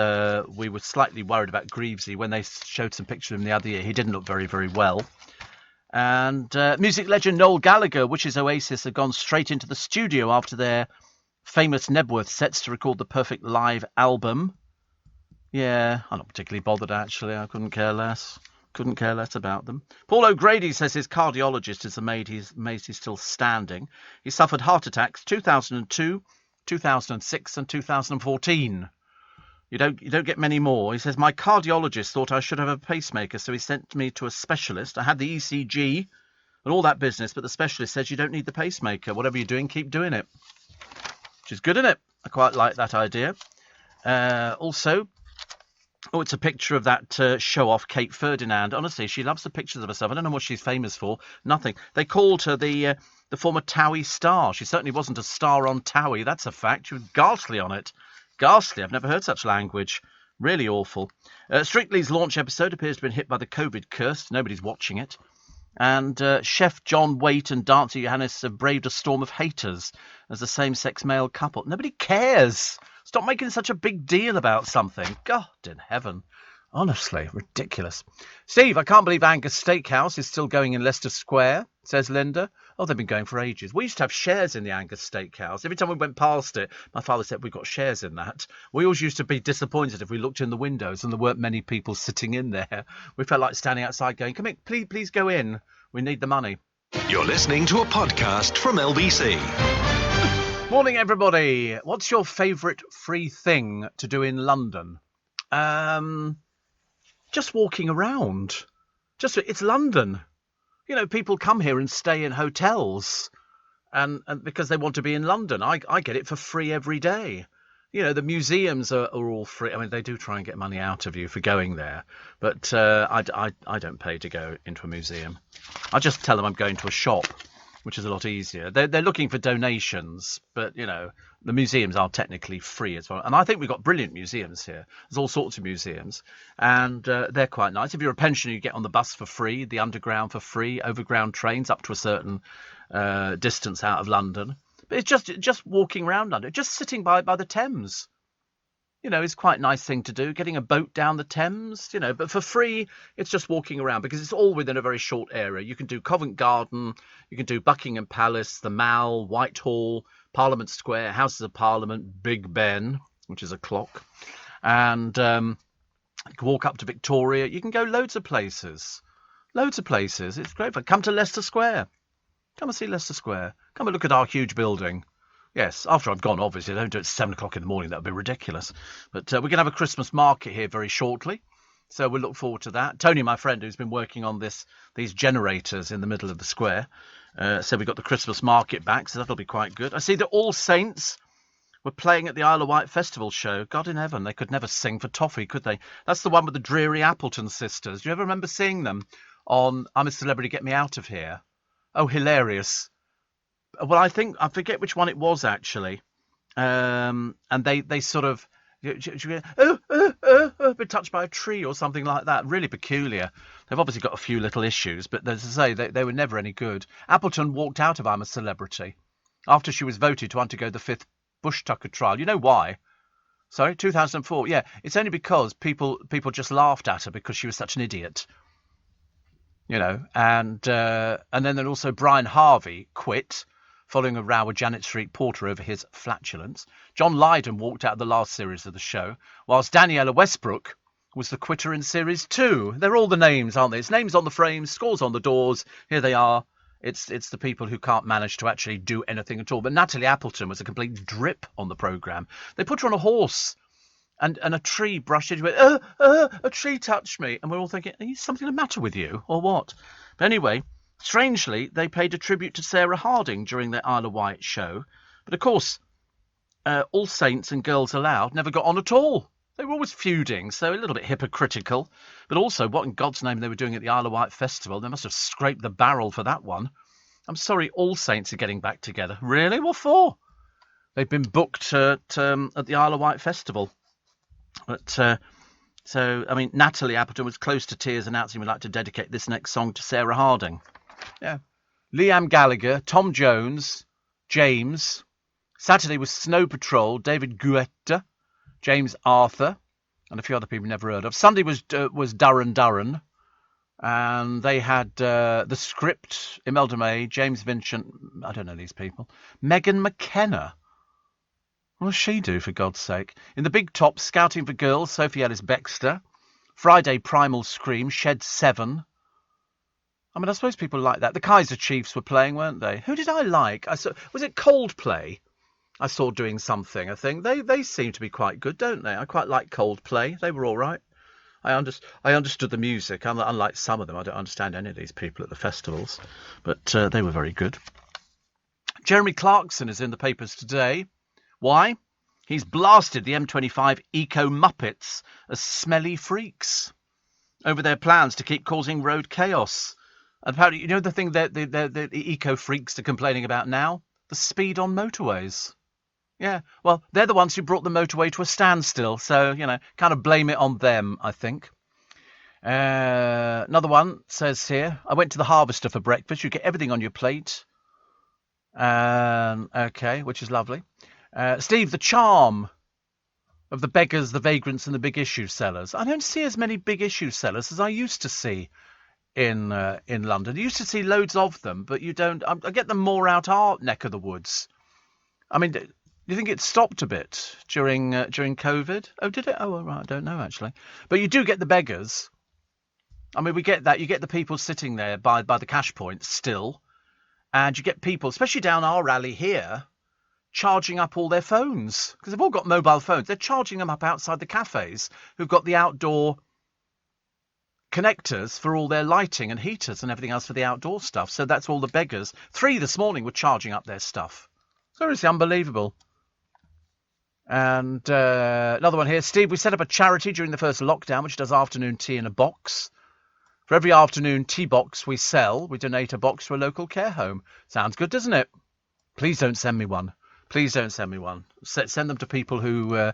[SPEAKER 1] we were slightly worried about Greavesy when they showed some pictures of him the other year. He didn't look very, very well. And music legend Noel Gallagher, Wishes Oasis, have gone straight into the studio after their famous Nebworth sets to record the perfect live album. Yeah, I'm not particularly bothered, actually. I couldn't care less. Couldn't care less about them. Paul O'Grady says his cardiologist is amazed he's still standing. He suffered heart attacks 2002, 2006 and 2014. You don't get many more. He says, my cardiologist thought I should have a pacemaker, so he sent me to a specialist. I had the ECG and all that business, but the specialist says you don't need the pacemaker. Whatever you're doing, keep doing it. Which is good, isn't it? I quite like that idea. Also, oh, it's a picture of that show-off, Kate Ferdinand. Honestly, she loves the pictures of herself. I don't know what she's famous for. Nothing. They called her the former Towie star. She certainly wasn't a star on Towie. That's a fact. She was ghastly on it. Ghastly. I've never heard such language. Really awful. Strictly's launch episode appears to have been hit by the COVID curse. Nobody's watching it. And Chef John Waite and Dancer Johannes have braved a storm of haters as a same-sex male couple. Nobody cares. Stop making such a big deal about something. God in heaven. Honestly, ridiculous. Steve, I can't believe Angus Steakhouse is still going in Leicester Square, says Linda. Oh, they've been going for ages. We used to have shares in the Angus Steakhouse. Every time we went past it, my father said, we've got shares in that. We always used to be disappointed if we looked in the windows and there weren't many people sitting in there. We felt like standing outside going, come in, please go in. We need the money.
[SPEAKER 4] You're listening to a podcast from LBC.
[SPEAKER 1] Morning, everybody. What's your favourite free thing to do in London? Just walking around. It's London. You know, people come here and stay in hotels and because they want to be in London. I get it for free every day. You know, the museums are all free. I mean, they do try and get money out of you for going there. But I don't pay to go into a museum. I just tell them I'm going to a shop, which is a lot easier. They're looking for donations, but, you know, the museums are technically free as well. And I think we've got brilliant museums here. There's all sorts of museums, and they're quite nice. If you're a pensioner, you get on the bus for free, the underground for free, overground trains up to a certain distance out of London. But it's just walking around London, just sitting by the Thames. You know, it's quite a nice thing to do, getting a boat down the Thames, you know, but for free, it's just walking around because it's all within a very short area. You can do Covent Garden, you can do Buckingham Palace, the Mall, Whitehall, Parliament Square, Houses of Parliament, Big Ben, which is a clock, and you can walk up to Victoria. You can go loads of places. It's great fun. Come to Leicester Square. Come and see Leicester Square. Come and look at our huge building. Yes, after I've gone, obviously. Don't do it at 7 o'clock in the morning. That would be ridiculous. But we're going to have a Christmas market here very shortly. So we'll look forward to that. Tony, my friend, who's been working on these generators in the middle of the square, said we got the Christmas market back, so that'll be quite good. I see that All Saints were playing at the Isle of Wight Festival show. God in heaven, they could never sing for toffee, could they? That's the one with the dreary Appleton sisters. Do you ever remember seeing them on I'm a Celebrity, Get Me Out of Here? Oh, hilarious. Well, I forget which one it was, actually. And they sort of... been touched by a tree or something like that. Really peculiar. They've obviously got a few little issues, but as I say, they were never any good. Appleton walked out of I'm a Celebrity after she was voted to undergo the 5th Bush Tucker trial. You know why? Sorry, 2004. Yeah, it's only because people just laughed at her because she was such an idiot. You know, and then also Brian Harvey quit following a row with Janet Street Porter over his flatulence. John Lydon walked out of the last series of the show, whilst Daniela Westbrook was the quitter in series 2. They're all the names, aren't they? It's names on the frames, scores on the doors. Here they are. It's the people who can't manage to actually do anything at all. But Natalie Appleton was a complete drip on the programme. They put her on a horse and a tree brushed into it. A tree touched me. And we're all thinking, is something the matter with you or what? But anyway, strangely, they paid a tribute to Sarah Harding during their Isle of Wight show. But of course, All Saints and Girls Aloud never got on at all. They were always feuding, so a little bit hypocritical. But also, what in God's name they were doing at the Isle of Wight Festival? They must have scraped the barrel for that one. I'm sorry, All Saints are getting back together. Really? What for? They've been booked at the Isle of Wight Festival. But so, I mean, Natalie Appleton was close to tears announcing we'd like to dedicate this next song to Sarah Harding. Yeah. Liam Gallagher, Tom Jones, James. Saturday was Snow Patrol, David Guetta, James Arthur, and a few other people we never heard of. Sunday was Duran Duran, and they had The Script, Imelda May, James Vincent, I don't know these people, Megan McKenna. What does she do, for God's sake? In the Big Top, Scouting for Girls, Sophie Ellis-Bextor. Friday, Primal Scream, Shed 7. I mean, I suppose people like that. The Kaiser Chiefs were playing, weren't they? Who did I like? Was it Coldplay? I saw doing something, I think. They seem to be quite good, don't they? I quite like Coldplay. They were all right. I understood the music. Unlike some of them, I don't understand any of these people at the festivals. But they were very good. Jeremy Clarkson is in the papers today. Why? He's blasted the M25 eco-muppets as smelly freaks over their plans to keep causing road chaos. And apparently, you know the thing that the eco-freaks are complaining about now? The speed on motorways. Yeah, well, they're the ones who brought the motorway to a standstill, so, you know, kind of blame it on them, I think. Another one says here, I went to the Harvester for breakfast. You get everything on your plate. Okay, which is lovely. Steve, the charm of the beggars, the vagrants and the big issue sellers. I don't see as many big issue sellers as I used to see in London. I used to see loads of them, but you don't. I get them more out our neck of the woods. I mean, do you think it stopped a bit during COVID? Oh, did it? Oh, well, right, I don't know, actually. But you do get the beggars. I mean, we get that. You get the people sitting there by the cash points still. And you get people, especially down our alley here, charging up all their phones. Because they've all got mobile phones. They're charging them up outside the cafes who've got the outdoor connectors for all their lighting and heaters and everything else for the outdoor stuff. So that's all the beggars. 3 this morning were charging up their stuff. Seriously unbelievable. And another one here. Steve, we set up a charity during the first lockdown which does afternoon tea in a box. For every afternoon tea box we sell, we donate a box to a local care home. Sounds good, doesn't it? Please don't send me one. Please don't send me one. Send them to people who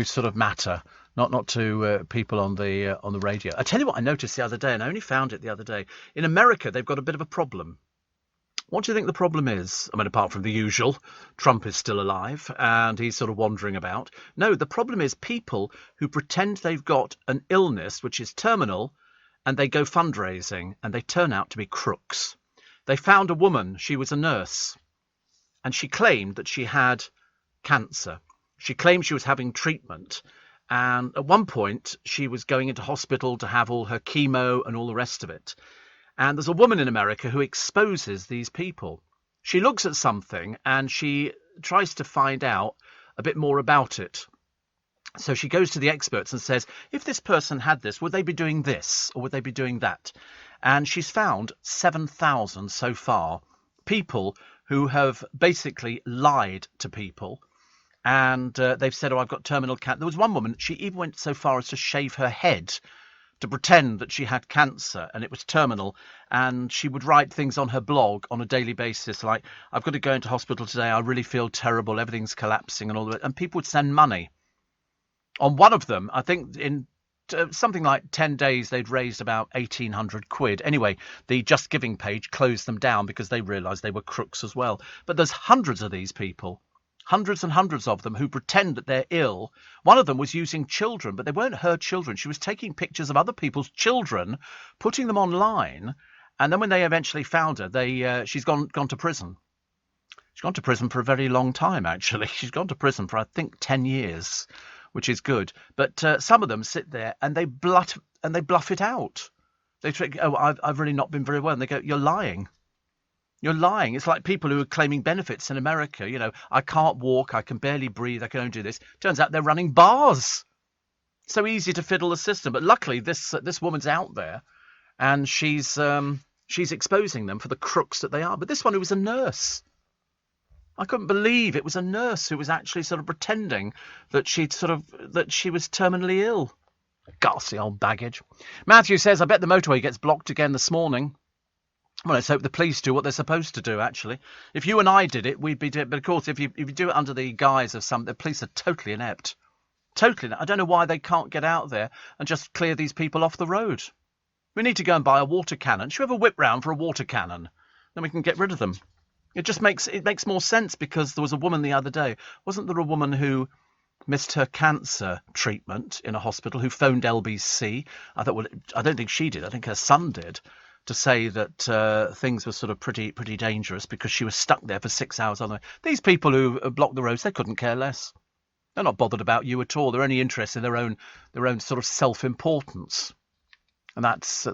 [SPEAKER 1] sort of matter, not to people on the radio. I tell you what I noticed the other day, and I only found it the other day. In America, they've got a bit of a problem. What do you think the problem is? I mean, apart from the usual, Trump is still alive and he's sort of wandering about. No, the problem is people who pretend they've got an illness which is terminal, and they go fundraising, and they turn out to be crooks. They found a woman, she was a nurse, and she claimed that she had cancer. She claimed she was having treatment, and at one point she was going into hospital to have all her chemo and all the rest of it. And there's a woman in America who exposes these people. She looks at something and she tries to find out a bit more about it. So she goes to the experts and says, if this person had this, would they be doing this or would they be doing that? And she's found 7,000 so far, people who have basically lied to people. And they've said, oh, I've got terminal cancer. There was one woman, she even went so far as to shave her head to pretend that she had cancer and it was terminal. And she would write things on her blog on a daily basis, like, I've got to go into hospital today. I really feel terrible. Everything's collapsing and all of it. And people would send money. On one of them, I think in something like 10 days, they'd raised about 1,800 quid. Anyway, the Just Giving page closed them down because they realised they were crooks as well. But there's hundreds of these people, hundreds and hundreds of them who pretend that they're ill. One of them was using children, but they weren't her children. She was taking pictures of other people's children, putting them online. And then when they eventually found her, she's gone to prison. She's gone to prison for a very long time, actually. She's gone to prison for, I think, 10 years. Which is good, but some of them sit there and they bluff it out. They think, oh, I've really not been very well, and they go, you're lying. You're lying. It's like people who are claiming benefits in America. You know, I can't walk, I can barely breathe, I can only do this. Turns out they're running bars. So easy to fiddle the system, but luckily this woman's out there, and she's exposing them for the crooks that they are. But this one who was a nurse. I couldn't believe it was a nurse who was actually sort of pretending that she was terminally ill. Ghastly old baggage. Matthew says, I bet the motorway gets blocked again this morning. Well, let's hope the police do what they're supposed to do, actually. If you and I did it, we'd be doing it. But of course, if you do it under the guise of the police are totally inept. Totally inept. I don't know why they can't get out there and just clear these people off the road. We need to go and buy a water cannon. Should we have a whip round for a water cannon? Then we can get rid of them. It makes more sense, because there was a woman the other day. Wasn't there a woman who missed her cancer treatment in a hospital who phoned LBC? I thought, well, I don't think she did. I think her son did, to say that things were sort of pretty dangerous because she was stuck there for 6 hours on the way. These people who blocked the roads, they couldn't care less. They're not bothered about you at all. They're only interested in their own sort of self-importance, and that's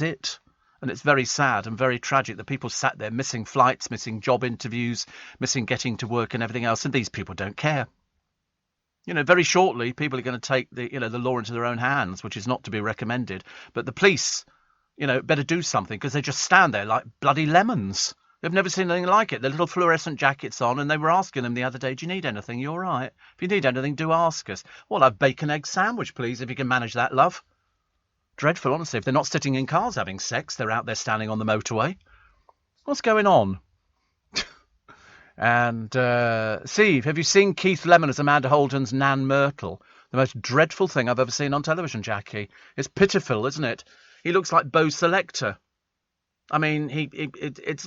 [SPEAKER 1] it. And it's very sad and very tragic that people sat there missing flights, missing job interviews, missing getting to work and everything else. And these people don't care. You know, very shortly, people are going to take the law into their own hands, which is not to be recommended. But the police, better do something, because they just stand there like bloody lemons. They've never seen anything like it. Their little fluorescent jackets on, and they were asking them the other day, do you need anything? You all right? If you need anything, do ask us. Well, I'll have bacon egg sandwich, please, if you can manage that, love. Dreadful, honestly. If they're not sitting in cars having sex, they're out there standing on the motorway. What's going on? And Steve, have you seen Keith Lemon as Amanda Holden's Nan Myrtle? The most dreadful thing I've ever seen on television, Jackie. It's pitiful, isn't it? He looks like Bo Selector. I mean, it's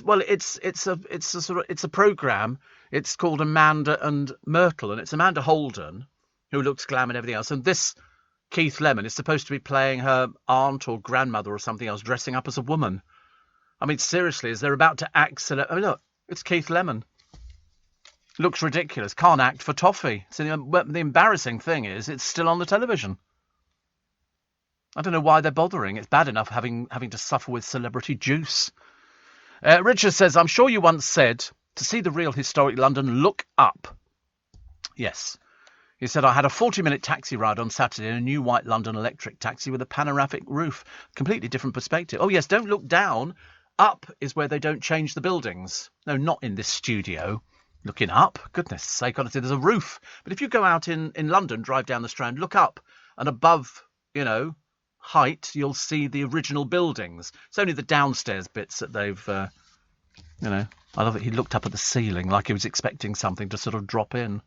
[SPEAKER 1] a program. It's called Amanda and Myrtle, and it's Amanda Holden who looks glam and everything else, and this Keith Lemon is supposed to be playing her aunt or grandmother or something else, dressing up as a woman. I mean, seriously, as they're about to accident. Oh, look, it's Keith Lemon. Looks ridiculous. Can't act for toffee. So the embarrassing thing is, it's still on the television. I don't know why they're bothering. It's bad enough having to suffer with celebrity juice. Richard says, I'm sure you once said, to see the real historic London, look up. Yes. He said, I had a 40-minute taxi ride on Saturday in a new white London electric taxi with a panoramic roof. Completely different perspective. Oh, yes, don't look down. Up is where they don't change the buildings. No, not in this studio. Looking up? Goodness sake, honestly, there's a roof. But if you go out in London, drive down the Strand, look up, and above, height, you'll see the original buildings. It's only the downstairs bits that they've, I love it. He looked up at the ceiling like he was expecting something to sort of drop in.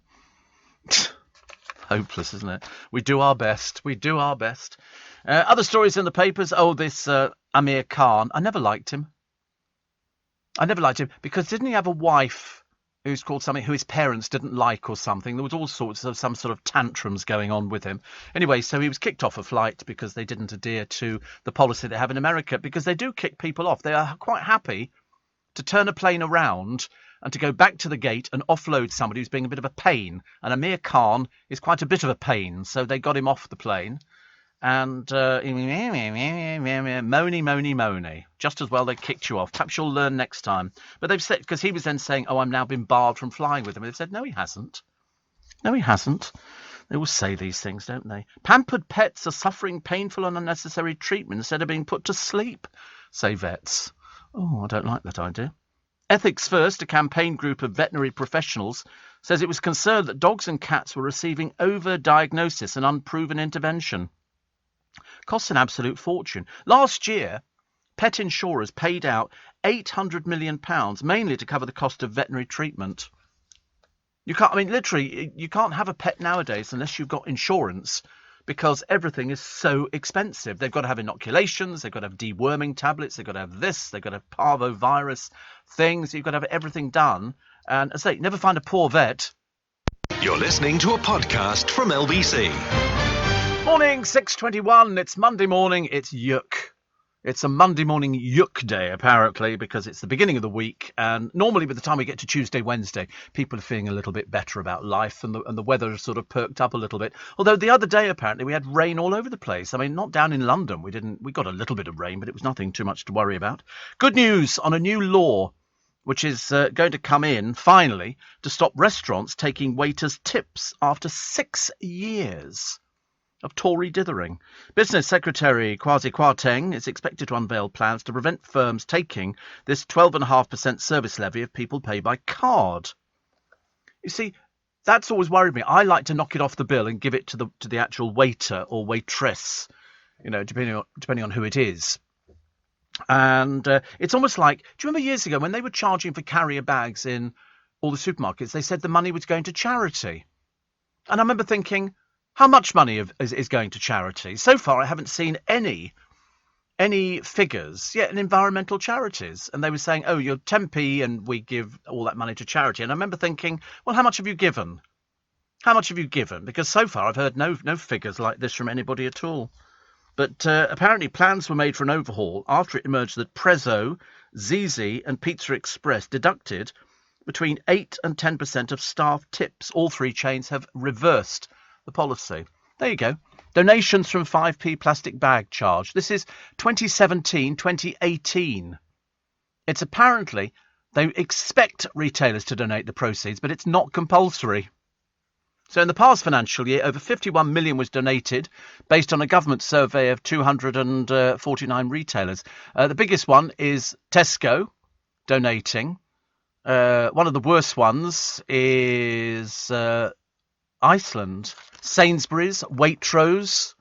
[SPEAKER 1] Hopeless, isn't it? We do our best. We do our best. Other stories in the papers. Oh, this Amir Khan. I never liked him. Because didn't he have a wife who's called something who his parents didn't like or something? There was all sorts of some sort of tantrums going on with him. Anyway, so he was kicked off a flight because they didn't adhere to the policy they have in America, because they do kick people off. They are quite happy to turn a plane around and to go back to the gate and offload somebody who's being a bit of a pain. And Amir Khan is quite a bit of a pain, so they got him off the plane. And moany. Just as well they kicked you off. Perhaps you'll learn next time. But they've said, because he was then saying, oh, I'm now been barred from flying with them. They've said, no, he hasn't. No, he hasn't. They always say these things, don't they? Pampered pets are suffering painful and unnecessary treatment instead of being put to sleep, say vets. Oh, I don't like that idea. Ethics First, a campaign group of veterinary professionals, says it was concerned that dogs and cats were receiving over-diagnosis and unproven intervention. Costs an absolute fortune. Last year, pet insurers paid out £800 million, mainly to cover the cost of veterinary treatment. You can't, I mean, literally, you can't have a pet nowadays unless you've got insurance, because everything is so expensive. They've got to have inoculations, they've got to have deworming tablets, they've got to have this, they've got to have parvovirus things, you've got to have everything done. And as I say, never find a poor vet.
[SPEAKER 4] You're listening to a podcast from LBC.
[SPEAKER 1] Morning, 6:21. It's Monday morning. It's Yuck. It's a Monday morning Yuck day, apparently, because it's the beginning of the week. And normally by the time we get to Tuesday, Wednesday, people are feeling a little bit better about life and the weather has sort of perked up a little bit. Although the other day, apparently, we had rain all over the place. I mean, not down in London. We got a little bit of rain, but it was nothing too much to worry about. Good news on a new law, which is going to come in, finally, to stop restaurants taking waiters' tips after 6 years of Tory dithering. Business Secretary Kwasi Kwarteng is expected to unveil plans to prevent firms taking this 12.5% service levy if people pay by card. You see, that's always worried me. I like to knock it off the bill and give it to the actual waiter or waitress, you know, depending on who it is. And it's almost like, do you remember years ago when they were charging for carrier bags in all the supermarkets? They said the money was going to charity. And I remember thinking, how much money is going to charity? So far, I haven't seen any figures yet in environmental charities. And they were saying, oh, you're 10p and we give all that money to charity. And I remember thinking, well, how much have you given? How much have you given? Because so far, I've heard no figures like this from anybody at all. But apparently plans were made for an overhaul after it emerged that Prezzo, Zizi and Pizza Express deducted between 8 and 10% of staff tips. All three chains have reversed the policy. There you go. Donations from 5p plastic bag charge. This is 2017-2018. It's apparently they expect retailers to donate the proceeds, but it's not compulsory. So in the past financial year, over 51 million was donated based on a government survey of 249 retailers. The biggest one is Tesco donating. One of the worst ones is Iceland. Sainsbury's, Waitrose,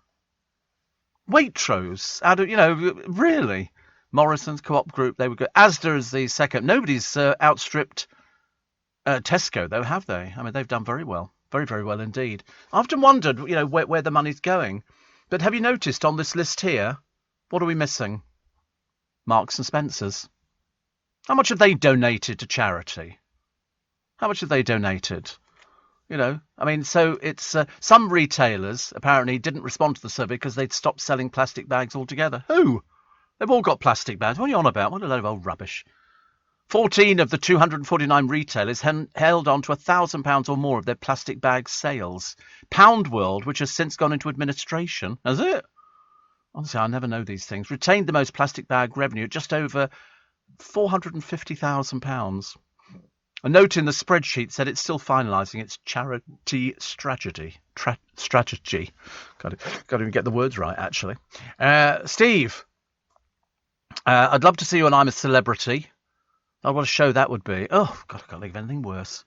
[SPEAKER 1] really? Morrison's, Co-op Group, they would go. Asda is the second. Nobody's outstripped Tesco, though, have they? I mean, they've done very well. Very, very well indeed. I often wondered, where the money's going. But have you noticed on this list here, what are we missing? Marks and Spencer's. How much have they donated to charity? How much have they donated? So it's some retailers apparently didn't respond to the survey because they'd stopped selling plastic bags altogether. Who? They've all got plastic bags. What are you on about? What a load of old rubbish. 14 of the 249 retailers held on to £1,000 or more of their plastic bag sales. Pound World, which has since gone into administration, has it? Honestly, I never know these things. Retained the most plastic bag revenue at just over £450,000. A note in the spreadsheet said it's still finalising its charity strategy. Strategy. Got to even get the words right, actually. Steve, I'd love to see you on I'm a Celebrity. Oh, what a show that would be. Oh, God, I can't think of anything worse.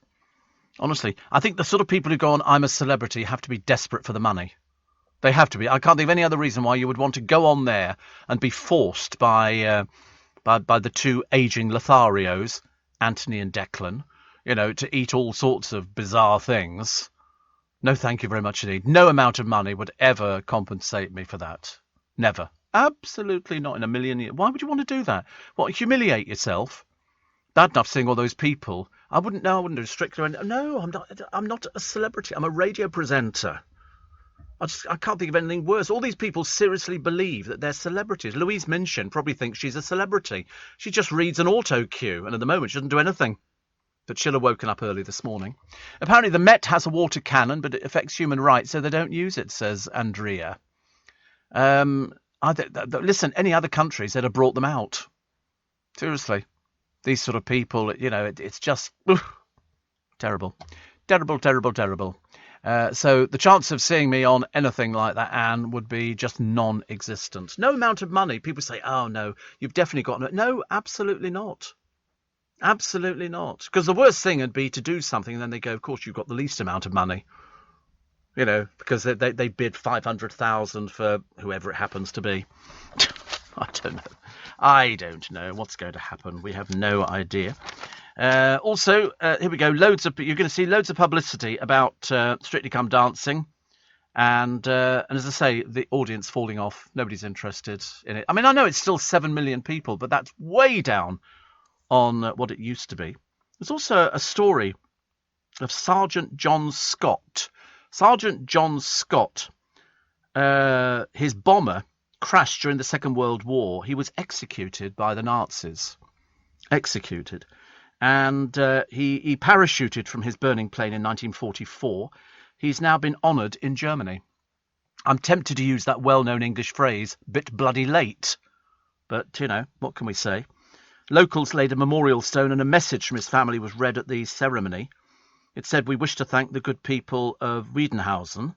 [SPEAKER 1] Honestly, I think the sort of people who go on I'm a Celebrity have to be desperate for the money. They have to be. I can't think of any other reason why you would want to go on there and be forced by the two ageing Lotharios, Anthony and Declan, to eat all sorts of bizarre things. No, thank you very much indeed. No amount of money would ever compensate me for that. Never. Absolutely not in a million years. Why would you want to do that? What, humiliate yourself? Bad enough seeing all those people. I wouldn't do Strictly. No, I'm not a celebrity. I'm a radio presenter. I can't think of anything worse. All these people seriously believe that they're celebrities. Louise Minchin probably thinks she's a celebrity. She just reads an auto cue, and at the moment she doesn't do anything. But she'll have woken up early this morning. Apparently the Met has a water cannon, but it affects human rights, so they don't use it, says Andrea. Listen, any other countries that have brought them out. Seriously, these sort of people, it's just terrible. Terrible, terrible, terrible. So the chance of seeing me on anything like that, Anne, would be just non-existent. No amount of money. People say, oh, no, you've definitely got no. No, absolutely not. Absolutely not. Because the worst thing would be to do something and then they go, of course, you've got the least amount of money. Because they bid 500,000 for whoever it happens to be. I don't know what's going to happen. We have no idea. Also, here we go. You're going to see loads of publicity about Strictly Come Dancing, and as I say, the audience falling off. Nobody's interested in it. I mean, I know it's still 7 million people, but that's way down on what it used to be. There's also a story of Sergeant John Scott. Sergeant John Scott, his bomber crashed during the Second World War. He was executed by the Nazis. Executed. And he parachuted from his burning plane in 1944. He's now been honoured in Germany. I'm tempted to use that well-known English phrase, bit bloody late. But, what can we say? Locals laid a memorial stone and a message from his family was read at the ceremony. It said, "We wish to thank the good people of Wiedenhausen."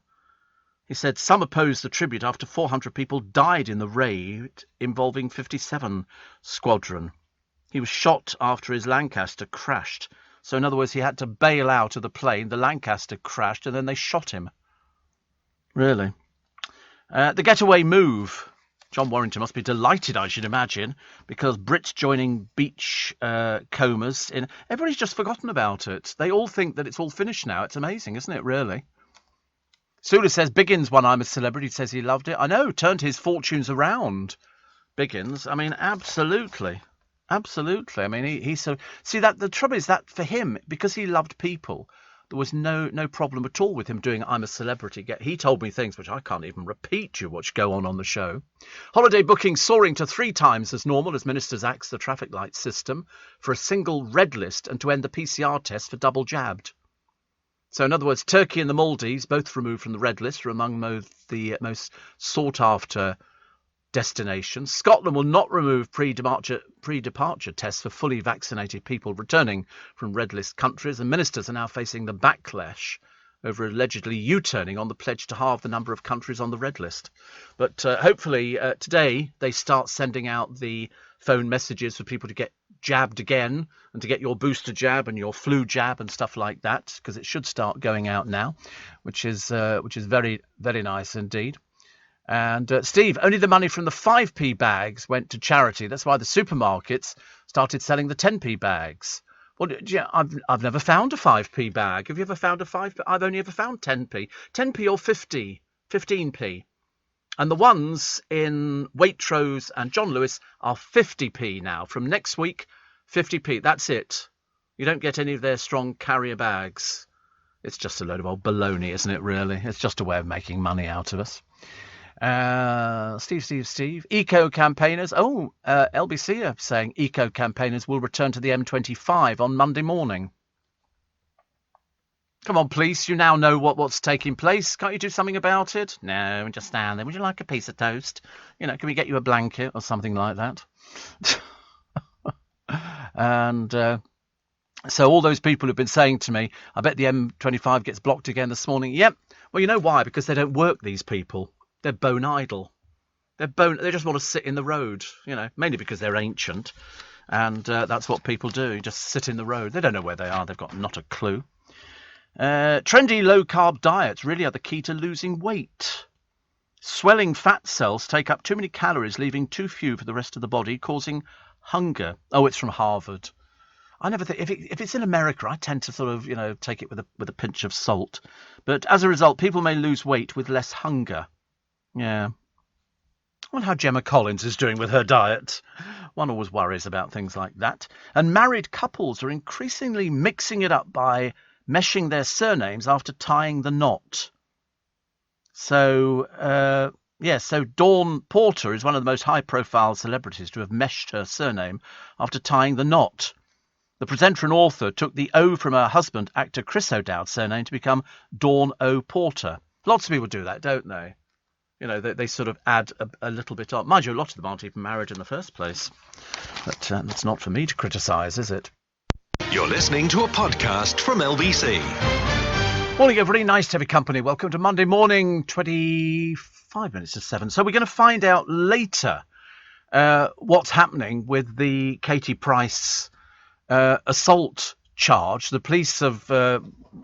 [SPEAKER 1] He said, "Some opposed the tribute after 400 people died in the raid involving 57 Squadron. He was shot after his Lancaster crashed. So in other words, he had to bail out of the plane. The Lancaster crashed and then they shot him." Really? The getaway move. John Warrington must be delighted, I should imagine, because Brits joining beach comas. Everybody's just forgotten about it. They all think that it's all finished now. It's amazing, isn't it, really? Sula says, Biggins won I'm a Celebrity, says he loved it. I know, turned his fortunes around. Biggins, I mean, absolutely. Absolutely. I mean, he's so... See, that the trouble is that for him, because he loved people, there was no problem at all with him doing I'm a Celebrity. He told me things which I can't even repeat to you, which go on the show. Holiday booking soaring to 3 times as normal as ministers axe the traffic light system for a single red list and to end the PCR test for double jabbed. So in other words, Turkey and the Maldives, both removed from the red list, are among the most sought after destinations. Scotland will not remove pre-departure tests for fully vaccinated people returning from red list countries, and ministers are now facing the backlash over allegedly U-turning on the pledge to halve the number of countries on the red list. But hopefully today they start sending out the phone messages for people to get jabbed again and to get your booster jab and your flu jab and stuff like that, because it should start going out now, which is very, very nice indeed. And Steve, only the money from the 5p bags went to charity. That's why the supermarkets started selling the 10p bags. Well, yeah, I've never found a 5p bag. Have you ever found a 5p? I've only ever found 10p. 10p or 15p. And the ones in Waitrose and John Lewis are 50p now. From next week, 50p. That's it. You don't get any of their strong carrier bags. It's just a load of old baloney, isn't it, really? It's just a way of making money out of us. Steve. Eco-campaigners. LBC are saying eco-campaigners will return to the M25 on Monday morning. Come on, police. You now know what's taking place. Can't you do something about it? No, just stand there. Would you like a piece of toast? Can we get you a blanket or something like that? And so all those people who've been saying to me, I bet the M25 gets blocked again this morning. Yep. Well, you know why? Because they don't work, these people. They're bone idle. They just want to sit in the road, mainly because they're ancient. And that's what people do. You just sit in the road. They don't know where they are. They've got not a clue. Trendy low-carb diets really are the key to losing weight. Swelling fat cells take up too many calories, leaving too few for the rest of the body, causing hunger. Oh, it's from Harvard. I never think if it's in America, I tend to sort of take it with a pinch of salt. But as a result, people may lose weight with less hunger. Yeah. I wonder how Gemma Collins is doing with her diet. One always worries about things like that. And married couples are increasingly mixing it up by meshing their surnames after tying the knot. So, so Dawn Porter is one of the most high-profile celebrities to have meshed her surname after tying the knot. The presenter and author took the O from her husband, actor Chris O'Dowd's surname, to become Dawn O. Porter. Lots of people do that, don't they? You know, they sort of add a little bit on. Mind you, a lot of them aren't even married in the first place. But that's not for me to criticise, is it?
[SPEAKER 4] You're listening to a podcast from LBC.
[SPEAKER 1] Morning, everybody. Nice to have your company. Welcome to Monday morning, 25 minutes to 7. So we're going to find out later what's happening with the Katie Price assault charge. The police have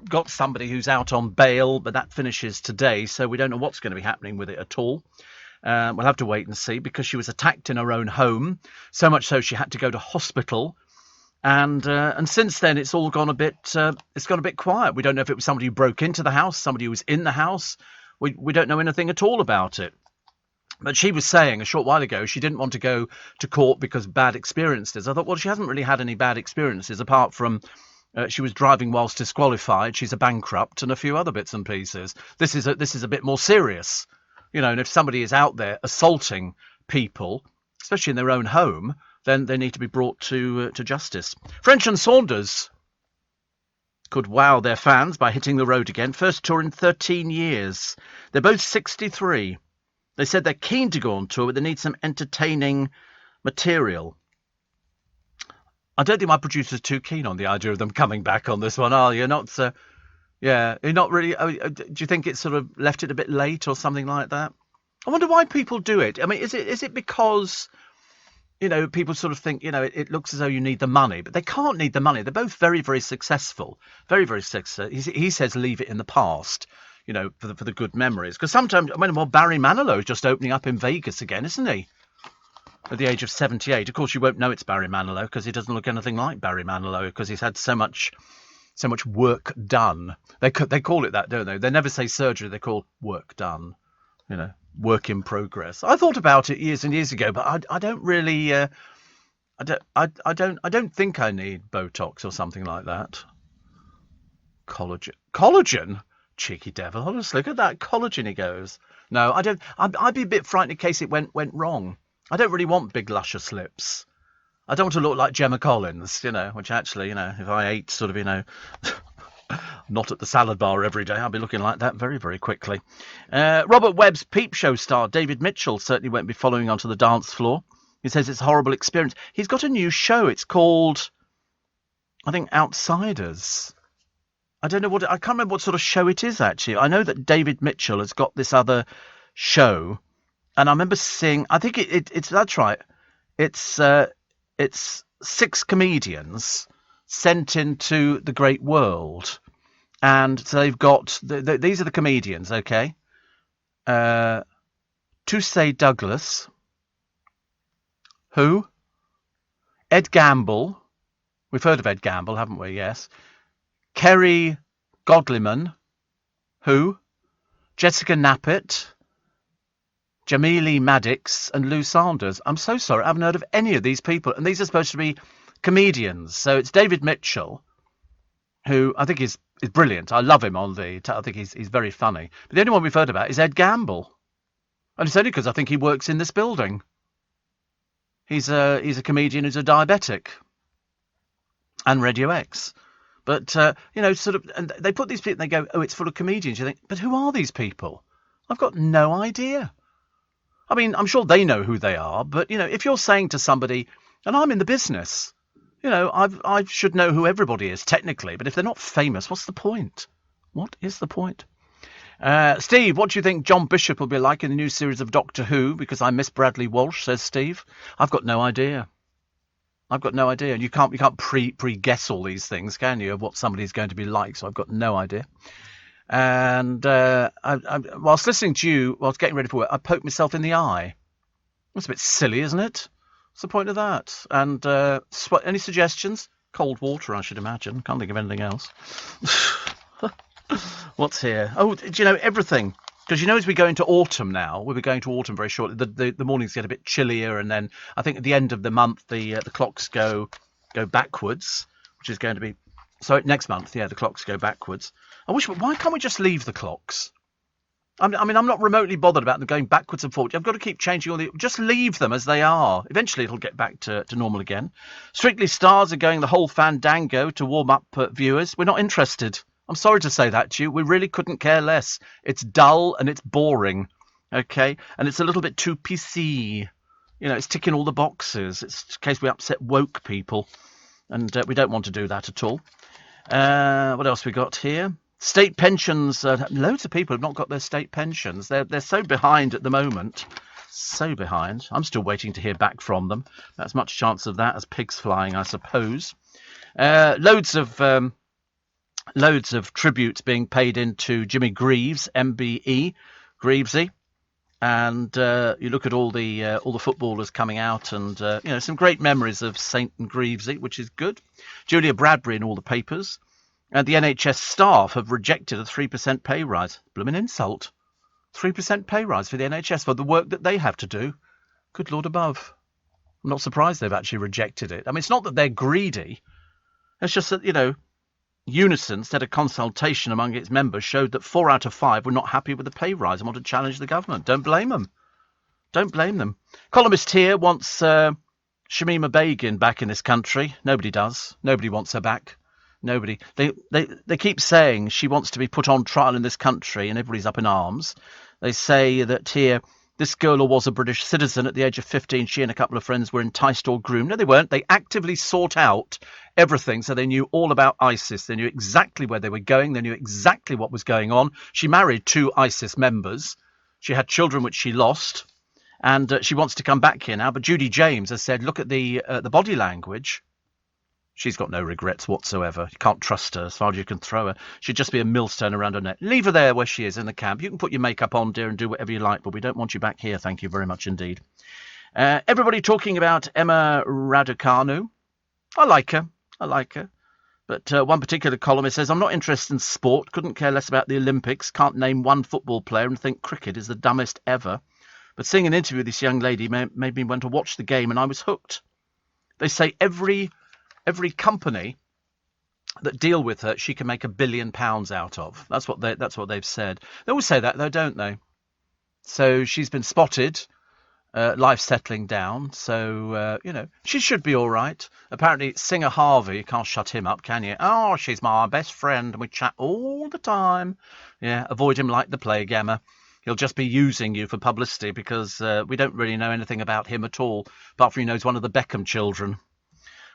[SPEAKER 1] got somebody who's out on bail, but that finishes today, so we don't know what's going to be happening with it at all. We'll have to wait and see, because she was attacked in her own home, so much so she had to go to hospital. And since then, it's all gone a bit. It's gone a bit quiet. We don't know if it was somebody who broke into the house, somebody who was in the house. We don't know anything at all about it. But she was saying a short while ago she didn't want to go to court because of bad experiences. I thought, well, she hasn't really had any bad experiences apart from she was driving whilst disqualified. She's a bankrupt and a few other bits and pieces. This is a bit more serious, you know. And if somebody is out there assaulting people, especially in their own home, then they need to be brought to justice. French and Saunders could wow their fans by hitting the road again. First tour in 13 years. They're both 63. They said they're keen to go on tour, but they need some entertaining material. I don't think my producer's too keen on the idea of them coming back on this one, are you? You're not really. Do you think it sort of left it a bit late or something like that? I wonder why people do it. I mean, is it because, you know, people sort of think, you know, it looks as though you need the money, but they can't need the money. They're both very, very successful. Very, very successful. He says leave it in the past, you know, for the good memories. Because sometimes, I mean, well, Barry Manilow is just opening up in Vegas again, isn't he? At the age of 78. Of course, you won't know it's Barry Manilow because he doesn't look anything like Barry Manilow, because he's had so much work done. They call it that, don't they? They never say surgery. They call work done. You know, work in progress. I thought about it years and years ago, but I don't really. I don't think I need Botox or something like that. Collagen. Cheeky devil. Honestly, look at that collagen. He goes. No, I don't. I'd be a bit frightened in case it went wrong. I don't really want big luscious lips. I don't want to look like Gemma Collins, you know, which actually, you know, if I ate sort of, you know, not at the salad bar every day, I'd be looking like that very, very quickly. Robert Webb's Peep Show star, David Mitchell, certainly won't be following onto the dance floor. He says it's a horrible experience. He's got a new show. It's called, I think, Outsiders. I don't know I can't remember what sort of show it is, actually. I know that David Mitchell has got this other show. And I remember seeing, I think it's that's right. It's 6 comedians sent into the great world. And so they've got, these are the comedians, okay? Tuesday Douglas. Who? Ed Gamble. We've heard of Ed Gamble, haven't we? Yes. Kerry Godliman. Who? Jessica Knappett. Jamili Maddox and Lou Sanders. I'm so sorry, I haven't heard of any of these people. And these are supposed to be comedians. So it's David Mitchell, who I think is brilliant. I love him I think he's very funny. But the only one we've heard about is Ed Gamble. And it's only because I think he works in this building. He's a comedian who's a diabetic. And Radio X. But, you know, sort of, and they put these people, and they go, oh, it's full of comedians. You think, but who are these people? I've got no idea. I mean, I'm sure they know who they are, but, you know, if you're saying to somebody, and I'm in the business, you know, I should know who everybody is technically, but if they're not famous, what's the point? What is the point? Steve, what do you think John Bishop will be like in the new series of Doctor Who? Because I miss Bradley Walsh, says Steve. I've got no idea. You can't pre-guess all these things, can you, of what somebody's going to be like? So I've got no idea. And whilst listening to you, whilst getting ready for work, I poked myself in the eye. That's a bit silly, isn't it? What's the point of that? And any suggestions? Cold water, I should imagine. Can't think of anything else. What's here? Oh, do you know everything? Because you know, as we go into autumn now, we'll be going to autumn very shortly. The mornings get a bit chillier, and then I think at the end of the month the clocks go backwards, which is going to be next month. Yeah, the clocks go backwards. Why can't we just leave the clocks? I mean, I'm not remotely bothered about them going backwards and forwards. I've got to keep changing just leave them as they are. Eventually, it'll get back to normal again. Strictly Stars are going the whole fandango to warm up viewers. We're not interested. I'm sorry to say that to you. We really couldn't care less. It's dull and it's boring. Okay, and it's a little bit too PC. You know, it's ticking all the boxes. It's in case we upset woke people, and we don't want to do that at all. What else we got here? State pensions. Loads of people have not got their state pensions. They're so behind at the moment. So behind. I'm still waiting to hear back from them. That's much chance of that as pigs flying, I suppose. Loads of tributes being paid into Jimmy Greaves, MBE, Greavesy. And you look at all the footballers coming out, and some great memories of Saint and Greavesy, which is good. Julia Bradbury in all the papers, and the NHS staff have rejected a 3% pay rise. Blooming insult! 3% pay rise for the NHS for the work that they have to do. Good Lord above! I'm not surprised they've actually rejected it. I mean, it's not that they're greedy. It's just that Unison said a consultation among its members showed that 4 out of 5 were not happy with the pay rise and want to challenge the government. Don't blame them. Don't blame them. Columnist here wants Shamima Begin back in this country. Nobody does. Nobody wants her back. Nobody. They keep saying she wants to be put on trial in this country, and everybody's up in arms. They say that here, this girl who was a British citizen at the age of 15, she and a couple of friends were enticed or groomed. No, they weren't. They actively sought out everything, so they knew all about ISIS. They knew exactly where they were going. They knew exactly what was going on. She married 2 ISIS members. She had children which she lost, and she wants to come back here now. But Judy James has said, look at the body language. She's got no regrets whatsoever. You can't trust her as far as you can throw her. She'd just be a millstone around her neck. Leave her there where she is in the camp. You can put your makeup on, dear, and do whatever you like, but we don't want you back here. Thank you very much indeed. Everybody talking about Emma Raducanu. I like her. But one particular columnist says, I'm not interested in sport, couldn't care less about the Olympics, can't name one football player and think cricket is the dumbest ever. But seeing an interview with this young lady made me want to watch the game, and I was hooked. They say every company that deal with her, she can make £1 billion out of. That's what they've said. They always say that, though, don't they? So she's been spotted. Life settling down, so she should be all right. Apparently, Singer Harvey, you can't shut him up, can you? Oh, she's my best friend, and we chat all the time. Yeah, avoid him like the plague, Emma. He'll just be using you for publicity because we don't really know anything about him at all, apart from he knows one of the Beckham children,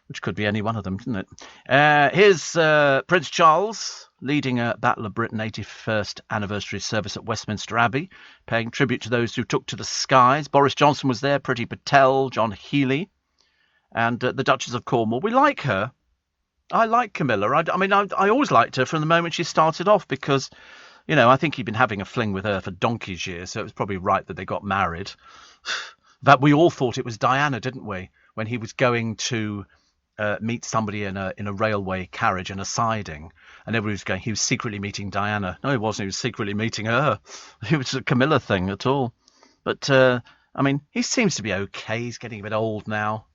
[SPEAKER 1] which could be any one of them, couldn't it? Here's Prince Charles leading a Battle of Britain 81st anniversary service at Westminster Abbey, paying tribute to those who took to the skies. Boris Johnson was there, Priti Patel, John Healey, and the Duchess of Cornwall. We like her. I like Camilla. I always liked her from the moment she started off because, I think he'd been having a fling with her for donkey's years, so it was probably right that they got married. But we all thought it was Diana, didn't we, when he was going to meet somebody in a railway carriage in a siding, and everybody was going, he was secretly meeting Diana. No, he wasn't. He was secretly meeting her. It was a Camilla thing at all. But he seems to be okay. He's getting a bit old now,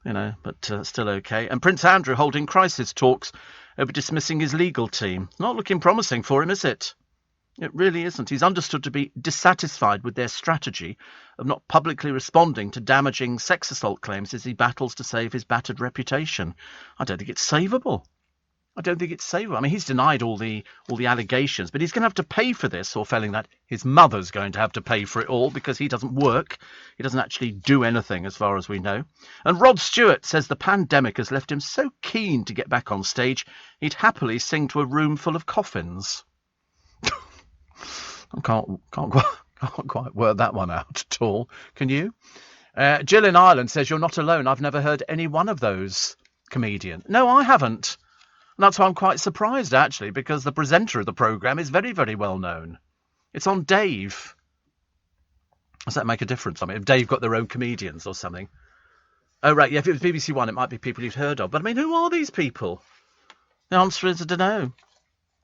[SPEAKER 1] but still okay. And Prince Andrew holding crisis talks over dismissing his legal team. Not looking promising for him, is it? It really isn't. He's understood to be dissatisfied with their strategy of not publicly responding to damaging sex assault claims as he battles to save his battered reputation. I don't think it's savable. I mean, he's denied all the allegations, but he's going to have to pay for this, or failing that, his mother's going to have to pay for it all because he doesn't work. He doesn't actually do anything as far as we know. And Rod Stewart says the pandemic has left him so keen to get back on stage, he'd happily sing to a room full of coffins. I can't quite work that one out at all. Can you? Jill in Ireland says, you're not alone. I've never heard any one of those comedians. No, I haven't. And that's why I'm quite surprised, actually, because the presenter of the programme is very, very well known. It's on Dave. Does that make a difference? I mean, if Dave got their own comedians or something. Oh, right, yeah, if it was BBC One, it might be people you've heard of. But, I mean, who are these people? The answer is, I don't know.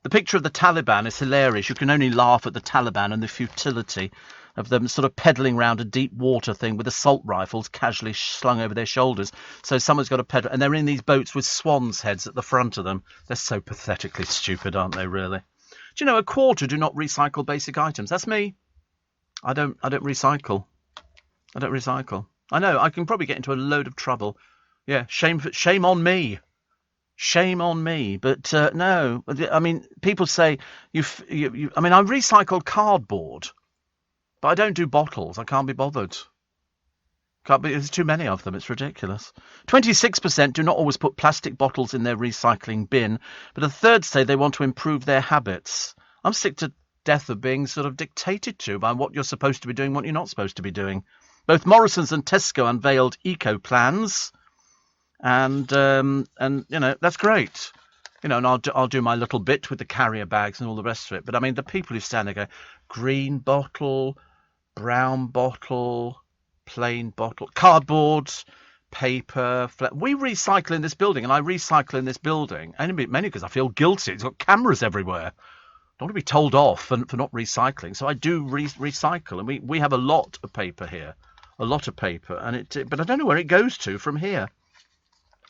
[SPEAKER 1] The picture of the Taliban is hilarious. You can only laugh at the Taliban and the futility of them sort of peddling around a deep water thing with assault rifles casually slung over their shoulders. So someone's got to pedal, and they're in these boats with swans' heads at the front of them. They're so pathetically stupid, aren't they, really? Do you know, 1/4 do not recycle basic items? That's me. I don't recycle. I know, I can probably get into a load of trouble. Yeah, shame on me. Shame on me, but no. I mean, people say I recycle cardboard. But I don't do bottles. I can't be bothered. There's too many of them. It's ridiculous. 26% do not always put plastic bottles in their recycling bin, but a third say they want to improve their habits. I'm sick to death of being sort of dictated to by what you're supposed to be doing, what you're not supposed to be doing. Both Morrison's and Tesco unveiled eco plans, and that's great. And I'll do my little bit with the carrier bags and all the rest of it. But I mean, the people who stand there go, green bottle, brown bottle, plain bottle, cardboard, paper. We recycle in this building, and I recycle in this building, and mainly because I feel guilty. It's got cameras everywhere. I don't want to be told off for not recycling, so I do recycle, and we have a lot of paper here, but I don't know where it goes to from here.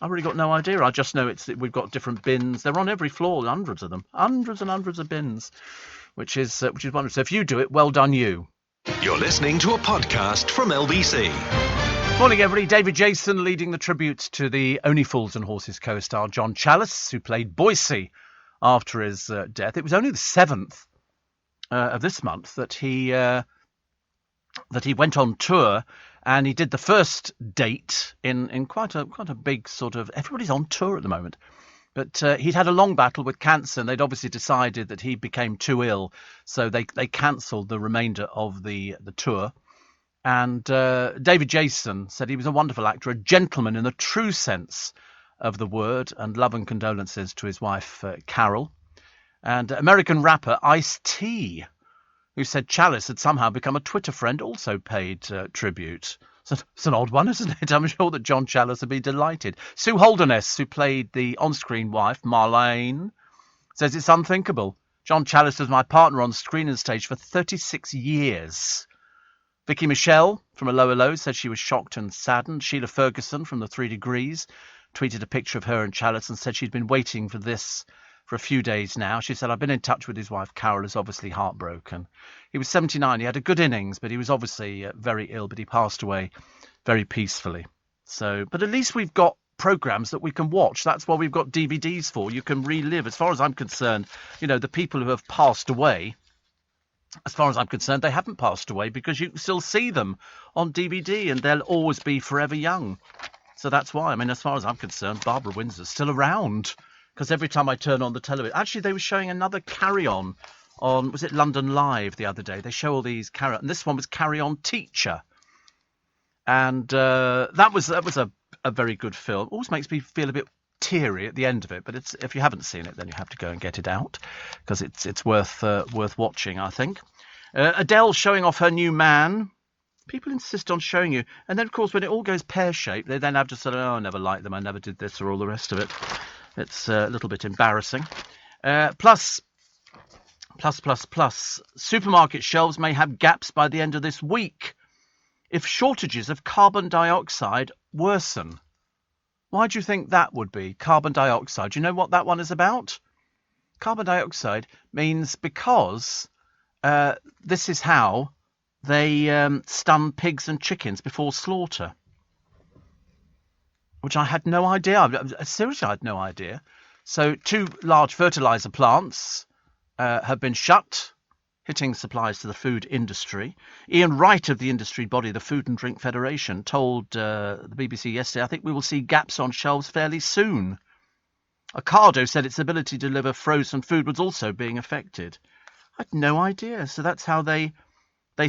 [SPEAKER 1] I've really got no idea. I just know we've got different bins. They're on every floor, hundreds of them, hundreds and hundreds of bins, which is wonderful. So if you do it, well done you.
[SPEAKER 4] You're listening to a podcast from LBC.
[SPEAKER 1] Morning, everybody. David Jason leading the tribute to the Only Fools and Horses co-star John Challis, who played Boise after his death. It was only the 7th of this month that he went on tour, and he did the first date in quite a big sort of. Everybody's on tour at the moment. But he'd had a long battle with cancer, and they'd obviously decided that he became too ill, so they cancelled the remainder of the tour. And David Jason said he was a wonderful actor, a gentleman in the true sense of the word, and love and condolences to his wife, Carol. And American rapper Ice-T, who said Challis had somehow become a Twitter friend, also paid tribute. It's an odd one, isn't it? I'm sure that John Challis would be delighted. Sue Holderness, who played the on-screen wife, Marlene, says it's unthinkable. John Challis was my partner on screen and stage for 36 years. Vicky Michelle from A Lower Low said she was shocked and saddened. Sheila Ferguson from The 3 Degrees tweeted a picture of her and Challis and said she'd been waiting for this for a few days now. She said, I've been in touch with his wife. Carol is obviously heartbroken. He was 79. He had a good innings, but he was obviously very ill, but he passed away very peacefully. So, but at least we've got programs that we can watch. That's what we've got DVDs for. You can relive. As far as I'm concerned, the people who have passed away, as far as I'm concerned, they haven't passed away because you can still see them on DVD and they'll always be forever young. So that's why, as far as I'm concerned, Barbara Windsor's still around. Because every time I turn on the television... Actually, they were showing another Carry On was it London Live the other day? They show all these Carry On. And this one was Carry On Teacher. And that was a very good film. Always makes me feel a bit teary at the end of it. But if you haven't seen it, then you have to go and get it out. Because it's worth watching, I think. Adele showing off her new man. People insist on showing you. And then, of course, when it all goes pear-shaped, they then have to say, I never liked them, I never did this, or all the rest of it. It's a little bit embarrassing. Plus. Supermarket shelves may have gaps by the end of this week if shortages of carbon dioxide worsen. Why do you think that would be? Carbon dioxide. Do you know what that one is about? Carbon dioxide means because this is how they stun pigs and chickens before slaughter. Which I had no idea. Seriously, I had no idea. So 2 large fertiliser plants have been shut, hitting supplies to the food industry. Ian Wright of the industry body, the Food and Drink Federation, told the BBC yesterday, I think we will see gaps on shelves fairly soon. Ocado said its ability to deliver frozen food was also being affected. I had no idea. So that's how they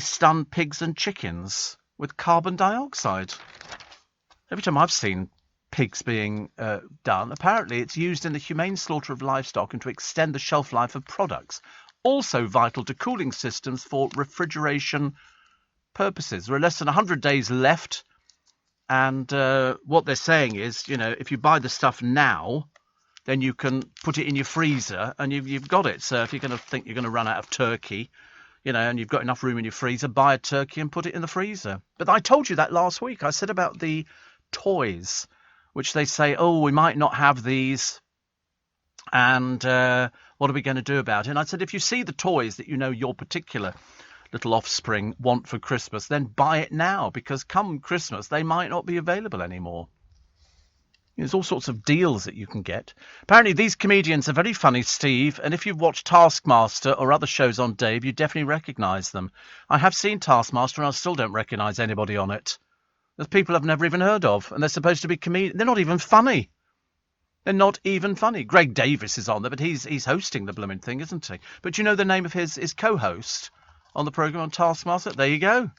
[SPEAKER 1] stun pigs and chickens with carbon dioxide. Every time I've seen pigs being done, apparently it's used in the humane slaughter of livestock and to extend the shelf life of products. Also vital to cooling systems for refrigeration purposes. There are less than 100 days left, and what they're saying is, if you buy the stuff now, then you can put it in your freezer and you've got it. So if you're going to think you're going to run out of turkey, and you've got enough room in your freezer, buy a turkey and put it in the freezer. But I told you that last week. I said about the toys, which they say, we might not have these, and what are we going to do about it? And I said, if you see the toys that your particular little offspring want for Christmas, then buy it now, because come Christmas, they might not be available anymore. There's all sorts of deals that you can get. Apparently, these comedians are very funny, Steve, and if you've watched Taskmaster or other shows on Dave, you definitely recognise them. I have seen Taskmaster, and I still don't recognise anybody on it. There's people I've never even heard of, and they're supposed to be comedians. They're not even funny. They're not even funny. Greg Davis is on there, but he's hosting the blooming thing, isn't he? But do you know the name of his co-host on the programme on Taskmaster? There you go.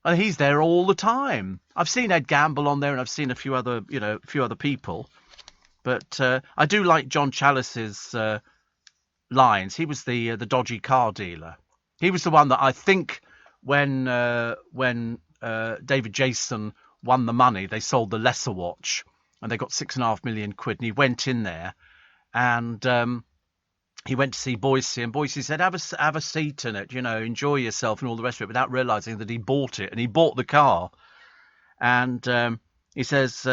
[SPEAKER 1] And he's there all the time. I've seen Ed Gamble on there, and I've seen a few other people. But I do like John Chalice's lines. He was the dodgy car dealer. He was the one that I think when David Jason won the money, they sold the lesser watch, and they got £6.5 million, and he went in there, and he went to see Boycie, and Boycie said, have a seat in it, enjoy yourself and all the rest of it, without realising that he bought it, and he bought the car. And he says,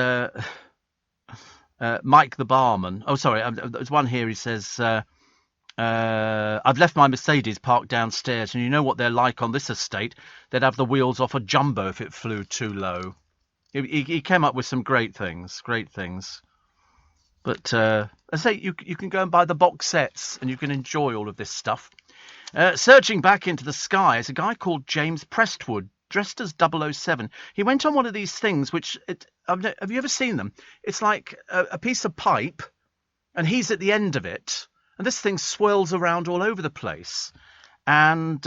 [SPEAKER 1] Mike the barman, there's one here, he says, I've left my Mercedes parked downstairs, and you know what they're like on this estate. They'd have the wheels off a jumbo if it flew too low. He came up with some great things. But I say you can go and buy the box sets, and you can enjoy all of this stuff. Searching back into the sky is a guy called James Prestwood, dressed as 007. He went on one of these things, have you ever seen them? It's like a piece of pipe, and he's at the end of it, and this thing swirls around all over the place. And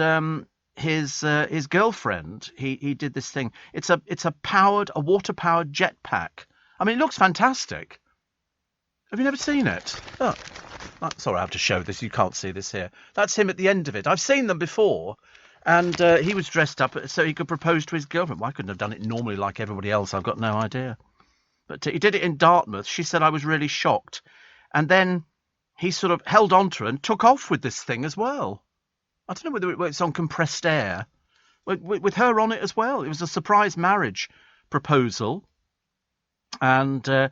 [SPEAKER 1] his girlfriend, he did this thing. It's a water-powered jetpack. I mean, it looks fantastic. Have you never seen it? Oh, sorry, I have to show this. You can't see this here. That's him at the end of it. I've seen them before, and he was dressed up so he could propose to his girlfriend. Well, I couldn't have done it normally like everybody else. I've got no idea. But he did it in Dartmouth. She said I was really shocked. And then he sort of held on to her and took off with this thing as well. I don't know whether it's on compressed air. With her on it as well. It was a surprise marriage proposal. And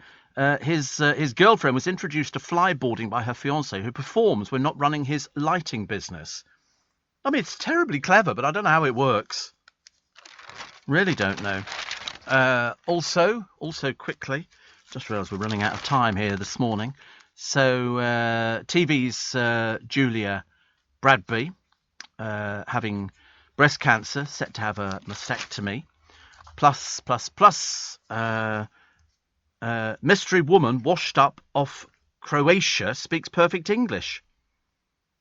[SPEAKER 1] his girlfriend was introduced to flyboarding by her fiancé, who performs when not running his lighting business. I mean, it's terribly clever, but I don't know how it works. Really don't know. Also quickly, just realised we're running out of time here this morning. So TV's Julia Bradby, having breast cancer, set to have a mastectomy. Plus. Mystery woman washed up off Croatia speaks perfect English.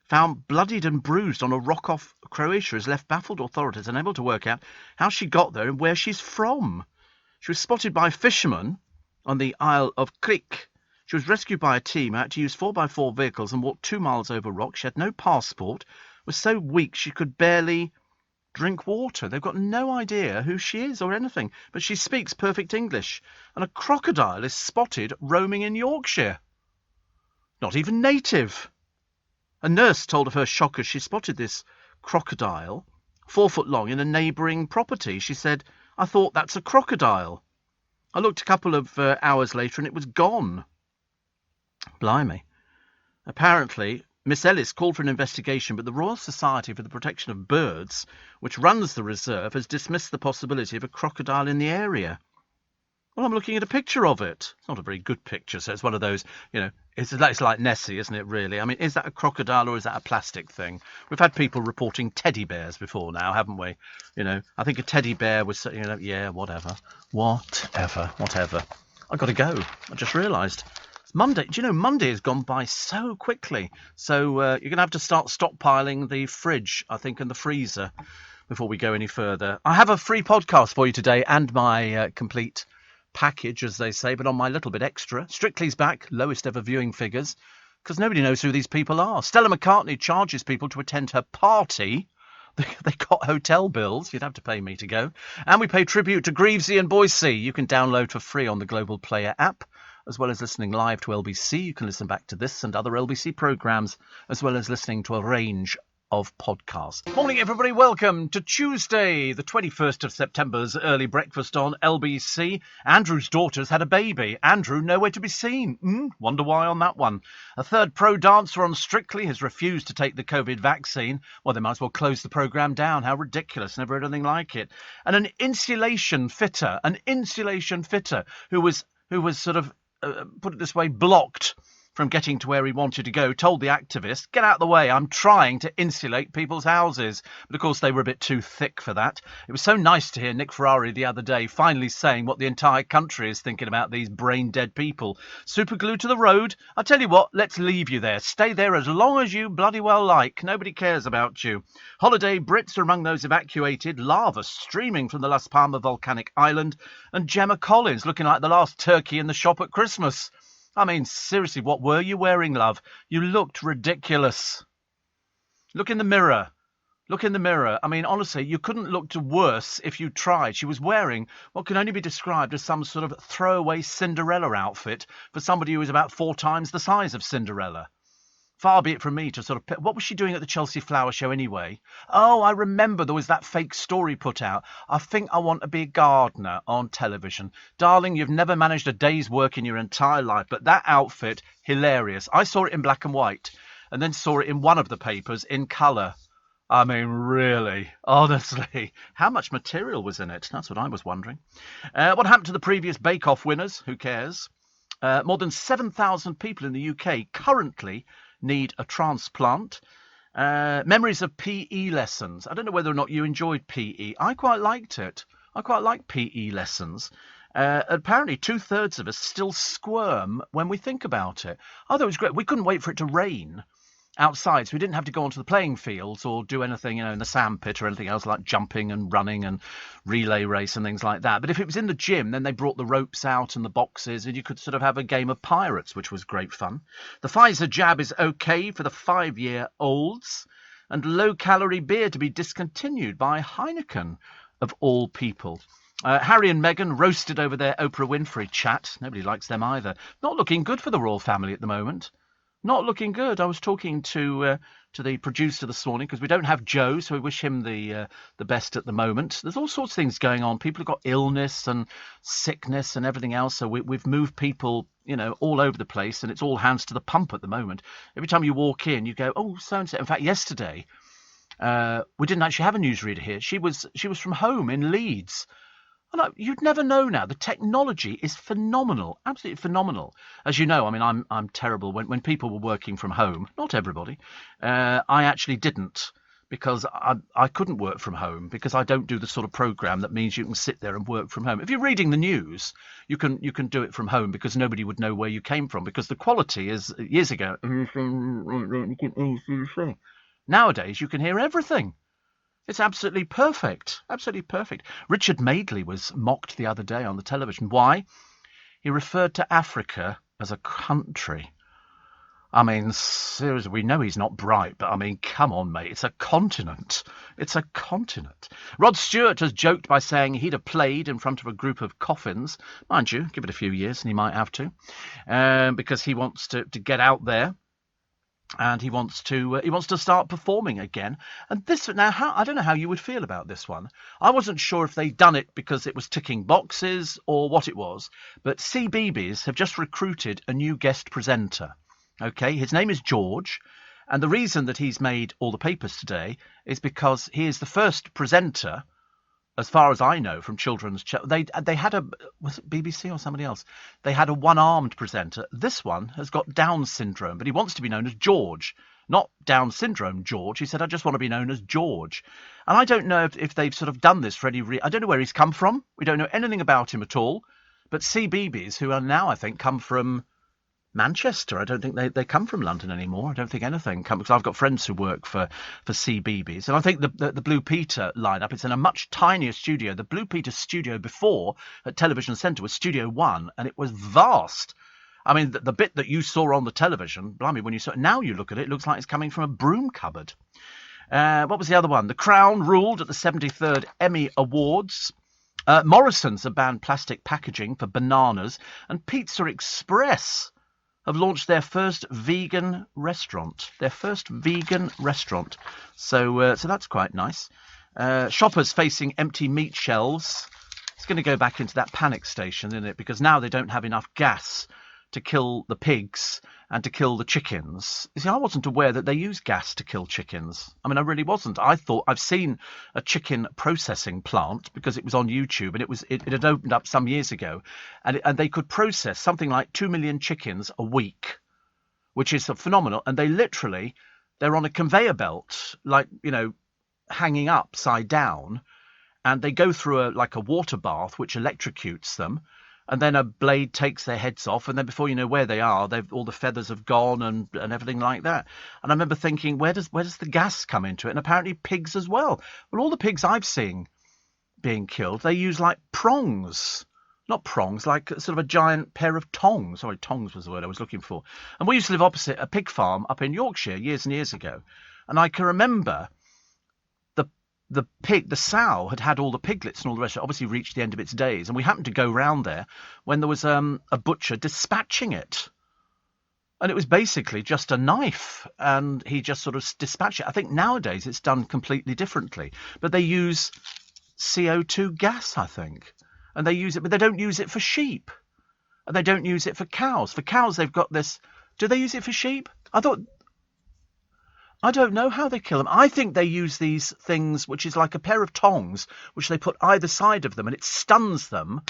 [SPEAKER 1] Found bloodied and bruised on a rock off Croatia has left baffled authorities unable to work out how she got there and where she's from. She was spotted by fishermen on the Isle of Krik. She was rescued by a team out to use 4x4 vehicles and walked 2 miles over rock. She had no passport, was so weak she could barely drink water. They've got no idea who she is or anything, but she speaks perfect English. And a crocodile is spotted roaming in Yorkshire. Not even native. A nurse told of her shock as she spotted this crocodile, 4 foot long, in a neighbouring property. She said, I thought that's a crocodile. I looked a couple of hours later and it was gone. Blimey. Apparently, Miss Ellis called for an investigation, but the Royal Society for the Protection of Birds, which runs the reserve, has dismissed the possibility of a crocodile in the area. Well, I'm looking at a picture of it. It's not a very good picture, so it's one of those, it's like Nessie, isn't it, really? I mean, is that a crocodile or is that a plastic thing? We've had people reporting teddy bears before now, haven't we? I think a teddy bear was, whatever. I've got to go. I just realised. It's Monday. Do you know, Monday has gone by so quickly. So you're going to have to start stockpiling the fridge, I think, and the freezer before we go any further. I have a free podcast for you today and my complete package, as they say, but on my little bit extra. Strictly's back, lowest ever viewing figures, because nobody knows who these people are. Stella McCartney charges people to attend her party. They got hotel bills. You'd have to pay me to go. And we pay tribute to Greavesy and Boise. You can download for free on the Global Player app, as well as listening live to LBC. You can listen back to this and other LBC programmes, as well as listening to a range of podcasts. Morning, everybody. Welcome to Tuesday, the 21st of September's early breakfast on LBC. Andrew's daughter's had a baby. Andrew nowhere to be seen. Wonder why on that one. A third pro dancer on Strictly has refused to take the COVID vaccine. Well, they might as well close the programme down. How ridiculous. Never heard anything like it. And an insulation fitter who was who was sort of, put it this way, blocked from getting to where he wanted to go, told the activist, get out of the way, I'm trying to insulate people's houses. But of course they were a bit too thick for that. It was so nice to hear Nick Ferrari the other day finally saying what the entire country is thinking about these brain-dead people. Super glued to the road? I tell you what, let's leave you there. Stay there as long as you bloody well like. Nobody cares about you. Holiday Brits are among those evacuated, lava streaming from the Las Palmas volcanic island, and Gemma Collins looking like the last turkey in the shop at Christmas. I mean, seriously, what were you wearing, love? You looked ridiculous. Look in the mirror. Look in the mirror. I mean, honestly, you couldn't look worse if you tried. She was wearing what can only be described as some sort of throwaway Cinderella outfit for somebody who was about 4 times the size of Cinderella. Far be it from me to sort of... What was she doing at the Chelsea Flower Show anyway? Oh, I remember there was that fake story put out. I think I want to be a gardener on television. Darling, you've never managed a day's work in your entire life, but that outfit, hilarious. I saw it in black and white and then saw it in one of the papers in colour. I mean, really, honestly, how much material was in it? That's what I was wondering. What happened to the previous Bake Off winners? Who cares? More than 7,000 people in the UK currently need a transplant. Memories of PE lessons. I don't know whether or not you enjoyed PE. I quite liked it. I quite like PE lessons. Apparently 2/3 of us still squirm when we think about it. I thought it was great. We couldn't wait for it to rain outside, so we didn't have to go onto the playing fields or do anything, in the sandpit or anything else like jumping and running and relay race and things like that. But if it was in the gym, then they brought the ropes out and the boxes, and you could sort of have a game of pirates, which was great fun. The Pfizer jab is okay for the 5-year-olds, and low-calorie beer to be discontinued by Heineken, of all people. Harry and Meghan roasted over their Oprah Winfrey chat. Nobody likes them either. Not looking good for the royal family at the moment. Not looking good. I was talking to the producer this morning because we don't have Joe, so we wish him the best at the moment. There's all sorts of things going on. People have got illness and sickness and everything else, so we've moved people, all over the place, and it's all hands to the pump at the moment. Every time you walk in, you go, oh, so-and-so. In fact, yesterday, we didn't actually have a newsreader here. She was from home in Leeds. You'd never know now. The technology is phenomenal, absolutely phenomenal. As you know, I mean, I'm terrible. When people were working from home, not everybody, I actually didn't, because I couldn't work from home because I don't do the sort of program that means you can sit there and work from home. If you're reading the news, you can do it from home because nobody would know where you came from, because the quality is years ago. Nowadays, you can hear everything. It's absolutely perfect. Absolutely perfect. Richard Madeley was mocked the other day on the television. Why? He referred to Africa as a country. I mean, seriously, we know he's not bright, but I mean, come on, mate. It's a continent. It's a continent. Rod Stewart has joked by saying he'd have played in front of a group of coffins. Mind you, give it a few years and he might have to, because he wants to get out there. And he wants to start performing again. And this now, I don't know how you would feel about this one. I wasn't sure if they'd done it because it was ticking boxes or what it was. But CBeebies have just recruited a new guest presenter. Okay, his name is George, and the reason that he's made all the papers today is because he is the first presenter, as far as I know, from children's... They had was it BBC or somebody else? They had a one-armed presenter. This one has got Down syndrome, but he wants to be known as George. Not Down syndrome George. He said, I just want to be known as George. And I don't know if they've sort of done this for any... I don't know where he's come from. We don't know anything about him at all. But CBeebies, who are now, I think, come from Manchester. I don't think they come from London anymore. I don't think anything comes, because I've got friends who work for CBeebies. And I think the Blue Peter lineup, it's in a much tinier studio. The Blue Peter studio before at Television Centre was Studio 1, and it was vast. I mean, the bit that you saw on the television, blimey, when you saw it, now you look at it, it looks like it's coming from a broom cupboard. What was the other one? The Crown ruled at the 73rd Emmy Awards. Morrison's have banned plastic packaging for bananas, and Pizza Express have launched their first vegan restaurant. So that's quite nice. Shoppers facing empty meat shelves. It's going to go back into that panic station, isn't it? Because now they don't have enough gas to kill the pigs and to kill the chickens. You see, I wasn't aware that they use gas to kill chickens. I mean, I really wasn't. I thought I've seen a chicken processing plant because it was on YouTube, and it had opened up some years ago, and they could process something like 2 million chickens a week, which is phenomenal. And they're on a conveyor belt, like, hanging upside down, and they go through a water bath which electrocutes them. And then a blade takes their heads off, and then before you know where they are, all the feathers have gone and everything like that. And I remember thinking, where does the gas come into it? And apparently pigs as well. Well, all the pigs I've seen being killed, they use like prongs. Not prongs, like sort of a giant pair of tongs. Sorry, tongs was the word I was looking for. And we used to live opposite a pig farm up in Yorkshire years and years ago. And I can remember the sow had all the piglets and all the rest of it, obviously reached the end of its days, and we happened to go round there when there was a butcher dispatching it, and it was basically just a knife, and he just sort of dispatched it. I think nowadays it's done completely differently, but they use CO2 gas, I think, and they use it, but they don't use it for sheep, and they don't use it for cows. For cows, they've got this. Do they use it for sheep? I don't know how they kill them. I think they use these things, which is like a pair of tongs, which they put either side of them, and it stuns them.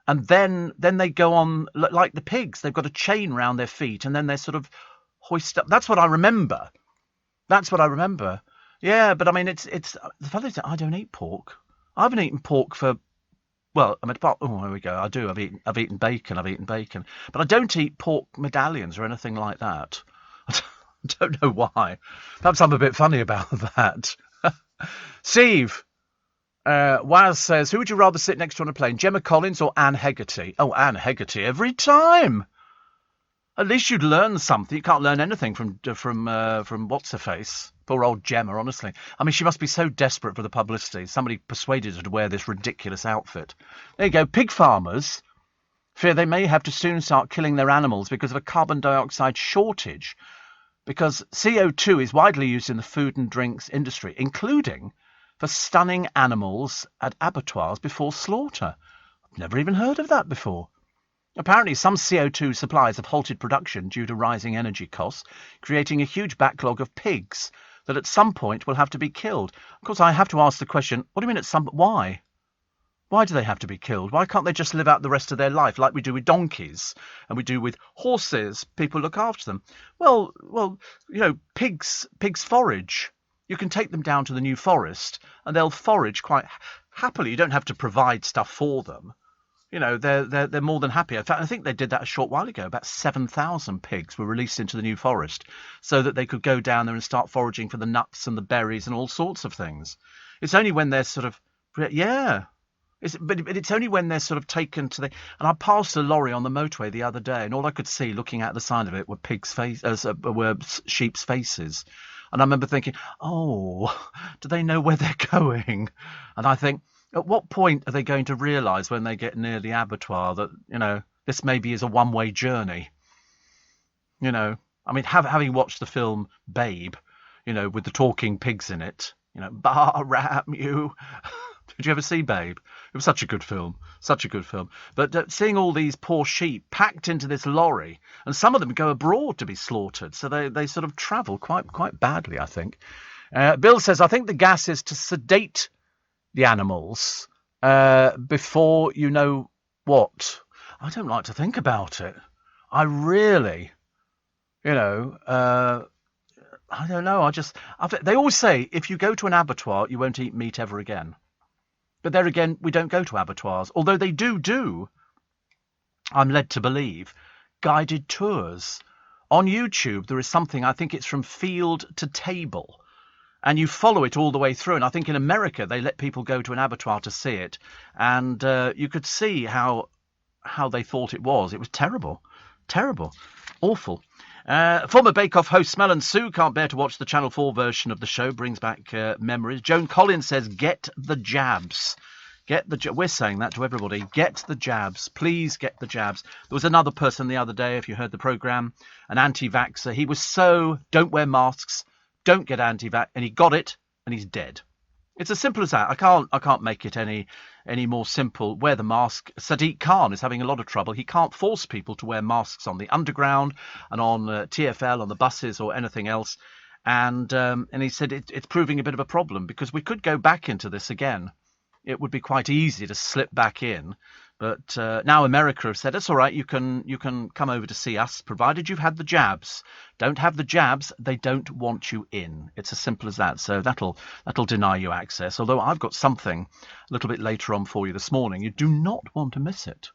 [SPEAKER 1] And then they go on, like the pigs. They've got a chain round their feet, and then they're sort of hoisted up. That's what I remember. Yeah, but I mean, it's the funny thing. I don't eat pork. I haven't eaten pork for. Well, I mean, here we go. I do. I've eaten bacon. But I don't eat pork medallions or anything like that. I don't know why. Perhaps I'm a bit funny about that. Steve, Waz says, who would you rather sit next to on a plane, Gemma Collins or Anne Hegarty? Oh, Anne Hegarty every time. At least you'd learn something. You can't learn anything from what's her face. Poor old Gemma, honestly. I mean, she must be so desperate for the publicity. Somebody persuaded her to wear this ridiculous outfit. There you go. Pig farmers fear they may have to soon start killing their animals because of a carbon dioxide shortage. Because CO2 is widely used in the food and drinks industry, including for stunning animals at abattoirs before slaughter. I've never even heard of that before. Apparently, some CO2 supplies have halted production due to rising energy costs, creating a huge backlog of pigs that at some point will have to be killed. Of course, I have to ask the question, what do you mean at some... Why? Why do they have to be killed? Why can't they just live out the rest of their life like we do with donkeys and we do with horses? People look after them. Well, pigs forage. You can take them down to the New Forest and they'll forage quite happily. You don't have to provide stuff for them. They're more than happy. In fact, I think they did that a short while ago. About 7,000 pigs were released into the New Forest so that they could go down there and start foraging for the nuts and the berries and all sorts of things. It's only when they're sort of... Yeah. But it's only when they're sort of taken to the... And I passed a lorry on the motorway the other day, and all I could see looking out the side of it were were sheep's faces. And I remember thinking, oh, do they know where they're going? And I think, at what point are they going to realise when they get near the abattoir that, this maybe is a one-way journey? I mean, having watched the film Babe, with the talking pigs in it, Bar-ram you... Did you ever see Babe? It was such a good film. But seeing all these poor sheep packed into this lorry, and some of them go abroad to be slaughtered, so they sort of travel quite badly, I think. Bill says, I think the gas is to sedate the animals before you know what. I don't like to think about it. I really, I don't know. They always say, if you go to an abattoir, you won't eat meat ever again. But there again, we don't go to abattoirs, although they do, I'm led to believe, guided tours. On YouTube, there is something, I think it's from field to table, and you follow it all the way through. And I think in America, they let people go to an abattoir to see it, and you could see how they thought it was. It was terrible, awful. Former Bake Off host Smell and Sue can't bear to watch the Channel 4 version of the show. Brings back memories. Joan Collins says, get the jabs. We're saying that to everybody. Get the jabs. Please get the jabs. There was another person the other day, if you heard the programme, an anti-vaxxer. He was don't wear masks, don't get anti-vax, and he got it, and he's dead. It's as simple as that. I can't make it any more simple. Wear the mask. Sadiq Khan is having a lot of trouble. He can't force people to wear masks on the underground and on TfL, on the buses or anything else. And he said it's proving a bit of a problem because we could go back into this again. It would be quite easy to slip back in. But now America have said, it's all right, you can come over to see us, provided you've had the jabs. Don't have the jabs, they don't want you in. It's as simple as that. So that'll deny you access. Although I've got something a little bit later on for you this morning. You do not want to miss it.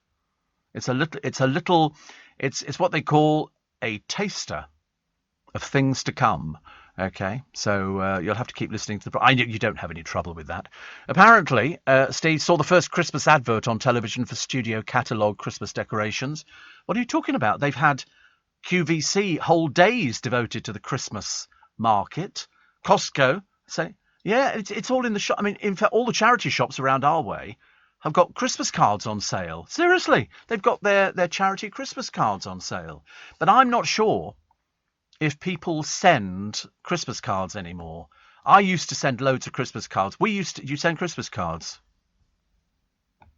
[SPEAKER 1] It's what they call a taster of things to come. Okay, so you'll have to keep listening to the... I know you don't have any trouble with that. Apparently, Steve saw the first Christmas advert on television for Studio Catalogue Christmas decorations. What are you talking about? They've had QVC whole days devoted to the Christmas market. Costco, say, yeah, it's all in the shop. I mean, in fact, all the charity shops around our way have got Christmas cards on sale. Seriously, they've got their charity Christmas cards on sale. But I'm not sure if people send Christmas cards anymore. I used to send loads of Christmas cards. You send Christmas cards?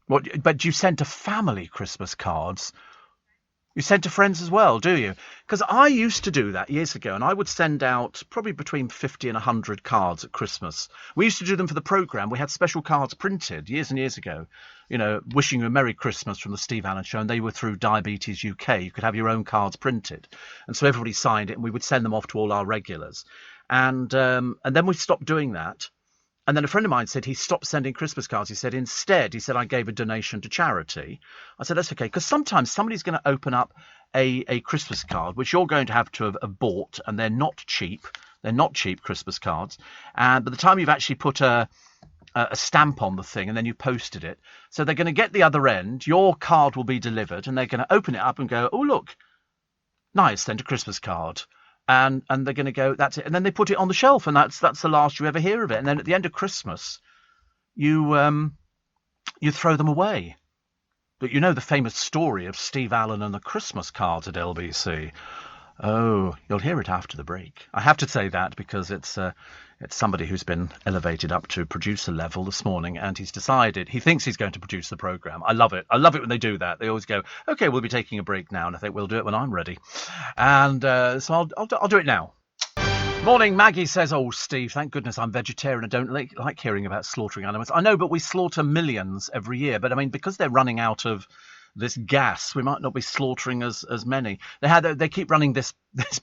[SPEAKER 1] What? But you send to family Christmas cards? You send to friends as well, do you? Because I used to do that years ago, and I would send out probably between 50 and 100 cards at Christmas. We used to do them for the programme. We had special cards printed years and years ago, you know, wishing you a Merry Christmas from the Steve Allen Show, and they were through Diabetes UK. You could have your own cards printed. And so everybody signed it, and we would send them off to all our regulars. And then we stopped doing that. And then a friend of mine said he stopped sending Christmas cards. He said, I gave a donation to charity. I said, that's okay, because sometimes somebody's going to open up a Christmas card, which you're going to have bought, and they're not cheap. They're not cheap Christmas cards. And by the time you've actually put a stamp on the thing and then you posted it, so they're going to get the other end, your card will be delivered, and they're going to open it up and go, oh, look, nice, sent a Christmas card. And they're going to go, that's it. And then they put it on the shelf, and that's the last you ever hear of it. And then at the end of Christmas, you throw them away. But you know the famous story of Steve Allen and the Christmas cards at LBC. Oh, you'll hear it after the break. I have to say that because it's somebody who's been elevated up to producer level this morning, and he thinks he's going to produce the programme. I love it. I love it when they do that. They always go, okay, we'll be taking a break now, and I think we'll do it when I'm ready. And so I'll do it now. Morning, Maggie says, oh, Steve, thank goodness I'm vegetarian. I don't like hearing about slaughtering animals. I know, but we slaughter millions every year. But I mean, because they're running out of this gas, we might not be slaughtering as many. They keep running this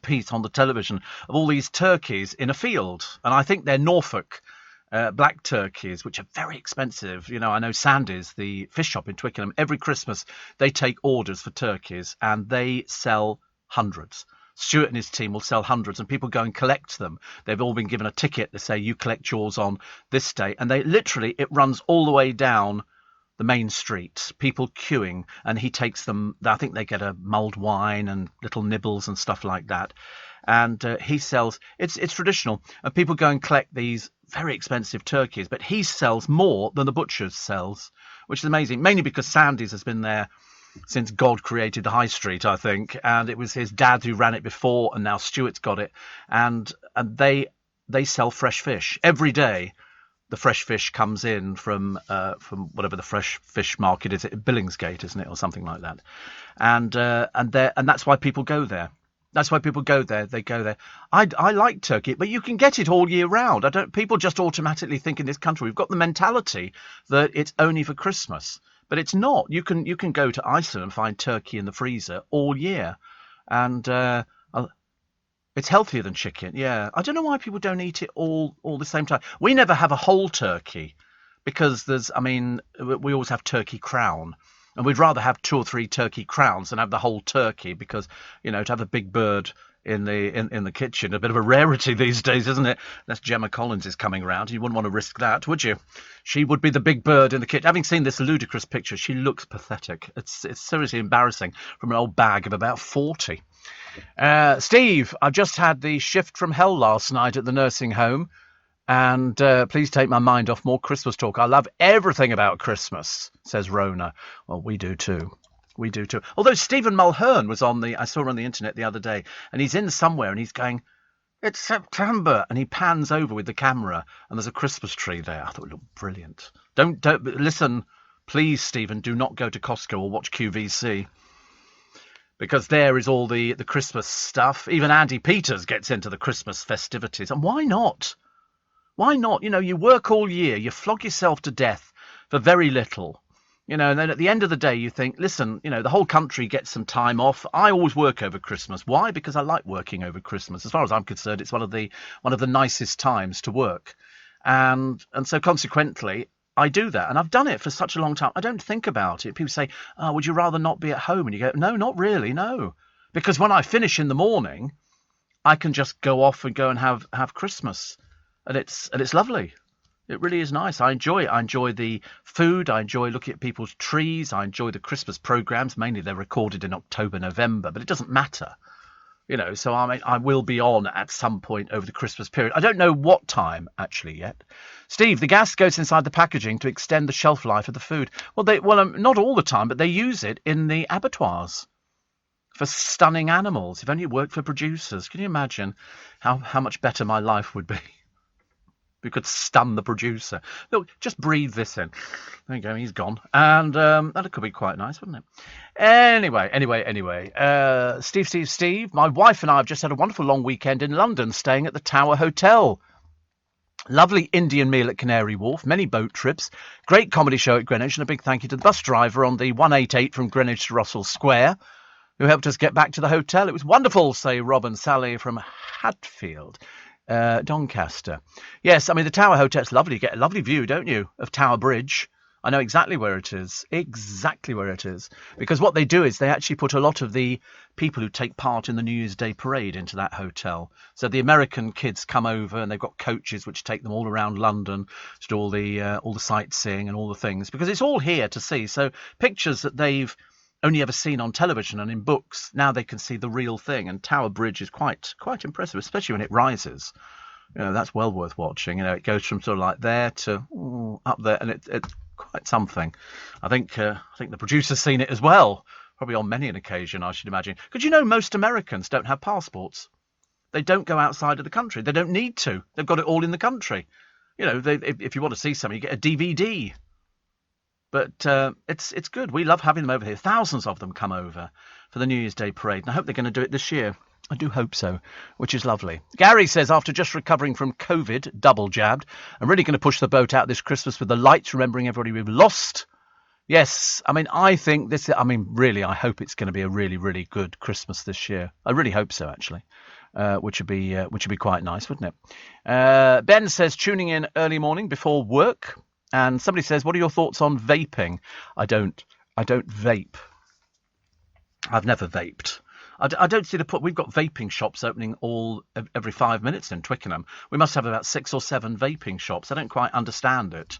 [SPEAKER 1] piece on the television of all these turkeys in a field, and I think they're Norfolk black turkeys, which are very expensive. You know, I know Sandy's, the fish shop in Twickenham, every Christmas they take orders for turkeys, and they sell hundreds. Stuart and his team will sell hundreds, and people go and collect them. They've all been given a ticket. They say, you collect yours on this day, and it runs all the way down the main street, people queuing, and he takes them. I think they get a mulled wine and little nibbles and stuff like that. And he sells, it's traditional, and people go and collect these very expensive turkeys, but he sells more than the butcher's sells, which is amazing, mainly because Sandy's has been there since God created the high street, I think, and it was his dad who ran it before, and now Stuart's got it, and they sell fresh fish every day. The fresh fish comes in from whatever the fresh fish market is, Billingsgate, isn't it, or something like that, and that's why people go there. That's why people go there. They go there. I like turkey, but you can get it all year round. People just automatically think in this country we've got the mentality that it's only for Christmas, but it's not. You can go to Iceland and find turkey in the freezer all year, and it's healthier than chicken. Yeah, I don't know why people don't eat it all the same time. We never have a whole turkey because we always have turkey crown, and we'd rather have 2 or 3 turkey crowns than have the whole turkey because, you know, to have a big bird in the kitchen, a bit of a rarity these days, isn't it? Unless Gemma Collins is coming around, you wouldn't want to risk that, would you? She would be the big bird in the kitchen. Having seen this ludicrous picture, she looks pathetic. It's seriously embarrassing from an old bag of about 40. Steve, I've just had the shift from hell last night at the nursing home, and please take my mind off more Christmas talk. I love everything about Christmas, says Rona. Well, we do too. We do too. Although Stephen Mulhern was I saw on the internet the other day, and he's in somewhere and he's going, It's September, and he pans over with the camera, and there's a Christmas tree there. I thought it looked brilliant. Don't listen, please, Stephen. Do not go to Costco or watch QVC, because there is all the Christmas stuff. Even Andy Peters gets into the Christmas festivities, and why not? Why not? You know, you work all year, you flog yourself to death for very little. You know, and then at the end of the day, you think, listen, you know, the whole country gets some time off. I always work over Christmas. Why? Because I like working over Christmas. As far as I'm concerned, it's one of the nicest times to work. And so consequently, I do that. And I've done it for such a long time. I don't think about it. People say, oh, would you rather not be at home? And you go, no, not really, no. Because when I finish in the morning, I can just go off and go and have Christmas. And it's lovely. It really is nice. I enjoy it. I enjoy the food. I enjoy looking at people's trees. I enjoy the Christmas programs. Mainly they're recorded in October, November, but it doesn't matter. You know, so I will be on at some point over the Christmas period. I don't know what time actually yet. Steve, the gas goes inside the packaging to extend the shelf life of the food. Well, not all the time, but they use it in the abattoirs for stunning animals. If only it worked for producers. Can you imagine how much better my life would be? We could stun the producer. Look, just breathe this in. There you go, he's gone. And that could be quite nice, wouldn't it? Anyway. Steve, my wife and I have just had a wonderful long weekend in London, staying at the Tower Hotel. Lovely Indian meal at Canary Wharf, many boat trips, great comedy show at Greenwich, and a big thank you to the bus driver on the 188 from Greenwich to Russell Square, who helped us get back to the hotel. It was wonderful, say Rob and Sally from Hatfield. Doncaster. Yes, I mean, the Tower Hotel's lovely. You get a lovely view, don't you, of Tower Bridge. I know exactly where it is. Because what they do is they actually put a lot of the people who take part in the New Year's Day parade into that hotel. So the American kids come over and they've got coaches which take them all around London to do all the sightseeing and all the things. Because it's all here to see. So pictures that they've only ever seen on television and in books, now they can see the real thing. And Tower Bridge is quite impressive, especially when it rises. You know, that's well worth watching. You know, it goes from sort of like there to up there, and it's quite something. I think the producer's seen it as well, probably on many an occasion, I should imagine. Because you know, most Americans don't have passports. They don't go outside of the country. They don't need to. They've got it all in the country. You know, if you want to see something, you get a DVD. But it's good. We love having them over here. Thousands of them come over for the New Year's Day parade. And I hope they're going to do it this year. I do hope so, which is lovely. Gary says, after just recovering from COVID, double jabbed, I'm really going to push the boat out this Christmas with the lights, remembering everybody we've lost. Yes, I mean, I hope it's going to be a really, really good Christmas this year. I really hope so, actually. Which would be quite nice, wouldn't it? Ben says, tuning in early morning before work. And somebody says, what are your thoughts on vaping? I don't vape. I've never vaped. I don't see the point. We've got vaping shops opening every 5 minutes in Twickenham. We must have about 6 or 7 vaping shops. I don't quite understand it.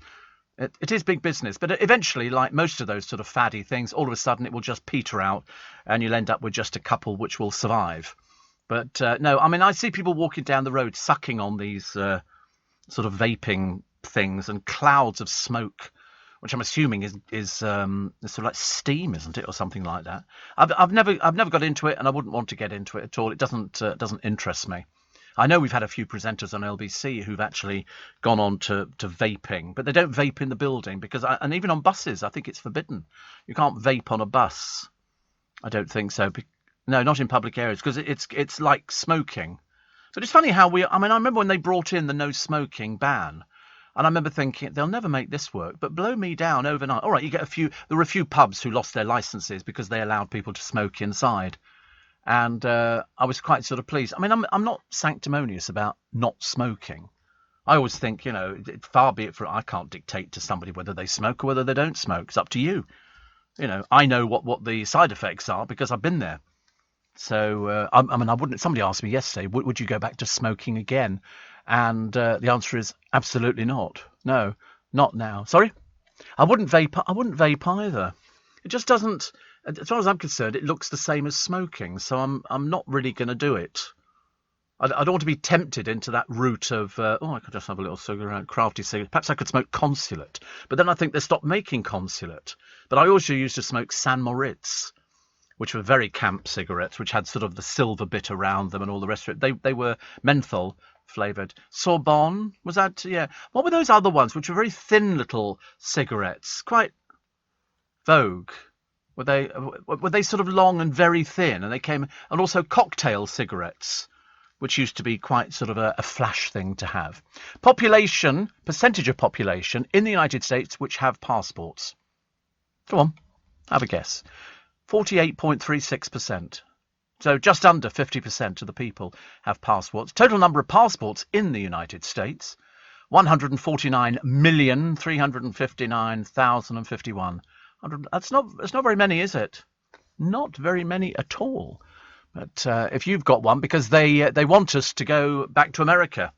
[SPEAKER 1] It is big business, but eventually, like most of those sort of faddy things, all of a sudden it will just peter out and you'll end up with just a couple which will survive. But no, I mean, I see people walking down the road sucking on these sort of vaping things and clouds of smoke, which I'm assuming is sort of like steam, isn't it, or something like that. I've never got into it, and I wouldn't want to get into it at all. It doesn't interest me. I know we've had a few presenters on LBC who've actually gone on to vaping, but they don't vape in the building because, and even on buses, I think it's forbidden. You can't vape on a bus. I don't think so. No, not in public areas because it's like smoking. But it's funny how I remember when they brought in the no smoking ban. And I remember thinking, they'll never make this work, but blow me down overnight. All right, there were a few pubs who lost their licenses because they allowed people to smoke inside. And I was quite sort of pleased. I mean, I'm not sanctimonious about not smoking. I always think, you know, far be it I can't dictate to somebody whether they smoke or whether they don't smoke. It's up to you. You know, I know what the side effects are because I've been there. So, I wouldn't. Somebody asked me yesterday, would you go back to smoking again? And the answer is absolutely not. No, not now. Sorry? I wouldn't vape either. It just doesn't, as far as I'm concerned, it looks the same as smoking. So I'm not really going to do it. I don't want to be tempted into that route of, I could just have a little cigarette, crafty cigarette. Perhaps I could smoke Consulate. But then I think they stopped making Consulate. But I also used to smoke San Moritz, which were very camp cigarettes, which had sort of the silver bit around them and all the rest of it. They were menthol flavoured. Sorbonne, was that? Yeah. What were those other ones, which were very thin little cigarettes? Quite Vogue. Were they sort of long and very thin? And they came, and also cocktail cigarettes, which used to be quite sort of a flash thing to have. Population, percentage of population in the United States which have passports. Go on, have a guess. 48.36%. So just under 50% of the people have passports. Total number of passports in the United States, 149,359,051. That's not very many, is it? Not very many at all. But if you've got one, because they want us to go back to America.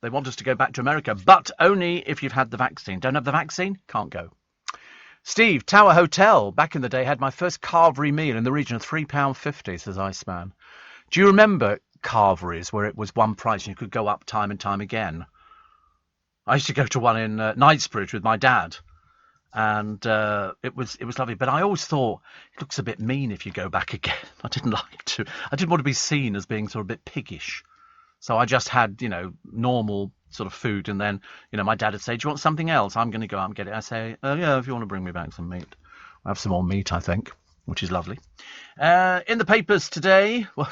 [SPEAKER 1] They want us to go back to America, but only if you've had the vaccine. Don't have the vaccine? Can't go. Steve, Tower Hotel, back in the day, had my first carvery meal in the region of £3.50, says Iceman. Do you remember carveries where it was one price and you could go up time and time again? I used to go to one in Knightsbridge with my dad. And it was lovely, but I always thought it looks a bit mean if you go back again. I didn't want to be seen as being sort of a bit piggish, so I just had normal sort of food, and then my dad would say, "Do you want something else?" I'm going to go out and get it. I say, "Oh yeah, if you want to bring me back some meat, I'll have some more meat, I think," which is lovely. In the papers today, well,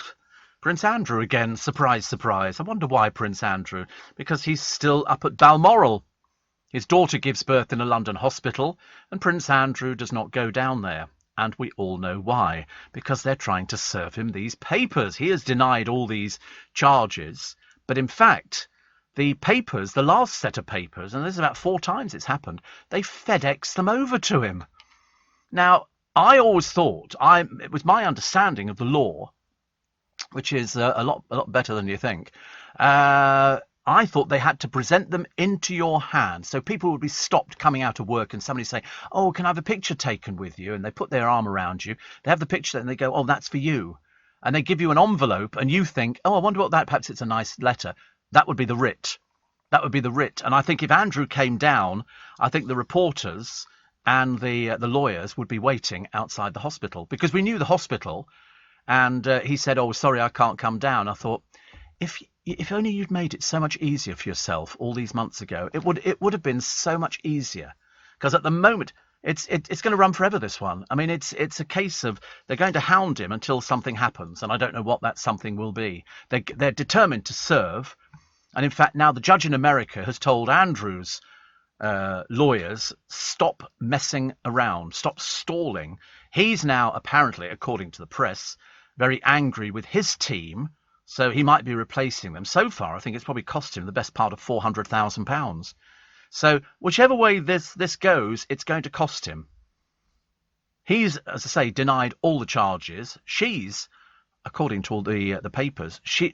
[SPEAKER 1] Prince Andrew again. Surprise, surprise. I wonder why Prince Andrew, because he's still up at Balmoral. His daughter gives birth in a London hospital, and Prince Andrew does not go down there. And we all know why. Because they're trying to serve him these papers. He has denied all these charges. But in fact, the papers, the last set of papers, and this is about 4 times it's happened, they FedEx them over to him. Now, I always thought, it was my understanding of the law, which is a lot better than you think, I thought they had to present them into your hand. So people would be stopped coming out of work and somebody say, "Oh, can I have a picture taken with you?" And they put their arm around you. They have the picture and they go, "Oh, that's for you." And they give you an envelope and you think, "Oh, I wonder what that, perhaps it's a nice letter." That would be the writ. That would be the writ. And I think if Andrew came down, I think the reporters and the lawyers would be waiting outside the hospital, because we knew the hospital. And he said, "Oh, sorry, I can't come down." I thought, if only you'd made it so much easier for yourself all these months ago, it would have been so much easier. Because at the moment, it's going to run forever, this one. I mean, it's a case of they're going to hound him until something happens, and I don't know what that something will be. They're determined to serve, and in fact, now the judge in America has told Andrew's lawyers, stop messing around, stop stalling. He's now apparently, according to the press, very angry with his team. So he might be replacing them. So far, I think it's probably cost him the best part of £400,000. So whichever way this goes, it's going to cost him. He's, as I say, denied all the charges. She's, according to all the papers, she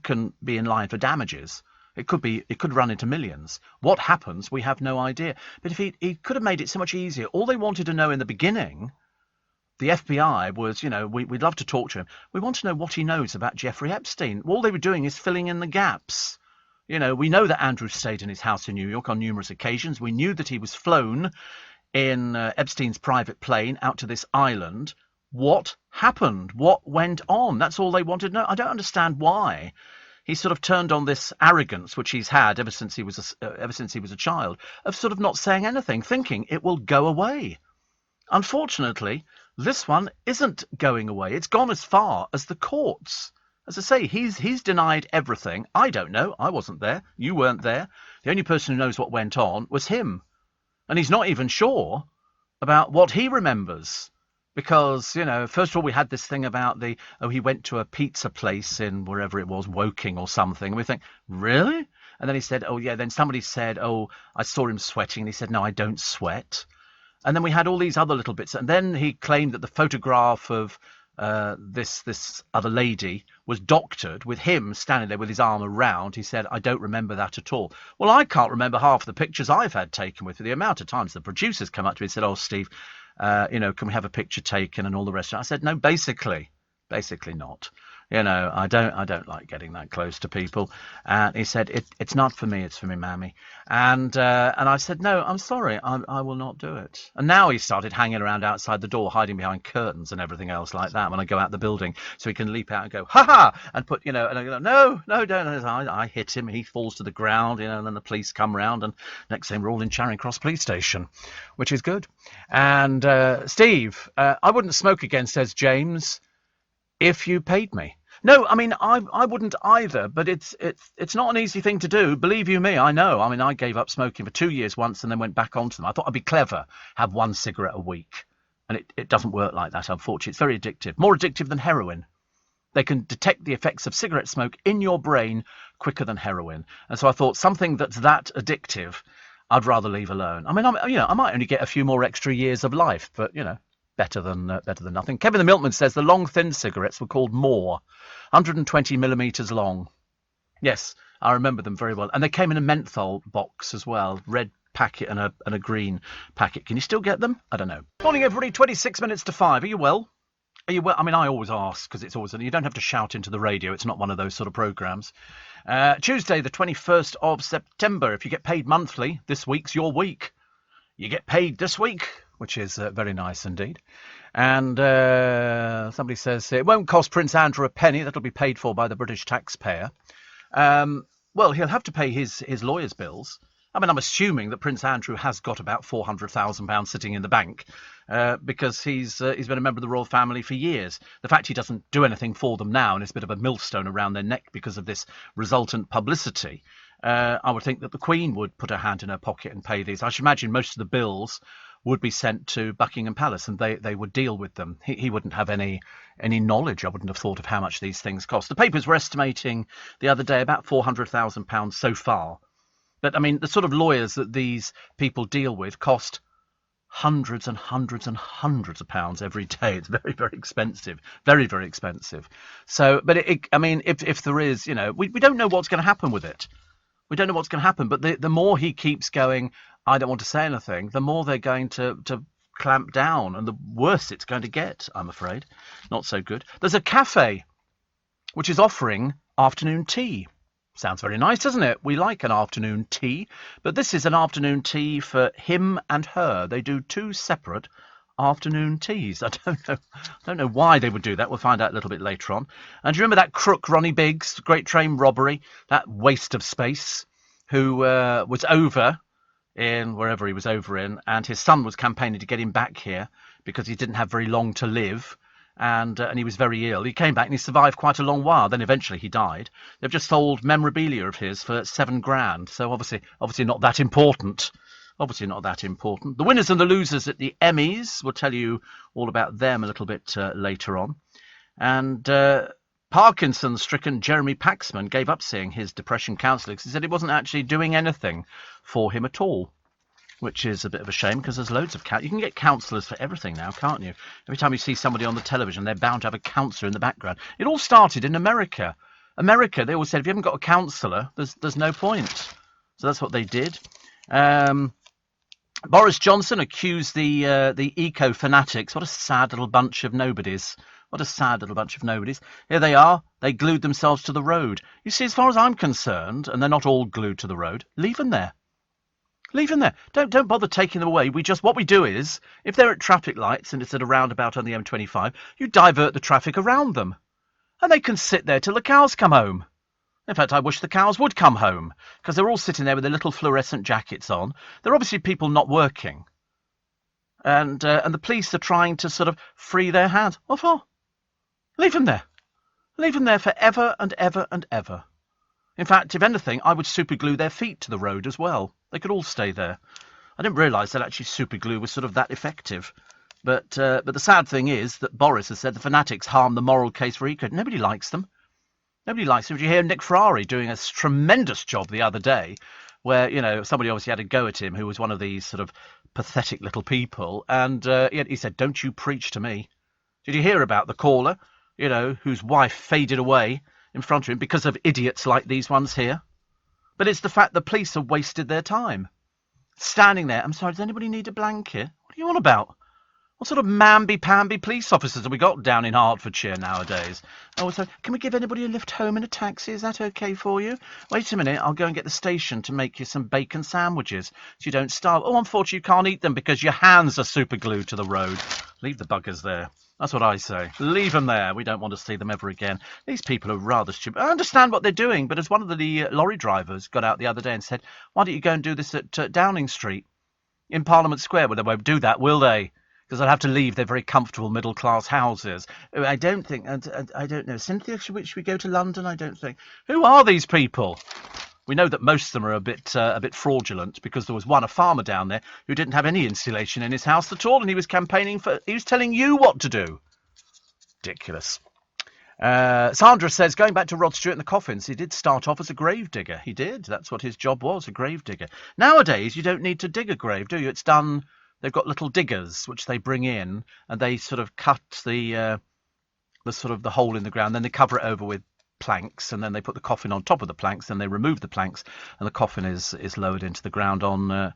[SPEAKER 1] can be in line for damages. It could run into millions. What happens, we have no idea. But if he could have made it so much easier. All they wanted to know in the beginning, the FBI, was, we'd love to talk to him. We want to know what he knows about Jeffrey Epstein. All they were doing is filling in the gaps. We know that Andrew stayed in his house in New York on numerous occasions. We knew that he was flown in Epstein's private plane out to this island. What happened? What went on? That's all they wanted to know. I don't understand why he sort of turned on this arrogance, which he's had ever since he was a child, of sort of not saying anything, thinking it will go away. Unfortunately, this one isn't going away. It's gone as far as the courts. As I say, he's denied everything. I don't know. I wasn't there. You weren't there. The only person who knows what went on was him. And he's not even sure about what he remembers. Because, first of all, we had this thing about he went to a pizza place in wherever it was, Woking or something. And we think, really? And then he said, oh, yeah. Then somebody said, oh, I saw him sweating. And he said, no, I don't sweat. And then we had all these other little bits. And then he claimed that the photograph of this other lady was doctored with him standing there with his arm around. He said, I don't remember that at all. Well, I can't remember half the pictures I've had taken with her. The amount of times the producers come up to me and said, oh, Steve, can we have a picture taken and all the rest of it? I said, no, basically, Basically not. You know, I don't like getting that close to people. And he said, it's not for me, it's for me mammy. And I said, no, I'm sorry, I will not do it. And now he started hanging around outside the door, hiding behind curtains and everything else like that when I go out the building, so he can leap out and go, ha ha, and put, you know, and I go, no, don't. I hit him, he falls to the ground, you know, and then the police come round, and next thing we're all in Charing Cross Police Station, which is good. And Steve, I wouldn't smoke again, says James, if you paid me. No, I mean, I wouldn't either, but it's not an easy thing to do. Believe you me, I know. I mean, I gave up smoking for 2 years once and then went back onto them. I thought I'd be clever, have 1 cigarette a week. And it doesn't work like that, unfortunately. It's very addictive, more addictive than heroin. They can detect the effects of cigarette smoke in your brain quicker than heroin. And so I thought something that's that addictive, I'd rather leave alone. I mean, I might only get a few more extra years of life, but, you know, better than nothing. Kevin the Milkman says the long, thin cigarettes were called Moore, 120 millimetres long. Yes, I remember them very well. And they came in a menthol box as well, red packet and a green packet. Can you still get them? I don't know. Morning, everybody. 26 minutes to 5. Are you well? Are you well? I mean, I always ask because it's always, you don't have to shout into the radio. It's not one of those sort of programmes. Tuesday, the 21st of September. If you get paid monthly, this week's your week. You get paid this week, which is very nice indeed. And somebody says it won't cost Prince Andrew a penny. That'll be paid for by the British taxpayer. Well, he'll have to pay his lawyer's bills. I mean, I'm assuming that Prince Andrew has got about £400,000 sitting in the bank because he's been a member of the royal family for years. The fact he doesn't do anything for them now, and it's a bit of a millstone around their neck because of this resultant publicity, I would think that the Queen would put her hand in her pocket and pay these. I should imagine most of the bills would be sent to Buckingham Palace and they would deal with them. He wouldn't have any knowledge. I wouldn't have thought of how much these things cost. The papers were estimating the other day about £400,000 so far. But, I mean, the sort of lawyers that these people deal with cost hundreds and hundreds and hundreds of pounds every day. It's very, very expensive. Very, very expensive. So, but, I mean, if there is, you know, we don't know what's going to happen with it. We don't know what's going to happen. But the more he keeps going, I don't want to say anything, the more they're going to clamp down and the worse it's going to get, I'm afraid. Not so good. There's a cafe which is offering afternoon tea. Sounds very nice, doesn't it? We like an afternoon tea, but this is an afternoon tea for him and her. They do 2 separate afternoon teas. I don't know why they would do that. We'll find out a little bit later on. And do you remember that crook, Ronnie Biggs, Great Train Robbery, that waste of space, who was over in wherever he was over in, and his son was campaigning to get him back here because he didn't have very long to live. And he was very ill. He came back and he survived quite a long while. Then eventually he died. They've just sold memorabilia of his for £7,000. So obviously not that important. Obviously not that important. The winners and the losers at the Emmys. We'll tell you all about them a little bit later on. And Parkinson-stricken Jeremy Paxman gave up seeing his depression counsellor because he said it wasn't actually doing anything for him at all. Which is a bit of a shame because there's loads of you can get counsellors for everything now, can't you? Every time you see somebody on the television, they're bound to have a counsellor in the background. It all started in America. They always said if you haven't got a counsellor, there's no point. So that's what they did. Boris Johnson accused the eco-fanatics. What a sad little bunch of nobodies. What a sad little bunch of nobodies. Here they are. They glued themselves to the road. You see, as far as I'm concerned, and they're not all glued to the road, leave them there. Leave them there. Don't bother taking them away. What we do is, if they're at traffic lights and it's at a roundabout on the M25, you divert the traffic around them. And they can sit there till the cows come home. In fact, I wish the cows would come home, because they're all sitting there with their little fluorescent jackets on. They're obviously people not working. And the police are trying to sort of free their hands. What for? Leave them there. Leave them there forever and ever and ever. In fact, if anything, I would superglue their feet to the road as well. They could all stay there. I didn't realise that actually superglue was sort of that effective. But the sad thing is that Boris has said the fanatics harm the moral case for eco. Nobody likes them. Nobody likes them. Did you hear Nick Ferrari doing a tremendous job the other day where, you know, somebody obviously had a go at him who was one of these sort of pathetic little people. And he said, don't you preach to me. Did you hear about the caller, you know, whose wife faded away in front of him because of idiots like these ones here? But it's the fact the police have wasted their time. Standing there. I'm sorry, does anybody need a blanket? What are you on about? What sort of mamby-pamby police officers have we got down in Hertfordshire nowadays? Oh, so can we give anybody a lift home in a taxi? Is that okay for you? Wait a minute, I'll go and get the station to make you some bacon sandwiches so you don't starve. Oh, unfortunately, you can't eat them because your hands are super glued to the road. Leave the buggers there. That's what I say. Leave them there. We don't want to see them ever again. These people are rather stupid. I understand what they're doing, but as one of the lorry drivers got out the other day and said, why don't you go and do this at Downing Street in Parliament Square? Well, they won't do that, will they? Because they'll have to leave their very comfortable middle-class houses. I don't think, I don't know. Cynthia, should we go to London? I don't think. Who are these people? We know that most of them are a bit fraudulent, because there was a farmer down there who didn't have any insulation in his house at all, and he was telling you what to do. Ridiculous. Sandra says, going back to Rod Stewart and the coffins, he did start off as a grave digger. He did. That's what his job was, a grave digger. Nowadays, you don't need to dig a grave, do you? It's done. They've got little diggers which they bring in, and they sort of cut the hole in the ground. Then they cover it over with planks, and then they put the coffin on top of the planks. Then they remove the planks, and the coffin is lowered into the ground on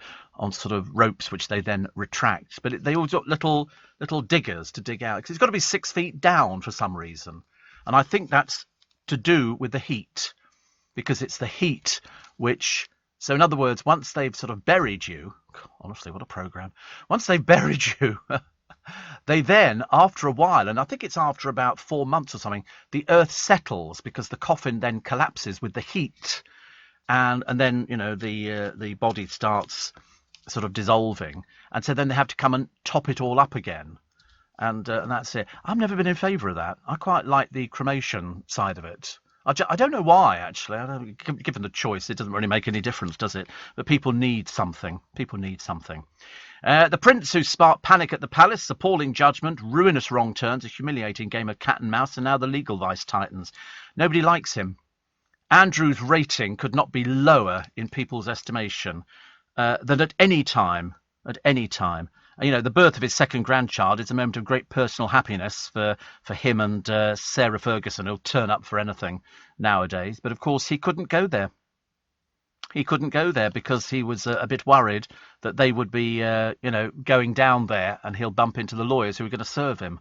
[SPEAKER 1] sort of ropes, which they then retract. But they always got little diggers to dig out, because it's got to be 6 feet down for some reason, and I think that's to do with the heat, because it's the heat which. So in other words, once they've sort of buried you, honestly, what a program. Once they've buried you, they then, after a while, and I think it's after about 4 months or something, the earth settles because the coffin then collapses with the heat. And then, the body starts sort of dissolving. And so then they have to come and top it all up again. And that's it. I've never been in favour of that. I quite like the cremation side of it. I don't know why, actually. Given the choice, it doesn't really make any difference, does it? But people need something. People need something. The prince who sparked panic at the palace, appalling judgment, ruinous wrong turns, a humiliating game of cat and mouse, and now the legal vice tightens. Nobody likes him. Andrew's rating could not be lower in people's estimation than at any time. At any time. The birth of his second grandchild is a moment of great personal happiness for him and Sarah Ferguson, who'll turn up for anything nowadays. But, of course, he couldn't go there. He couldn't go there because he was a bit worried that they would be, going down there, and he'll bump into the lawyers who are going to serve him.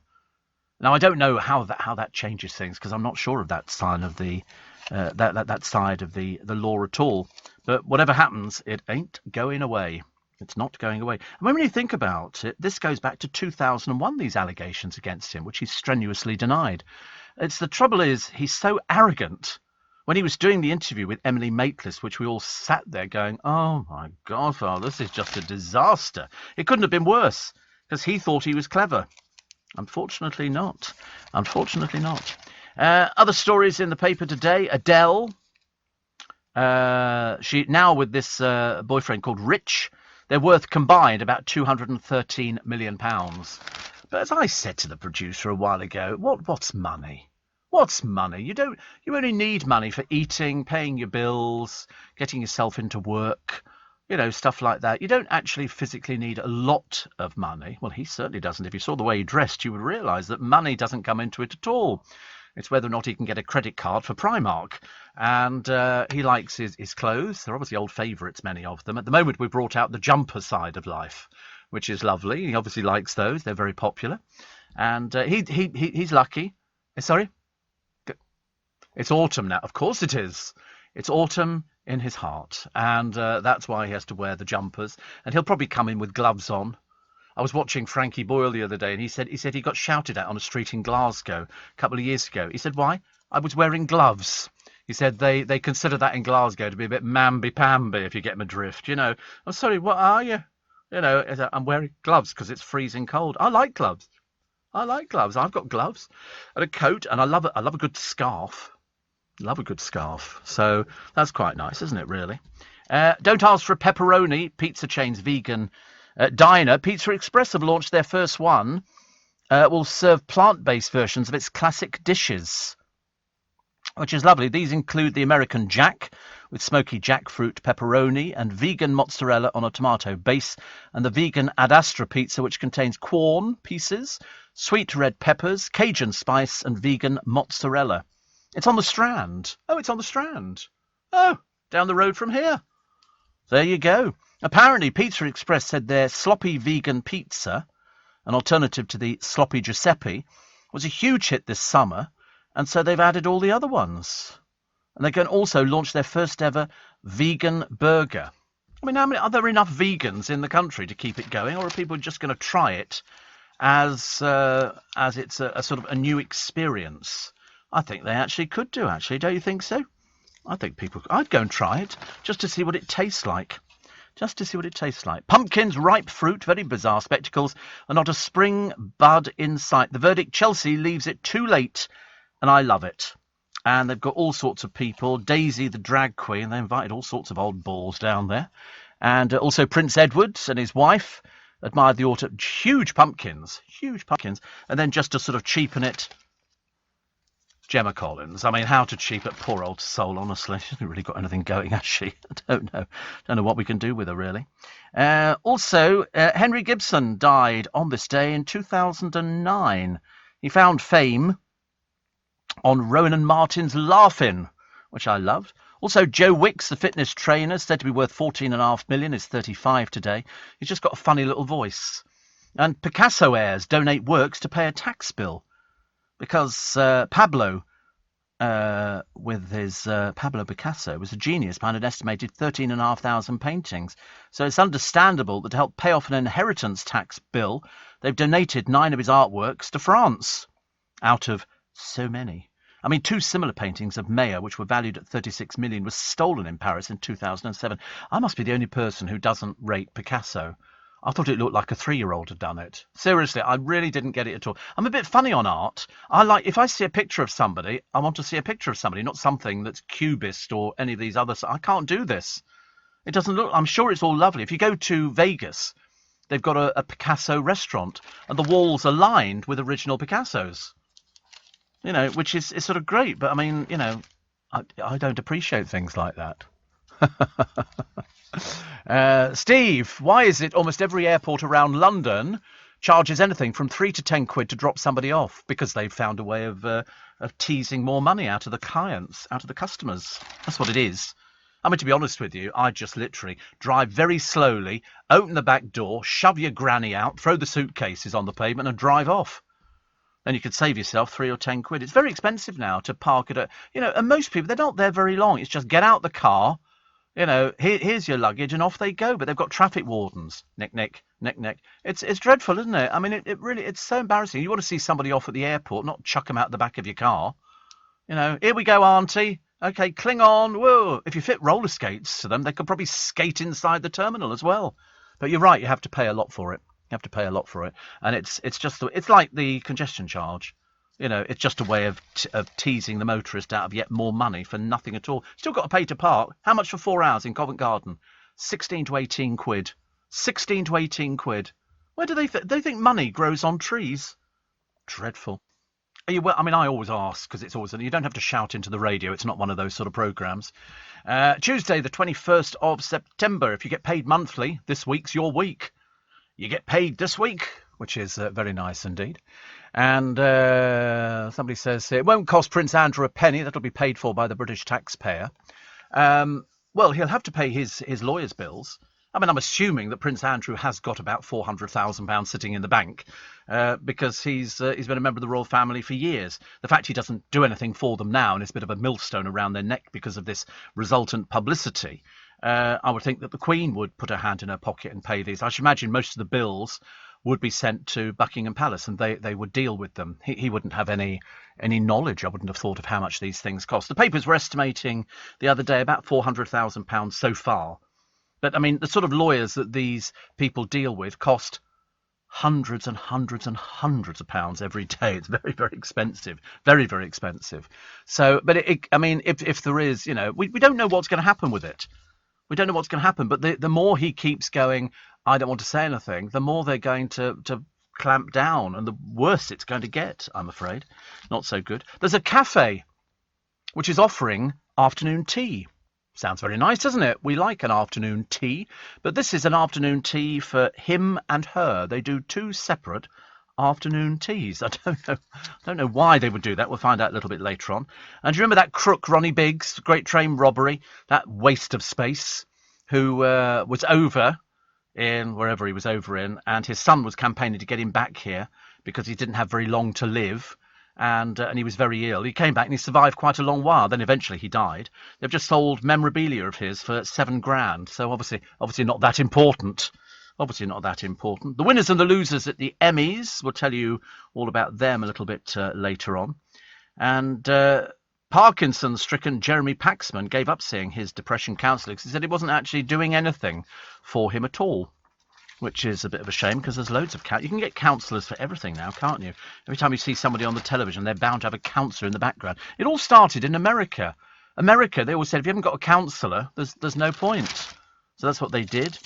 [SPEAKER 1] Now, I don't know how that changes things, because I'm not sure of that side of the that side of the law at all. But whatever happens, it ain't going away. It's not going away. And when you think about it, this goes back to 2001, these allegations against him, which he strenuously denied. The trouble is, he's so arrogant. When he was doing the interview with Emily Maitlis, which we all sat there going, oh my God, Father, this is just a disaster. It couldn't have been worse, because he thought he was clever. Unfortunately not. Unfortunately not. Other stories in the paper today. Adele, she now with this boyfriend called Rich. They're worth combined about £213 million. But as I said to the producer a while ago, what's money? What's money? You only need money for eating, paying your bills, getting yourself into work, stuff like that. You don't actually physically need a lot of money. Well, he certainly doesn't. If you saw the way he dressed, you would realise that money doesn't come into it at all. It's whether or not he can get a credit card for Primark. And he likes his clothes. They're obviously old favourites, many of them. At the moment, we've brought out the jumper side of life, which is lovely. He obviously likes those. They're very popular. And he's lucky. Sorry? It's autumn now. Of course it is. It's autumn in his heart. And that's why he has to wear the jumpers. And he'll probably come in with gloves on. I was watching Frankie Boyle the other day, and he said he got shouted at on a street in Glasgow a couple of years ago. He said, why? I was wearing gloves. He said they consider that in Glasgow to be a bit mamby-pamby, if you get my drift. I'm sorry, what are you? I'm wearing gloves because it's freezing cold. I like gloves. I've got gloves and a coat, and I love a good scarf. Love a good scarf. So that's quite nice, isn't it, really? Don't ask for a pepperoni. Pizza chain's vegan diner. Pizza Express have launched their first one. Will serve plant-based versions of its classic dishes, which is lovely. These include the American Jack with smoky jackfruit pepperoni and vegan mozzarella on a tomato base, and the vegan Ad Astra pizza, which contains corn pieces, sweet red peppers, Cajun spice, and vegan mozzarella. It's on the Strand. Oh, it's on the Strand. Oh, down the road from here. There you go. Apparently, Pizza Express said their sloppy vegan pizza, an alternative to the sloppy Giuseppe, was a huge hit this summer, and so they've added all the other ones. And they can also launch their first ever vegan burger. I mean, are there enough vegans in the country to keep it going, or are people just going to try it as it's a sort of a new experience? I think they actually could do, actually. Don't you think so? I think I'd go and try it just to see what it tastes like. Just to see what it tastes like. Pumpkins, ripe fruit, very bizarre spectacles, and not a spring bud in sight. The verdict, Chelsea leaves it too late, and I love it. And they've got all sorts of people. Daisy, the drag queen, they invited all sorts of old balls down there. And also Prince Edward and his wife admired the autumn. Huge pumpkins. And then just to sort of cheapen it, Gemma Collins. I mean, how to cheap it, poor old soul, honestly. She hasn't really got anything going, has she? I don't know what we can do with her, really. Also, Henry Gibson died on this day in 2009. He found fame on Rowan Martin's Laugh-In, which I loved. Also, Joe Wicks, the fitness trainer, said to be worth $14.5 million, is 35 today. He's just got a funny little voice. And Picasso heirs donate works to pay a tax bill. Because Pablo Picasso was a genius behind an estimated 13,500 paintings. So it's understandable that to help pay off an inheritance tax bill, they've donated 9 of his artworks to France, out of so many. I mean, 2 similar paintings of Mayer, which were valued at 36 million, were stolen in Paris in 2007. I must be the only person who doesn't rate Picasso. I thought it looked like a 3-year-old had done it. Seriously, I really didn't get it at all. I'm a bit funny on art. If I see a picture of somebody, I want to see a picture of somebody, not something that's cubist or any of these other. I can't do this. It doesn't look. I'm sure it's all lovely. If you go to Vegas, they've got a Picasso restaurant, and the walls are lined with original Picassos. You know, which is sort of great. But I mean, you know, I don't appreciate things like that. Steve, why is it almost every airport around London charges anything from 3 to 10 quid to drop somebody off because they've found a way of teasing more money out of the clients, out of the customers? That's what it is. I mean, to be honest with you, I just literally drive very slowly, open the back door, shove your granny out, throw the suitcases on the pavement and drive off. Then you could save yourself 3 or 10 quid. It's very expensive now to park at and most people, they're not there very long. It's just get out the car, here's your luggage, and off they go. But they've got traffic wardens. Nick. It's dreadful, isn't it? I mean, it really, it's so embarrassing. You want to see somebody off at the airport, not chuck them out the back of your car. Here we go, auntie. Okay, cling on. Whoa. If you fit roller skates to them, they could probably skate inside the terminal as well. But you're right, you have to pay a lot for it. And it's like the congestion charge. It's just a way of teasing the motorist out of yet more money for nothing at all. Still got to pay to park. How much for 4 hours in Covent Garden? 16 to 18 quid. 16 to 18 quid. Where do they think money grows on trees? Dreadful. I always ask, because it's always, you don't have to shout into the radio. It's not one of those sort of programmes. Tuesday, the 21st of September. If you get paid monthly, this week's your week. You get paid this week, which is very nice indeed. And somebody says, it won't cost Prince Andrew a penny. That'll be paid for by the British taxpayer. Well, he'll have to pay his lawyer's bills. I mean, I'm assuming that Prince Andrew has got about £400,000 sitting in the bank because he's been a member of the royal family for years. The fact he doesn't do anything for them now, and it's a bit of a millstone around their neck because of this resultant publicity, I would think that the Queen would put her hand in her pocket and pay these. I should imagine most of the bills would be sent to Buckingham Palace and they would deal with them. He wouldn't have any knowledge. I wouldn't have thought of how much these things cost. The papers were estimating the other day about £400,000 so far. But, I mean, the sort of lawyers that these people deal with cost hundreds and hundreds and hundreds of pounds every day. It's very, very expensive. Very, very expensive. So, but, if there is, we don't know what's going to happen with it. We don't know what's going to happen. But the more he keeps going, I don't want to say anything, the more they're going to clamp down and the worse it's going to get, I'm afraid. Not so good. There's a cafe which is offering afternoon tea. Sounds very nice, doesn't it? We like an afternoon tea, but this is an afternoon tea for him and her. They do 2 separate afternoon teas. I don't know why they would do that. We'll find out a little bit later on. And do you remember that crook, Ronnie Biggs, Great Train Robbery, that waste of space, who was over in wherever he was over in, and his son was campaigning to get him back here because he didn't have very long to live, and he was very ill. He came back and he survived quite a long while. Then eventually he died. They've just sold memorabilia of his for $7,000. So obviously not that important. Obviously not that important. The winners and the losers at the Emmys, we'll tell you all about them a little bit later on. And Parkinson's-stricken Jeremy Paxman gave up seeing his depression counsellor because he said it wasn't actually doing anything for him at all, which is a bit of a shame because there's loads of you can get counsellors for everything now, can't you? Every time you see somebody on the television, they're bound to have a counsellor in the background. It all started in America. They always said, if you haven't got a counsellor, there's no point. So that's what they did.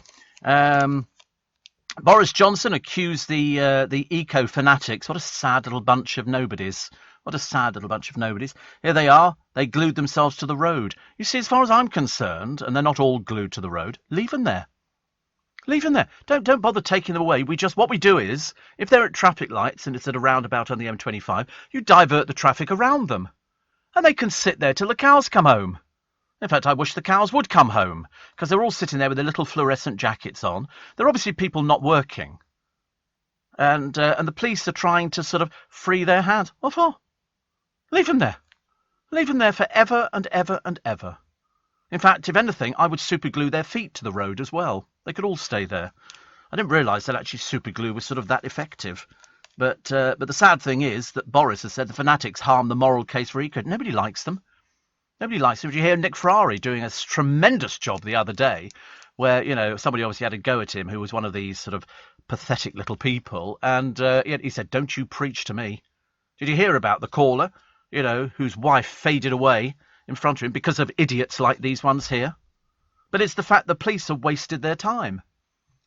[SPEAKER 1] Boris Johnson accused the eco-fanatics. What a sad little bunch of nobodies. What a sad little bunch of nobodies. Here they are. They glued themselves to the road. You see, as far as I'm concerned, and they're not all glued to the road, leave them there. Leave them there. Don't bother taking them away. What we do is, if they're at traffic lights and it's at a roundabout on the M25, you divert the traffic around them. And they can sit there till the cows come home. In fact, I wish the cows would come home, because they're all sitting there with their little fluorescent jackets on. They're obviously people not working. And the police are trying to sort of free their hands. What for? Leave them there. Leave them there forever and ever and ever. In fact, if anything, I would superglue their feet to the road as well. They could all stay there. I didn't realise that actually superglue was sort of that effective. But the sad thing is that Boris has said the fanatics harm the moral case for eco. Nobody likes them. Nobody likes them. Did you hear Nick Ferrari doing a tremendous job the other day where, somebody obviously had a go at him who was one of these sort of pathetic little people. And he said, don't you preach to me. Did you hear about the caller, whose wife faded away in front of him because of idiots like these ones here? But it's the fact the police have wasted their time.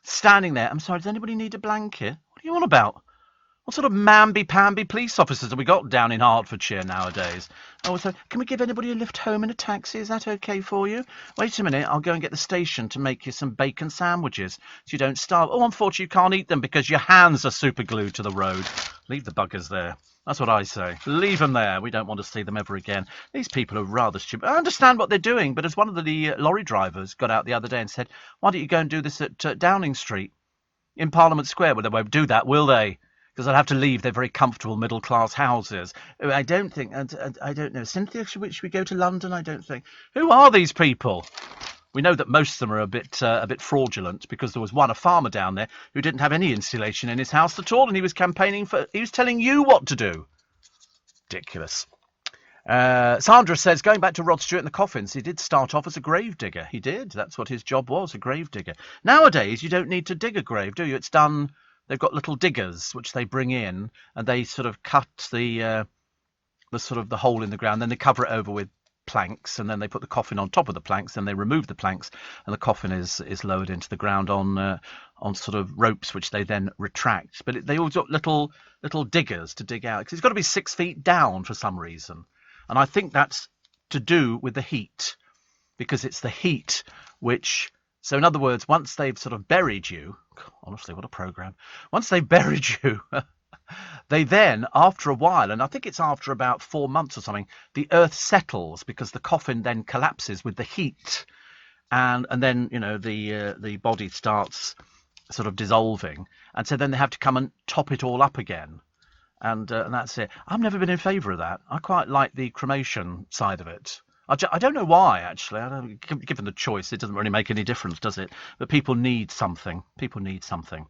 [SPEAKER 1] Standing there. I'm sorry, does anybody need a blanket? What are you on about? What sort of mamby-pamby police officers have we got down in Hertfordshire nowadays? Oh, so can we give anybody a lift home in a taxi? Is that okay for you? Wait a minute, I'll go and get the station to make you some bacon sandwiches so you don't starve. Oh, unfortunately, you can't eat them because your hands are super glued to the road. Leave the buggers there. That's what I say. Leave them there. We don't want to see them ever again. These people are rather stupid. I understand what they're doing, but as one of the lorry drivers got out the other day and said, why don't you go and do this at Downing Street in Parliament Square? Well, they won't do that, will they? Because they'll have to leave their very comfortable middle-class houses. I don't think, I don't know. Cynthia, should we go to London? I don't think. Who are these people? We know that most of them are a bit fraudulent because there was a farmer down there who didn't have any insulation in his house at all, and he was he was telling you what to do. Ridiculous. Sandra says, going back to Rod Stewart and the coffins, he did start off as a grave digger. He did. That's what his job was, a grave digger. Nowadays, you don't need to dig a grave, do you? It's done. They've got little diggers which they bring in, and they sort of cut the hole in the ground. Then they cover it over with planks, and then they put the coffin on top of the planks. Then they remove the planks, and the coffin is lowered into the ground on sort of ropes, which they then retract. But they all got little diggers to dig out because it's got to be 6 feet down for some reason, and I think that's to do with the heat, because it's the heat which. So in other words, once they've sort of buried you, honestly, what a program. Once they've buried you, they then, after a while, and I think it's after about 4 months or something, the earth settles because the coffin then collapses with the heat. And then, the body starts sort of dissolving. And so then they have to come and top it all up again. And that's it. I've never been in favour of that. I quite like the cremation side of it. I don't know why, actually. Given the choice, it doesn't really make any difference, does it? But people need something. People need something.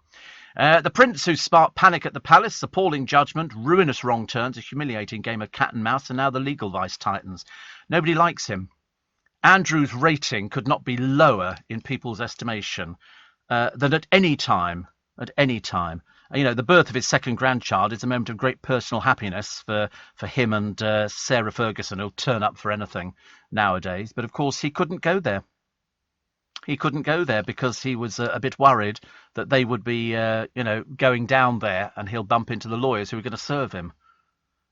[SPEAKER 1] The prince who sparked panic at the palace, appalling judgment, ruinous wrong turns, a humiliating game of cat and mouse, and now the legal vice tightens. Nobody likes him. Andrew's rating could not be lower in people's estimation than at any time. At any time. The birth of his second grandchild is a moment of great personal happiness for him and Sarah Ferguson, who'll turn up for anything nowadays. But, of course, he couldn't go there. He couldn't go there because he was a bit worried that they would be, going down there and he'll bump into the lawyers who are going to serve him.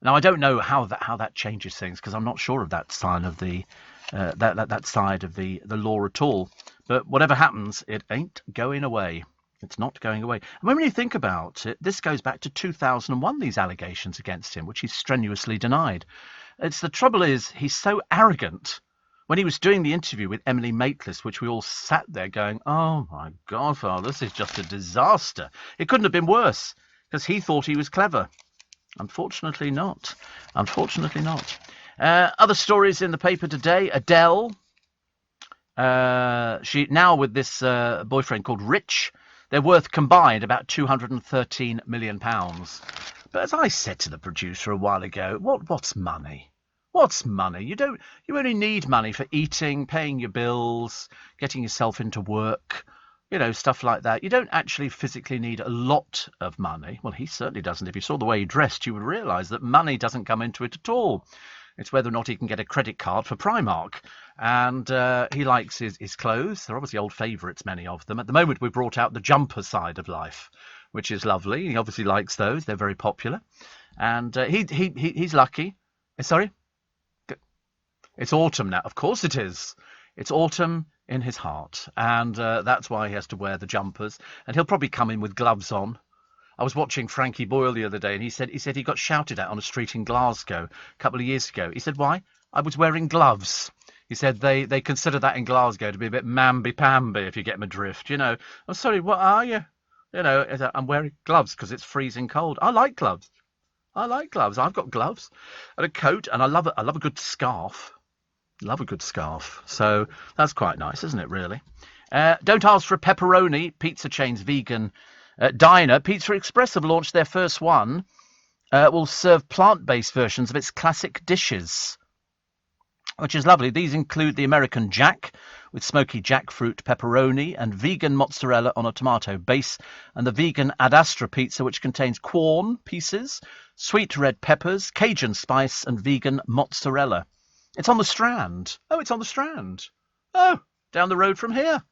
[SPEAKER 1] Now, I don't know how that changes things because I'm not sure of that side of the that side of the law at all. But whatever happens, it ain't going away. It's not going away. And when you think about it, this goes back to 2001, these allegations against him, which he strenuously denied. The trouble is, he's so arrogant when he was doing the interview with Emily Maitlis, which we all sat there going, oh my God, Father, this is just a disaster. It couldn't have been worse, because he thought he was clever. Unfortunately not. Unfortunately not. Other stories in the paper today. Adele, she now with this boyfriend called Rich, they're worth combined about £213 million. But as I said to the producer a while ago, what's money? What's money? You only need money for eating, paying your bills, getting yourself into work, stuff like that. You don't actually physically need a lot of money. Well, he certainly doesn't. If you saw the way he dressed, you would realise that money doesn't come into it at all. It's whether or not he can get a credit card for Primark. And he likes his clothes. They're obviously old favourites, many of them. At the moment, we've brought out the jumper side of life, which is lovely. He obviously likes those. They're very popular. And he's lucky. Sorry? It's autumn now. Of course it is. It's autumn in his heart. And that's why he has to wear the jumpers. And he'll probably come in with gloves on. I was watching Frankie Boyle the other day, and he said he got shouted at on a street in Glasgow a couple of years ago. He said, why? I was wearing gloves. He said they consider that in Glasgow to be a bit mamby-pamby, if you get my drift, I'm sorry, what are you? I'm wearing gloves because it's freezing cold. I like gloves. I've got gloves and a coat, and I love a good scarf. Love a good scarf. So that's quite nice, isn't it, really? Don't ask for a pepperoni. Pizza chain's vegan diner. Pizza Express have launched their first one. Will serve plant-based versions of its classic dishes, which is lovely. These include the American Jack with smoky jackfruit pepperoni and vegan mozzarella on a tomato base, and the vegan Ad Astra pizza, which contains Quorn pieces, sweet red peppers, Cajun spice, and vegan mozzarella. It's on the Strand. Oh, it's on the Strand. Oh, down the road from here.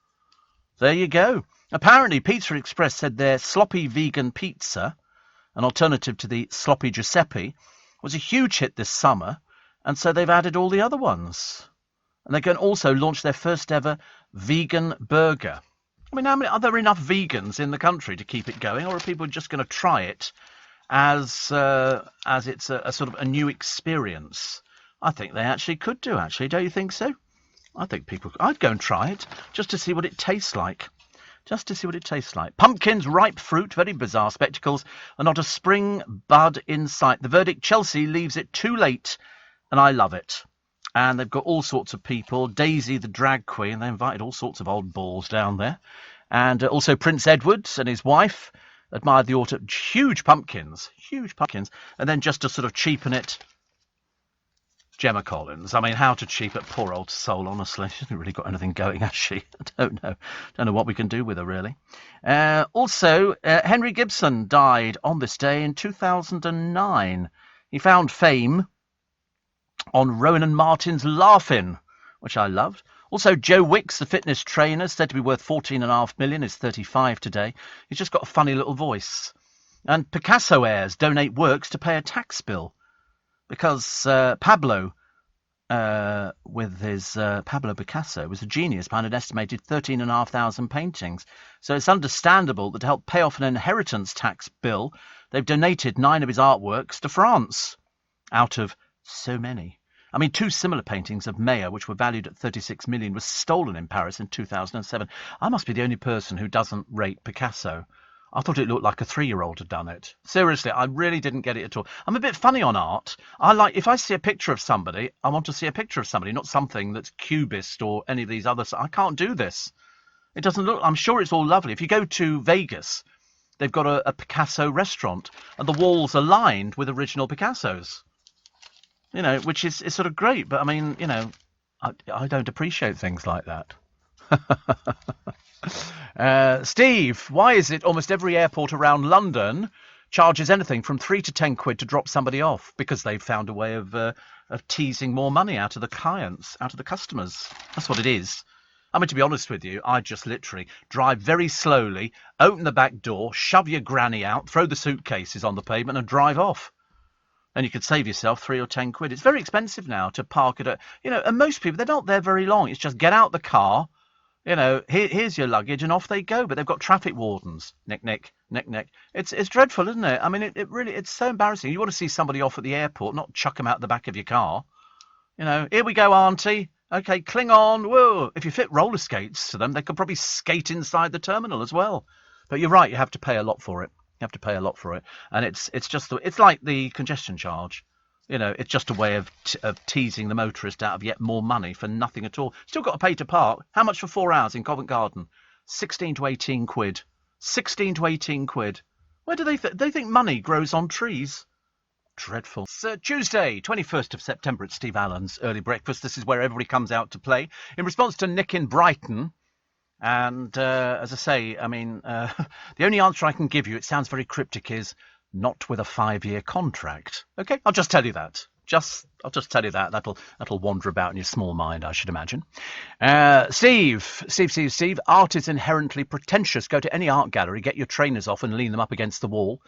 [SPEAKER 1] There you go. Apparently, Pizza Express said their sloppy vegan pizza, an alternative to the sloppy Giuseppe, was a huge hit this summer, and so they've added all the other ones. And they can also launch their first ever vegan burger. I mean, are there enough vegans in the country to keep it going, or are people just going to try it as it's a sort of a new experience? I think they actually could do, actually. Don't you think so? I think I'd go and try it, just to see what it tastes like. Pumpkins, ripe fruit, very bizarre spectacles, and not a spring bud in sight. The verdict, Chelsea leaves it too late, and I love it. And they've got all sorts of people. Daisy, the drag queen, they invited all sorts of old balls down there. And also Prince Edward and his wife admired the autumn. Huge pumpkins. And then just to sort of cheapen it, Gemma Collins. I mean, how to cheap it, poor old soul, honestly. She hasn't really got anything going, has she? I don't know. Don't know what we can do with her, really. Also, Henry Gibson died on this day in 2009. He found fame on Rowan and Martin's Laugh-In, which I loved. Also, Joe Wicks, the fitness trainer, said to be worth $14.5 million, is 35 today. He's just got a funny little voice. And Picasso heirs donate works to pay a tax bill. Because Pablo Picasso was a genius behind an estimated 13,500 paintings. So it's understandable that to help pay off an inheritance tax bill, they've donated 9 of his artworks to France, out of so many. I mean, 2 similar paintings of Mayer, which were valued at 36 million, were stolen in Paris in 2007. I must be the only person who doesn't rate Picasso. I thought it looked like a 3-year-old had done it. Seriously, I really didn't get it at all. I'm a bit funny on art. If I see a picture of somebody, I want to see a picture of somebody, not something that's cubist or any of these others. I can't do this. It doesn't look... I'm sure it's all lovely. If you go to Vegas, they've got a Picasso restaurant, and the walls are lined with original Picassos. Which is sort of great. But, I mean, I don't appreciate things like that. Steve, why is it almost every airport around London charges anything from 3 to 10 quid to drop somebody off? Because they've found a way of teasing more money out of the clients, out of the customers. That's what it is. I mean, to be honest with you, I just literally drive very slowly, open the back door, shove your granny out, throw the suitcases on the pavement and drive off. And you could save yourself 3 or 10 quid. It's very expensive now to park at and most people, they're not there very long. It's just get out the car, here's your luggage, and off they go. But they've got traffic wardens. Nick. It's dreadful, isn't it? I mean, it really, it's so embarrassing. You want to see somebody off at the airport, not chuck them out the back of your car. Here we go, auntie. Okay, cling on. Whoa. If you fit roller skates to them, they could probably skate inside the terminal as well. But you're right, you have to pay a lot for it. You have to pay a lot for it. And it's like the congestion charge. You know, it's just a way of teasing the motorist out of yet more money for nothing at all. Still got to pay to park. How much for 4 hours in Covent Garden? 16 to 18 quid. 16 to 18 quid. Where do they think money grows on trees? Dreadful. It's Tuesday, 21st of September at Steve Allen's Early Breakfast. This is where everybody comes out to play. In response to Nick in Brighton, and as I say, I mean, the only answer I can give you, it sounds very cryptic, is not with a 5-year contract. Okay, I'll just tell you that. I'll just tell you that. That'll wander about in your small mind, I should imagine. Steve. Art is inherently pretentious. Go to any art gallery, get your trainers off and lean them up against the wall.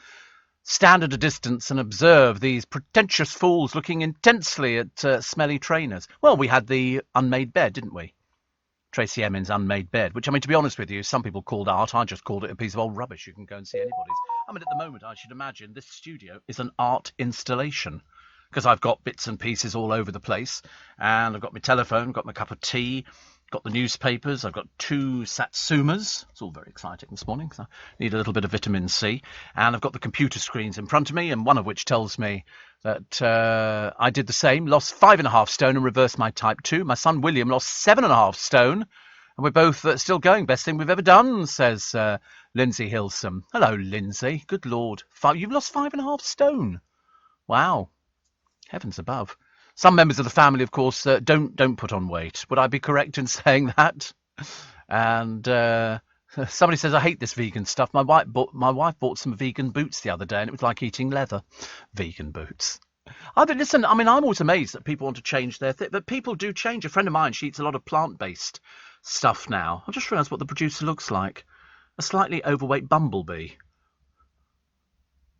[SPEAKER 1] Stand at a distance and observe these pretentious fools looking intensely at smelly trainers. Well, we had the unmade bed, didn't we? Tracy Emin's unmade bed, which, I mean, to be honest with you, some people called art. I just called it a piece of old rubbish. You can go and see anybody's. I mean, at the moment, I should imagine this studio is an art installation, because I've got bits and pieces all over the place, and I've got my telephone, got my cup of tea, got the newspapers, I've got 2 Satsumas. It's all very exciting this morning, because I need a little bit of vitamin C, and I've got the computer screens in front of me, and one of which tells me that I did the same, lost 5.5 stone and reversed my type 2. My son William lost 7.5 stone, and we're both still going. Best thing we've ever done, says Lindsay Hilsum. Hello, Lindsay. Good Lord. You've lost 5.5 stone. Wow. Heavens above. Some members of the family, of course, don't put on weight. Would I be correct in saying that? And somebody says, I hate this vegan stuff. My wife bought some vegan boots the other day, and it was like eating leather. Vegan boots. Listen, I mean, I'm always amazed that people want to change their thing, but people do change. A friend of mine, she eats a lot of plant-based stuff now. I just realised what the producer looks like. A slightly overweight bumblebee.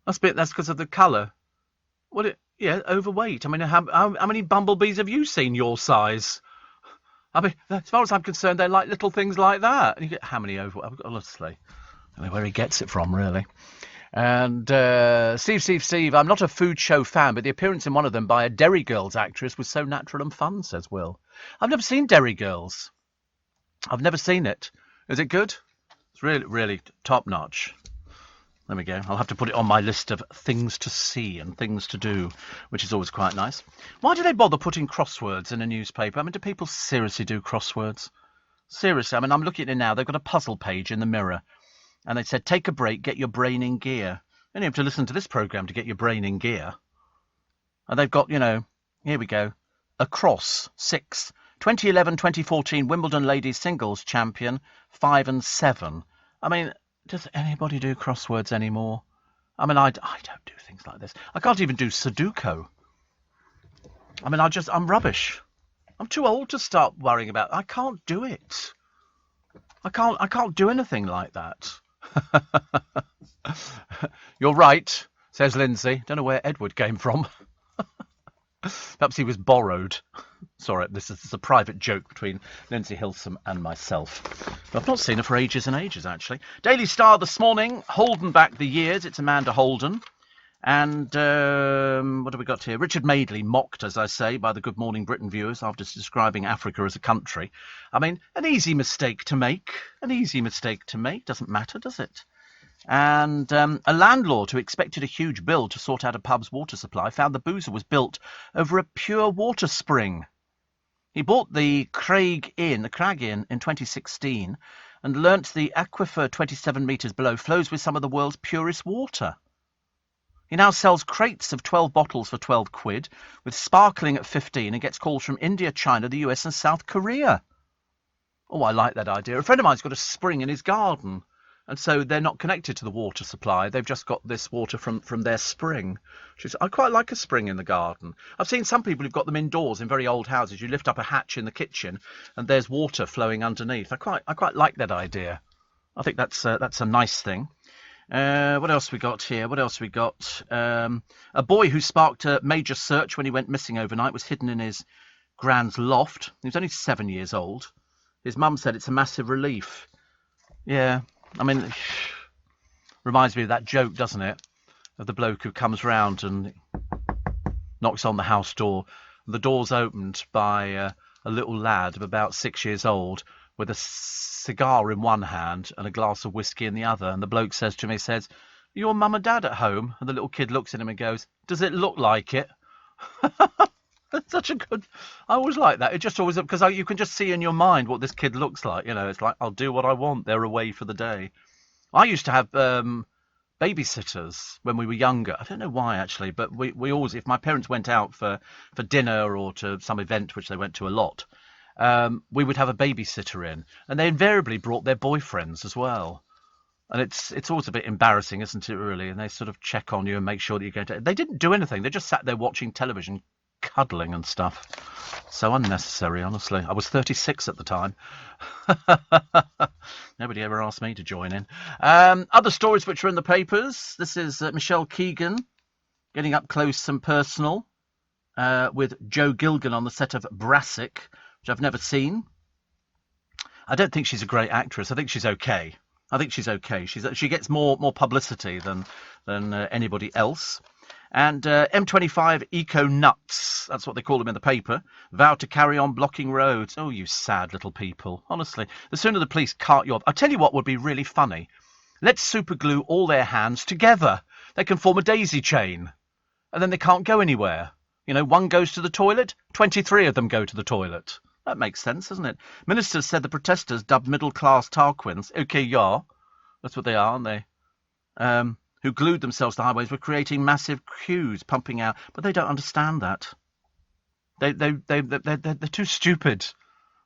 [SPEAKER 1] That's because of the colour. Yeah, overweight. I mean, how many bumblebees have you seen your size? I mean, as far as I'm concerned, they like little things like that. And you get how many overweight? Honestly, I don't know where he gets it from, really. And Steve, I'm not a food show fan, but the appearance in one of them by a Derry Girls actress was so natural and fun, says Will. I've never seen Derry Girls. I've never seen it. Is it good? It's really, really top-notch. There we go. I'll have to put it on my list of things to see and things to do, which is always quite nice. Why do they bother putting crosswords in a newspaper? I mean, do people seriously do crosswords? Seriously, I mean, I'm looking at it now. They've got a puzzle page in the Mirror. And they said, take a break, get your brain in gear. You don't have to listen to this programme to get your brain in gear. And they've got, here we go. Across 6. 2011-2014 Wimbledon Ladies Singles Champion, 5 and 7. I mean, does anybody do crosswords anymore? I mean, I don't do things like this. I can't even do Sudoku. I mean, I'm rubbish. I'm too old to start worrying about it. I can't do it. I can't do anything like that. You're right, says Lindsay. Don't know where Edward came from. Perhaps he was borrowed. Sorry, this is a private joke between Lindsay Hilsum and myself. But I've not seen her for ages and ages, actually. Daily Star this morning, Holden back the years. It's Amanda Holden. And what have we got here? Richard Madeley mocked, as I say, by the Good Morning Britain viewers after describing Africa as a country. I mean, an easy mistake to make. An easy mistake to make. Doesn't matter, does it? And a landlord who expected a huge bill to sort out a pub's water supply found the boozer was built over a pure water spring. He bought the Crag Inn in 2016 and learnt the aquifer 27 metres below flows with some of the world's purest water. He now sells crates of 12 bottles for 12 quid, with sparkling at 15, and gets calls from India, China, the US and South Korea. Oh, I like that idea. A friend of mine's got a spring in his garden, and so they're not connected to the water supply. They've just got this water from their spring. I quite like a spring in the garden. I've seen some people who've got them indoors in very old houses. You lift up a hatch in the kitchen, and there's water flowing underneath. I quite like that idea. I think that's a nice thing. What else we got here? A boy who sparked a major search when he went missing overnight was hidden in his grand's loft. He was only 7 years old. His mum said it's a massive relief. Yeah, I mean, reminds me of that joke, doesn't it? Of the bloke who comes round and knocks on the house door. The door's opened by a little lad of about 6 years old with a cigar in one hand and a glass of whiskey in the other. And the bloke says to me, says, "Your mum and dad at home?" And the little kid looks at him and goes, "Does it look like it?" That's such a good... I always like that. It just always... Because you can just see in your mind what this kid looks like. You know, it's like, I'll do what I want. They're away for the day. I used to have babysitters when we were younger. I don't know why, actually, but we always... If my parents went out for dinner or to some event, which they went to a lot, we would have a babysitter in. And they invariably brought their boyfriends as well. And it's always a bit embarrassing, isn't it, really? And they sort of check on you and make sure that you're going to... They didn't do anything. They just sat there watching television, cuddling and stuff. So unnecessary, honestly. I was 36 at the time. Nobody ever asked me to join in. Other stories which are in the papers. This is Michelle Keegan getting up close and personal with Joe Gilgan on the set of Brassic, which I've never seen. I don't think she's a great actress. I think she's okay. She gets more publicity than anybody else. And M25 Eco Nuts, that's what they call them in the paper, vow to carry on blocking roads. Oh, you sad little people. Honestly, the sooner the police cart you off... I'll tell you what would be really funny. Let's superglue all their hands together. They can form a daisy chain. And then they can't go anywhere. You know, one goes to the toilet, 23 of them go to the toilet. That makes sense, doesn't it? Ministers said the protesters, dubbed middle-class Tarquins, okay, yeah, that's what they are, aren't they? Who glued themselves to highways, were creating massive queues, pumping out. But they don't understand that. They're too stupid.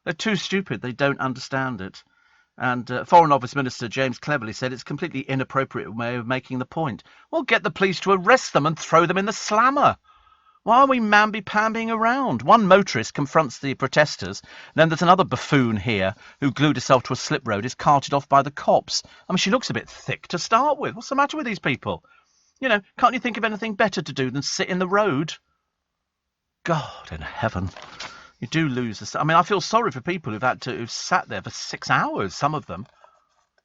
[SPEAKER 1] They're too stupid. They don't understand it. And Foreign Office Minister James Cleverly said it's a completely inappropriate way of making the point. Well, get the police to arrest them and throw them in the slammer. Why are we mamby-pambying around? One motorist confronts the protesters, then there's another buffoon here who glued herself to a slip road, is carted off by the cops. I mean, she looks a bit thick to start with. What's the matter with these people? You know, can't you think of anything better to do than sit in the road? God in heaven. You do lose this. I mean, I feel sorry for people who've sat there for 6 hours, some of them.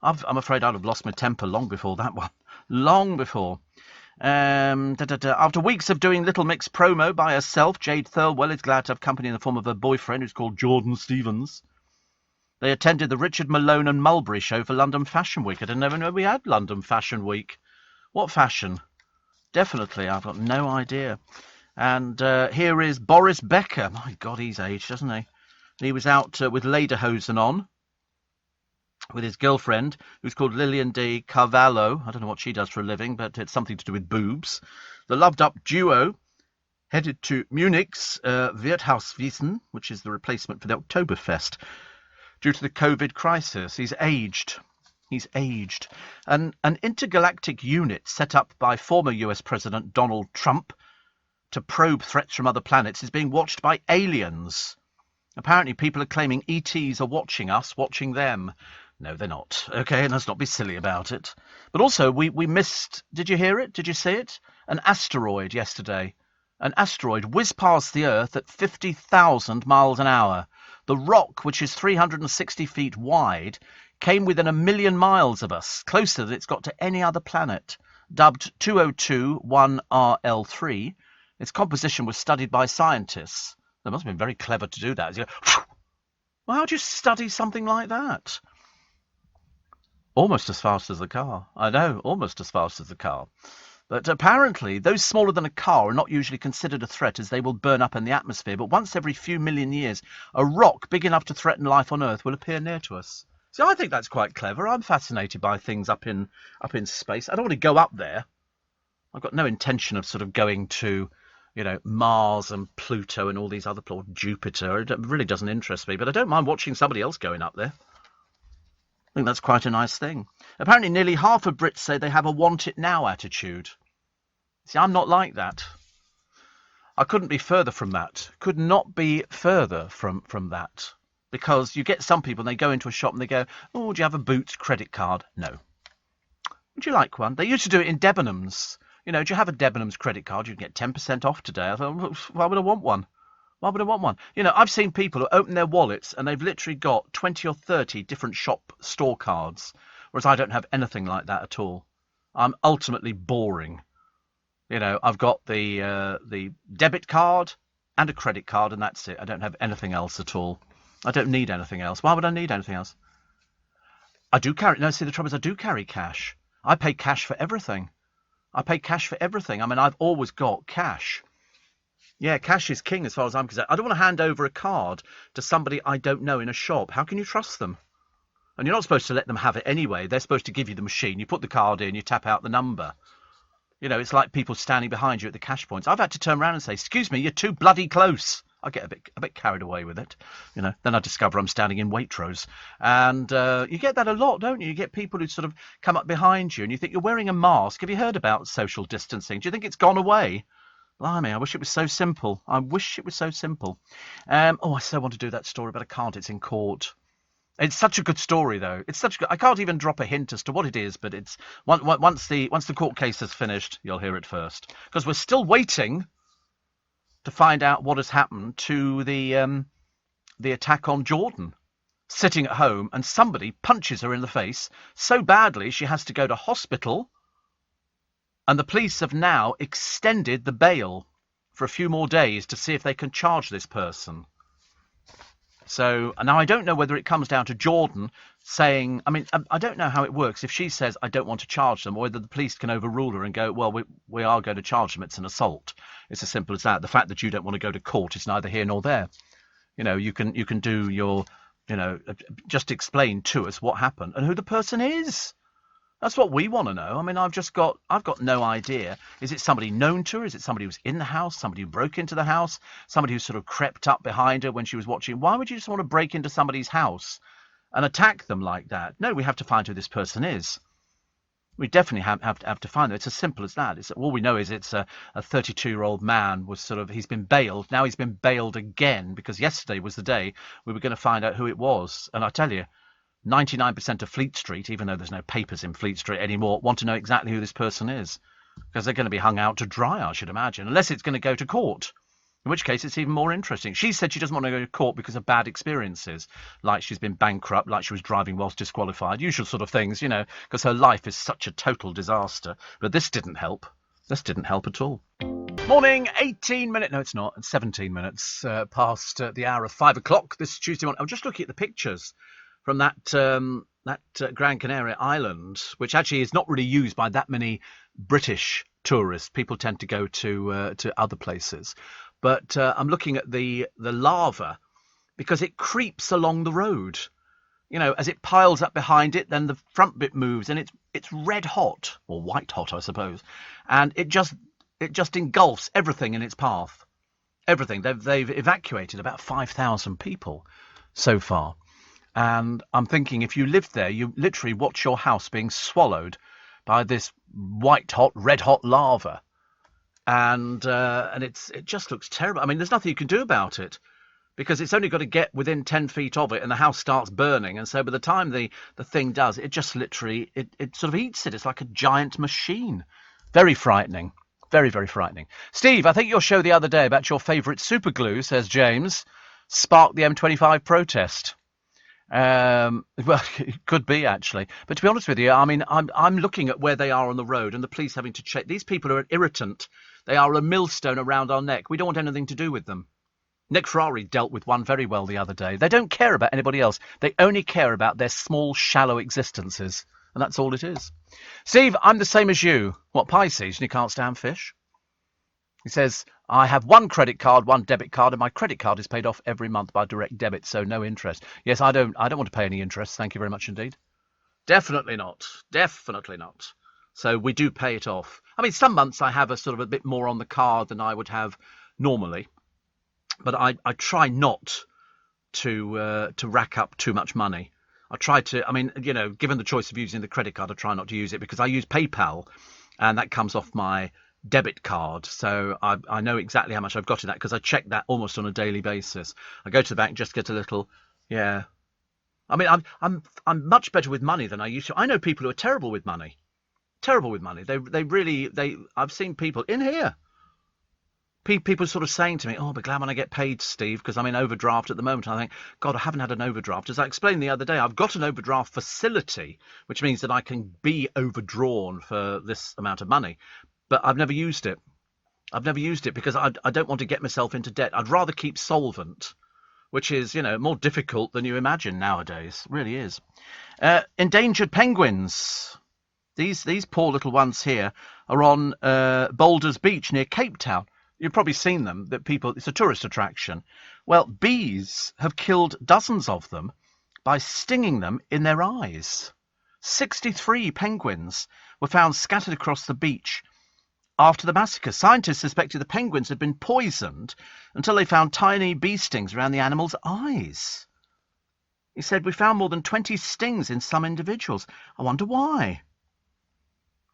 [SPEAKER 1] I'm afraid I'd have lost my temper long before that one. Long before. After weeks of doing Little Mix promo by herself, Jade Thirlwell is glad to have company in the form of her boyfriend, who's called Jordan Stevens. They attended the Richard Malone and Mulberry show for London Fashion Week. I didn't even know we had London Fashion Week. What fashion? Definitely, I've got no idea. And here is Boris Becker. My God, he's aged, hasn't he? He was out with lederhosen on with his girlfriend, who's called Lillian de Carvalho. I don't know what she does for a living, but it's something to do with boobs. The loved-up duo headed to Munich's Wirtshauswiesen, which is the replacement for the Oktoberfest, due to the COVID crisis. He's aged. An intergalactic unit set up by former US President Donald Trump to probe threats from other planets is being watched by aliens. Apparently people are claiming ETs are watching us, watching them. No, they're not. Okay, and let's not be silly about it. But also, we missed... Did you hear it? Did you see it? An asteroid yesterday. An asteroid whizzed past the Earth at 50,000 miles an hour. The rock, which is 360 feet wide, came within 1 million miles of us, closer than it's got to any other planet. Dubbed 2021RL3, its composition was studied by scientists. They must have been very clever to do that. Well, how do you study something like that? Almost as fast as the car. I know, almost as fast as the car. But apparently, those smaller than a car are not usually considered a threat, as they will burn up in the atmosphere. But once every few million years, a rock big enough to threaten life on Earth will appear near to us. So I think that's quite clever. I'm fascinated by things up in space. I don't want to go up there. I've got no intention of sort of going to, you know, Mars and Pluto and all these other planets, Jupiter. It really doesn't interest me. But I don't mind watching somebody else going up there. I think that's quite a nice thing. Apparently nearly half of Brits say they have a want it now attitude. See, I'm not like that. I couldn't be further from that. Could not be further from that. Because you get some people, and they go into a shop and they go, oh, do you have a Boots credit card? No. Would you like one? They used to do it in Debenhams. You know, do you have a Debenhams credit card? You can get 10% off today. I thought, why would I want one? Why would I want one? You know, I've seen people who open their wallets and they've literally got 20 or 30 different shop store cards, whereas I don't have anything like that at all. I'm ultimately boring. You know, I've got the debit card, and a credit card, and that's it. I don't have anything else at all. I don't need anything else. Why would I need anything else? I do carry... No, see, the trouble is I do carry cash. I pay cash for everything. I pay cash for everything. I mean, I've always got cash. Yeah, cash is king as far as I'm concerned. I don't want to hand over a card to somebody I don't know in a shop. How can you trust them? And you're not supposed to let them have it anyway. They're supposed to give you the machine. You put the card in, you tap out the number. You know, it's like people standing behind you at the cash points. I've had to turn around and say, excuse me, you're too bloody close. I get a bit carried away with it. You know, then I discover I'm standing in Waitrose. And you get that a lot, don't you? You get people who sort of come up behind you and you think you're wearing a mask. Have you heard about social distancing? Do you think it's gone away? Blimey, I wish it was so simple. I wish it was so simple. I so want to do that story, but I can't. It's in court. It's such a good story, though. It's such good. I can't even drop a hint as to what it is, but it's once the court case is finished, you'll hear it first. Because we're still waiting to find out what has happened to the attack on Jordan. Sitting at home, and somebody punches her in the face so badly she has to go to hospital. And the police have now extended the bail for a few more days to see if they can charge this person. So now I don't know whether it comes down to Jordan saying, I mean, I don't know how it works. If she says, I don't want to charge them, or whether the police can overrule her and go, well, we are going to charge them. It's an assault. It's as simple as that. The fact that you don't want to go to court is neither here nor there. You know, you can do your, you know, just explain to us what happened and who the person is. That's what we want to know. I mean, I've got no idea. Is it somebody known to her? Is it somebody who was in the house? Somebody who broke into the house? Somebody who sort of crept up behind her when she was watching? Why would you just want to break into somebody's house and attack them like that? No, we have to find who this person is. We definitely have to find them. It's as simple as that. All we know is it's a 32-year-old man he's been bailed. Now he's been bailed again because yesterday was the day we were going to find out who it was. And I tell you, 99% of Fleet Street, even though there's no papers in Fleet Street anymore, want to know exactly who this person is. Because they're going to be hung out to dry, I should imagine, unless it's going to go to court. In which case, it's even more interesting. She said she doesn't want to go to court because of bad experiences, like she's been bankrupt, like she was driving whilst disqualified, usual sort of things, you know, because her life is such a total disaster. But this didn't help. This didn't help at all. Morning, 18 minutes. No, it's not. It's 17 minutes past the hour of 5 o'clock this Tuesday morning. I'm just looking at the pictures from that Gran Canaria island, which actually is not really used by that many British tourists. People tend to go to other places. But I'm looking at the lava because it creeps along the road. You know, as it piles up behind it, then the front bit moves and it's red hot, or white hot, I suppose. And it just engulfs everything in its path. Everything. They've evacuated about 5,000 people so far. And I'm thinking, if you lived there, you literally watch your house being swallowed by this white-hot, red-hot lava. And it just looks terrible. I mean, there's nothing you can do about it because it's only got to get within 10 feet of it and the house starts burning. And so by the time the thing does, it just literally, it sort of eats it. It's like a giant machine. Very frightening. Very, very frightening. Steve, I think your show the other day about your favourite superglue, says James, sparked the M25 protest. Well, it could be actually, but to be honest with you, I mean, I'm looking at where they are on the road and the police having to check. These people are an irritant. They are a millstone around our neck. We don't want anything to do with them. Nick Ferrari dealt with one very well the other day. They don't care about anybody else. They only care about their small, shallow existences, and that's all it is. Steve, I'm the same as you. What, Pisces? And you can't stand fish? He says, I have one credit card, one debit card, and my credit card is paid off every month by direct debit, so no interest. Yes, I don't want to pay any interest. Thank you very much indeed. Definitely not. Definitely not. So we do pay it off. I mean, some months I have a sort of a bit more on the card than I would have normally, but I try not to rack up too much money. I try to, I mean, you know, given the choice of using the credit card, I try not to use it because I use PayPal, and that comes off my debit card, so I know exactly how much I've got in that because I check that almost on a daily basis. I go to the bank, just get a little, yeah. I mean, I'm much better with money than I used to. I know people who are terrible with money. Terrible with money. I've seen people in here. People sort of saying to me, "Oh, I'll be glad when I get paid, Steve, because I'm in overdraft at the moment." And I think, God, I haven't had an overdraft. As I explained the other day, I've got an overdraft facility, which means that I can be overdrawn for this amount of money. But I've never used it. I've never used it because I don't want to get myself into debt. I'd rather keep solvent, which is, more difficult than you imagine nowadays. It really is. Endangered penguins. These poor little ones here are on Boulders Beach near Cape Town. You've probably seen them. It's a tourist attraction. Well, bees have killed dozens of them by stinging them in their eyes. 63 penguins were found scattered across the beach after the massacre. Scientists suspected the penguins had been poisoned until they found tiny bee stings around the animals' eyes. He said, we found more than 20 stings in some individuals. I wonder why.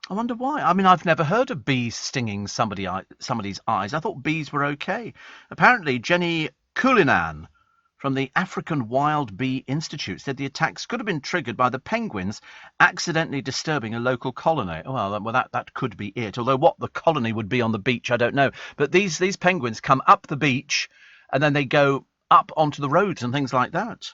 [SPEAKER 1] I mean, I've never heard of bees stinging somebody's eyes. I thought bees were okay. Apparently, Jenny Kulinan from the African Wild Bee Institute said the attacks could have been triggered by the penguins accidentally disturbing a local colony. Well, that could be it. Although what the colony would be on the beach, I don't know. But these penguins come up the beach and then they go up onto the roads and things like that.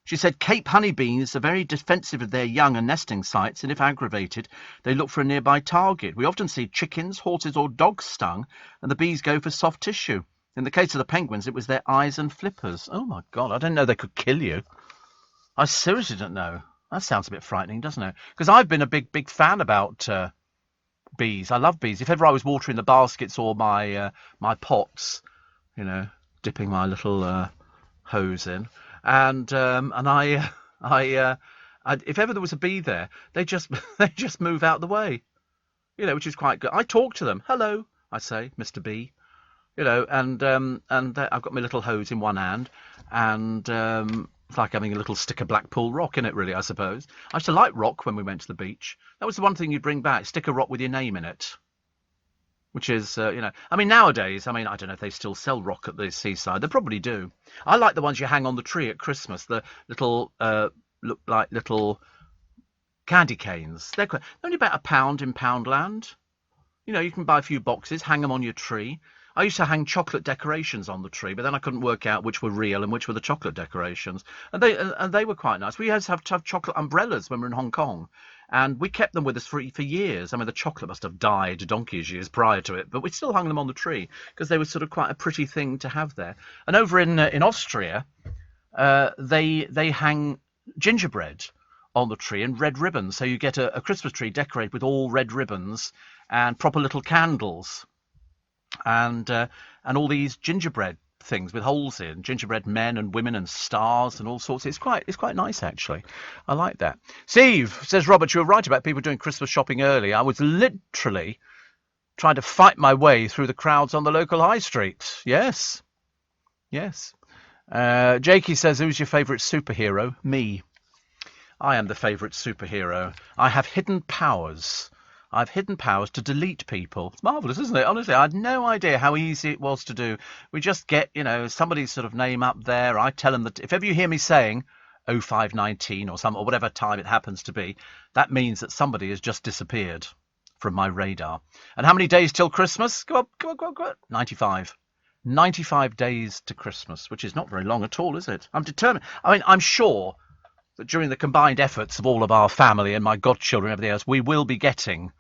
[SPEAKER 1] She said Cape honeybees are very defensive of their young and nesting sites, and if aggravated, they look for a nearby target. We often see chickens, horses or dogs stung, and the bees go for soft tissue. In the case of the penguins, it was their eyes and flippers. Oh, my God, I didn't know they could kill you. I seriously didn't know. That sounds a bit frightening, doesn't it? Because I've been a big fan about bees. I love bees. If ever I was watering the baskets or my pots, dipping my little hose in, and I if ever there was a bee there, they just move out the way, which is quite good. I talk to them. Hello, I say, Mr. Bee, and I've got my little hose in one hand, and it's like having a little stick of Blackpool rock in it, really, I suppose. I used to like rock when we went to the beach. That was the one thing you'd bring back, stick a rock with your name in it. Which is, I mean, nowadays, I don't know if they still sell rock at the seaside. They probably do. I like the ones you hang on the tree at Christmas, the little, look like little candy canes. They're only about £1 in Poundland. You can buy a few boxes, hang them on your tree. I used to hang chocolate decorations on the tree, but then I couldn't work out which were real and which were the chocolate decorations. And they were quite nice. We used to have chocolate umbrellas when we were in Hong Kong. And we kept them with us for years. I mean, the chocolate must have died donkey's years prior to it, but we still hung them on the tree because they were sort of quite a pretty thing to have there. And over in Austria, they hang gingerbread on the tree and red ribbons. So you get a Christmas tree decorated with all red ribbons and proper little candles and all these gingerbread things with holes in, gingerbread men and women and stars and all sorts. It's quite nice, actually. I like that. Steve says, Robert, you were right about people doing Christmas shopping early. I was literally trying to fight my way through the crowds on the local high street. Yes. Jakey says, who's your favourite superhero? Me. I am the favourite superhero. I have hidden powers. I've hidden powers to delete people. It's marvellous, isn't it? Honestly, I had no idea how easy it was to do. We just get, somebody's sort of name up there. I tell them that if ever you hear me saying 0519 or whatever time it happens to be, that means that somebody has just disappeared from my radar. And how many days till Christmas? Go on. 95. 95 days to Christmas, which is not very long at all, is it? I'm determined. I'm sure that during the combined efforts of all of our family and my godchildren and everything else, we will be getting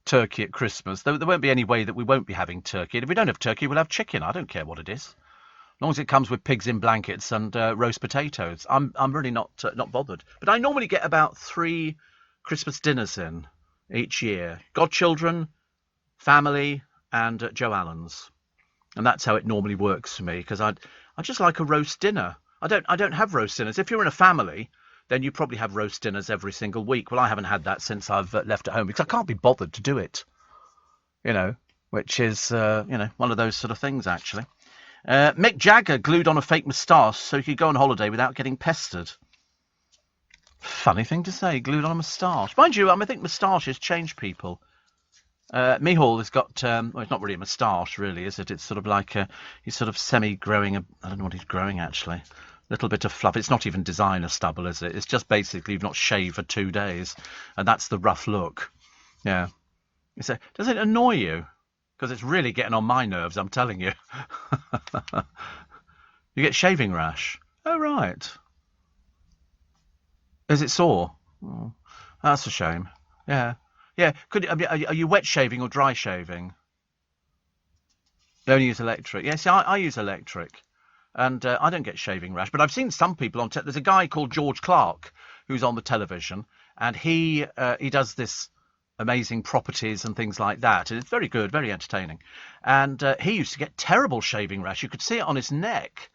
[SPEAKER 1] turkey at Christmas. There won't be any way that we won't be having turkey. And if we don't have turkey, we'll have chicken. I don't care what it is, as long as it comes with pigs in blankets and roast potatoes. I'm really not bothered. But I normally get about 3 Christmas dinners in each year: godchildren, family, and Joe Allen's, and that's how it normally works for me. Because I just like a roast dinner. I don't have roast dinners. If you're in a family, then you probably have roast dinners every single week. Well, I haven't had that since I've left at home because I can't be bothered to do it, which is, one of those sort of things, actually. Mick Jagger glued on a fake moustache so he could go on holiday without getting pestered. Funny thing to say, glued on a moustache. Mind you, I think moustaches change people. Mihal has got, well, it's not really a moustache, really, is it? It's sort of like he's sort of semi-growing, I don't know what he's growing, actually. Little bit of fluff. It's not even designer stubble, is it? It's just basically you've not shaved for 2 days, and that's the rough look. Yeah. Does it annoy you? Because it's really getting on my nerves, I'm telling you. You get shaving rash. Oh, right. Is it sore? Oh, that's a shame. Yeah. Yeah. Are you wet shaving or dry shaving? You only use electric. Yeah, see, I use electric. And I don't get shaving rash. But I've seen some people on... There's a guy called George Clark who's on the television. And he does this amazing properties and things like that. And it's very good, very entertaining. And he used to get terrible shaving rash. You could see it on his neck.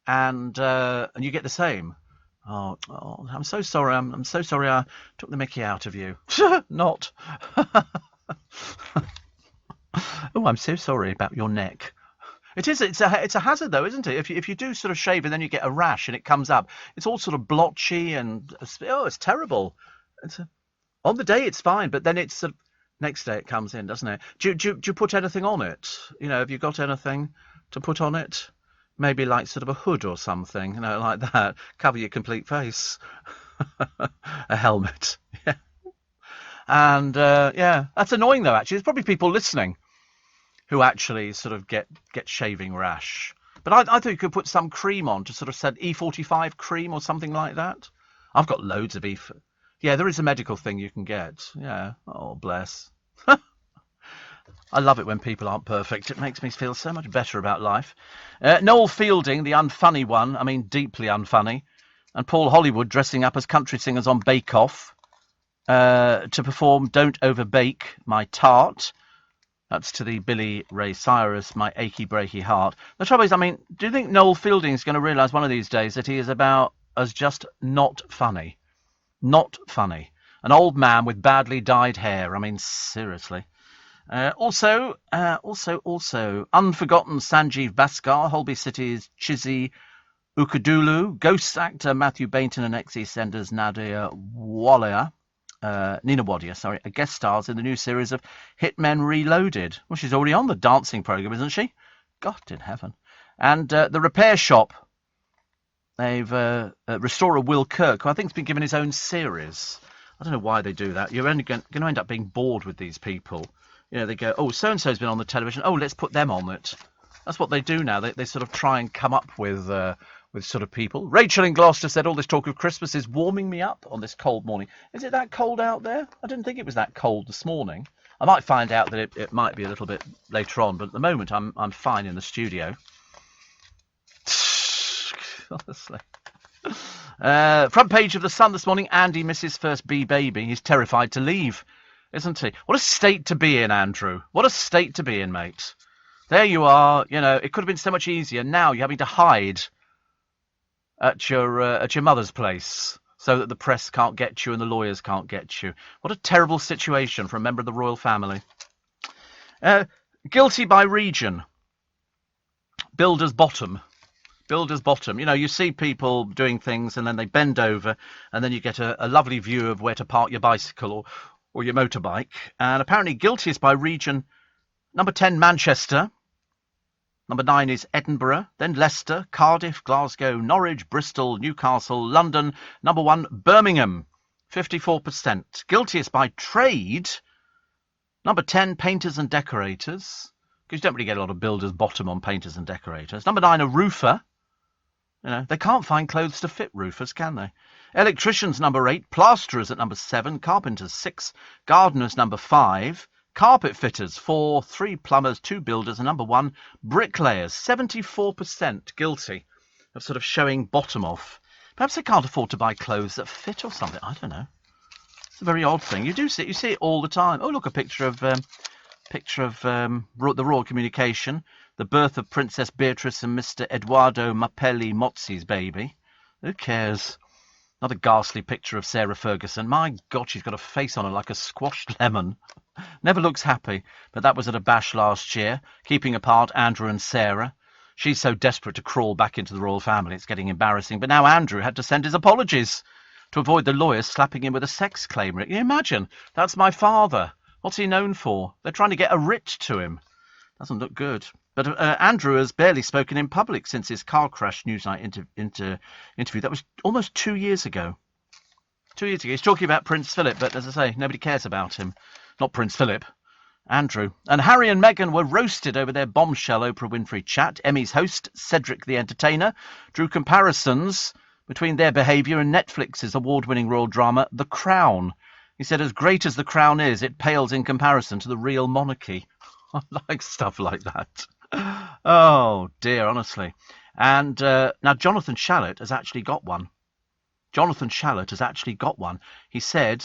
[SPEAKER 1] And you get the same. Oh, I'm so sorry. I'm so sorry I took the mickey out of you. Not. Oh, I'm so sorry about your neck. It's a hazard though, isn't it? If you do sort of shave and then you get a rash and it comes up, it's all sort of blotchy and it's terrible. On the day it's fine, but then it's next day it comes in, doesn't it? Do you put anything on it? You know, have you got anything to put on it? Maybe like sort of a hood or something, you know, like that. Cover your complete face. A helmet. Yeah. And yeah, that's annoying though. Actually, there's probably people listening who actually sort of get shaving rash. But I think you could put some cream on to sort of said E45 cream or something like that. I've got loads of Yeah, there is a medical thing you can get. Yeah. Oh, bless. I love it when people aren't perfect. It makes me feel so much better about life. Noel Fielding, the unfunny one, I mean deeply unfunny, and Paul Hollywood dressing up as country singers on Bake Off to perform Don't Overbake My Tart. That's to the Billy Ray Cyrus, My Achy Breaky Heart. The trouble is, I mean, do you think Noel Fielding is going to realise one of these days that he is about as just not funny? Not funny. An old man with badly dyed hair. I mean, seriously. Also, unforgotten Sanjeev Bhaskar, Holby City's Chizzy Ukudulu, ghost actor Matthew Bainton and ex-EastEnders Nina Wadia, a guest stars in the new series of Hitmen Reloaded. Well, she's already on the dancing programme, isn't she? God in heaven. And The Repair Shop. They've restorer Will Kirk, who I think has been given his own series. I don't know why they do that. You're only going to end up being bored with these people. You know, they go, oh, so-and-so's been on the television. Oh, let's put them on it. That's what they do now. They sort of try and come up with sort of people. Rachel in Gloucester said, all this talk of Christmas is warming me up on this cold morning. Is it that cold out there? I didn't think it was that cold this morning. I might find out that it might be a little bit later on, but at the moment I'm fine in the studio. Honestly. Front page of The Sun this morning, Andy misses first bee baby. He's terrified to leave, isn't he? What a state to be in, Andrew. What a state to be in, mate. There you are. You know, it could have been so much easier. Now you're having to hide at your mother's place so that the press can't get you and the lawyers can't get you. What a terrible situation for a member of the royal family. Guilty by region. Builder's Bottom. Builder's Bottom. You know, you see people doing things and then they bend over and then you get a lovely view of where to park your bicycle or your motorbike. And apparently guiltiest by region, number 10, Manchester. Number 9 is Edinburgh, then Leicester, Cardiff, Glasgow, Norwich, Bristol, Newcastle, London. Number 1, Birmingham, 54%. Guiltiest by trade, number 10, painters and decorators. Because you don't really get a lot of builders bottom on painters and decorators. Number 9, a roofer. You know, they can't find clothes to fit roofers, can they? Electricians, number 8. Plasterers at number 7. Carpenters, 6. Gardeners, number 5. Carpet fitters, 4. 3 plumbers, 2 builders, and number 1, bricklayers, 74% guilty of sort of showing bottom off. Perhaps they can't afford to buy clothes that fit or something. I don't know. It's a very odd thing. You see it all the time. Oh, look, a picture of the Royal Communication, the birth of Princess Beatrice and Mr. Edoardo Mapelli Mozzi's baby. Who cares? Another ghastly picture of Sarah Ferguson. My God, she's got a face on her like a squashed lemon. Never looks happy, but that was at a bash last year, keeping apart Andrew and Sarah. She's so desperate to crawl back into the royal family, it's getting embarrassing. But now Andrew had to send his apologies to avoid the lawyers slapping him with a sex claim. Can you imagine? That's my father. What's he known for? They're trying to get a writ to him. Doesn't look good. But Andrew has barely spoken in public since his car crash Newsnight interview. That was almost 2 years ago. 2 years ago. He's talking about Prince Philip, but as I say, nobody cares about him. Not Prince Philip. Andrew. And Harry and Meghan were roasted over their bombshell Oprah Winfrey chat. Emmy's host, Cedric the Entertainer, drew comparisons between their behaviour and Netflix's award-winning royal drama, The Crown. He said, as great as The Crown is, it pales in comparison to the real monarchy. I like stuff like that. Oh dear, honestly. And now Jonathan Shalit has actually got one. Jonathan Shalit has actually got one. He said,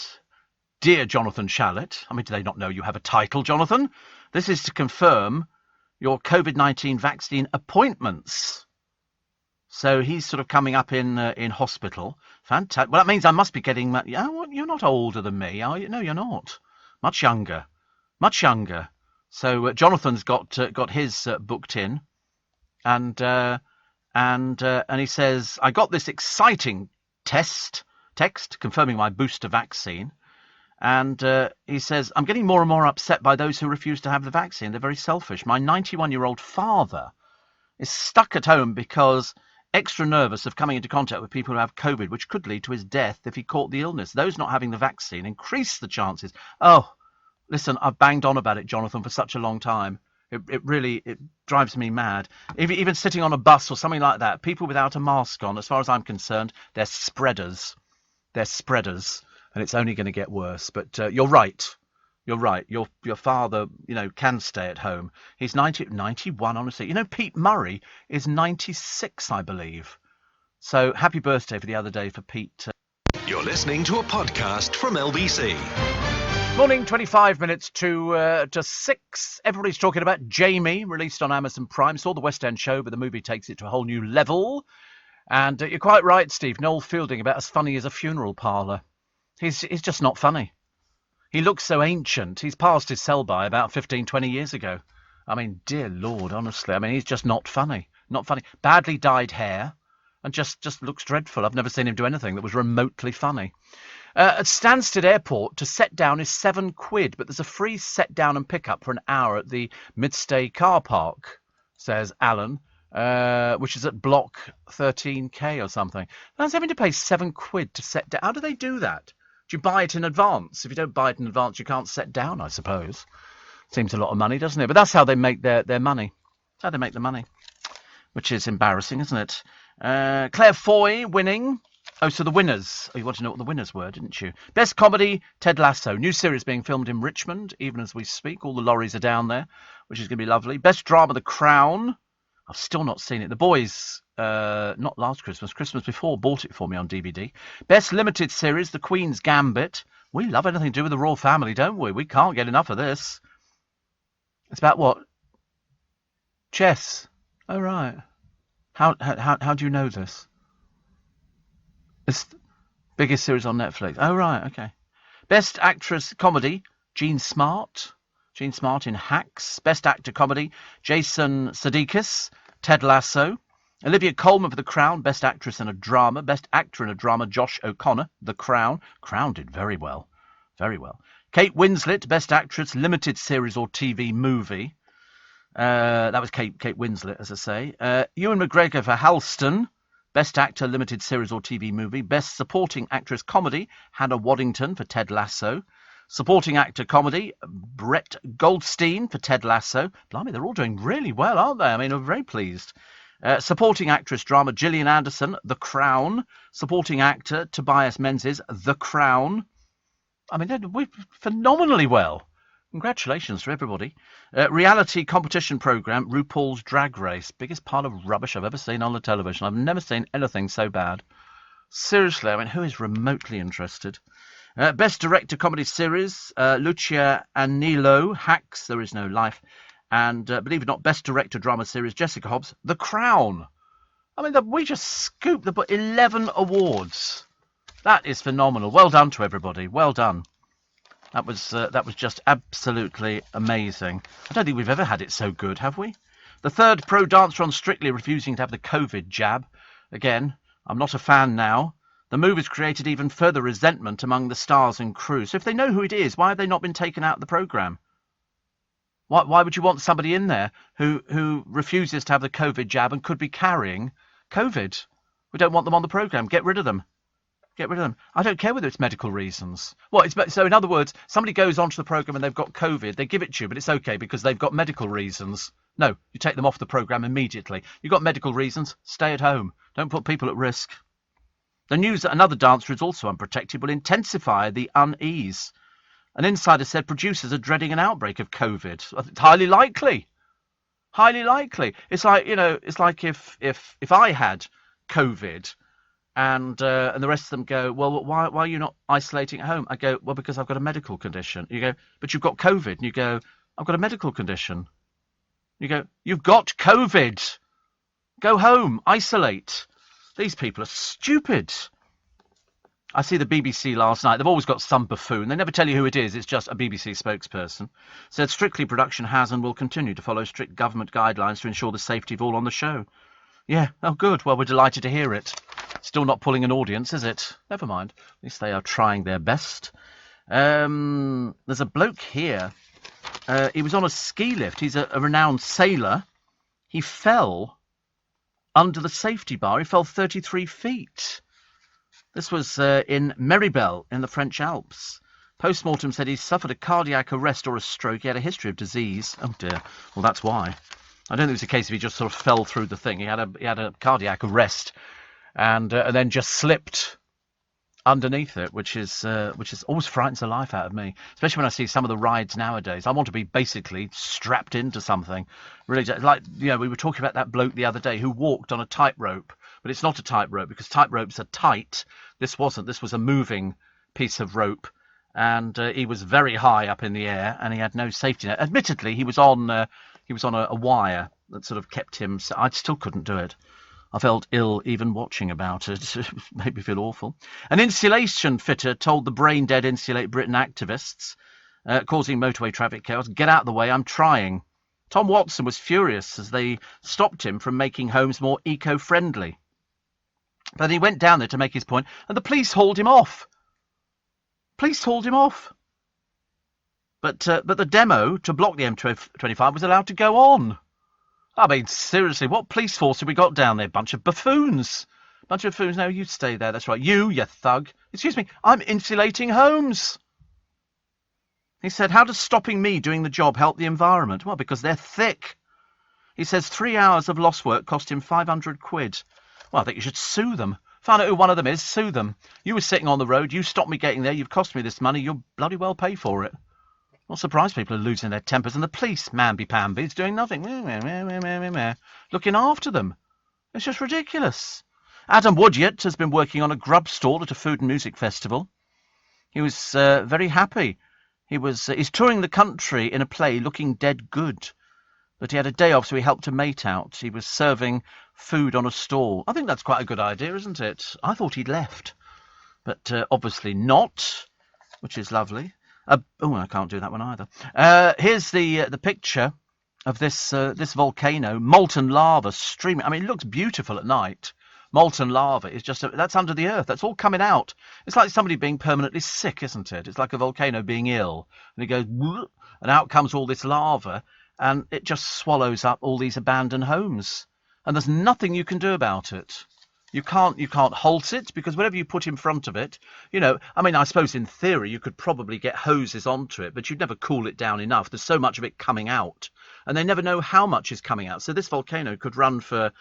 [SPEAKER 1] "Dear Jonathan Shalit," I mean, do they not know you have a title, Jonathan? "This is to confirm your COVID-19 vaccine appointments." So he's sort of coming up in hospital. Fantastic. Well, that means I must be getting... you're not older than me, are you? No, you're not. Much younger. Much younger. So Jonathan's got his booked in. And he says, "I got this exciting text confirming my booster vaccine." And he says, "I'm getting more and more upset by those who refuse to have the vaccine. They're very selfish. My 91-year-old father is stuck at home because extra nervous of coming into contact with people who have COVID, which could lead to his death if he caught the illness. Those not having the vaccine increase the chances." Oh, listen, I've banged on about it, Jonathan, for such a long time. It really drives me mad. Even sitting on a bus or something like that, people without a mask on, as far as I'm concerned, they're spreaders. They're spreaders, and it's only going to get worse. But you're right. You're right. Your father, can stay at home. He's 91, honestly. Pete Murray is 96, I believe. So happy birthday for the other day for Pete.
[SPEAKER 4] You're listening to a podcast from LBC.
[SPEAKER 1] Morning, 25 minutes to 6. Everybody's talking about Jamie, released on Amazon Prime. Saw the West End show, but the movie takes it to a whole new level. And you're quite right, Steve. Noel Fielding, about as funny as a funeral parlour. He's just not funny. He looks so ancient. He's passed his sell-by about 15, 20 years ago. I mean, dear Lord, honestly. I mean, he's just not funny. Not funny. Badly dyed hair. And just looks dreadful. I've never seen him do anything that was remotely funny. At Stansted Airport, to set down is £7, but there's a free set down and pick up for an hour at the Midstay car park, says Alan, which is at block 13K or something. That's having to pay £7 to set down. How do they do that? Do you buy it in advance? If you don't buy it in advance, you can't set down, I suppose. Seems a lot of money, doesn't it? But that's how they make their money. That's how they make the money, which is embarrassing, isn't it? Claire Foy winning. Oh, so the winners. Oh, you want to know what the winners were, didn't you? Best comedy, Ted Lasso. New series being filmed in Richmond, even as we speak. All the lorries are down there, which is going to be lovely. Best drama, The Crown. I've still not seen it. The boys, not last Christmas before, bought it for me on DVD. Best limited series, The Queen's Gambit. We love anything to do with the royal family, don't we? We can't get enough of this. It's about what? Chess. Oh, right. How do you know this? It's the biggest series on Netflix. Oh, right, okay. Best actress comedy, Jean Smart. Jean Smart in Hacks. Best actor comedy, Jason Sudeikis, Ted Lasso. Olivia Colman for The Crown, best actress in a drama. Best actor in a drama, Josh O'Connor, The Crown. Crown did very well. Very well. Kate Winslet, best actress, limited series or TV movie. That was Kate Winslet, as I say. Ewan McGregor for Halston. Best actor, limited series or TV movie. Best supporting actress comedy, Hannah Waddington for Ted Lasso. Supporting actor comedy, Brett Goldstein for Ted Lasso. Blimey, they're all doing really well, aren't they? I mean, I'm very pleased. Supporting actress drama, Gillian Anderson, The Crown. Supporting actor, Tobias Menzies, The Crown. I mean, we're phenomenally well. Congratulations to everybody. Reality competition programme, RuPaul's Drag Race. Biggest pile of rubbish I've ever seen on the television. I've never seen anything so bad. Seriously, I mean, who is remotely interested? Best director comedy series, Lucia Anilo, Hacks, There Is No Life. And, believe it or not, best director drama series, Jessica Hobbs, The Crown. I mean, we just scooped the 11 awards. That is phenomenal. Well done to everybody. Well done. That was just absolutely amazing. I don't think we've ever had it so good, have we? The third pro dancer on Strictly refusing to have the COVID jab. Again, I'm not a fan now. The move has created even further resentment among the stars and crew. So if they know who it is, why have they not been taken out of the programme? Why would you want somebody in there who refuses to have the COVID jab and could be carrying COVID? We don't want them on the programme. Get rid of them. Get rid of them. I don't care whether it's medical reasons. So in other words, somebody goes onto the programme and they've got COVID. They give it to you, but it's okay because they've got medical reasons. No, you take them off the programme immediately. You've got medical reasons. Stay at home. Don't put people at risk. The news that another dancer is also unprotected will intensify the unease. An insider said producers are dreading an outbreak of COVID. It's highly likely. Highly likely. It's like, it's like if I had COVID and the rest of them go, well, why are you not isolating at home? I go, well, because I've got a medical condition. You go, but you've got COVID. And you go, I've got a medical condition. You go, you've got COVID. Go home, isolate. These people are stupid. I see the BBC last night. They've always got some buffoon. They never tell you who it is. It's just a BBC spokesperson. Said Strictly Production has and will continue to follow strict government guidelines to ensure the safety of all on the show. Yeah, oh good. Well, we're delighted to hear it. Still not pulling an audience, is it? Never mind. At least they are trying their best. There's a bloke here. He was on a ski lift. He's a renowned sailor. He fell under the safety bar. He fell 33 feet. This was in Meribel in the French Alps. Post-mortem said he suffered a cardiac arrest or a stroke. He had a history of disease. Oh dear. Well, that's why. I don't think it was a case of he just sort of fell through the thing. He had a cardiac arrest and then just slipped underneath it, which is always frightens the life out of me, especially when I see some of the rides nowadays. I want to be basically strapped into something. Really, like, we were talking about that bloke the other day who walked on a tightrope, but it's not a tightrope because tightropes are tight. This wasn't. This was a moving piece of rope, and he was very high up in the air, and he had no safety net. Admittedly, he was on a wire that sort of kept him. I still couldn't do it. I felt ill even watching about it. It made me feel awful. An insulation fitter told the brain-dead Insulate Britain activists, causing motorway traffic chaos, "Get out of the way, I'm trying." Tom Watson was furious as they stopped him from making homes more eco-friendly. But he went down there to make his point, and the police hauled him off. Police hauled him off. But the demo to block the M25 was allowed to go on. I mean, seriously, what police force have we got down there? Bunch of buffoons. Bunch of buffoons. No, you stay there. That's right. You thug. Excuse me, I'm insulating homes. He said, how does stopping me doing the job help the environment? Well, because they're thick. He says 3 hours of lost work cost him 500 quid. Well, I think you should sue them. Find out who one of them is, sue them. You were sitting on the road, you stopped me getting there, you've cost me this money, you'll bloody well pay for it. Not surprised people are losing their tempers, and the police, mamby-pamby, is doing nothing. Looking after them. It's just ridiculous. Adam Woodyard has been working on a grub stall at a food and music festival. He was very happy. He's touring the country in a play, Looking Dead Good. But he had a day off, so he helped a mate out. He was serving food on a stall. I think that's quite a good idea, isn't it? I thought he'd left. But obviously not, which is lovely. I can't do that one either. Here's the picture of this volcano, molten lava streaming. I mean, it looks beautiful at night. Molten lava is that's under the earth. That's all coming out. It's like somebody being permanently sick, isn't it? It's like a volcano being ill, and it goes, and out comes all this lava, and it just swallows up all these abandoned homes. And there's nothing you can do about it. You can't halt it, because whatever you put in front of it, I mean, I suppose in theory you could probably get hoses onto it, but you'd never cool it down enough. There's so much of it coming out, and they never know how much is coming out. So this volcano could run for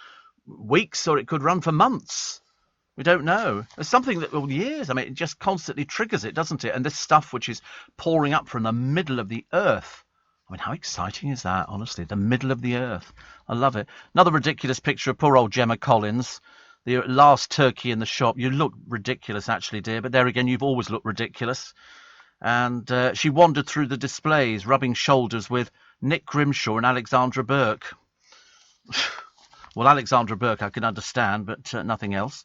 [SPEAKER 1] weeks, or it could run for months. We don't know. There's something that, years. I mean, it just constantly triggers it, doesn't it? And this stuff which is pouring up from the middle of the earth. I mean, how exciting is that, honestly? The middle of the earth. I love it. Another ridiculous picture of poor old Gemma Collins. The last turkey in the shop. You look ridiculous, actually, dear, but there again, you've always looked ridiculous. And she wandered through the displays, rubbing shoulders with Nick Grimshaw and Alexandra Burke. Well, Alexandra Burke I can understand, but nothing else.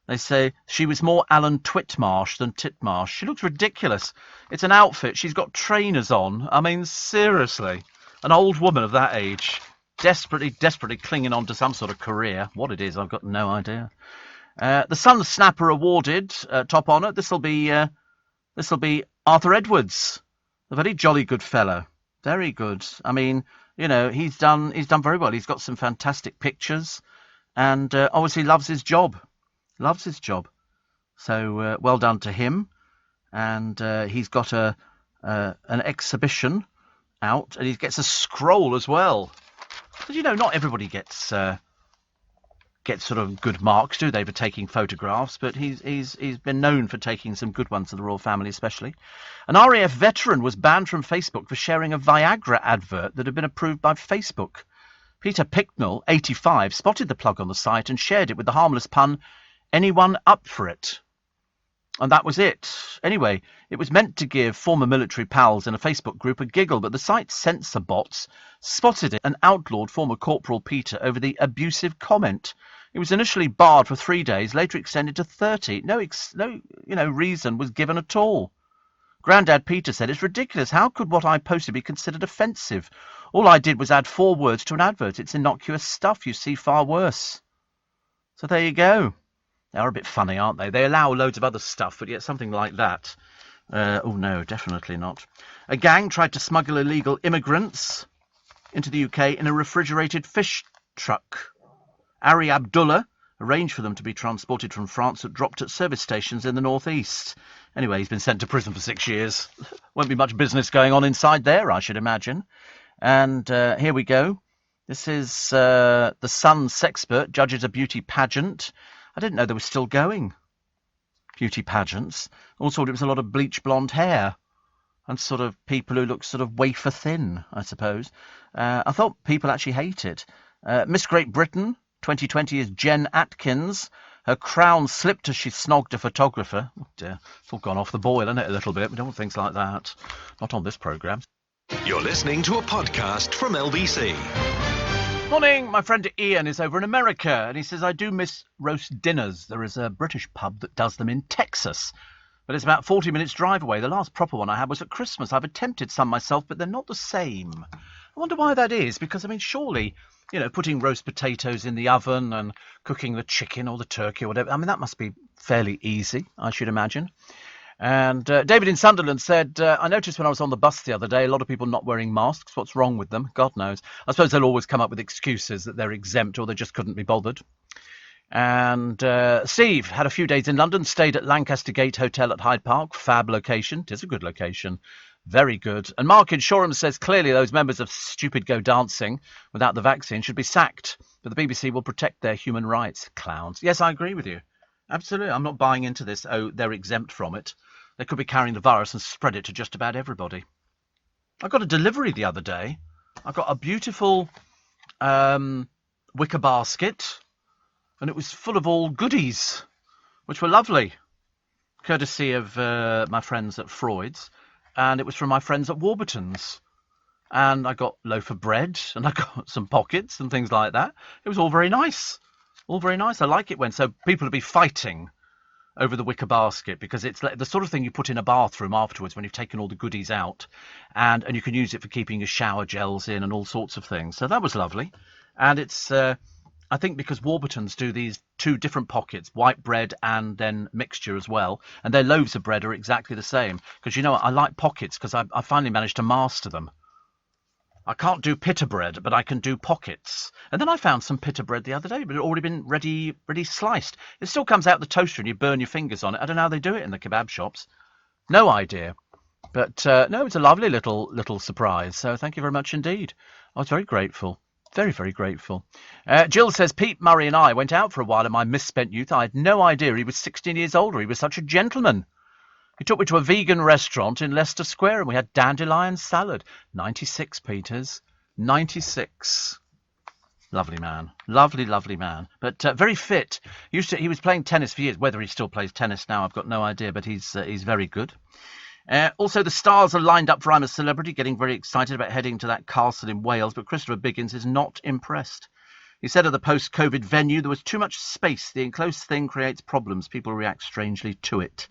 [SPEAKER 1] They say she was more Alan Twitmarsh than Titmarsh. She looks ridiculous. It's an outfit. She's got trainers on. I mean, seriously. An old woman of that age. Desperately clinging on to some sort of career. What it is, I've got no idea. The Sun Snapper awarded top honour. This will be Arthur Edwards, a very jolly good fellow. Very good. I mean, he's done very well. He's got some fantastic pictures, and obviously loves his job. Loves his job. So well done to him. And he's got an exhibition out, and he gets a scroll as well. Because, not everybody gets sort of good marks, do they, for taking photographs? But he's been known for taking some good ones to the royal family, especially. An RAF veteran was banned from Facebook for sharing a Viagra advert that had been approved by Facebook. Peter Picknell, 85, spotted the plug on the site and shared it with the harmless pun, "Anyone up for it?" And that was it. Anyway, it was meant to give former military pals in a Facebook group a giggle, but the site's censor bots spotted it and outlawed former Corporal Peter over the abusive comment. It was initially barred for 3 days, later extended to 30. No reason was given at all. Grandad Peter said, "It's ridiculous. How could what I posted be considered offensive? All I did was add 4 words to an advert. It's innocuous stuff. You see far worse." So there you go. They are a bit funny, aren't they? They allow loads of other stuff, but yet something like that. Oh no, definitely not. A gang tried to smuggle illegal immigrants into the UK in a refrigerated fish truck. Ari Abdullah arranged for them to be transported from France but dropped at service stations in the northeast. Anyway, he's been sent to prison for 6 years. Won't be much business going on inside there, I should imagine. And here we go. This is the Sun Sexpert judges a beauty pageant. I didn't know they were still going. Beauty pageants. Also, it was a lot of bleach blonde hair and sort of people who look sort of wafer thin, I suppose. I thought people actually hate it. Miss Great Britain 2020 is Jen Atkins. Her crown slipped as she snogged a photographer. Oh dear, it's all gone off the boil, isn't it, a little bit? We don't want things like that. Not on this programme.
[SPEAKER 4] You're listening to a podcast from LBC.
[SPEAKER 1] Morning, my friend Ian is over in America and he says, "I do miss roast dinners. There is a British pub that does them in Texas, but it's about 40 minutes drive away. The last proper one I had was at Christmas. I've attempted some myself, but they're not the same." I wonder why that is, because, I mean, surely, putting roast potatoes in the oven and cooking the chicken or the turkey or whatever, I mean, that must be fairly easy, I should imagine. And David in Sunderland said, "I noticed when I was on the bus the other day, a lot of people not wearing masks. What's wrong with them? God knows. I suppose they'll always come up with excuses that they're exempt or they just couldn't be bothered." And Steve had a few days in London, stayed at Lancaster Gate Hotel at Hyde Park. Fab location. It is a good location. Very good. And Mark in Shoreham says, "Clearly those members of Stupid Go Dancing without the vaccine should be sacked, but the BBC will protect their human rights. Clowns." Yes, I agree with you. Absolutely. I'm not buying into this. Oh, they're exempt from it. They could be carrying the virus and spread it to just about everybody. I got a delivery the other day. I got a beautiful wicker basket, and it was full of all goodies, which were lovely, courtesy of my friends at Freud's, and it was from my friends at Warburton's. And I got a loaf of bread, and I got some pockets and things like that. It was all very nice. All very nice. I like it when people will be fighting over the wicker basket, because it's the sort of thing you put in a bathroom afterwards when you've taken all the goodies out, and you can use it for keeping your shower gels in and all sorts of things. So that was lovely. And it's I think because Warburton's do these 2 different pockets, white bread and then mixture as well, and their loaves of bread are exactly the same, because I like pockets because I finally managed to master them. I can't do pita bread, but I can do pockets. And then I found some pita bread the other day, but it had already been ready sliced. It still comes out the toaster and you burn your fingers on it. I don't know how they do it in the kebab shops. No idea. But no, it's a lovely little surprise. So thank you very much indeed. I was very grateful. Very, very grateful. Jill says, "Pete Murray and I went out for a while in my misspent youth. I had no idea he was 16 years older. He was such a gentleman. He took me to a vegan restaurant in Leicester Square and we had dandelion salad." 96, Peters. 96. Lovely man. Lovely, lovely man. But very fit. He was playing tennis for years. Whether he still plays tennis now, I've got no idea, but he's very good. Also, the stars are lined up for I'm a Celebrity, getting very excited about heading to that castle in Wales, but Christopher Biggins is not impressed. He said of the post-COVID venue, there was too much space. The enclosed thing creates problems. People react strangely to it.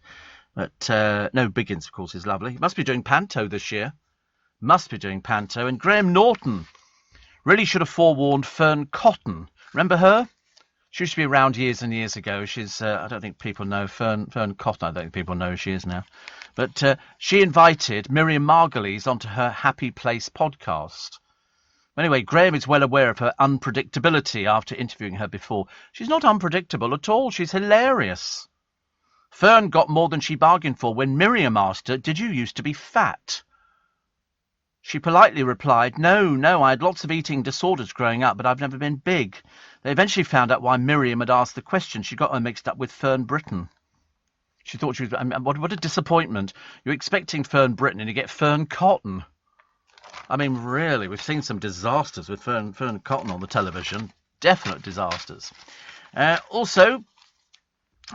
[SPEAKER 1] But no, Biggins, of course, is lovely. He must be doing Panto this year. Must be doing Panto. And Graham Norton really should have forewarned Fern Cotton. Remember her? She used to be around years and years ago. She's, I don't think people know Fern Cotton. I don't think people know who she is now. But she invited Miriam Margolyes onto her Happy Place podcast. Anyway, Graham is well aware of her unpredictability after interviewing her before. She's not unpredictable at all. She's hilarious. Fern got more than she bargained for when Miriam asked her, "Did you used to be fat?" She politely replied, No, I had lots of eating disorders growing up, but I've never been big. They eventually found out why Miriam had asked the question. She got her mixed up with Fern Britton. She thought she was... what a disappointment. You're expecting Fern Britton and you get Fern Cotton. I mean, really, we've seen some disasters with Fern Cotton on the television. Definite disasters. Also,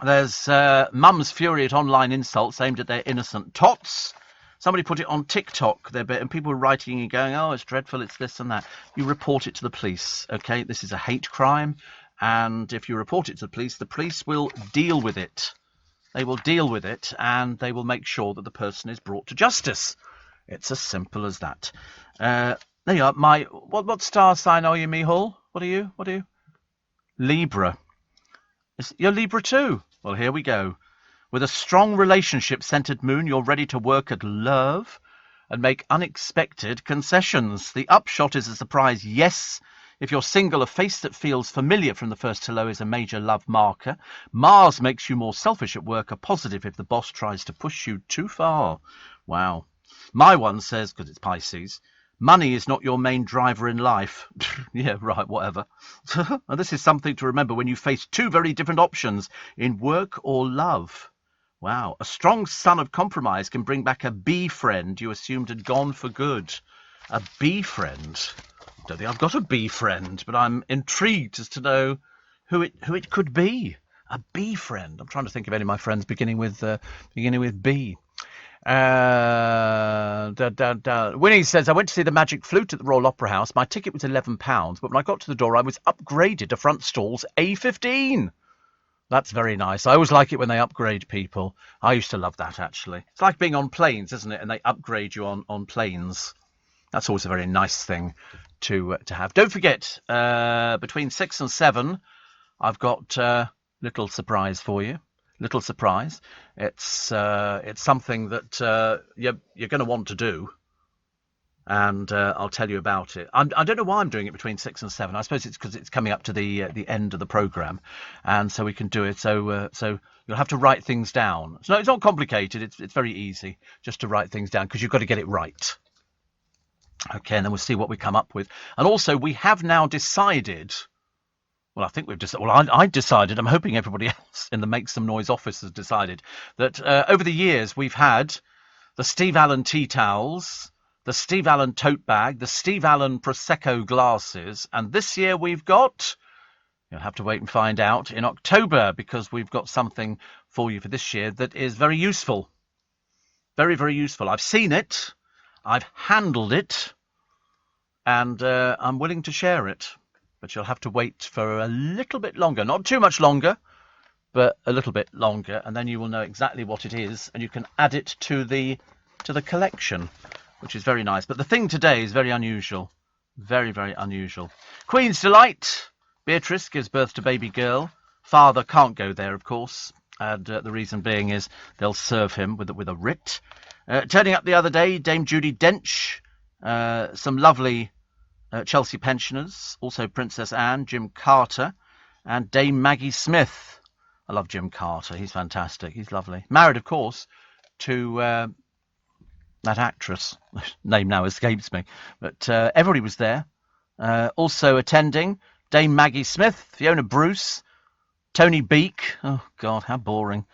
[SPEAKER 1] there's mums fury at online insults aimed at their innocent tots. Somebody put it on TikTok, and people were writing and going, oh, it's dreadful, it's this and that. You report it to the police, okay? This is a hate crime, and if you report it to the police will deal with it. They will deal with it, and they will make sure that the person is brought to justice. It's as simple as that. There you are. What star sign are you, Mihal? What are you? Libra. You're Libra too. Well, here we go. With a strong relationship-centered moon, you're ready to work at love and make unexpected concessions. The upshot is a surprise yes. If you're single, a face that feels familiar from the first hello is a major love marker. Mars makes you more selfish at work, a positive if the boss tries to push you too far. Wow. My one says, because it's Pisces, money is not your main driver in life. Yeah, right, whatever. And this is something to remember when you face two very different options in work or love. Wow. A strong son of compromise can bring back a B friend you assumed had gone for good. A B friend? I don't think I've got a B friend, but I'm intrigued as to know who it could be. A B friend. I'm trying to think of any of my friends beginning with B. Winnie says, I went to see the Magic Flute at the Royal Opera House. My ticket was £11, but when I got to the door, I was upgraded to front stalls A15. That's very nice. I always like it when they upgrade people. I used to love that, actually. It's like being on planes, isn't it? And they upgrade you on planes. That's always a very nice thing to have. Don't forget, between 6 and 7, I've got a little surprise for you. Little surprise. It's something that you're going to want to do, and I'll tell you about it. I don't know why I'm doing it between 6 and 7. I suppose it's because it's coming up to the end of the programme, and so we can do it. So you'll have to write things down. So no, it's not complicated. It's very easy just to write things down because you've got to get it right. Okay, and then we'll see what we come up with. And also, we have now decided. Well, I think we've decided. Well, I decided. I'm hoping everybody else in the Make Some Noise office has decided that over the years we've had the Steve Allen tea towels, the Steve Allen tote bag, the Steve Allen Prosecco glasses, and this year we've got. You'll have to wait and find out in October because we've got something for you for this year that is very useful. Very, very useful. I've seen it. I've handled it. And I'm willing to share it. But you'll have to wait for a little bit longer. Not too much longer, but a little bit longer. And then you will know exactly what it is. And you can add it to the collection, which is very nice. But the thing today is very unusual. Very, very unusual. Queen's Delight. Beatrice gives birth to baby girl. Father can't go there, of course. And the reason being is they'll serve him with a writ. Turning up the other day, Dame Judi Dench. Some lovely Chelsea pensioners. Also Princess Anne, Jim Carter, and Dame Maggie Smith. I love Jim Carter. He's fantastic. He's lovely. Married, of course, to that actress. Name now escapes me. But everybody was there. Also attending, Dame Maggie Smith, Fiona Bruce, Tony Beak. Oh, God, how boring.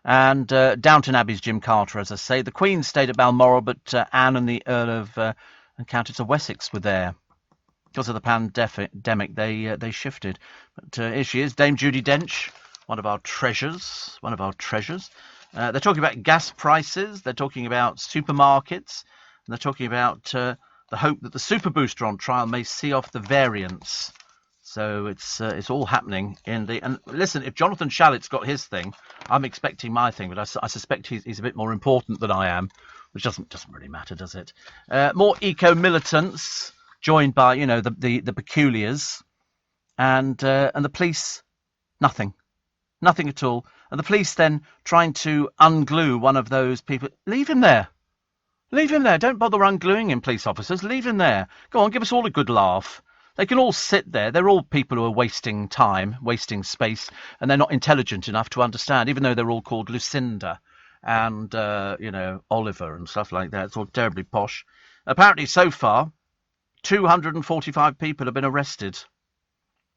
[SPEAKER 1] And Downton Abbey's Jim Carter, as I say. The Queen stayed at Balmoral, but Anne and the Earl of and Countess of Wessex were there. Because of the pandemic, they shifted. But here she is, Dame Judi Dench, one of our treasures. They're talking about gas prices. They're talking about supermarkets. And they're talking about the hope that the super booster on trial may see off the variants. So it's all happening in the. And listen, if Jonathan Shallett's got his thing, I'm expecting my thing. But I suspect he's a bit more important than I am, which doesn't really matter, does it? More eco militants. Joined by, the peculiars, and the police, nothing at all. And the police then trying to unglue one of those people. Leave him there. Don't bother ungluing him, police officers. Leave him there. Go on, give us all a good laugh. They can all sit there. They're all people who are wasting time, wasting space, and they're not intelligent enough to understand, even though they're all called Lucinda and, Oliver and stuff like that. It's all terribly posh. Apparently, so far, 245 people have been arrested.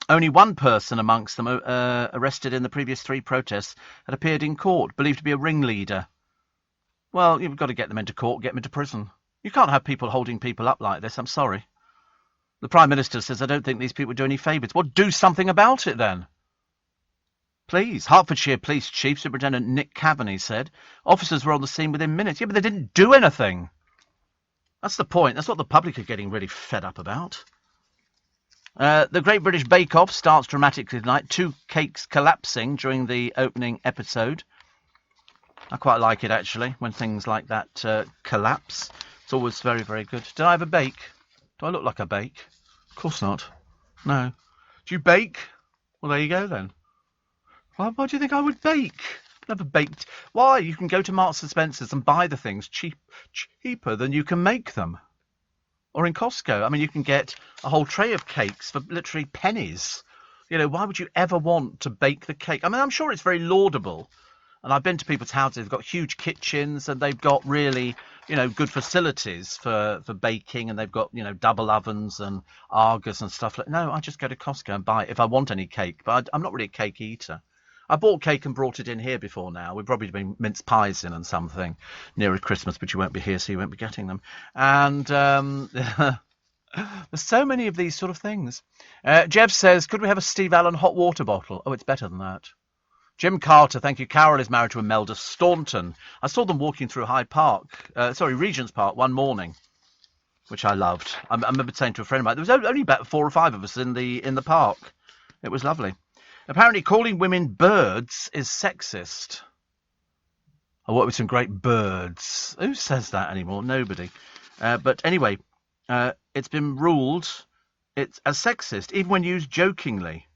[SPEAKER 1] Only one person amongst them arrested in the previous 3 protests had appeared in court, believed to be a ringleader. Well, you've got to get them into court, get them into prison. You can't have people holding people up like this. I'm sorry. The Prime Minister says, I don't think these people do any favours. Well, do something about it then. Please. Hertfordshire Police Chief Superintendent Nick Cavaney said officers were on the scene within minutes. Yeah, but they didn't do anything. That's the point. That's what the public are getting really fed up about. The Great British Bake Off starts dramatically tonight. 2 cakes collapsing during the opening episode. I quite like it, actually, when things like that collapse. It's always very, very good. Did I have a bake? Do I look like I bake? Of course not. No. Do you bake? Well, there you go, then. Why do you think I would bake? Never baked. Why? You can go to Marks and Spencer's and buy the things cheaper than you can make them. Or in Costco. I mean, you can get a whole tray of cakes for literally pennies. You know, why would you ever want to bake the cake? I mean, I'm sure it's very laudable. And I've been to people's houses. They've got huge kitchens and they've got really, good facilities for baking. And they've got, double ovens and Argos and stuff like that. No, I just go to Costco and buy it if I want any cake. But I'm not really a cake eater. I bought cake and brought it in here before now. We've probably been mince pies in and something nearer Christmas, but you won't be here, so you won't be getting them. And there's so many of these sort of things. Jeff says, could we have a Steve Allen hot water bottle? Oh, it's better than that. Jim Carter, thank you. Carol is married to Imelda Staunton. I saw them walking through Regent's Park one morning, which I loved. I remember saying to a friend of mine, there was only about 4 or 5 of us in the park. It was lovely. Apparently calling women birds is sexist. I work with some great birds. Who says that anymore? Nobody. But anyway, it's been ruled it's as sexist, even when used jokingly.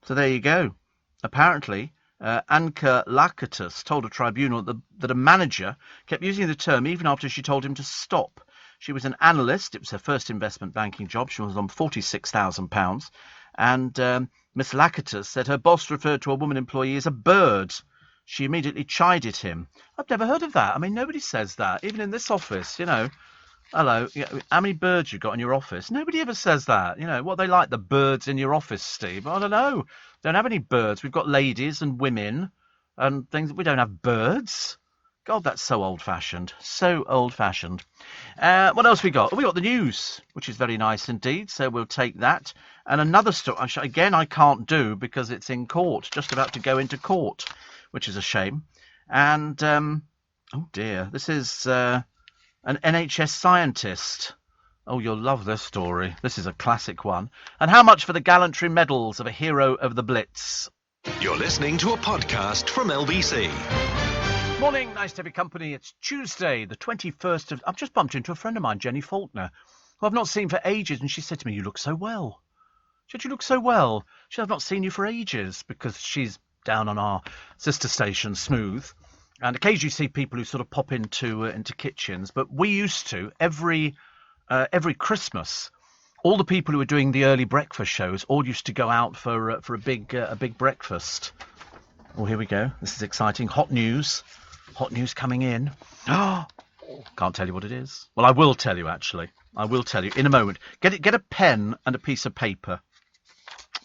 [SPEAKER 1] So there you go. Apparently, Anka Lakatos told a tribunal that a manager kept using the term even after she told him to stop. She was an analyst. It was her first investment banking job. She was on £46,000. And Miss Lakatos said her boss referred to a woman employee as a bird. She immediately chided him. I've never heard of that. I mean, nobody says that. Even in this office, Hello, how many birds you got in your office? Nobody ever says that. What they like, the birds in your office, Steve? I don't know. Don't have any birds. We've got ladies and women and things. We don't have birds. God, that's so old-fashioned. So old-fashioned. What else we got? We got the news, which is very nice indeed. So we'll take that. And another story, again, I can't do because it's in court, just about to go into court, which is a shame. And, oh dear, this is an NHS scientist. Oh, you'll love this story. This is a classic one. And how much for the gallantry medals of a hero of the Blitz?
[SPEAKER 4] You're listening to a podcast from LBC.
[SPEAKER 1] Morning, nice to have your company. It's Tuesday, the 21st of... I've just bumped into a friend of mine, Jenny Faulkner, who I've not seen for ages, and she said to me, you look so well. She said, you look so well. She said, I've not seen you for ages, because she's down on our sister station, Smooth, and occasionally see people who sort of pop into kitchens, but we used to, every Christmas, all the people who were doing the early breakfast shows all used to go out for a big breakfast. Oh, here we go. This is exciting. Hot news coming in. Oh, can't tell you what it is. Well, I will tell you, actually. I will tell you in a moment. Get a pen and a piece of paper,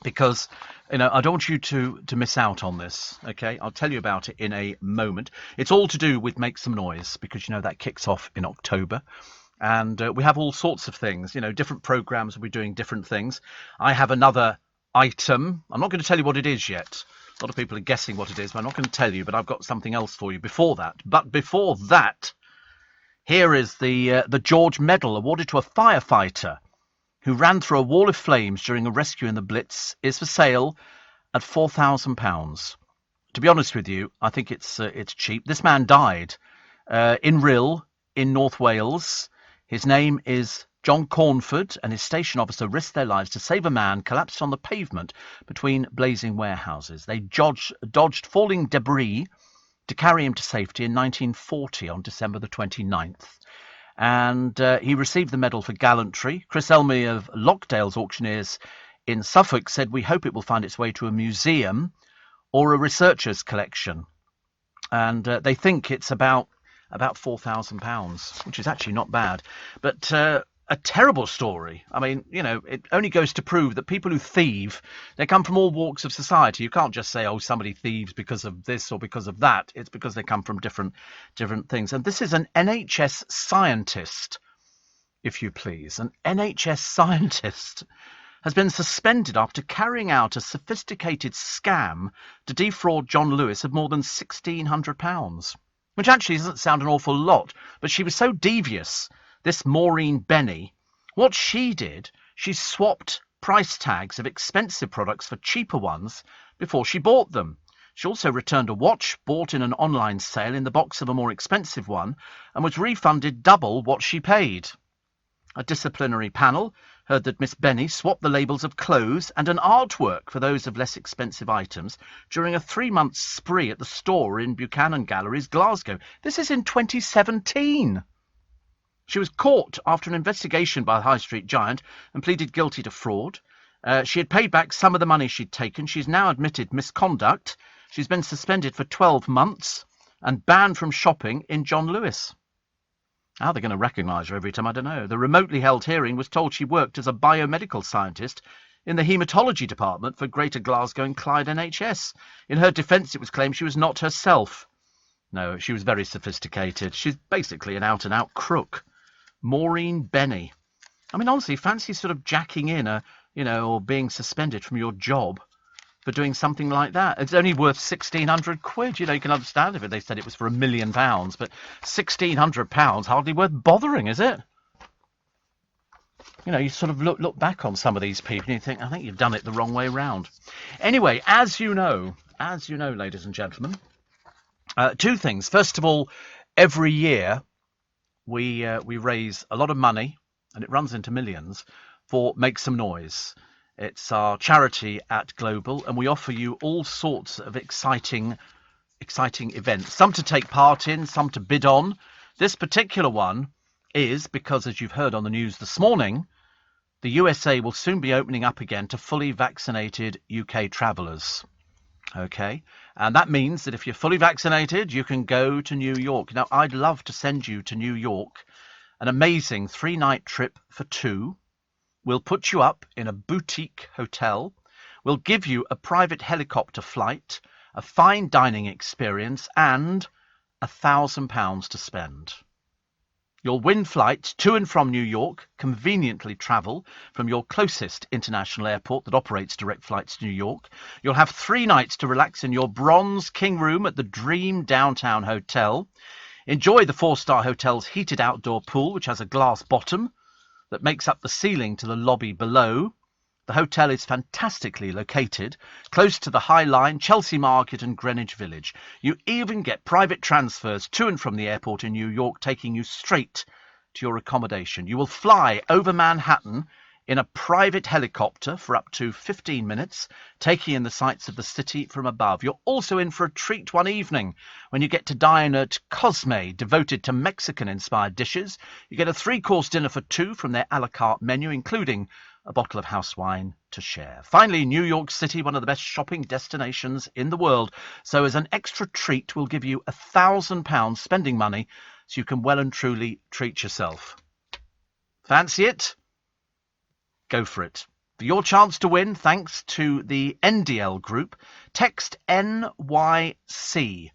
[SPEAKER 1] because I don't want you to miss out on this. Okay, I'll tell you about it in a moment. It's all to do with Make Some Noise, because that kicks off in October. And we have all sorts of things, different programs will be doing different things. I have another item. I'm not going to tell you what it is yet. A lot of people are guessing what it is, but I'm not going to tell you, but I've got something else for you before that. But before that, here is the George Medal awarded to a firefighter who ran through a wall of flames during a rescue in the Blitz. Is for sale at £4,000. To be honest with you, I think it's cheap. This man died in Rhyl in North Wales. His name is John Cornford, and his station officer risked their lives to save a man collapsed on the pavement between blazing warehouses. They dodged falling debris to carry him to safety in 1940 on December the 29th. And he received the medal for gallantry. Chris Elmy of Lockdale's Auctioneers in Suffolk said, we hope it will find its way to a museum or a researcher's collection. And they think it's about £4,000, which is actually not bad. But a terrible story. I mean, it only goes to prove that people who thieve, they come from all walks of society. You can't just say, oh, somebody thieves because of this or because of that. It's because they come from different things. And this is an NHS scientist, if you please. An NHS scientist has been suspended after carrying out a sophisticated scam to defraud John Lewis of more than £1,600, which actually doesn't sound an awful lot, but she was so devious, this Maureen Benny. What she did, she swapped price tags of expensive products for cheaper ones before she bought them. She also returned a watch bought in an online sale in the box of a more expensive one and was refunded double what she paid. A disciplinary panel heard that Miss Benny swapped the labels of clothes and an artwork for those of less expensive items during a 3-month spree at the store in Buchanan Galleries, Glasgow. This is in 2017. She was caught after an investigation by the high street giant and pleaded guilty to fraud. She had paid back some of the money she'd taken. She's now admitted misconduct. She's been suspended for 12 months and banned from shopping in John Lewis. How they're going to recognise her every time, I don't know. The remotely held hearing was told she worked as a biomedical scientist in the haematology department for Greater Glasgow and Clyde NHS. In her defence, it was claimed she was not herself. No, she was very sophisticated. She's basically an out-and-out crook. Maureen Benny. I mean, honestly, fancy sort of jacking in or being suspended from your job for doing something like that. It's only worth £1,600. You can understand if they said it was for £1 million, but £1,600 hardly worth bothering, is it? You sort of look back on some of these people and you think, I think you've done it the wrong way round. Anyway, as you know, ladies and gentlemen, two things. First of all, every year we raise a lot of money, and it runs into millions, for Make Some Noise. It's our charity at Global, and we offer you all sorts of exciting events. Some to take part in, some to bid on. This particular one is because, as you've heard on the news this morning, the USA will soon be opening up again to fully vaccinated UK travellers. Okay, and that means that if you're fully vaccinated, you can go to New York. Now, I'd love to send you to New York, an amazing 3-night trip for 2. We'll put you up in a boutique hotel. We'll give you a private helicopter flight, a fine dining experience, and £1,000 to spend. You'll win flights to and from New York, conveniently travel from your closest international airport that operates direct flights to New York. You'll have 3 nights to relax in your bronze king room at the Dream Downtown Hotel. Enjoy the 4-star hotel's heated outdoor pool, which has a glass bottom that makes up the ceiling to the lobby below. The hotel is fantastically located, close to the High Line, Chelsea Market and Greenwich Village. You even get private transfers to and from the airport in New York, taking you straight to your accommodation. You will fly over Manhattan in a private helicopter for up to 15 minutes, taking in the sights of the city from above. You're also in for a treat one evening when you get to dine at Cosme, devoted to Mexican-inspired dishes. You get a 3-course dinner for 2 from their a la carte menu, including a bottle of house wine to share. Finally, New York City, one of the best shopping destinations in the world. So as an extra treat, we'll give you £1,000 spending money so you can well and truly treat yourself. Fancy it? Go for it. For your chance to win, thanks to the NDL group, text NYC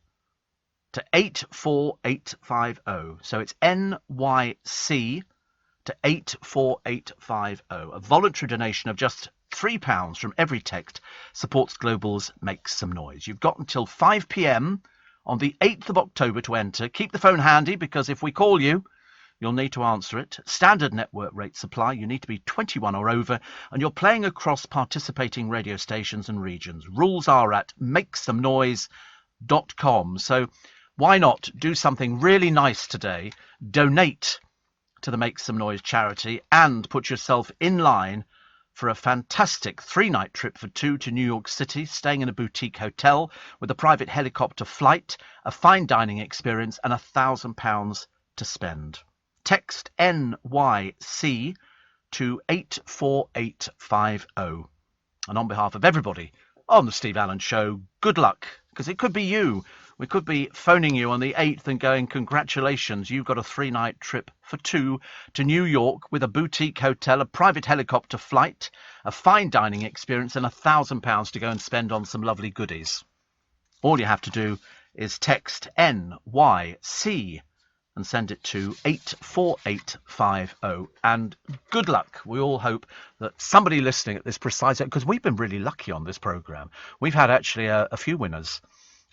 [SPEAKER 1] to 84850. So it's NYC to 84850. A voluntary donation of just £3 from every text supports Global's Make Some Noise. You've got until 5 p.m. on the 8th of October to enter. Keep the phone handy, because if we call you, you'll need to answer it. Standard network rates apply. You need to be 21 or over, and you're playing across participating radio stations and regions. Rules are at makesomenoise.com. So why not do something really nice today? Donate to the Make Some Noise charity and put yourself in line for a fantastic 3-night trip for 2 to New York City, staying in a boutique hotel with a private helicopter flight, a fine dining experience, and £1,000 to spend. Text NYC to 84850. And on behalf of everybody on the Steve Allen Show, good luck, because it could be you We could be phoning you on the 8th and going, congratulations, you've got a 3-night trip for 2 to New York with a boutique hotel, a private helicopter flight, a fine dining experience, and £1,000 to go and spend on some lovely goodies. All you have to do is text NYC and send it to 84850. And good luck. We all hope that somebody listening at this precise, because we've been really lucky on this programme. We've had actually a few winners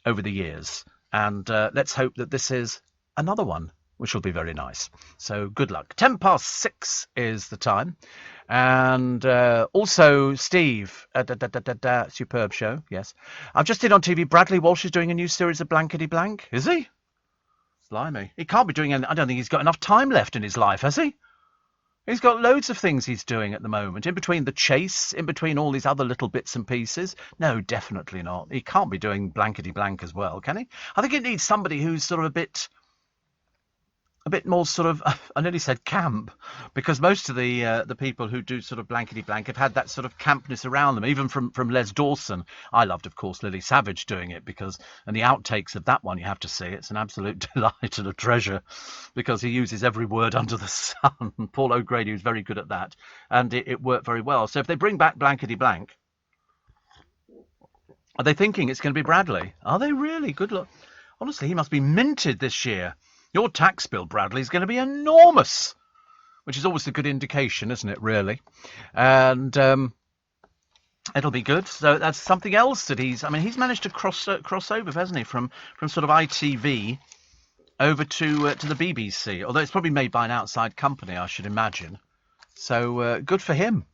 [SPEAKER 1] over the years, and let's hope that this is another one, which will be very nice. So good luck. 6:10 is the time. And also, Steve, superb show, yes. I've just seen on TV Bradley Walsh is doing a new series of Blankety Blank. Is he? Blimey. He can't be doing anything. I don't think he's got enough time left in his life, has he? He's got loads of things he's doing at the moment, in between The Chase, in between all these other little bits and pieces. No, definitely not. He can't be doing Blankety Blank as well, can he? I think it needs somebody who's sort of a bit more sort of, I nearly said camp, because most of the people who do sort of Blankety Blank have had that sort of campness around them, even from Les Dawson. I loved, of course, Lily Savage doing it, and the outtakes of that one, you have to see, it's an absolute delight and a treasure, because he uses every word under the sun. Paul O'Grady was very good at that, and it worked very well. So if they bring back Blankety Blank, are they thinking it's going to be Bradley? Are they really? Good luck. Honestly, he must be minted this year. Your tax bill, Bradley, is going to be enormous, which is always a good indication, isn't it, really? And it'll be good. So that's something else that he's managed to cross over, hasn't he, from sort of ITV over to the BBC, although it's probably made by an outside company, I should imagine. So good for him.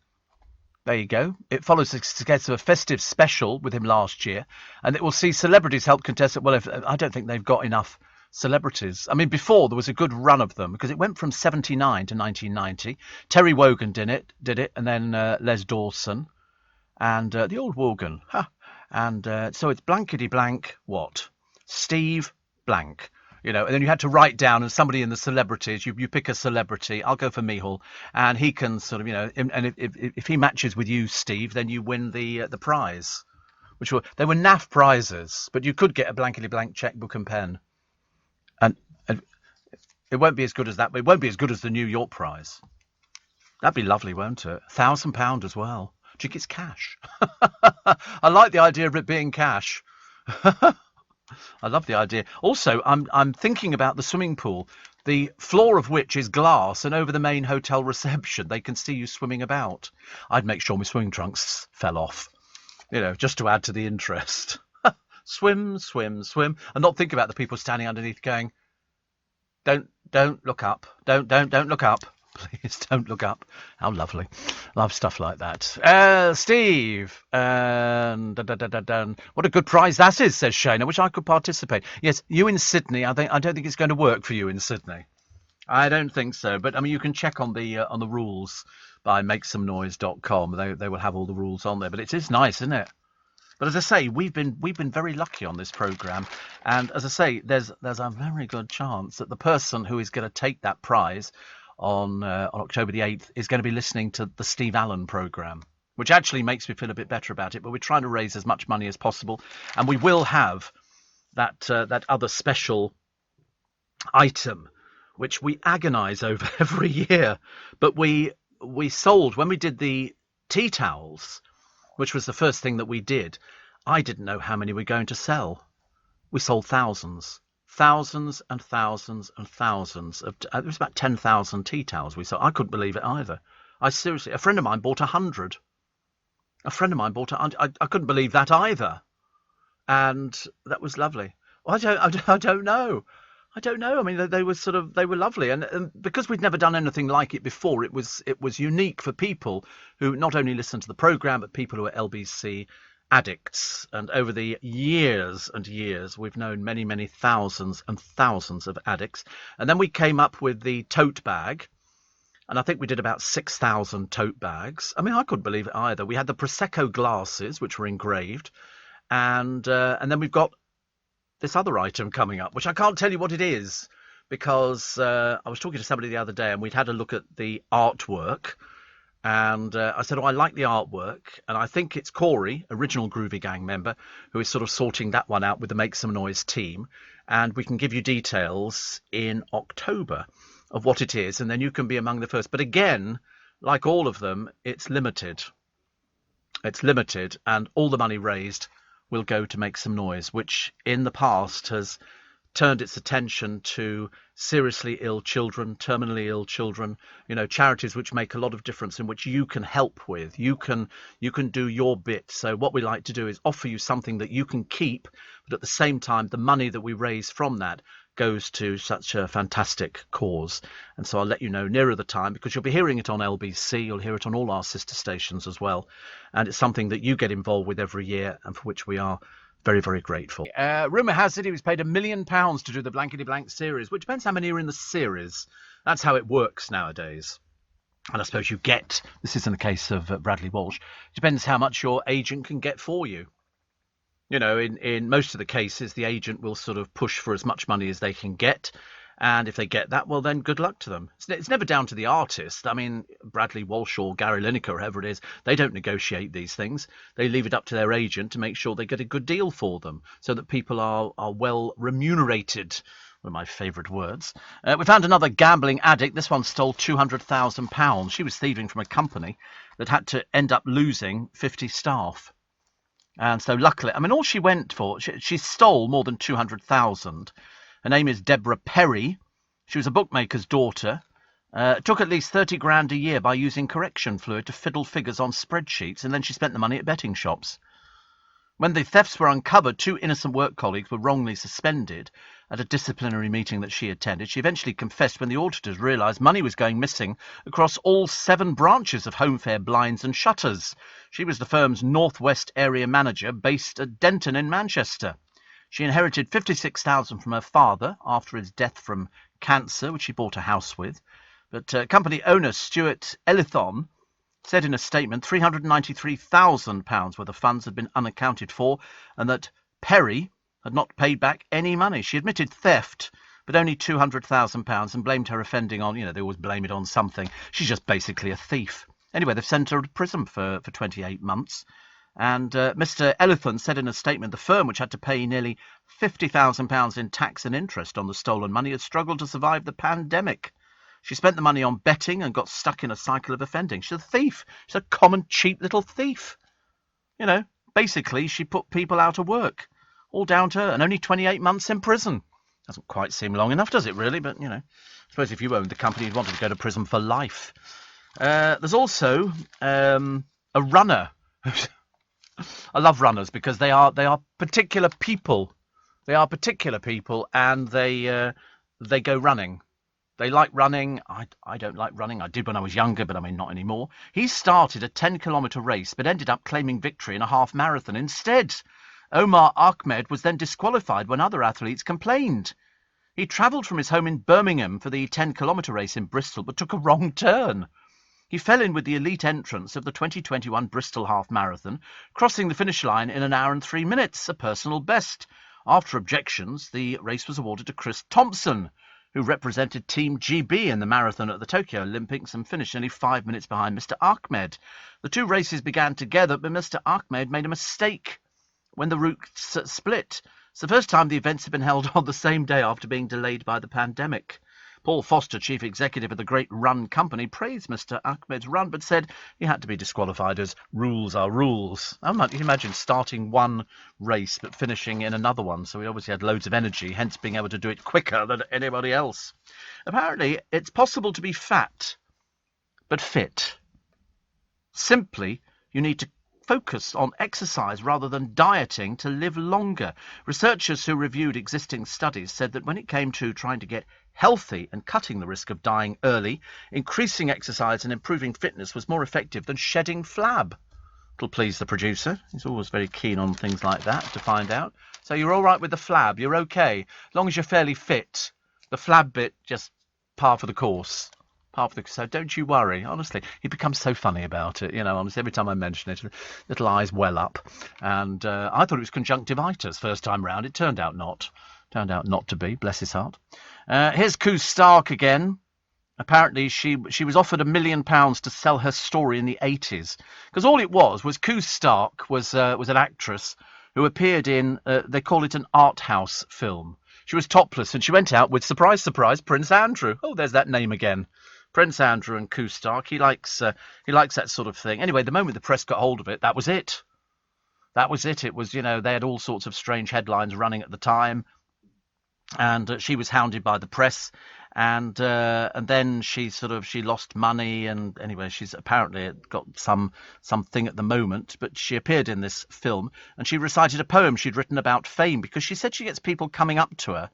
[SPEAKER 1] There you go. It follows the success of a festive special with him last year, and it will see celebrities help contest it. Well, I don't think they've got enough celebrities. I mean, before there was a good run of them, because it went from 79 to 1990. Terry Wogan did it, and then Les Dawson, and the old Wogan. And so it's Blankety Blank, what? Steve Blank. And then you had to write down, and somebody in the celebrities, you pick a celebrity. I'll go for Mihal, and he can sort of, and if he matches with you, Steve, then you win the prize. They were naff prizes, but you could get a Blankety Blank checkbook and pen. And it won't be as good as that, but it won't be as good as the New York prize. That'd be lovely, won't it? £1,000 as well. Do you think it's cash? I like the idea of it being cash. I love the idea. Also, I'm thinking about the swimming pool, the floor of which is glass, and over the main hotel reception, they can see you swimming about. I'd make sure my swimming trunks fell off, just to add to the interest. Swim, swim, swim, and not think about the people standing underneath going, don't look up, don't look up, please don't look up. How lovely. Love stuff like that. Steve, what a good prize that is, says Shane. I wish I could participate. Yes, you in Sydney, I don't think it's going to work for you in Sydney. I don't think so, but I mean, you can check on the rules by makesomenoise.com. They will have all the rules on there, but it is nice, isn't it? But as I say, we've been very lucky on this programme, and as I say, there's a very good chance that the person who is going to take that prize on October the 8th is going to be listening to the Steve Allen programme, which actually makes me feel a bit better about it. But we're trying to raise as much money as possible, and we will have that other special item, which we agonise over every year. But we sold when we did the tea towels, which was the first thing that we did. I didn't know how many we're going to sell. We sold thousands and thousands and thousands of. It was about 10,000 tea towels we sold. I couldn't believe it either. A friend of mine bought 100. I couldn't believe that either, and that was lovely. Well, I don't know. I mean, they were lovely, and because we'd never done anything like it before, it was unique for people who not only listen to the programme, but people who are LBC addicts. And over the years and years, we've known many, many thousands and thousands of addicts. And then we came up with the tote bag, and I think we did about 6,000 tote bags. I mean, I couldn't believe it either. We had the Prosecco glasses, which were engraved, and then we've got this other item coming up, which I can't tell you what it is, because I was talking to somebody the other day, and we'd had a look at the artwork, And I said, I like the artwork, and I think it's Corey, original Groovy Gang member, who is sort of sorting that one out with the Make Some Noise team. And we can give you details in October of what it is, and then you can be among the first. But again, like all of them, it's limited. It's limited, and all the money raised will go to Make Some Noise, which in the past has turned its attention to seriously ill children, terminally ill children, charities which make a lot of difference and which you can help with. You can do your bit. So what we like to do is offer you something that you can keep, but at the same time, the money that we raise from that goes to such a fantastic cause. And so I'll let you know nearer the time, because you'll be hearing it on LBC, you'll hear it on all our sister stations as well. And it's something that you get involved with every year and for which we are very, very grateful. Rumour has it he was paid £1 million to do the Blankety Blank series, which depends how many are in the series. That's how it works nowadays. And I suppose you get, this isn't the case of Bradley Walsh, it depends how much your agent can get for you. In most of the cases, the agent will sort of push for as much money as they can get. And if they get that, well, then good luck to them. It's never down to the artist. I mean, Bradley Walsh or Gary Lineker, or whoever it is, they don't negotiate these things. They leave it up to their agent to make sure they get a good deal for them so that people are well remunerated. One of my favourite words. We found another gambling addict. This one stole £200,000. She was thieving from a company that had to end up losing 50 staff. And so luckily, I mean, all she went for, she stole more than 200,000. Her name is Deborah Perry. She was a bookmaker's daughter. Took at least 30 grand a year by using correction fluid to fiddle figures on spreadsheets, and then she spent the money at betting shops. When the thefts were uncovered, 2 innocent work colleagues were wrongly suspended at a disciplinary meeting that she attended. She eventually confessed when the auditors realised money was going missing across all 7 branches of Home Fair Blinds and Shutters. She was the firm's Northwest area manager based at Denton in Manchester. She inherited $56,000 from her father after his death from cancer, which she bought a house with. But company owner Stuart Elithon said in a statement £393,000 worth of funds had been unaccounted for, and that Perry had not paid back any money. She admitted theft, but only £200,000, and blamed her offending on, they always blame it on something. She's just basically a thief. Anyway, they've sent her to prison for 28 months. And Mr. Elithon said in a statement the firm, which had to pay nearly £50,000 in tax and interest on the stolen money, had struggled to survive the pandemic. She spent the money on betting and got stuck in a cycle of offending. She's a thief. She's a common, cheap little thief. Basically, she put people out of work. All down to her, and only 28 months in prison. Doesn't quite seem long enough, does it, really? But, I suppose if you owned the company, you'd want to go to prison for life. There's also a runner. I love runners because they are particular people. They are particular people, and they go running. They like running. I don't like running. I did when I was younger, but I mean not anymore. He started a 10-kilometre race, but ended up claiming victory in a half marathon instead. Omar Ahmed was then disqualified when other athletes complained. He travelled from his home in Birmingham for the 10-kilometre race in Bristol, but took a wrong turn. He fell in with the elite entrants of the 2021 Bristol Half Marathon, crossing the finish line in 1 hour and 3 minutes, a personal best. After objections, the race was awarded to Chris Thompson, who represented Team GB in the marathon at the Tokyo Olympics and finished only 5 minutes behind Mr. Ahmed. The 2 races began together, but Mr. Ahmed made a mistake when the routes split. It's the first time the events have been held on the same day after being delayed by the pandemic. Paul Foster, chief executive of the Great Run Company, praised Mr. Ahmed's run, but said he had to be disqualified as rules are rules. You can imagine starting one race but finishing in another one, so he obviously had loads of energy, hence being able to do it quicker than anybody else. Apparently, it's possible to be fat, but fit. Simply, you need to focus on exercise rather than dieting to live longer. Researchers who reviewed existing studies said that when it came to trying to get healthy and cutting the risk of dying early, increasing exercise and improving fitness was more effective than shedding flab. It'll please the producer. He's always very keen on things like that to find out. So you're all right with the flab. You're okay. As long as you're fairly fit. The flab bit, just par for the course. So don't you worry, honestly. He becomes so funny about it, honestly, every time I mention it, little eyes well up. And I thought it was conjunctivitis first time round. It turned out not. Turned out not to be, bless his heart. Here's Koo Stark again. Apparently, she was offered £1 million to sell her story in the 80s, because all it was Koo Stark was an actress who appeared in they call it an art house film. She was topless and she went out with, surprise, surprise, Prince Andrew. Oh, there's that name again. Prince Andrew and Koo Stark. He likes that sort of thing. Anyway, the moment the press got hold of it, that was it. That was it. It was, they had all sorts of strange headlines running at the time, and she was hounded by the press, and then she lost money, and anyway, she's apparently got something at the moment, but she appeared in this film, and she recited a poem she'd written about fame, because she said she gets people coming up to her,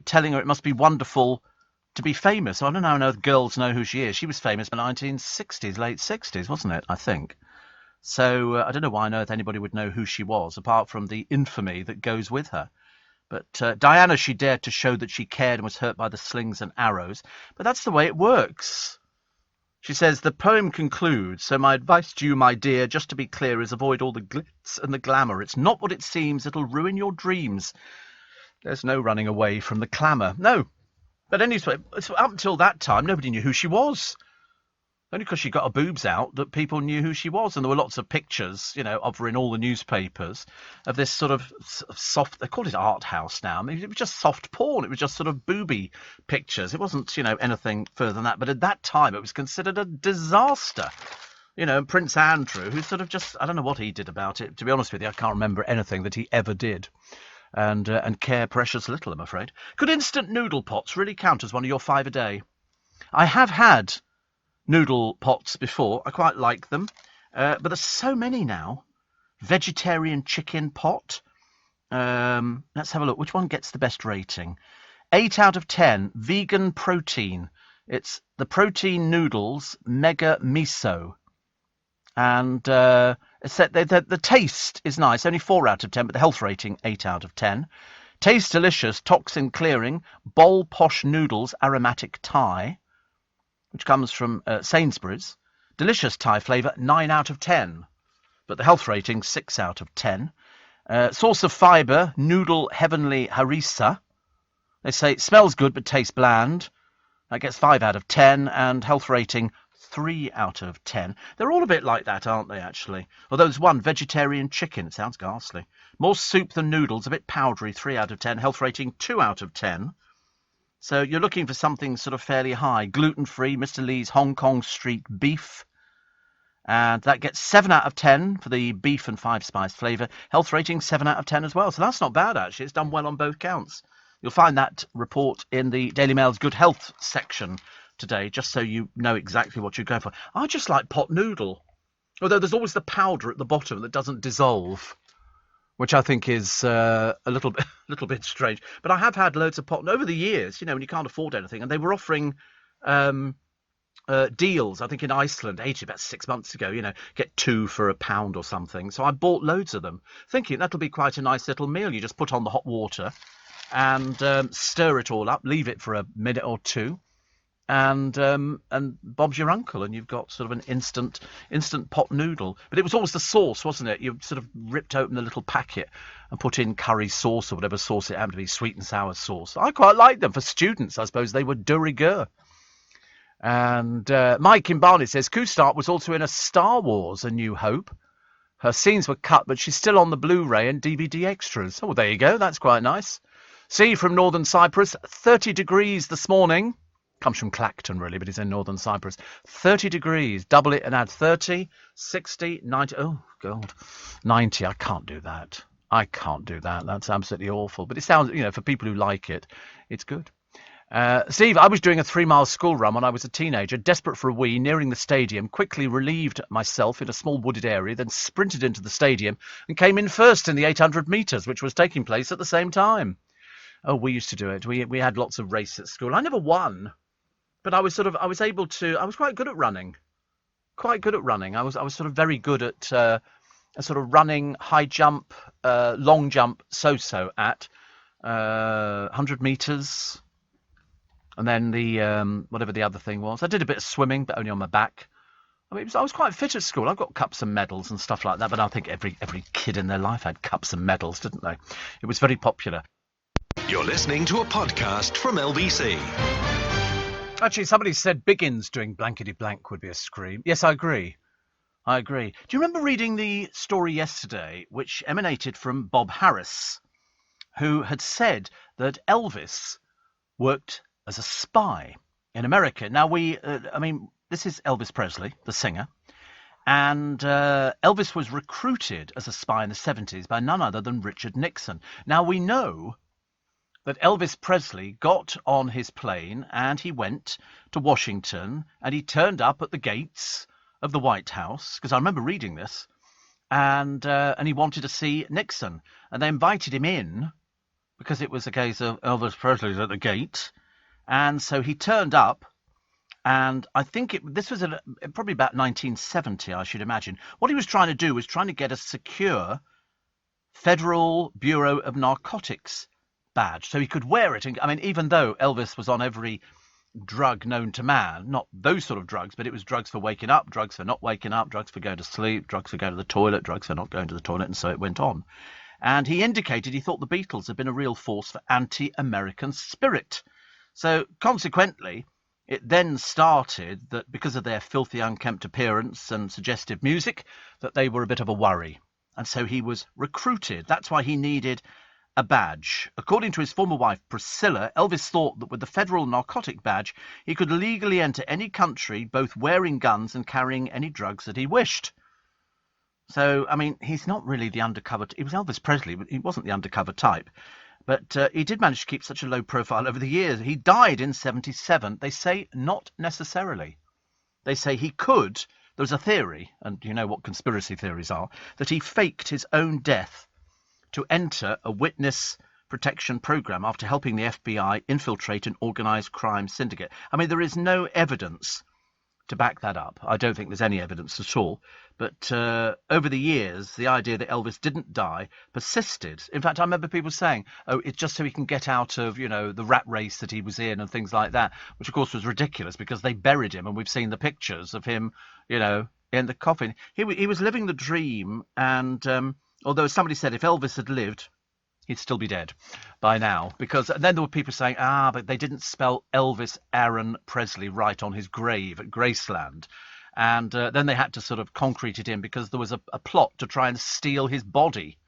[SPEAKER 1] telling her it must be wonderful to be famous. I don't know how girls know who she is. She was famous in the 1960s, late 60s, wasn't it, I think. So I don't know why on earth anybody would know who she was, apart from the infamy that goes with her. But Diana, she dared to show that she cared and was hurt by the slings and arrows. But that's the way it works. She says, the poem concludes, so my advice to you, my dear, just to be clear, is avoid all the glitz and the glamour. It's not what it seems. It'll ruin your dreams. There's no running away from the clamour. No. But anyway, up until that time, nobody knew who she was. Only because she got her boobs out that people knew who she was. And there were lots of pictures, of her in all the newspapers, of this sort of soft, they call it art house now. I mean, it was just soft porn. It was just sort of booby pictures. It wasn't, anything further than that. But at that time, it was considered a disaster. And Prince Andrew, who sort of just, I don't know what he did about it. To be honest with you, I can't remember anything that he ever did. And care precious little, I'm afraid. Could instant noodle pots really count as one of your 5 a day? I have had noodle pots before. I quite like them. But there's so many now. Vegetarian chicken pot. Let's have a look. Which one gets the best rating? 8 out of 10. Vegan protein. It's the protein noodles mega miso. And the taste is nice. Only 4 out of 10, but the health rating 8 out of 10. Taste delicious. Toxin clearing. Bol Posh noodles aromatic Thai, which comes from Sainsbury's. Delicious Thai flavour, 9 out of 10. But the health rating, 6 out of 10. Source of fibre, noodle heavenly harissa. They say it smells good but tastes bland. That gets 5 out of 10. And health rating, 3 out of 10. They're all a bit like that, aren't they, actually? Although there's one, vegetarian chicken. It sounds ghastly. More soup than noodles, a bit powdery, 3 out of 10. Health rating, 2 out of 10. So you're looking for something sort of fairly high. Gluten-free, Mr. Lee's Hong Kong Street beef. And that gets 7 out of 10 for the beef and 5-spice flavour. Health rating, 7 out of 10 as well. So that's not bad, actually. It's done well on both counts. You'll find that report in the Daily Mail's Good Health section today, just so you know exactly what you're going for. I just like pot noodle. Although there's always the powder at the bottom that doesn't dissolve, which I think is a little bit strange. But I have had loads of pot over the years, when you can't afford anything, and they were offering deals. I think in Iceland, about 6 months ago, get 2 for £1 or something. So I bought loads of them, thinking that'll be quite a nice little meal. You just put on the hot water and stir it all up, leave it for a minute or two, and Bob's your uncle, and you've got sort of an instant pot noodle. But it was always the sauce, wasn't it? You sort of ripped open the little packet and put in curry sauce or whatever sauce it happened to be, sweet and sour sauce. I quite liked them. For students, I suppose they were de rigueur. And Mike in Barnet says, Koo Stark was also in a Star Wars, A New Hope. Her scenes were cut, but she's still on the Blu-ray and DVD extras. Oh, there you go. That's quite nice. See from Northern Cyprus, 30 degrees this morning. Comes from Clacton, really, but it's in Northern Cyprus. 30 degrees. Double it and add 30, 60, 90. Oh, God. 90. I can't do that. That's absolutely awful. But it sounds, for people who like it, it's good. Steve, I was doing a 3-mile school run when I was a teenager, desperate for a wee, nearing the stadium, quickly relieved myself in a small wooded area, then sprinted into the stadium and came in first in the 800 metres, which was taking place at the same time. Oh, we used to do it. We had lots of races at school. I never won. But I was quite good at running. I was sort of very good at sort of running, high jump, long jump, so at 100 metres. And then the whatever the other thing was. I did a bit of swimming, but only on my back. I mean, I was quite fit at school. I've got cups and medals and stuff like that. But I think every kid in their life had cups and medals, didn't they? It was very popular.
[SPEAKER 4] You're listening to a podcast from LBC.
[SPEAKER 1] Actually, somebody said Biggins doing blankety blank would be a scream. Yes, I agree. I agree. Do you remember reading the story yesterday, which emanated from Bob Harris, who had said that Elvis worked as a spy in America? Now, this is Elvis Presley, the singer, and Elvis was recruited as a spy in the 70s by none other than Richard Nixon. Now, we know that Elvis Presley got on his plane and he went to Washington and he turned up at the gates of the White House, because I remember reading this, and he wanted to see Nixon, and they invited him in because it was a case of Elvis Presley's at the gate, and so he turned up, and I think this was probably about 1970, I should imagine. What he was trying to do was trying to get a secure Federal Bureau of Narcotics badge, so he could wear it. And, I mean, even though Elvis was on every drug known to man, not those sort of drugs, but it was drugs for waking up, drugs for not waking up, drugs for going to sleep, drugs for going to the toilet, drugs for not going to the toilet, and so it went on. And he indicated he thought the Beatles had been a real force for anti-American spirit. So consequently, it then started that because of their filthy, unkempt appearance and suggestive music, that they were a bit of a worry. And so he was recruited. That's why he needed a badge. According to his former wife, Priscilla, Elvis thought that with the federal narcotic badge, he could legally enter any country, both wearing guns and carrying any drugs that he wished. So, I mean, he's not really the undercover. He was Elvis Presley, but he wasn't the undercover type. But he did manage to keep such a low profile over the years. He died in 1977. They say not necessarily. They say he could. There was a theory, and you know what conspiracy theories are, that he faked his own death to enter a witness protection program after helping the FBI infiltrate an organized crime syndicate. I mean, there is no evidence to back that up. I don't think there's any evidence at all. But over the years, the idea that Elvis didn't die persisted. In fact, I remember people saying, oh, it's just so he can get out of, you know, the rat race that he was in and things like that, which of course was ridiculous because they buried him and we've seen the pictures of him, you know, in the coffin. He was living the dream, and although somebody said if Elvis had lived, he'd still be dead by now. Because then there were people saying, but they didn't spell Elvis Aaron Presley right on his grave at Graceland. And then they had to sort of concrete it in because there was a plot to try and steal his body.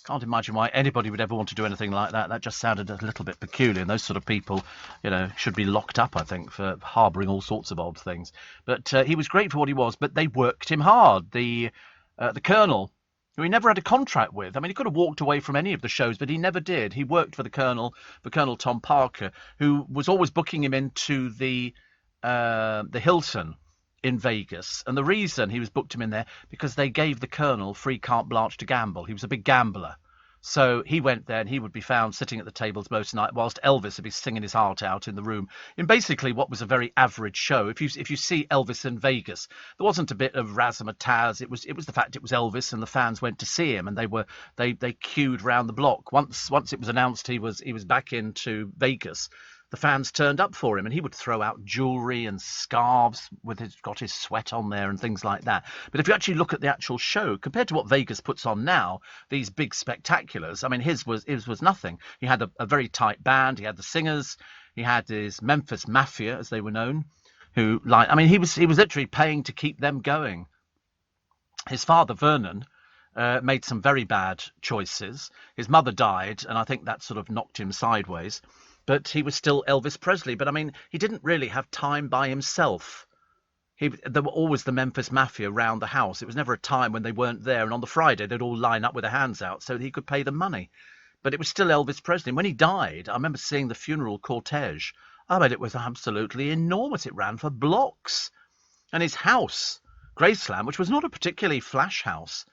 [SPEAKER 1] Can't imagine why anybody would ever want to do anything like that. That just sounded a little bit peculiar. And those sort of people, you know, should be locked up, I think, for harbouring all sorts of odd things. But he was great for what he was, but they worked him hard. The Colonel, who he never had a contract with. I mean, he could have walked away from any of the shows, but he never did. He worked for Colonel Tom Parker, who was always booking him into the Hilton in Vegas. And the reason he was booked him in there, because they gave the Colonel free carte blanche to gamble. He was a big gambler. So he went there and he would be found sitting at the tables most night whilst Elvis would be singing his heart out in the room in basically what was a very average show. If you see Elvis in Vegas, there wasn't a bit of razzmatazz. It was the fact it was Elvis and the fans went to see him and they queued round the block. Once it was announced he was back into Vegas, the fans turned up for him and he would throw out jewellery and scarves got his sweat on there and things like that. But if you actually look at the actual show, compared to what Vegas puts on now, these big spectaculars, I mean, his was nothing. He had a very tight band. He had the singers. He had his Memphis Mafia, as they were known, he was literally paying to keep them going. His father, Vernon, made some very bad choices. His mother died, and I think that sort of knocked him sideways. But he was still Elvis Presley. But, I mean, he didn't really have time by himself. There were always the Memphis Mafia around the house. It was never a time when they weren't there. And on the Friday, they'd all line up with their hands out so that he could pay them money. But it was still Elvis Presley. And when he died, I remember seeing the funeral cortege. I mean, it was absolutely enormous. It ran for blocks. And his house, Graceland, which was not a particularly flash house,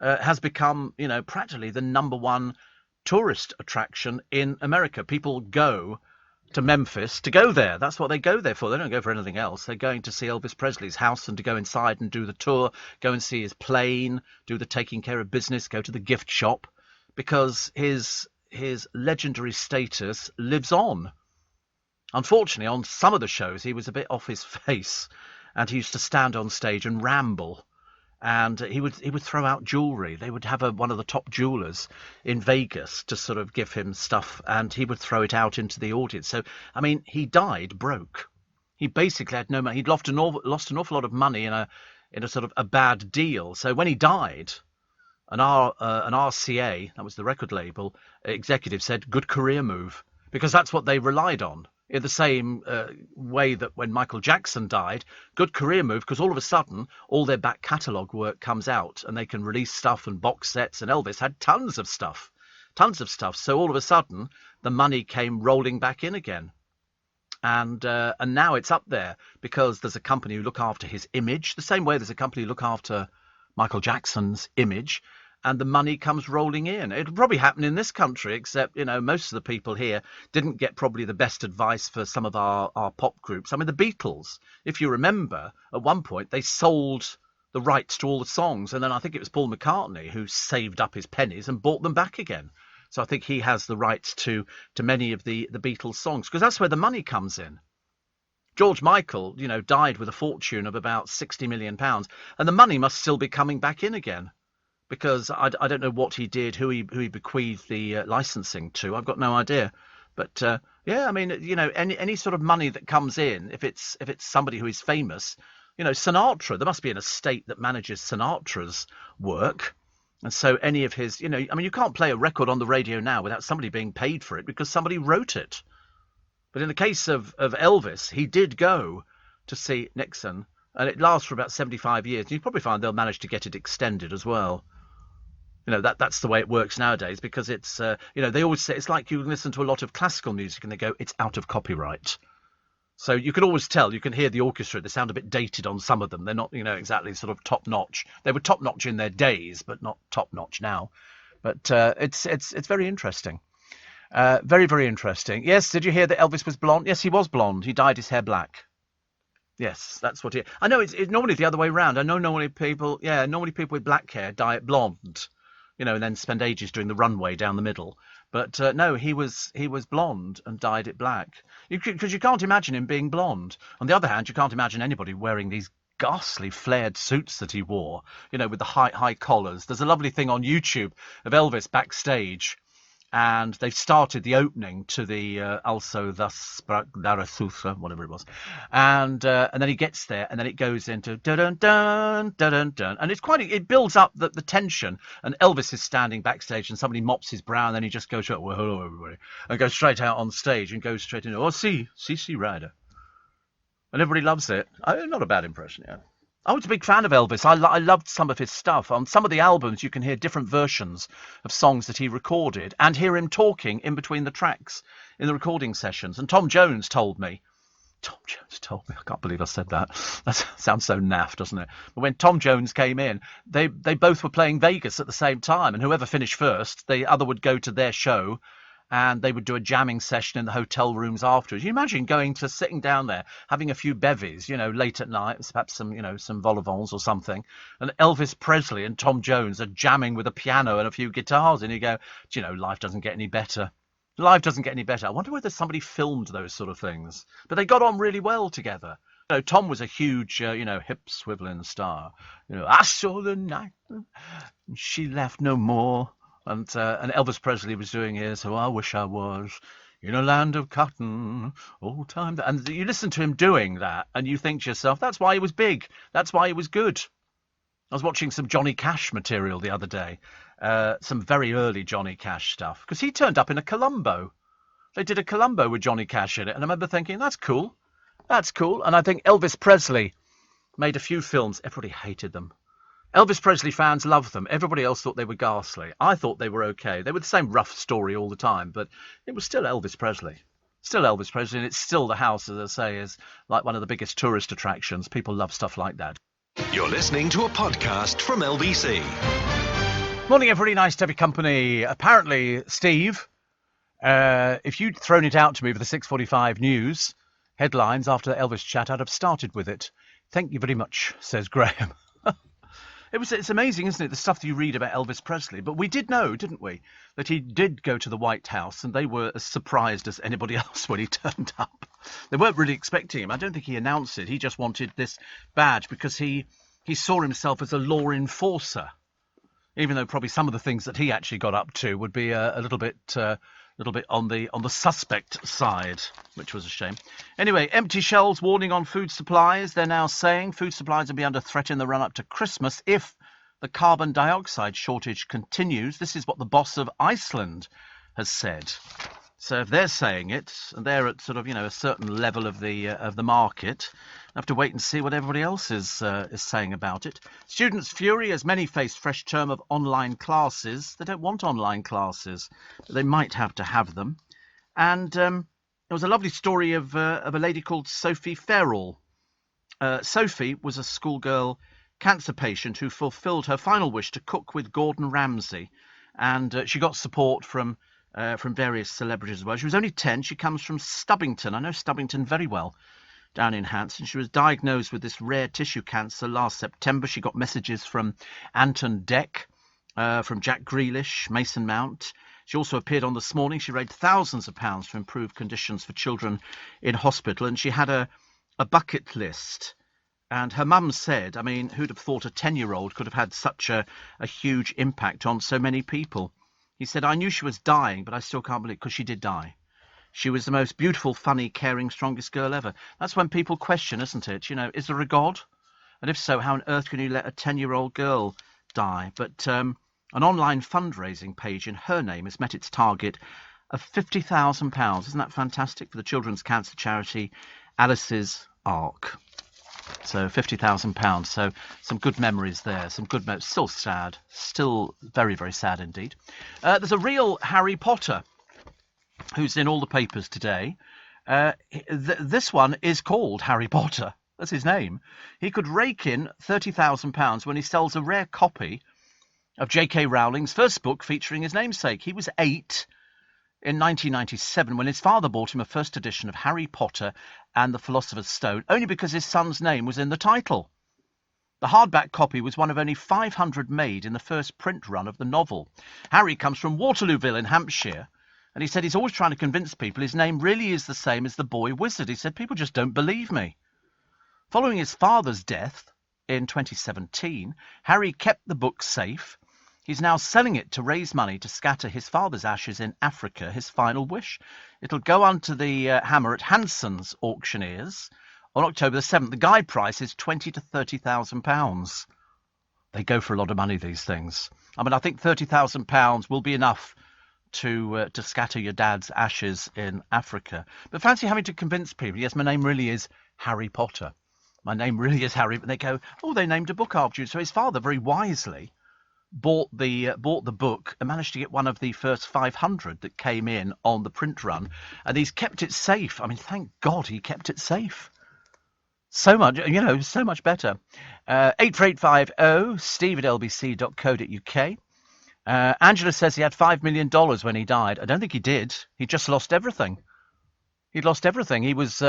[SPEAKER 1] has become, you know, practically the #1 tourist attraction in America. People go to Memphis to go there. That's what they go there for. They don't go for anything else. They're going to see Elvis Presley's house and to go inside and do the tour, go and see his plane, do the taking care of business, go to the gift shop, because his legendary status lives on. Unfortunately, on some of the shows, he was a bit off his face, and he used to stand on stage and ramble. And he would throw out jewellery. They would have one of the top jewellers in Vegas to sort of give him stuff, and he would throw it out into the audience. So, I mean, he died broke. He basically had no money. He'd lost an awful lot of money in a sort of a bad deal. So when he died, an RCA, that was the record label executive, said, "Good career move," because that's what they relied on. In the same way that when Michael Jackson died, good career move, because all of a sudden all their back catalogue work comes out and they can release stuff and box sets, and Elvis had tons of stuff. So all of a sudden the money came rolling back in again. And now it's up there because there's a company who look after his image, the same way there's a company who look after Michael Jackson's image, and the money comes rolling in. It'll probably happen in this country, except, most of the people here didn't get probably the best advice for some of our pop groups. I mean, the Beatles, if you remember, at one point they sold the rights to all the songs, and then I think it was Paul McCartney who saved up his pennies and bought them back again. So I think he has the rights to many of the Beatles songs, because that's where the money comes in. George Michael, died with a fortune of about £60 million, and the money must still be coming back in again, because I don't know what he did, who he bequeathed the licensing to. I've got no idea. But yeah, I mean, any sort of money that comes in, if it's somebody who is famous, Sinatra, there must be an estate that manages Sinatra's work. And so any of his, you can't play a record on the radio now without somebody being paid for it because somebody wrote it. But in the case of Elvis, he did go to see Nixon, and it lasts for about 75 years. And you probably find they'll manage to get it extended as well. That's the way it works nowadays, because it's, they always say, it's like you listen to a lot of classical music and they go, it's out of copyright. So you can always tell, you can hear the orchestra, they sound a bit dated on some of them. They're not, exactly sort of top-notch. They were top-notch in their days, but not top-notch now. But it's very interesting. Very, very interesting. Yes, did you hear that Elvis was blonde? Yes, he was blonde. He dyed his hair black. Yes, that's what I know it's normally the other way around. I know normally people with black hair dye it blonde, and then spend ages doing the runway down the middle. But no, he was blonde and dyed it black. Because you can't imagine him being blonde. On the other hand, you can't imagine anybody wearing these ghastly flared suits that he wore, with the high collars. There's a lovely thing on YouTube of Elvis backstage, and they've started the opening to the Also Thus Sprak Zarathustra, whatever it was, and then he gets there, and then it goes into dun dun dun dun, and it builds up the tension, and Elvis is standing backstage, and somebody mops his brow, and then he just goes, well, hello everybody, and goes straight out on stage and goes straight into, CC Rider, and everybody loves it. Not a bad impression, yeah. I was a big fan of Elvis. I loved some of his stuff. On some of the albums, you can hear different versions of songs that he recorded and hear him talking in between the tracks in the recording sessions. And Tom Jones told me, I can't believe I said that. That sounds so naff, doesn't it? But when Tom Jones came in, they both were playing Vegas at the same time. And whoever finished first, the other would go to their show, and they would do a jamming session in the hotel rooms afterwards. You imagine sitting down there, having a few bevies, late at night, perhaps some vol au vents or something, and Elvis Presley and Tom Jones are jamming with a piano and a few guitars, and you go, life doesn't get any better. Life doesn't get any better. I wonder whether somebody filmed those sort of things. But they got on really well together. Tom was a huge, hip swiveling star. I saw the night, she left no more. And Elvis Presley was doing here, so I wish I was in a land of cotton, old time. And you listen to him doing that, and you think to yourself, that's why he was big. That's why he was good. I was watching some Johnny Cash material the other day, some very early Johnny Cash stuff, because he turned up in a Columbo. They did a Columbo with Johnny Cash in it, and I remember thinking, that's cool. That's cool. And I think Elvis Presley made a few films. Everybody hated them. Elvis Presley fans loved them. Everybody else thought they were ghastly. I thought they were okay. They were the same rough story all the time, but it was still Elvis Presley. Still Elvis Presley, and it's still the house, as I say, is like one of the biggest tourist attractions. People love stuff like that.
[SPEAKER 4] You're listening to a podcast from LBC.
[SPEAKER 1] Morning, everybody. Nice to have your company. Apparently, Steve, if you'd thrown it out to me for the 6:45 news headlines after the Elvis chat, I'd have started with it. Thank you very much, says Graham. It's amazing, isn't it, the stuff that you read about Elvis Presley. But we did know, didn't we, that he did go to the White House, and they were as surprised as anybody else when he turned up. They weren't really expecting him. I don't think he announced it. He just wanted this badge because he saw himself as a law enforcer, even though probably some of the things that he actually got up to would be a little bit, little bit on the suspect side, which was a shame. Anyway, empty shelves warning on food supplies. They're now saying food supplies will be under threat in the run-up to Christmas if the carbon dioxide shortage continues. This is what the boss of Iceland has said. So if they're saying it, and they're at sort of, a certain level of the market, I have to wait and see what everybody else is saying about it. Students' fury as many face fresh term of online classes. They don't want online classes, but they might have to have them. And there was a lovely story of a lady called Sophie Farrell. Sophie was a schoolgirl cancer patient who fulfilled her final wish to cook with Gordon Ramsay, and she got support from various celebrities as well. She was only 10. She comes from Stubbington. I know Stubbington very well, down in Hanson. She was diagnosed with this rare tissue cancer last September. She got messages from Anton Deck, from Jack Grealish, Mason Mount. She also appeared on This Morning. She raised thousands of pounds to improve conditions for children in hospital, and she had a bucket list. And her mum said, I mean, who'd have thought a 10-year-old could have had such a huge impact on so many people? He said, I knew she was dying, but I still can't believe it, because she did die. She was the most beautiful, funny, caring, strongest girl ever. That's when people question, isn't it? Is there a God? And if so, how on earth can you let a 10-year-old girl die? But an online fundraising page in her name has met its target of £50,000. Isn't that fantastic? For the children's cancer charity, Alice's Ark. So £50,000. So some good memories there. Some good memories. Still sad. Still very, very sad indeed. There's a real Harry Potter who's in all the papers today. This one is called Harry Potter. That's his name. He could rake in £30,000 when he sells a rare copy of J.K. Rowling's first book featuring his namesake. He was 8 in 1997 when his father bought him a first edition of Harry Potter and the Philosopher's Stone, only because his son's name was in the title. The hardback copy was one of only 500 made in the first print run of the novel. Harry comes from Waterlooville in Hampshire, and he said he's always trying to convince people his name really is the same as the boy wizard. He said, people just don't believe me. Following his father's death in 2017, Harry kept the book safe. He's now selling it to raise money to scatter his father's ashes in Africa, his final wish. It'll go onto the hammer at Hanson's auctioneers on October the 7th. The guide price is £20,000 to £30,000. They go for a lot of money, these things. I mean, I think £30,000 will be enough to scatter your dad's ashes in Africa. But fancy having to convince people, yes, my name really is Harry Potter. My name really is Harry. But they go, oh, they named a book after you. So his father very wisely bought the book and managed to get one of the first 500 that came in on the print run, and he's kept it safe. I mean, thank God he kept it safe. So much, so much better. 84850 steve@lbc.co.uk. Angela says he had $5 million when he died. I don't think he did. He just lost everything. He'd lost everything. He was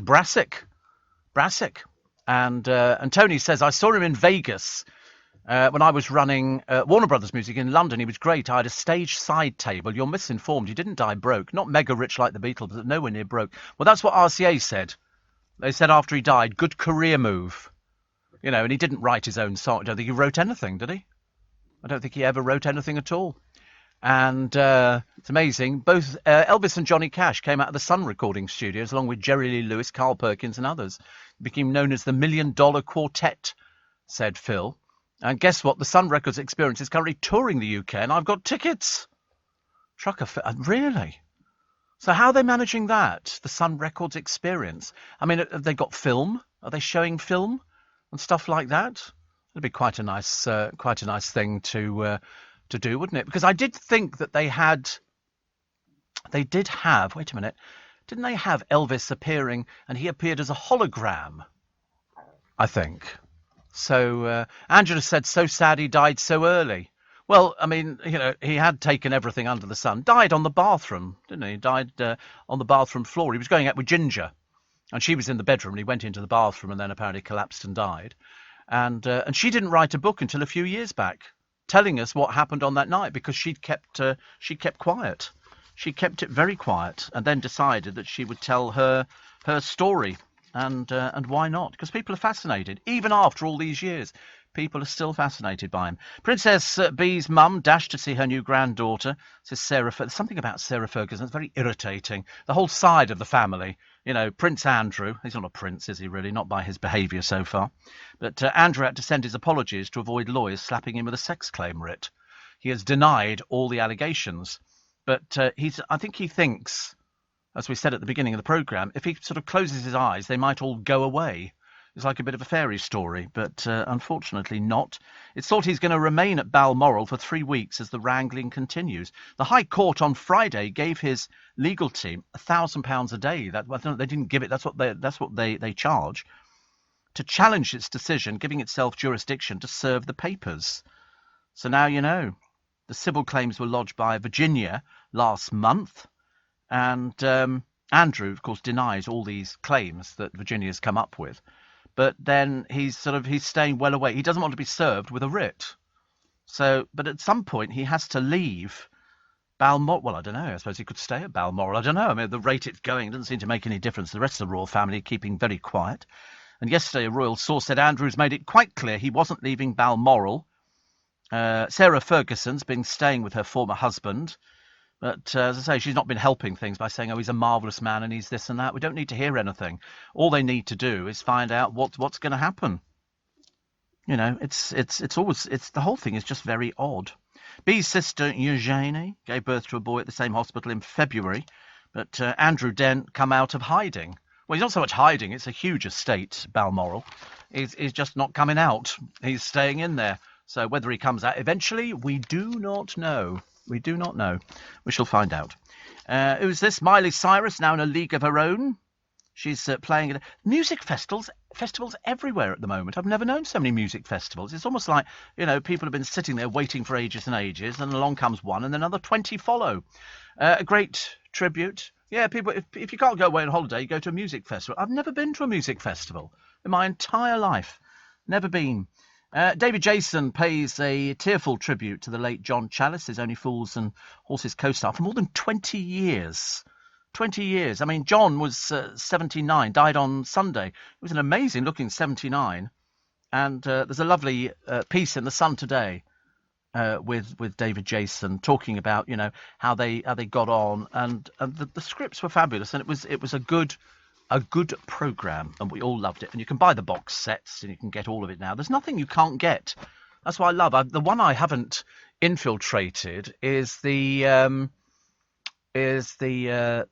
[SPEAKER 1] brassic. And Tony says, I saw him in Vegas when I was running Warner Brothers Music in London. He was great. I had a stage side table. You're misinformed. He didn't die broke. Not mega rich like the Beatles, but nowhere near broke. Well, that's what RCA said. They said after he died, good career move. And he didn't write his own song. I don't think he wrote anything, did he? I don't think he ever wrote anything at all. And it's amazing. Both Elvis and Johnny Cash came out of the Sun recording studios, along with Jerry Lee Lewis, Carl Perkins and others. Became known as the $1 Million Quartet, said Phil. And guess what? The Sun Records Experience is currently touring the UK, and I've got tickets. Really? So how are they managing that? The Sun Records Experience. I mean, have they got film? Are they showing film and stuff like that? It'd be quite a nice thing to do, wouldn't it? Because I did think that they did have. Wait a minute, didn't they have Elvis appearing, and he appeared as a hologram? I think. So Angela said, so sad he died so early. Well, I mean, he had taken everything under the sun. Died on the bathroom, didn't he? Died on the bathroom floor. He was going out with Ginger, and she was in the bedroom, and he went into the bathroom and then apparently collapsed and died. And she didn't write a book until a few years back, telling us what happened on that night, because she kept quiet. She kept it very quiet, and then decided that she would tell her story. And why not? Because people are fascinated, even after all these years. People are still fascinated by him. Princess Bee's mum dashed to see her new granddaughter, says Sarah. There's something about Sarah Ferguson that's very irritating. The whole side of the family. You know, Prince Andrew, he's not a prince, is he really? Not by his behaviour so far. But Andrew had to send his apologies to avoid lawyers slapping him with a sex claim writ. He has denied all the allegations. But I think he thinks, as we said at the beginning of the programme, if he sort of closes his eyes, they might all go away. It's like a bit of a fairy story, but unfortunately not. It's thought he's going to remain at Balmoral for 3 weeks as the wrangling continues. The High Court on Friday gave his legal team £1,000 a day. They didn't give it. That's what they charge to challenge its decision, giving itself jurisdiction to serve the papers. So now you know. The civil claims were lodged by Virginia last month, and Andrew, of course, denies all these claims that Virginia's come up with. But then he's staying well away. He doesn't want to be served with a writ. So, but at some point he has to leave Balmoral. Well, I don't know. I suppose he could stay at Balmoral. I don't know. I mean, the rate it's going doesn't seem to make any difference. The rest of the royal family are keeping very quiet. And yesterday, a royal source said Andrews made it quite clear he wasn't leaving Balmoral. Sarah Ferguson's been staying with her former husband. But as I say, she's not been helping things by saying, oh, he's a marvellous man and he's this and that. We don't need to hear anything. All they need to do is find out what's going to happen. You know, it's the whole thing is just very odd. Bee's sister Eugenie gave birth to a boy at the same hospital in February, but Andrew Dent come out of hiding. Well, he's not so much hiding. It's a huge estate, Balmoral. He's just not coming out. He's staying in there. So whether he comes out eventually, we do not know. We do not know. We shall find out. Who's this? Miley Cyrus, now in a league of her own. She's playing at music festivals everywhere at the moment. I've never known so many music festivals. It's almost like, you know, people have been sitting there waiting for ages and ages, and along comes one, and then another 20 follow. A great tribute. Yeah, people, if you can't go away on holiday, you go to a music festival. I've never been to a music festival in my entire life. Never been. David Jason pays a tearful tribute to the late John Challis, his Only Fools and Horses co-star, for more than 20 years. 20 years. I mean, John was 79, died on Sunday. He was an amazing-looking 79. And there's a lovely piece in The Sun today with David Jason talking about, you know, how they got on, and the scripts were fabulous, and it was a good programme, and we all loved it. And you can buy the box sets, and you can get all of it now. There's nothing you can't get. That's what I love. The one I haven't infiltrated is the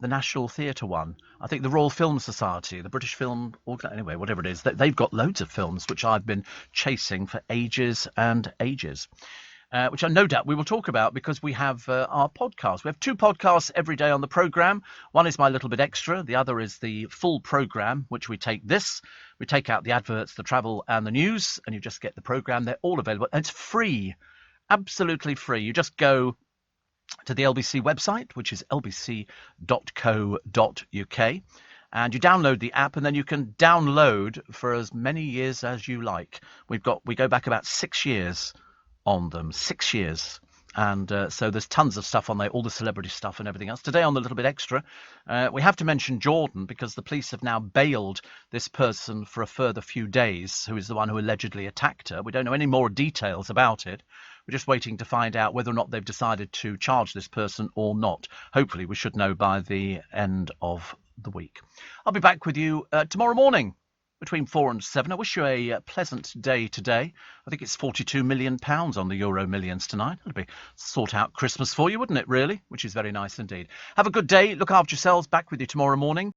[SPEAKER 1] National Theatre one. I think the Royal Film Society, the British Film, anyway, whatever it is, they've got loads of films which I've been chasing for ages and ages. Which I no doubt we will talk about because we have our podcast. We have 2 podcasts every day on the programme. One is My Little Bit Extra. The other is the full programme, which we take out the adverts, the travel and the news, and you just get the programme. They're all available. And it's free, absolutely free. You just go to the LBC website, which is lbc.co.uk, and you download the app, and then you can download for as many years as you like. We go back about 6 years on them, 6 years, and so there's tons of stuff on there, all the celebrity stuff and everything else. Today on the Little Bit Extra, we have to mention Jordan, because the police have now bailed this person for a further few days, who is the one who allegedly attacked her. We don't know any more details about it. We're just waiting to find out whether or not they've decided to charge this person or not. Hopefully we should know by the end of the week. I'll be back with you tomorrow morning between 4 and 7. I wish you a pleasant day today. I think it's £42 million on the Euro Millions tonight. That'd be sort out Christmas for you, wouldn't it, really? Which is very nice indeed. Have a good day. Look after yourselves. Back with you tomorrow morning.